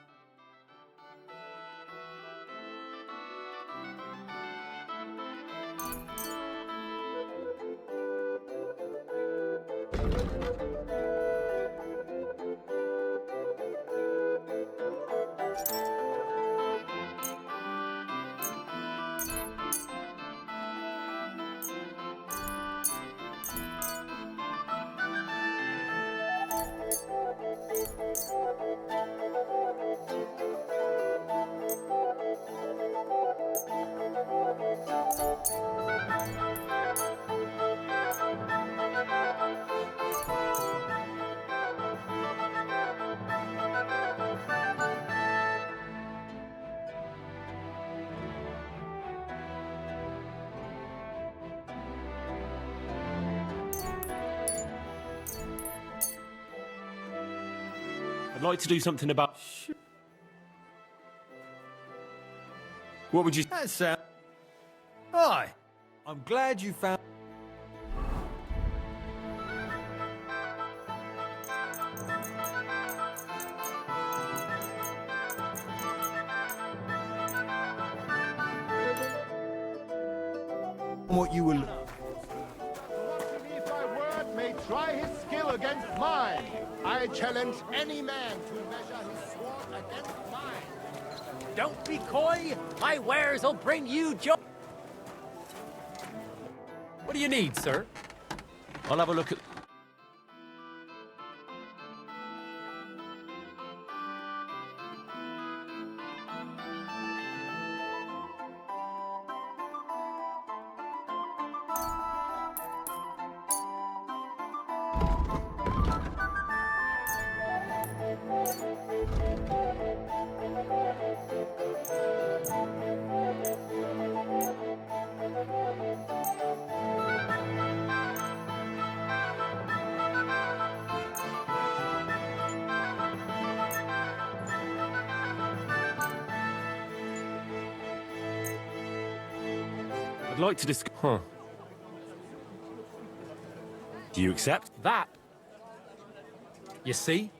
I'd like to do something about... What would you... That sounds... Hi. I'm glad you found... what you will... try his skill against mine. I challenge any man to measure his sword against mine. Don't be coy. My wares will bring you joy. What do you need, sir? I'll have a look at... I'd like to discuss... Huh. Do you accept? That. You see?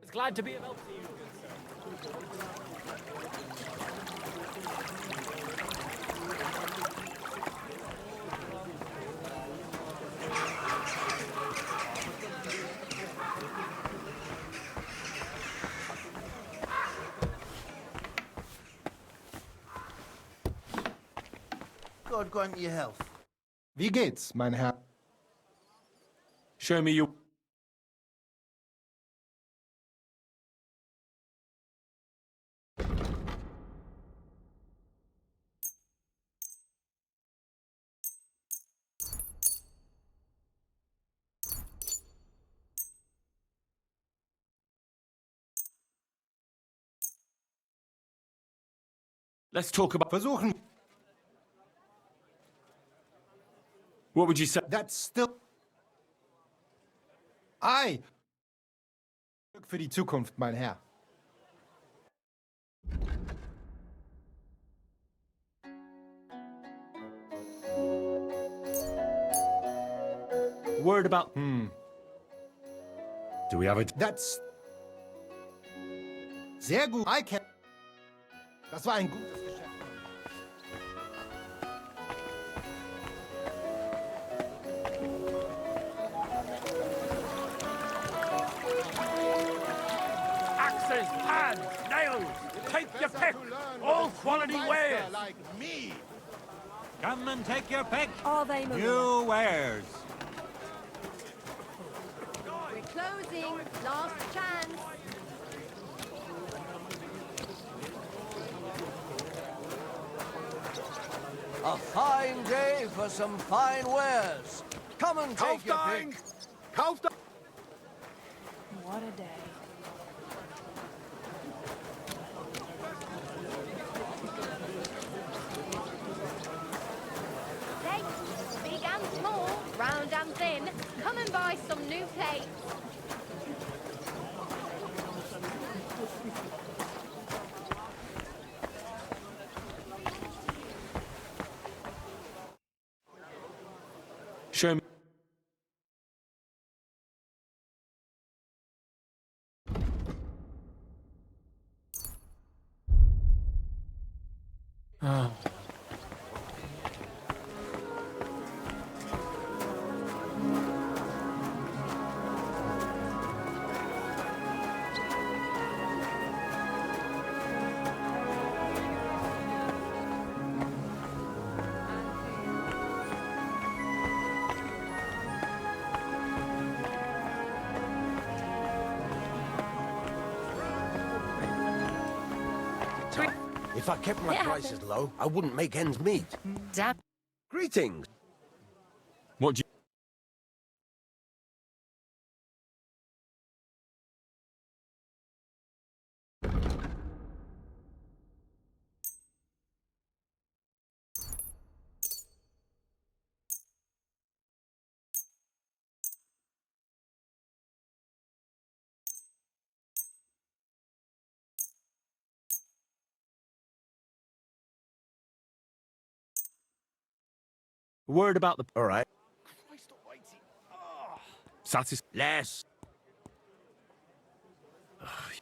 It's glad to be of help to you, good sir. God grant you health. Wie geht's, mein Herr? Show me your... Let's talk about... Versuchen. What would you say? That's still... Ei! Glück für die Zukunft, mein Herr. Word about... Do we have it? That's... Sehr gut. I can... Das war ein gutes Geschäft. Axes, hands, nails. Take your pick. All quality wares. Like me. Come and take your pick. Are they moving? New wares. We're closing. Last chance. A fine day for some fine wares. Come and take your pick. Kaufstein. What a day. Plates, big and small, round and thin. Come and buy some new plates. Show me... If I kept my prices low, I wouldn't make ends meet. Damn. Greetings. What do you... Word about the... All right. Less.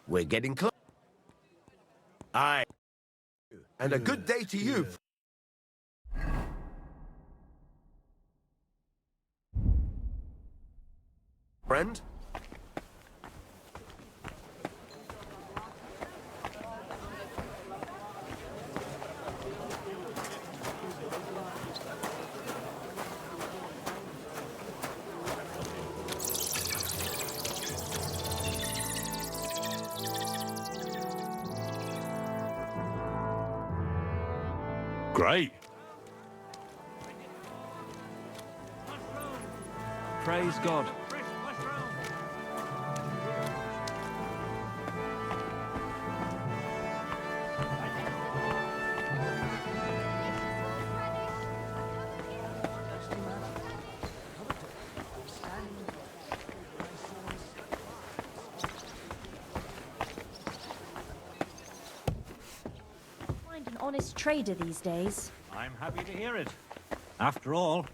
We're getting close. Aye. And a good day to you. Friend? Great. Praise God. Find an honest trader these days. I'm happy to hear it. After all,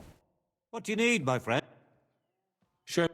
what do you need, my friend? Sure.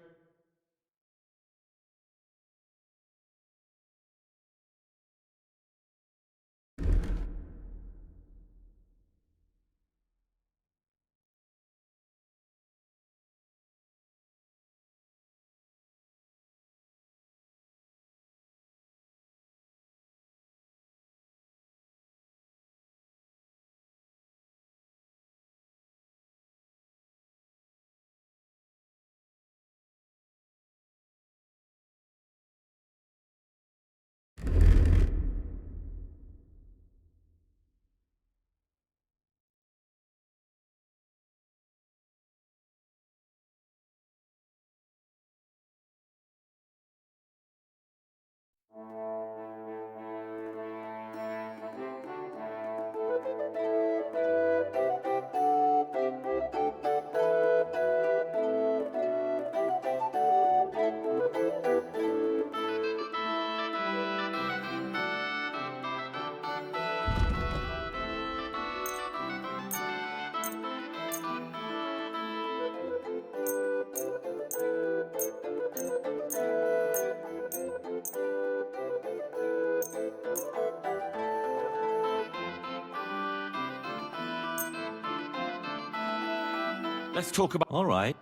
Let's talk about... All right.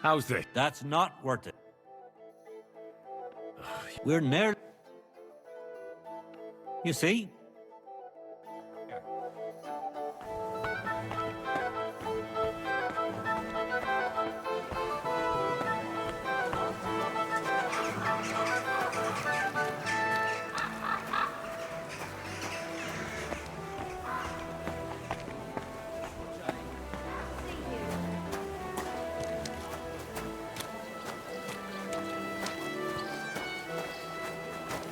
How's this? That's not worth it. We're near... You see?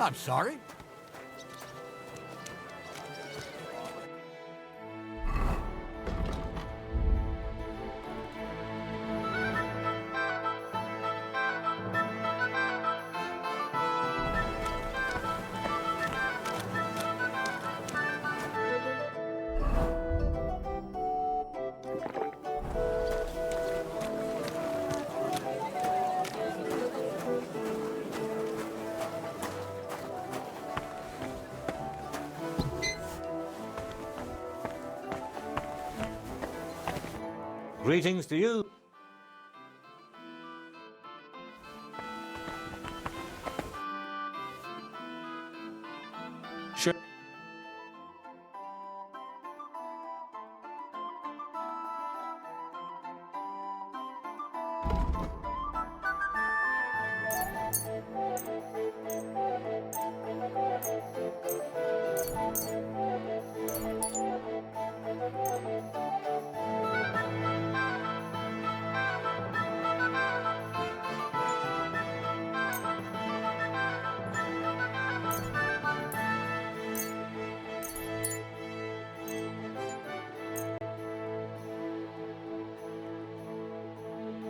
I'm sorry. Greetings to you. Sure.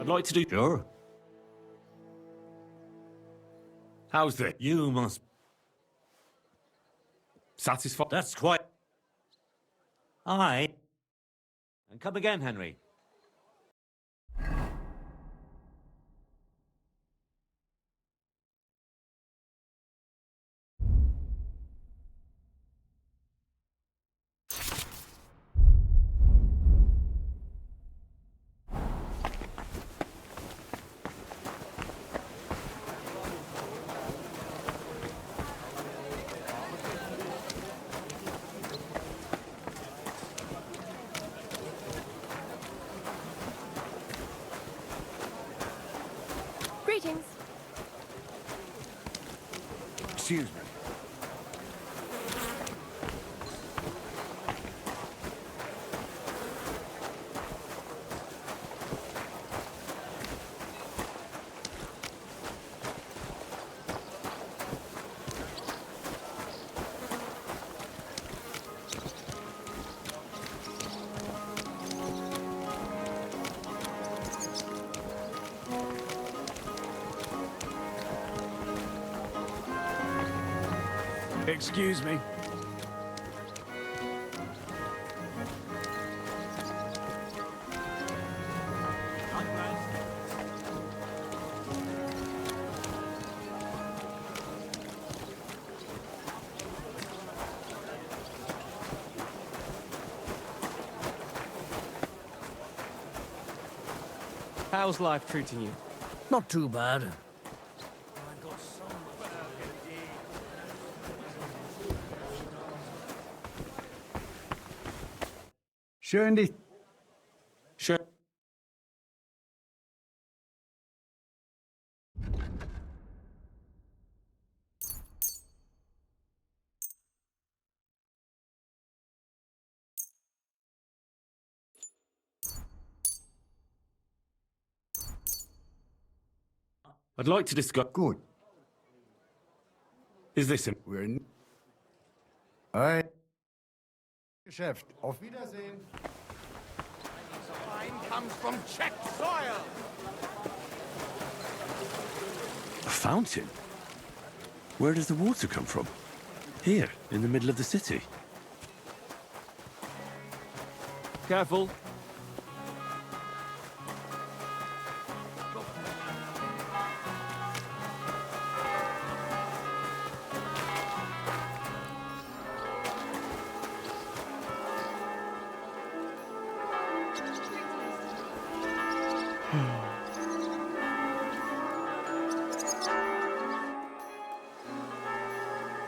I'd like to do... Sure. How's this? You must... Satisfied? That's quite... Aye. And come again, Henry. Greetings. Excuse me. Excuse me. How's life treating you? Not too bad. Schön dich. Schön. I'd like to discuss... Gut. Is this him? We're in... Hey. Geschäft. Auf Wiedersehen. Wine comes from Czech soil. A fountain? Where does the water come from? Here, in the middle of the city. Careful.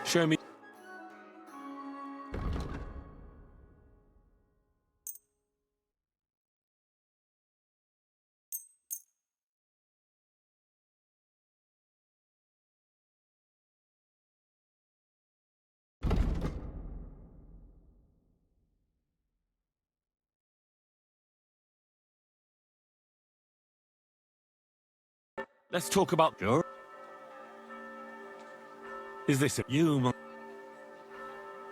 Show me. Let's talk about... Sure. Is this it? You...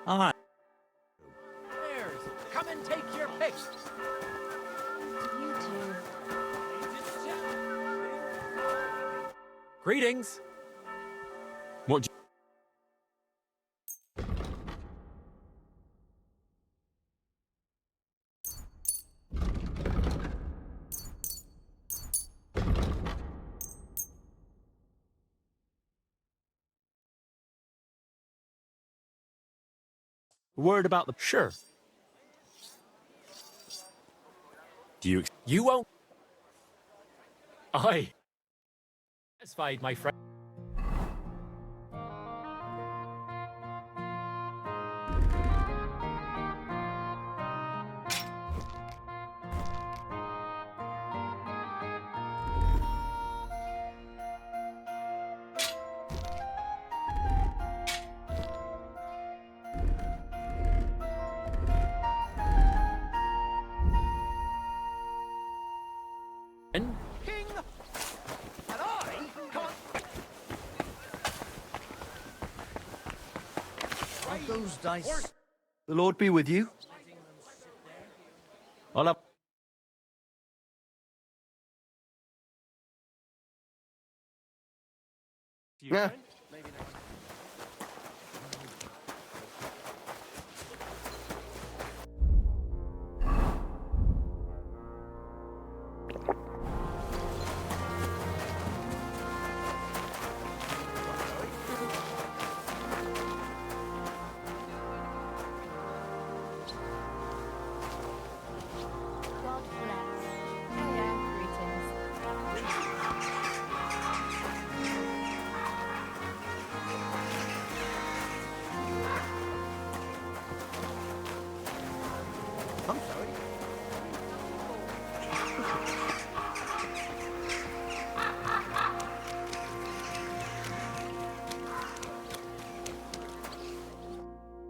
I... Players, come and take your picks. You two. Greetings. What do Word about the... Sure. Do you... You won't... Aye. Satisfied, my friend. King, and I can't... Of those dice. The Lord be with you. All up. Yeah. God bless. Oh yeah, greetings.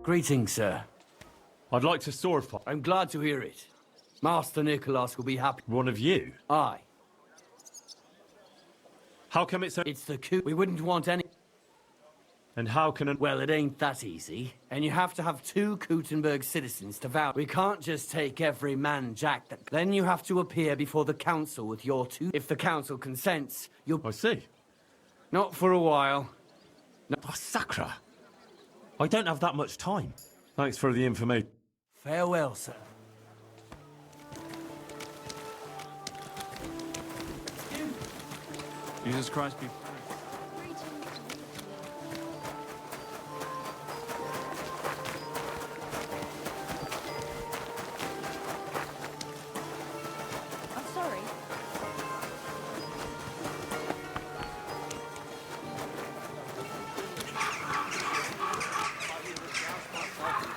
Greetings, sir. I'd like to sword fight. I'm glad to hear it. Master Nicholas will be happy. One of you? Aye. How come it's It's the coup. We wouldn't want any... And how can Well, it ain't that easy. And you have to have 2 Kuttenberg citizens to vow. We can't just take every man jack that... Then you have to appear before the council with your 2... If the council consents, you'll... I see. Not for a while. No. Oh, Sacra! I don't have that much time. Thanks for the information. Farewell, sir. Jesus Christ be... I'm sorry.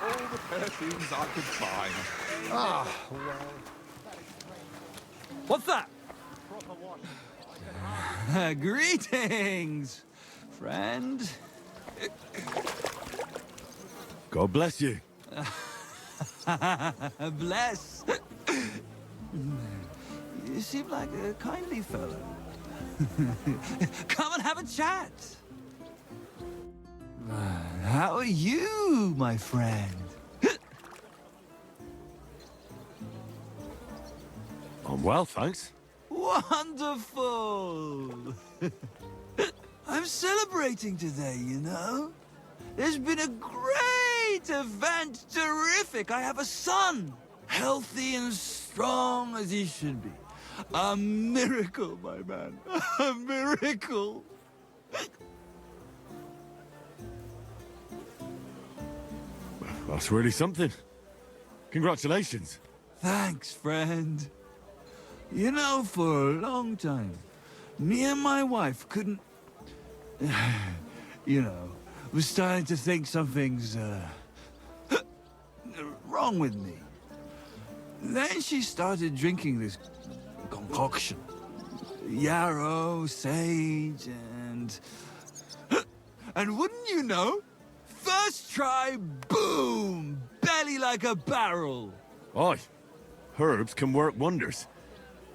All the perfumes I could find. Ah, what's that? Greetings, friend. God bless you. Bless. You seem like a kindly fellow. Come and have a chat. How are you, my friend? I'm well, thanks. Wonderful! I'm celebrating today, you know? There's been a great event, terrific! I have a son! Healthy and strong as he should be. A miracle, my man. A miracle! That's really something. Congratulations. Thanks, friend. You know, for a long time, me and my wife couldn't... you know, was starting to think something's, wrong with me. Then she started drinking this concoction. Yarrow, sage, and... and wouldn't you know, first try, boom! Belly like a barrel! Aye. Herbs can work wonders.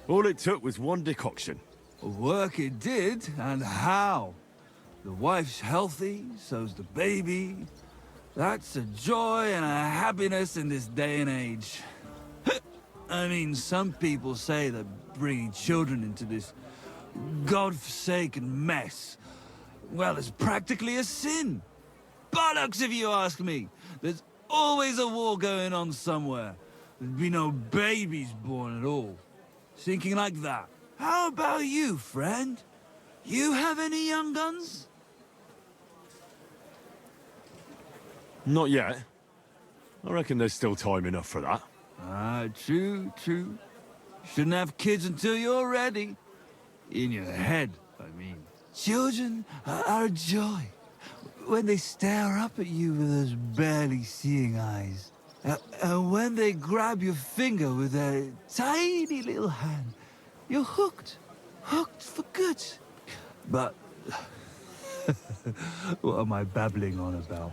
All it took was one decoction. Work it did, and how? The wife's healthy, so's the baby. That's a joy and a happiness in this day and age. I mean, some people say that bringing children into this godforsaken mess, well, it's practically a sin. Bollocks, if you ask me. There's always a war going on somewhere. There'd be no babies born at all. Thinking like that. How about you, friend? You have any young guns? Not yet. I reckon there's still time enough for that. Ah, true, true. Shouldn't have kids until you're ready. In your head, I mean. Children are a joy. When they stare up at you with those barely seeing eyes. And when they grab your finger with their tiny little hand, you're hooked. Hooked for good. But... what am I babbling on about?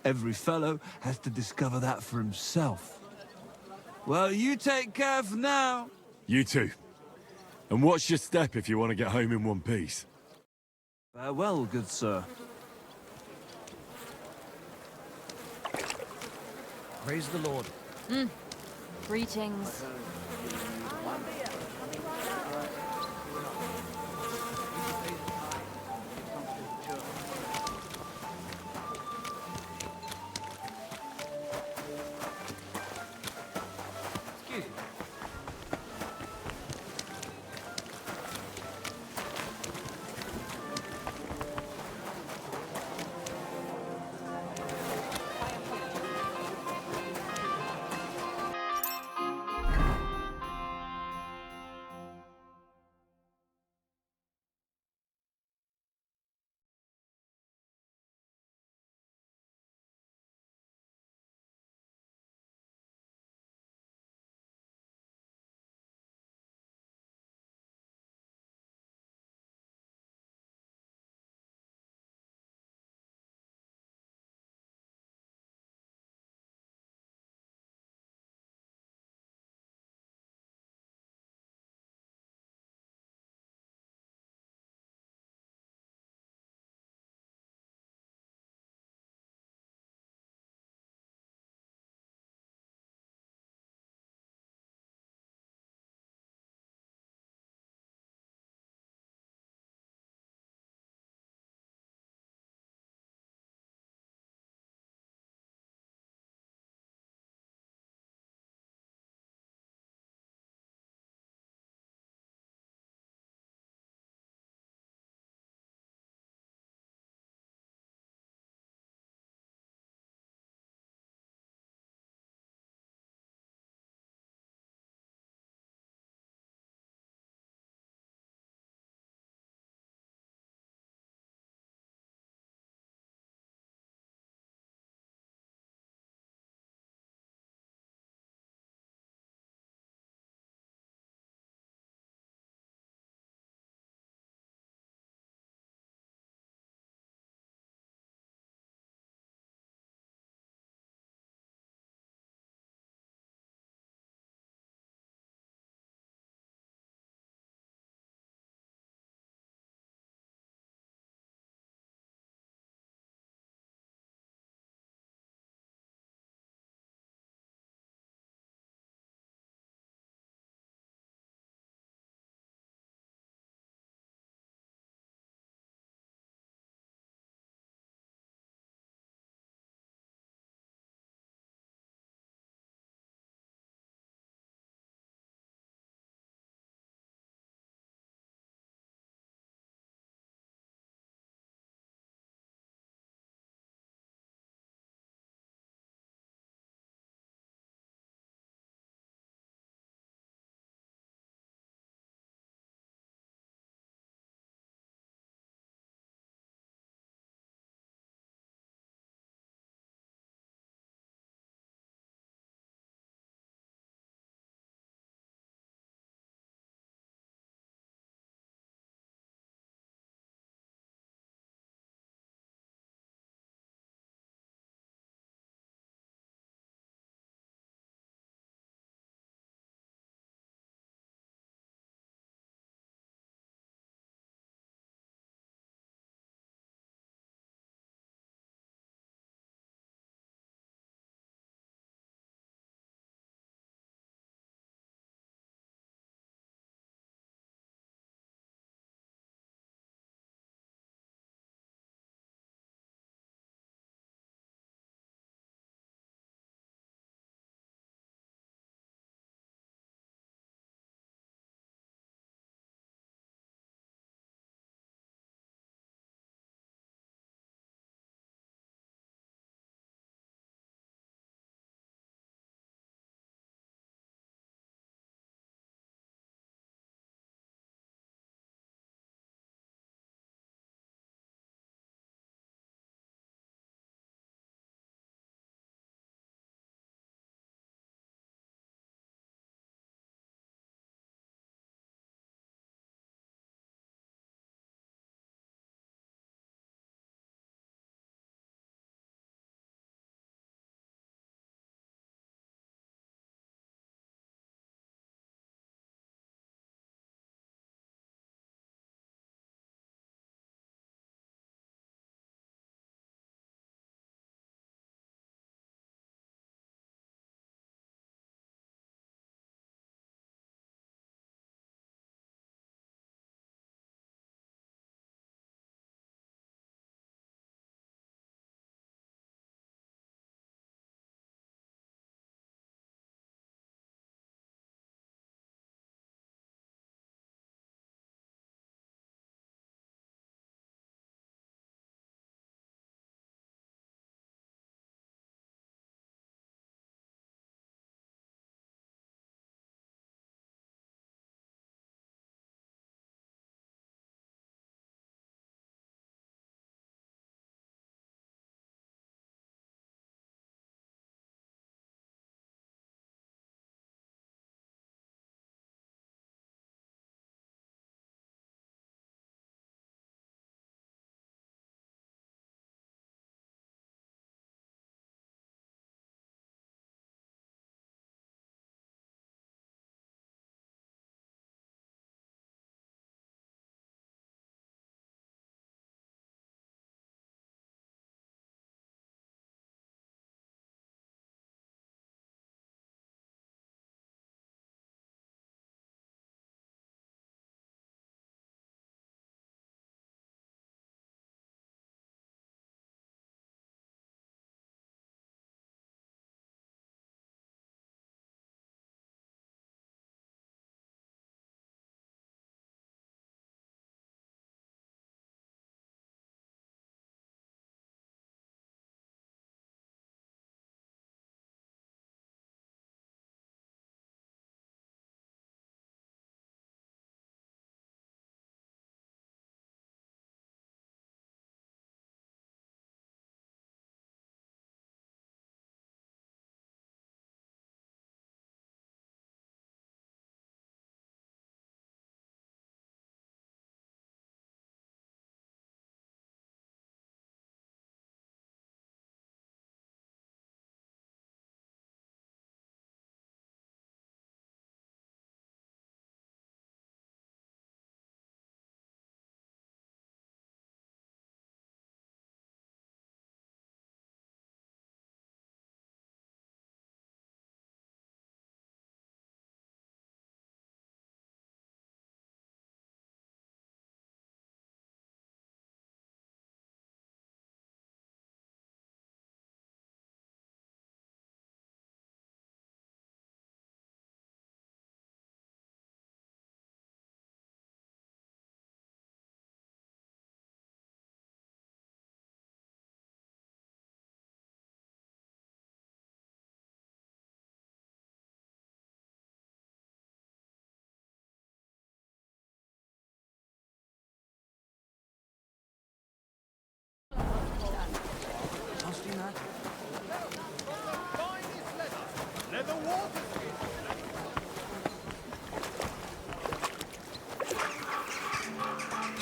Every fellow has to discover that for himself. Well, you take care for now. You too. And watch your step if you want to get home in one piece. Farewell, good sir. Praise the Lord. Greetings.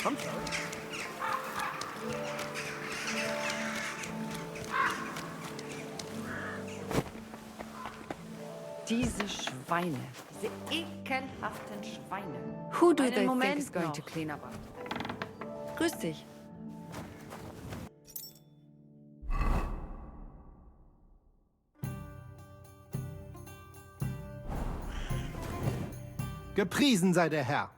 I'm sorry. Diese Schweine, diese ekelhaften Schweine. Who do Einen they Moment think is going to noch. clean up? Grüß dich. Gepriesen sei der Herr.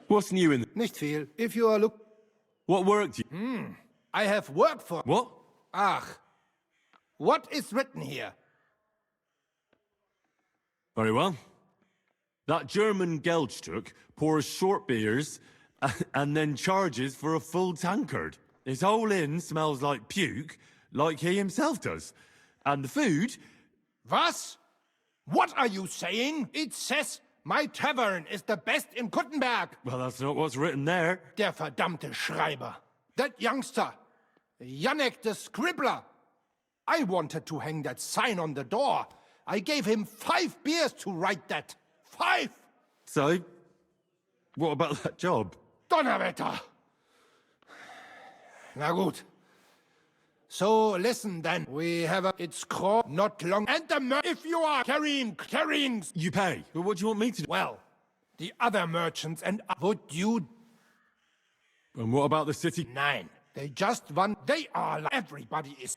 What's new in... Nicht viel. If you are look... What work do you... I have work for... What? Ach. What is written here? Very well. That German Geldstück pours short beers and then charges for a full tankard. His whole inn smells like puke, like he himself does. And the food... Was? What are you saying? It says my tavern is the best in Kuttenberg. Well, that's not what's written there. Der verdammte Schreiber. That youngster. Janek the scribbler. I wanted to hang that sign on the door. I gave him 5 beers to write that. 5! So, what about that job? Donnerwetter! Na gut. So, listen then. We have a... It's crawl not long... And the if you are carrying... You pay. But what do you want me to do? Well, the other merchants and... Would you... And what about the city? Nein. They just want... They are... Everybody is...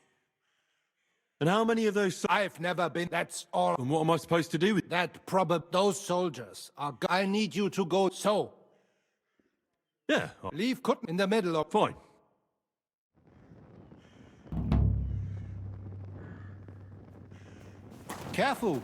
And how many of those... I've never been... That's all... And what am I supposed to do with... That probably... Those soldiers are... I need you to go... So... Yeah. Leave Kutten in the middle of... Fine. Careful.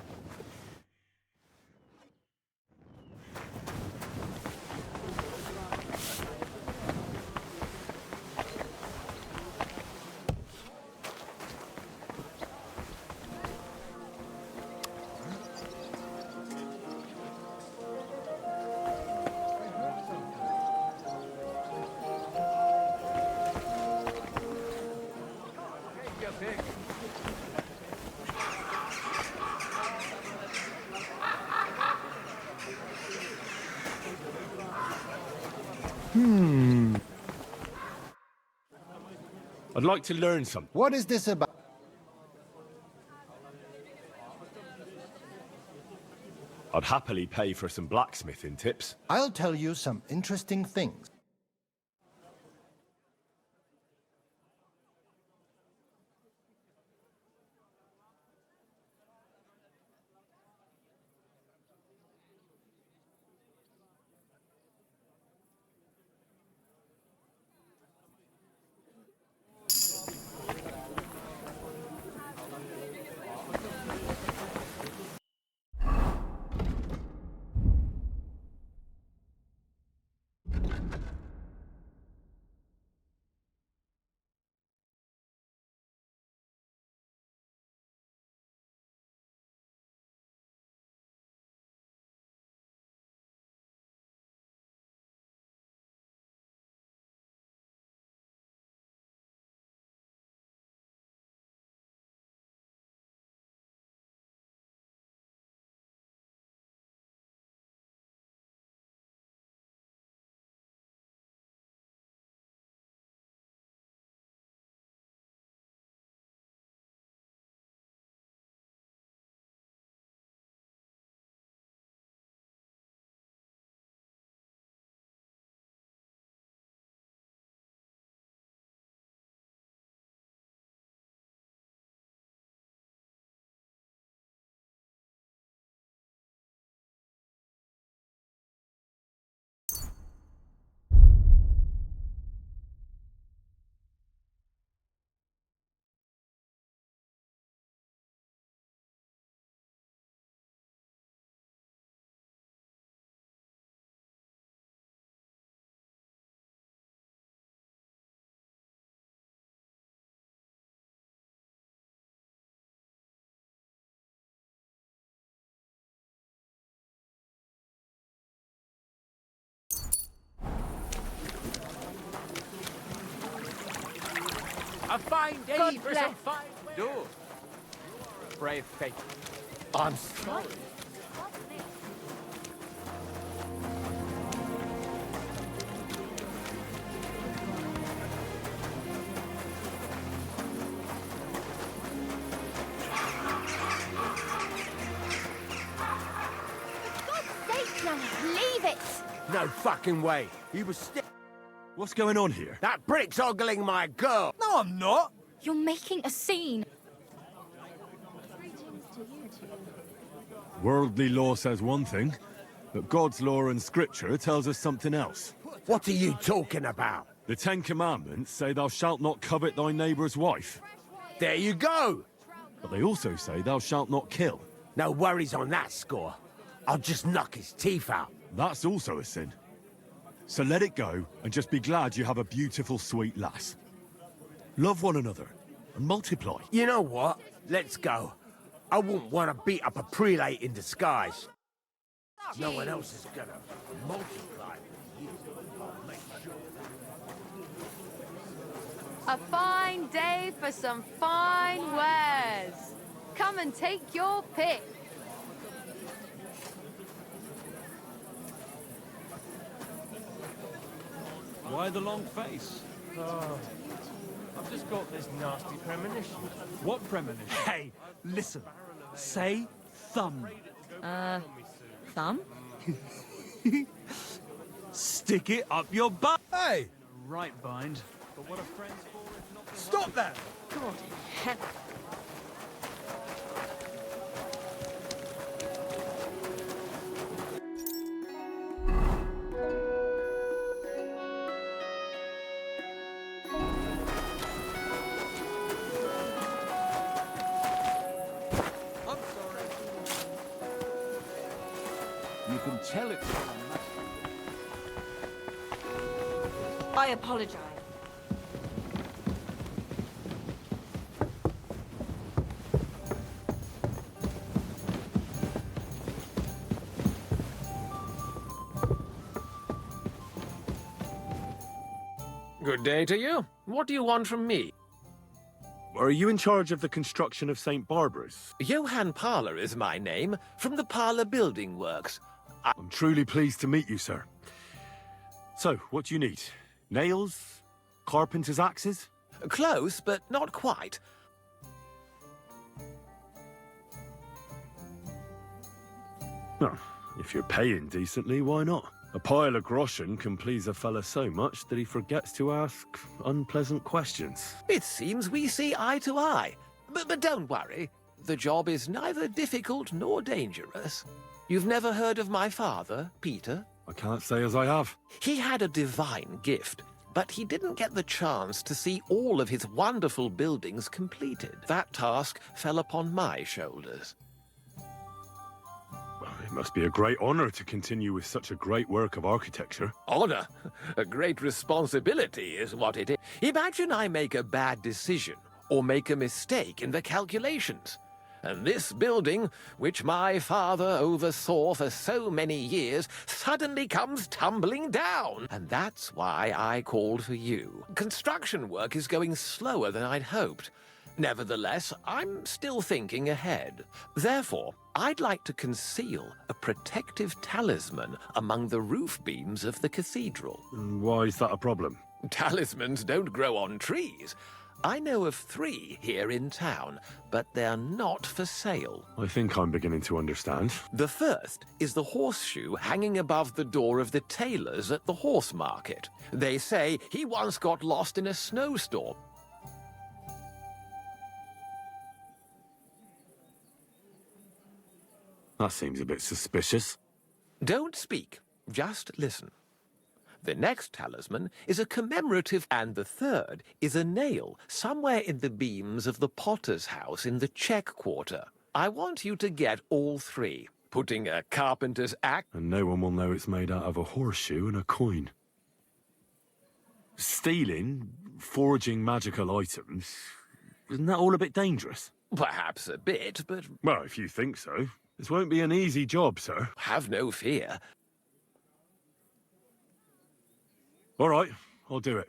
I'd like to learn something. What is this about? I'd happily pay for some blacksmithing tips. I'll tell you some interesting things. A fine day God for bless. some fine weather. Do. Brave fate. I'm sorry. Sake, now leave it! No fucking way. He was What's going on here? That brick's ogling my girl. No, I'm not. You're making a scene. Worldly law says one thing, but God's law and scripture tells us something else. What are you talking about? The Ten Commandments say thou shalt not covet thy neighbour's wife. There you go. But they also say thou shalt not kill. No worries on that score. I'll just knock his teeth out. That's also a sin. So let it go and just be glad you have a beautiful, sweet lass. Love one another and multiply. You know what? Let's go. I wouldn't want to beat up a prelate in disguise. No one else is gonna multiply with you. I'll make sure. A fine day for some fine wares. Come and take your pick. Why the long face? Oh, I've just got this nasty premonition. What premonition? Hey, listen. Say thumb. Thumb? Stick it up your butt. Hey! Right, Bind. But what are friends for if not... Stop that! God, heck. I'm sorry. You can tell it's I apologize. Good day to you. What do you want from me? Are you in charge of the construction of St. Barbara's? Johann Parler is my name, from the Parler Building Works. I'm truly pleased to meet you, sir. So, what do you need? Nails? Carpenter's axes? Close, but not quite. Oh, if you're paying decently, why not? A pile of groschen can please a fella so much that he forgets to ask unpleasant questions. It seems we see eye to eye. But don't worry. The job is neither difficult nor dangerous. You've never heard of my father, Peter? I can't say as I have. He had a divine gift, but he didn't get the chance to see all of his wonderful buildings completed. That task fell upon my shoulders. Well, it must be a great honor to continue with such a great work of architecture. Honor? A great responsibility is what it is. Imagine I make a bad decision or make a mistake in the calculations. And this building, which my father oversaw for so many years, suddenly comes tumbling down. And that's why I called for you. Construction work is going slower than I'd hoped. Nevertheless, I'm still thinking ahead. Therefore, I'd like to conceal a protective talisman among the roof beams of the cathedral. Why is that a problem? Talismans don't grow on trees. I know of 3 here in town, but they're not for sale. I think I'm beginning to understand. The first is the horseshoe hanging above the door of the tailors at the horse market. They say he once got lost in a snowstorm. That seems a bit suspicious. Don't speak, just listen. The next talisman is a commemorative, and the third is a nail somewhere in the beams of the potter's house in the Czech Quarter. I want you to get all 3, putting a carpenter's axe... And no one will know it's made out of a horseshoe and a coin. Stealing, forging magical items, isn't that all a bit dangerous? Perhaps a bit, but... Well, if you think so. This won't be an easy job, sir. Have no fear. All right, I'll do it.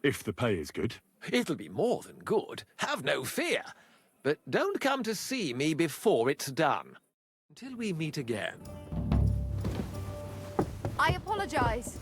If the pay is good. It'll be more than good, have no fear. But don't come to see me before it's done. Until we meet again. I apologize.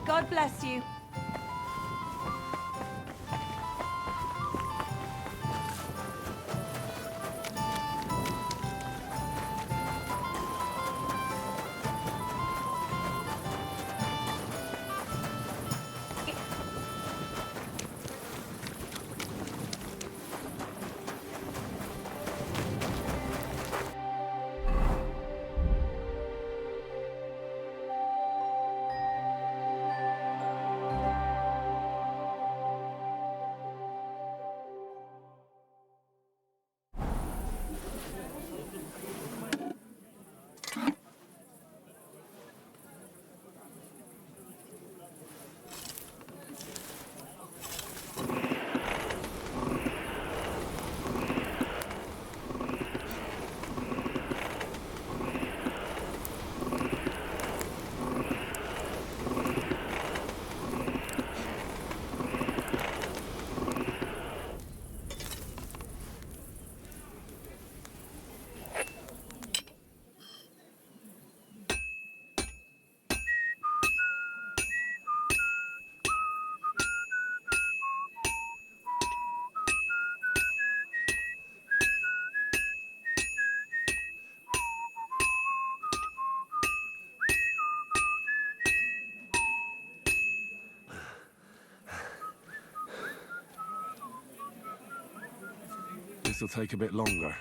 God bless you. This'll take a bit longer.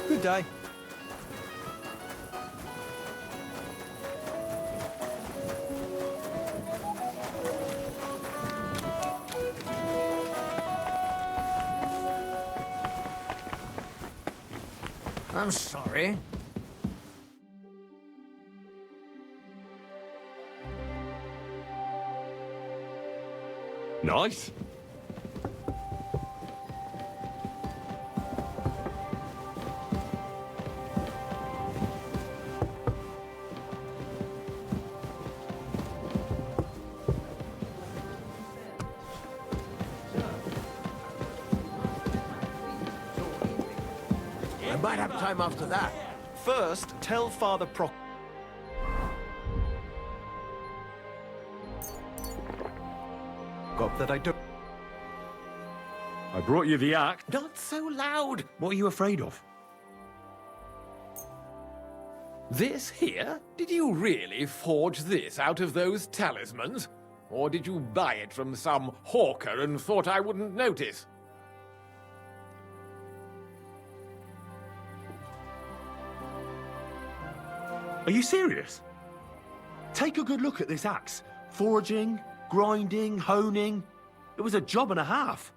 Good day. I'm sorry. Nice. I might have time after that. First, tell Father Proc... up that I don't... I brought you the axe. Not so loud. What are you afraid of? This here? Did you really forge this out of those talismans? Or did you buy it from some hawker and thought I wouldn't notice? Are you serious? Take a good look at this axe. Forging, grinding, honing. It was a job and a half.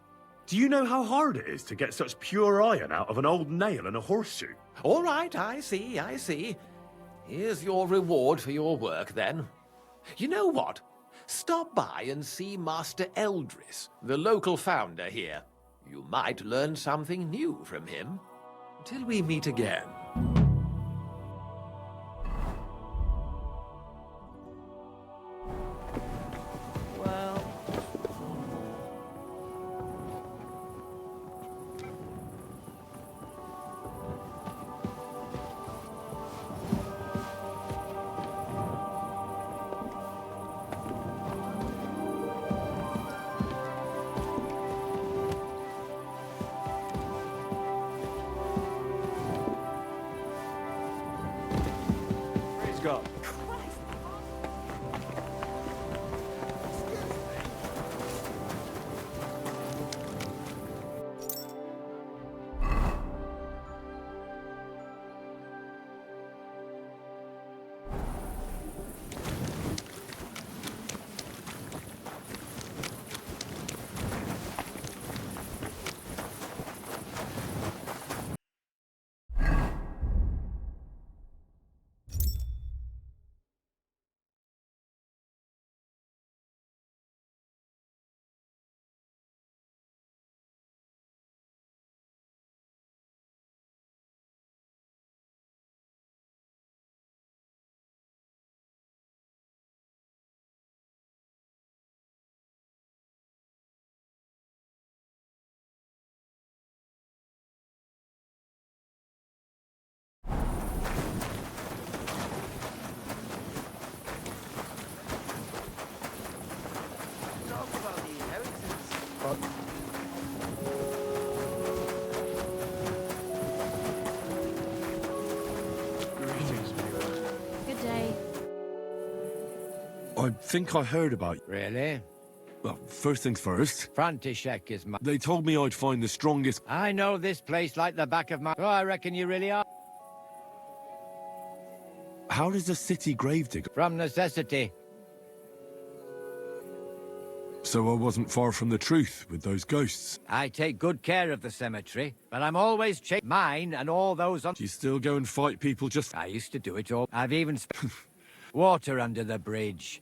Do you know how hard it is to get such pure iron out of an old nail and a horseshoe? All right, I see, I see. Here's your reward for your work, then. You know what? Stop by and see Master Eldris, the local founder here. You might learn something new from him. Till we meet again. Praise God. Good day. I think I heard about you. Really? Well, first things first. František is my... They told me I'd find the strongest... I know this place like the back of my... Oh, I reckon you really are. How does a city gravedigger... From necessity. So I wasn't far from the truth with those ghosts. I take good care of the cemetery, but I'm always mine and all those on... Do you still go and fight people just... I used to do it all. I've even... water under the bridge.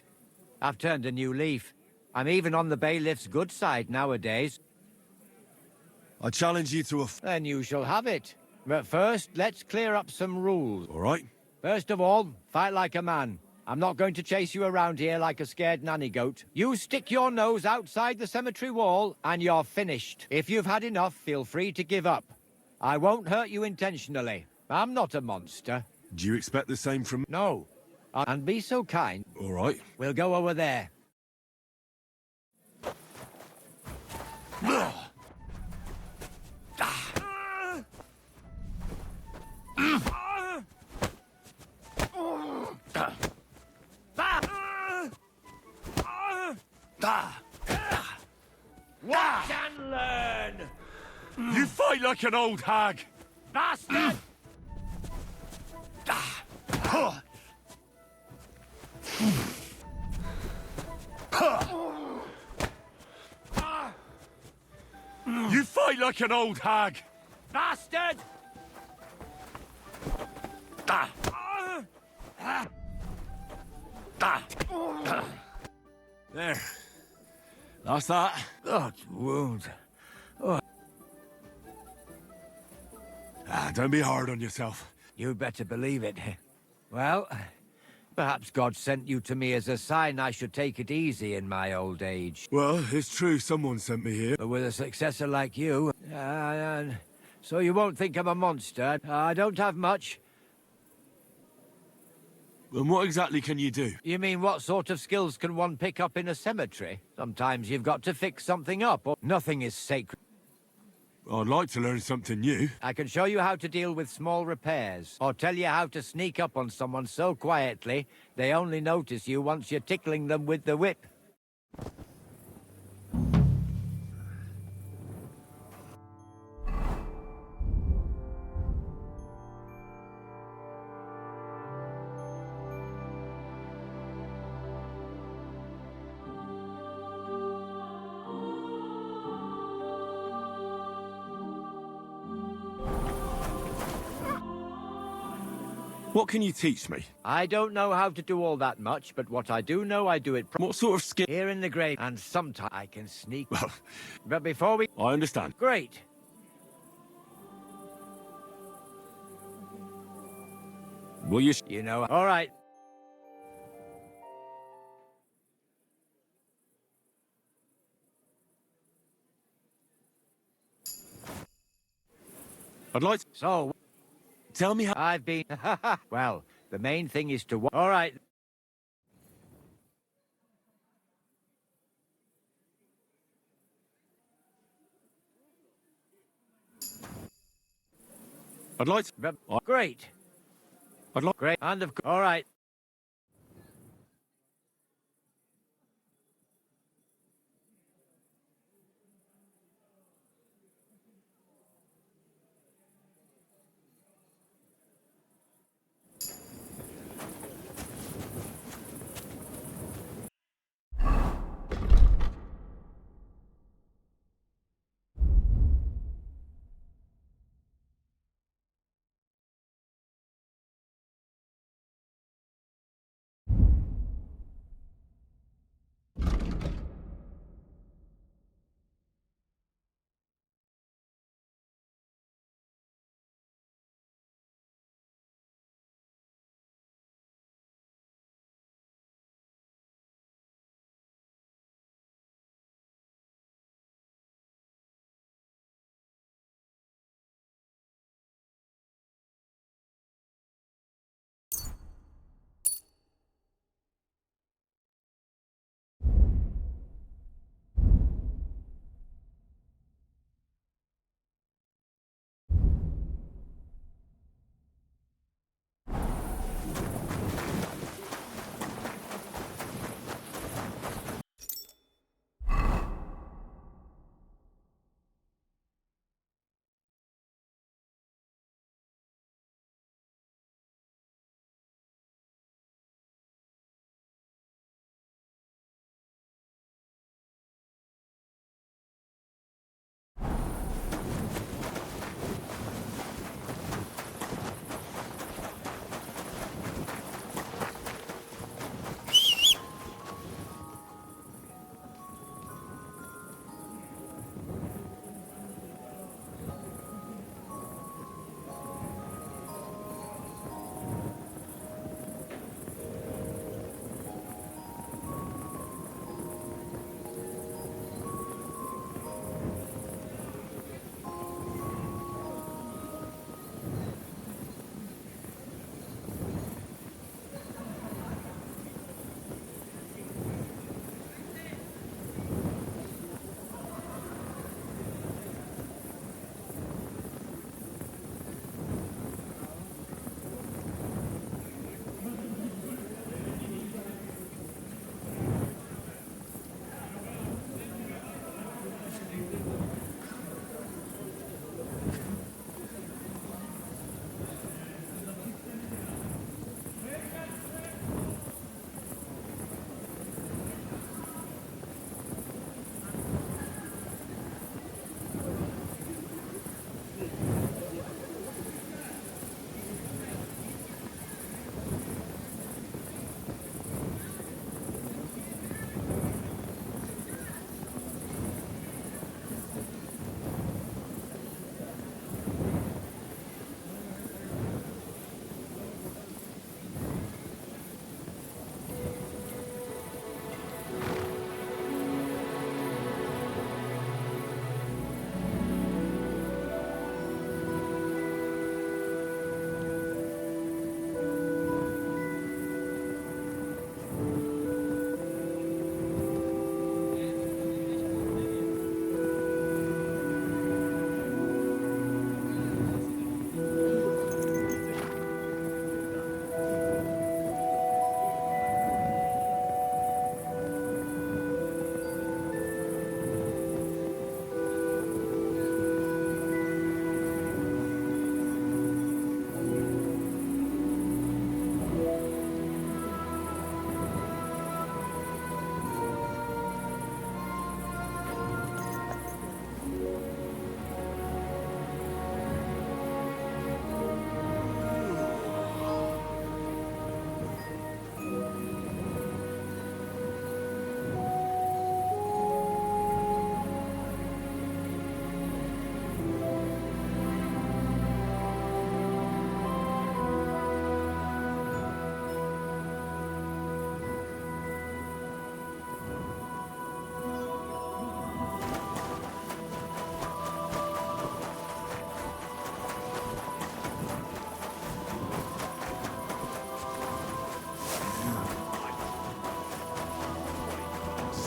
I've turned a new leaf. I'm even on the bailiff's good side nowadays. I challenge you to a... Then you shall have it. But first, let's clear up some rules. All right. First of all, fight like a man. I'm not going to chase you around here like a scared nanny goat. You stick your nose outside the cemetery wall, and you're finished. If you've had enough, feel free to give up. I won't hurt you intentionally. I'm not a monster. Do you expect the same from... No. And be so kind. All right. We'll go over there. Watch and learn! You fight like an old hag! Bastard! You fight like an old hag! Bastard! There. That's that. That wound. Oh. Don't be hard on yourself. You better believe it. Well, perhaps God sent you to me as a sign I should take it easy in my old age. Well, it's true someone sent me here. But with a successor like you, so you won't think I'm a monster. I don't have much. And what exactly can you do? You mean what sort of skills can one pick up in a cemetery? Sometimes you've got to fix something up, or nothing is sacred. I'd like to learn something new. I can show you how to deal with small repairs, or tell you how to sneak up on someone so quietly they only notice you once you're tickling them with the whip. What can you teach me? I don't know how to do all that much, but what I do know, I do it What sort of skill? here in the grave, and sometimes I can sneak. Well, but before we... I understand. Great. Will you... You know... All right. I'd like to... So... Tell me how... I've been... Well, the main thing is to... All right. I'd like to... Great. I'd like... Great. And of... All right.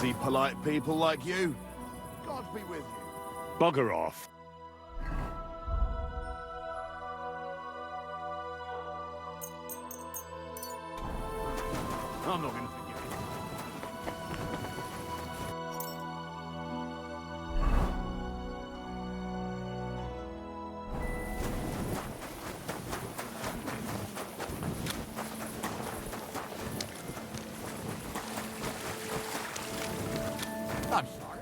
see polite people like you. God be with you. Bugger off. I'm not going to forgive you. I'm sorry.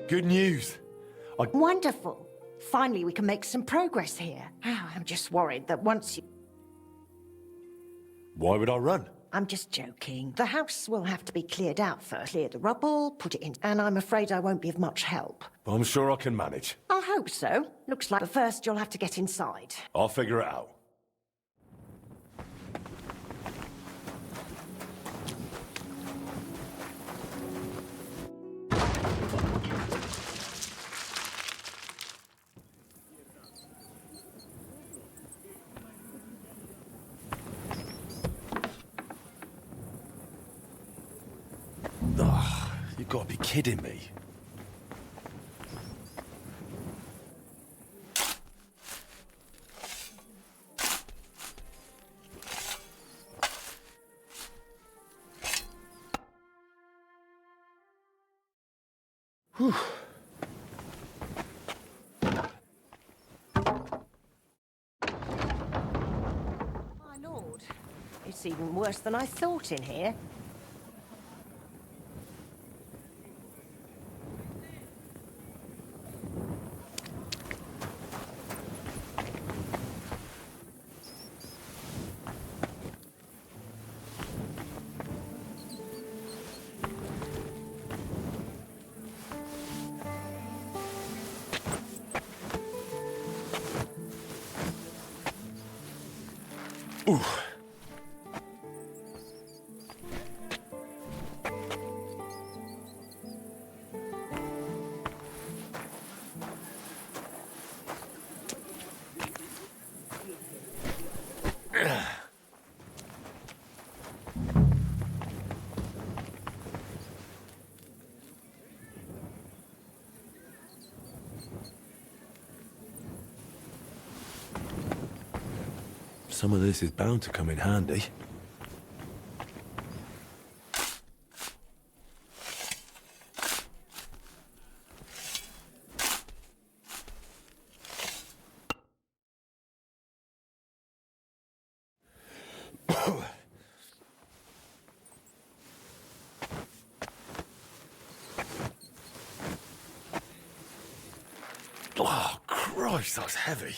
Good news. Wonderful. Finally, we can make some progress here. I'm just worried that once you... Why would I run? I'm just joking. The house will have to be cleared out first. Clear the rubble, put it in, and I'm afraid I won't be of much help. I'm sure I can manage. I hope so. Looks like... But first, you'll have to get inside. I'll figure it out. You've got to be kidding me. Whew. My lord, it's even worse than I thought in here. Ooh. Some of this is bound to come in handy. Oh, Christ, that's heavy.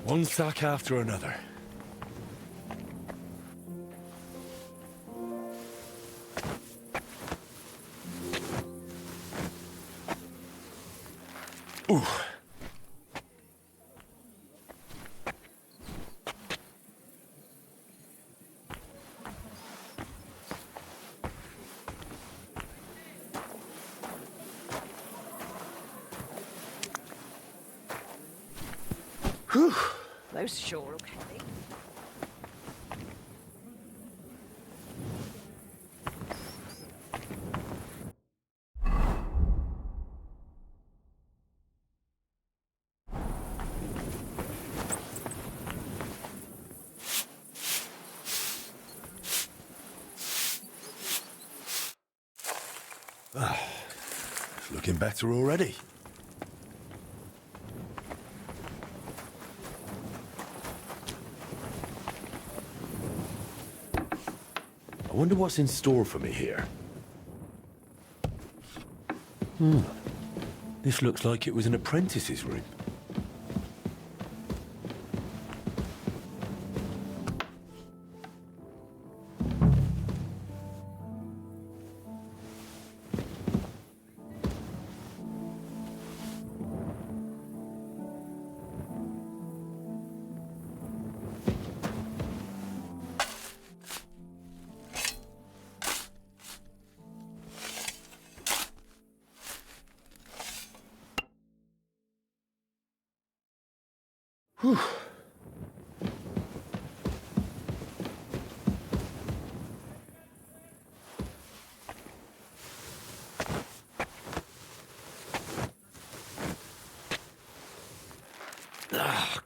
One sack after another. Whew. Those sure look heavy. It's looking better already. I wonder what's in store for me here. This looks like it was an apprentice's room. Whew.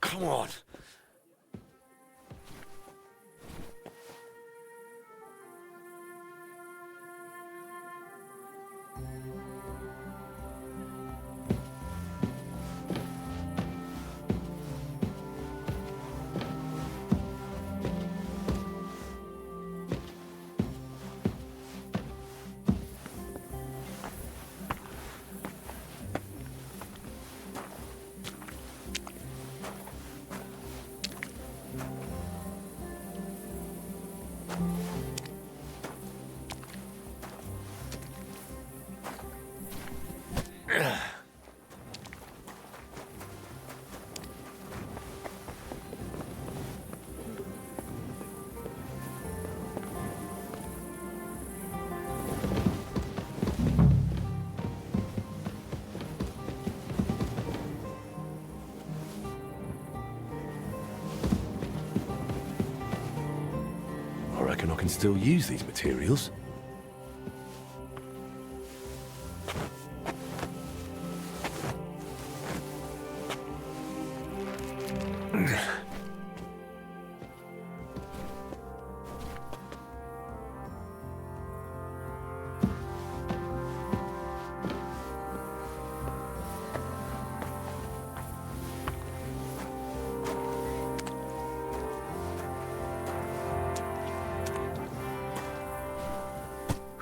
Come on. I reckon I can still use these materials.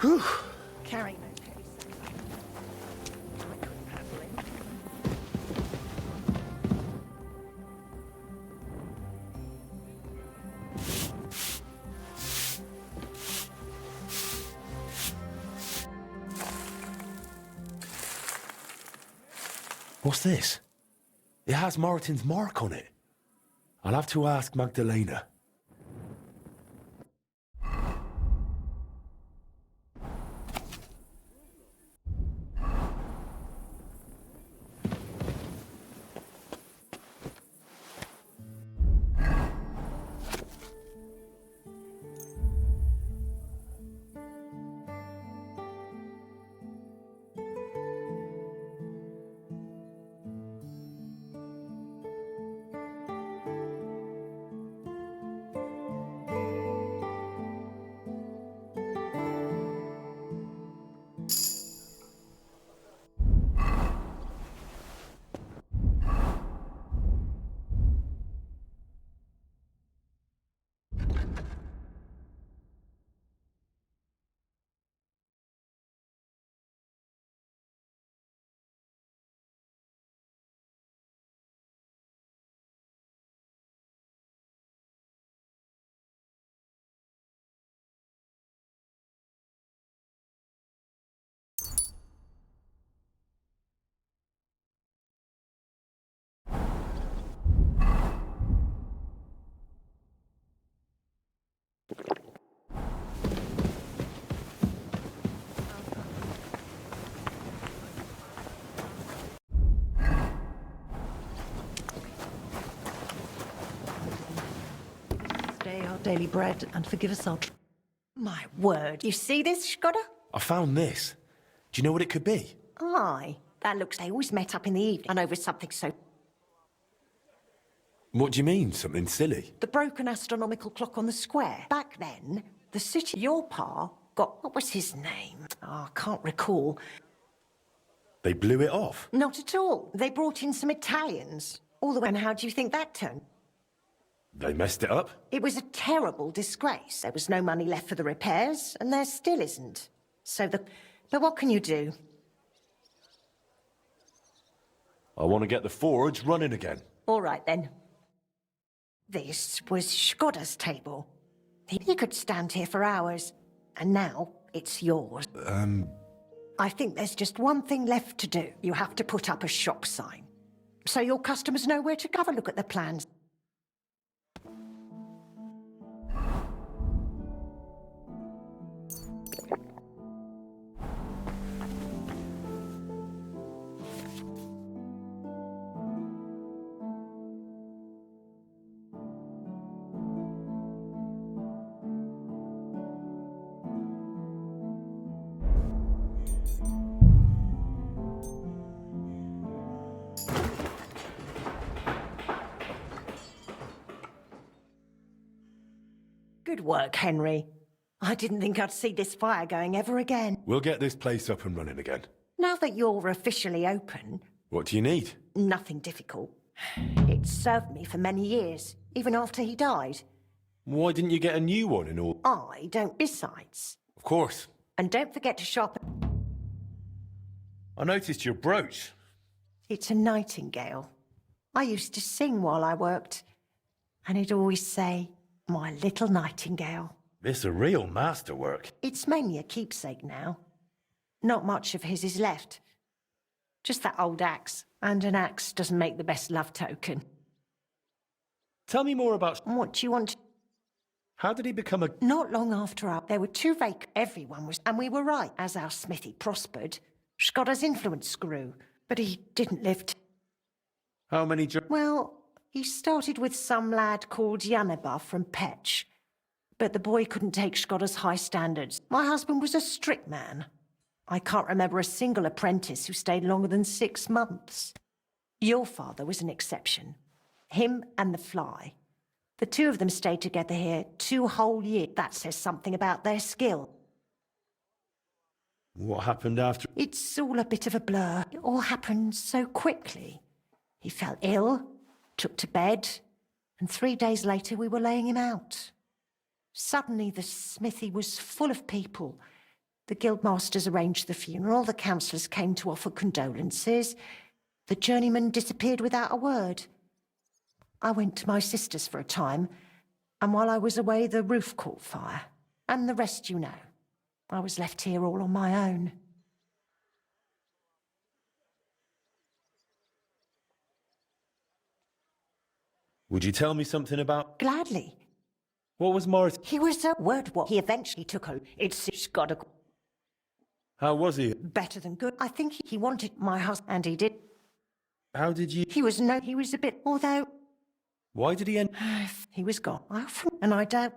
Whew. Carrying those heavy sacks. I couldn't handle it. What's this? It has Martin's mark on it. I'll have to ask Magdalena. day our daily bread and forgive us our... My word, you see this, Skoda? I found this. Do you know what it could be? Aye, that looks... They always met up in the evening and over something so... What do you mean, something silly? The broken astronomical clock on the square. Back then, the city... Your pa got... What was his name? Oh, I can't recall. They blew it off? Not at all. They brought in some Italians. All the way... And how do you think that turned? They messed it up? It was a terrible disgrace. There was no money left for the repairs, and there still isn't. So the... But what can you do? I want to get the forge running again. All right, then. This was Skoda's table. He could stand here for hours, and now it's yours. I think there's just one thing left to do. You have to put up a shop sign, so your customers know where to go. Have a look at the plans. Good work, Henry. I didn't think I'd see this fire going ever again. We'll get this place up and running again. Now that you're officially open... What do you need? Nothing difficult. It served me for many years, even after he died. Why didn't you get a new one and all? I don't... Besides. Of course. And don't forget to shop... I noticed your brooch. It's a nightingale. I used to sing while I worked. And he'd always say, "My little nightingale." This a real masterwork. It's mainly a keepsake now. Not much of his is left. Just that old axe. And an axe doesn't make the best love token. Tell me more about... What do you want to... How did he become a... Not long after there were 2 vacant... Everyone was... And we were right. As our smithy prospered, Skoda's influence grew. But he didn't live to... How many... Well, he started with some lad called Yaneba from Petch. But the boy couldn't take Skoda's high standards. My husband was a strict man. I can't remember a single apprentice who stayed longer than 6 months. Your father was an exception. Him and the fly. The 2 of them stayed together here 2 whole years. That says something about their skill. What happened after... It's all a bit of a blur. It all happened so quickly. He fell ill, took to bed, and 3 days later we were laying him out. Suddenly the smithy was full of people. The guildmasters arranged the funeral, the councillors came to offer condolences. The journeyman disappeared without a word. I went to my sister's for a time, and while I was away the roof caught fire. And the rest you know. I was left here all on my own. Would you tell me something about... Gladly. What was Morris... He was a word what he eventually took a... It's got a... How was he? Better than good. I think he wanted my husband, and he did. How did you... He was a bit... Although... Why did he end... He was gone. And I don't...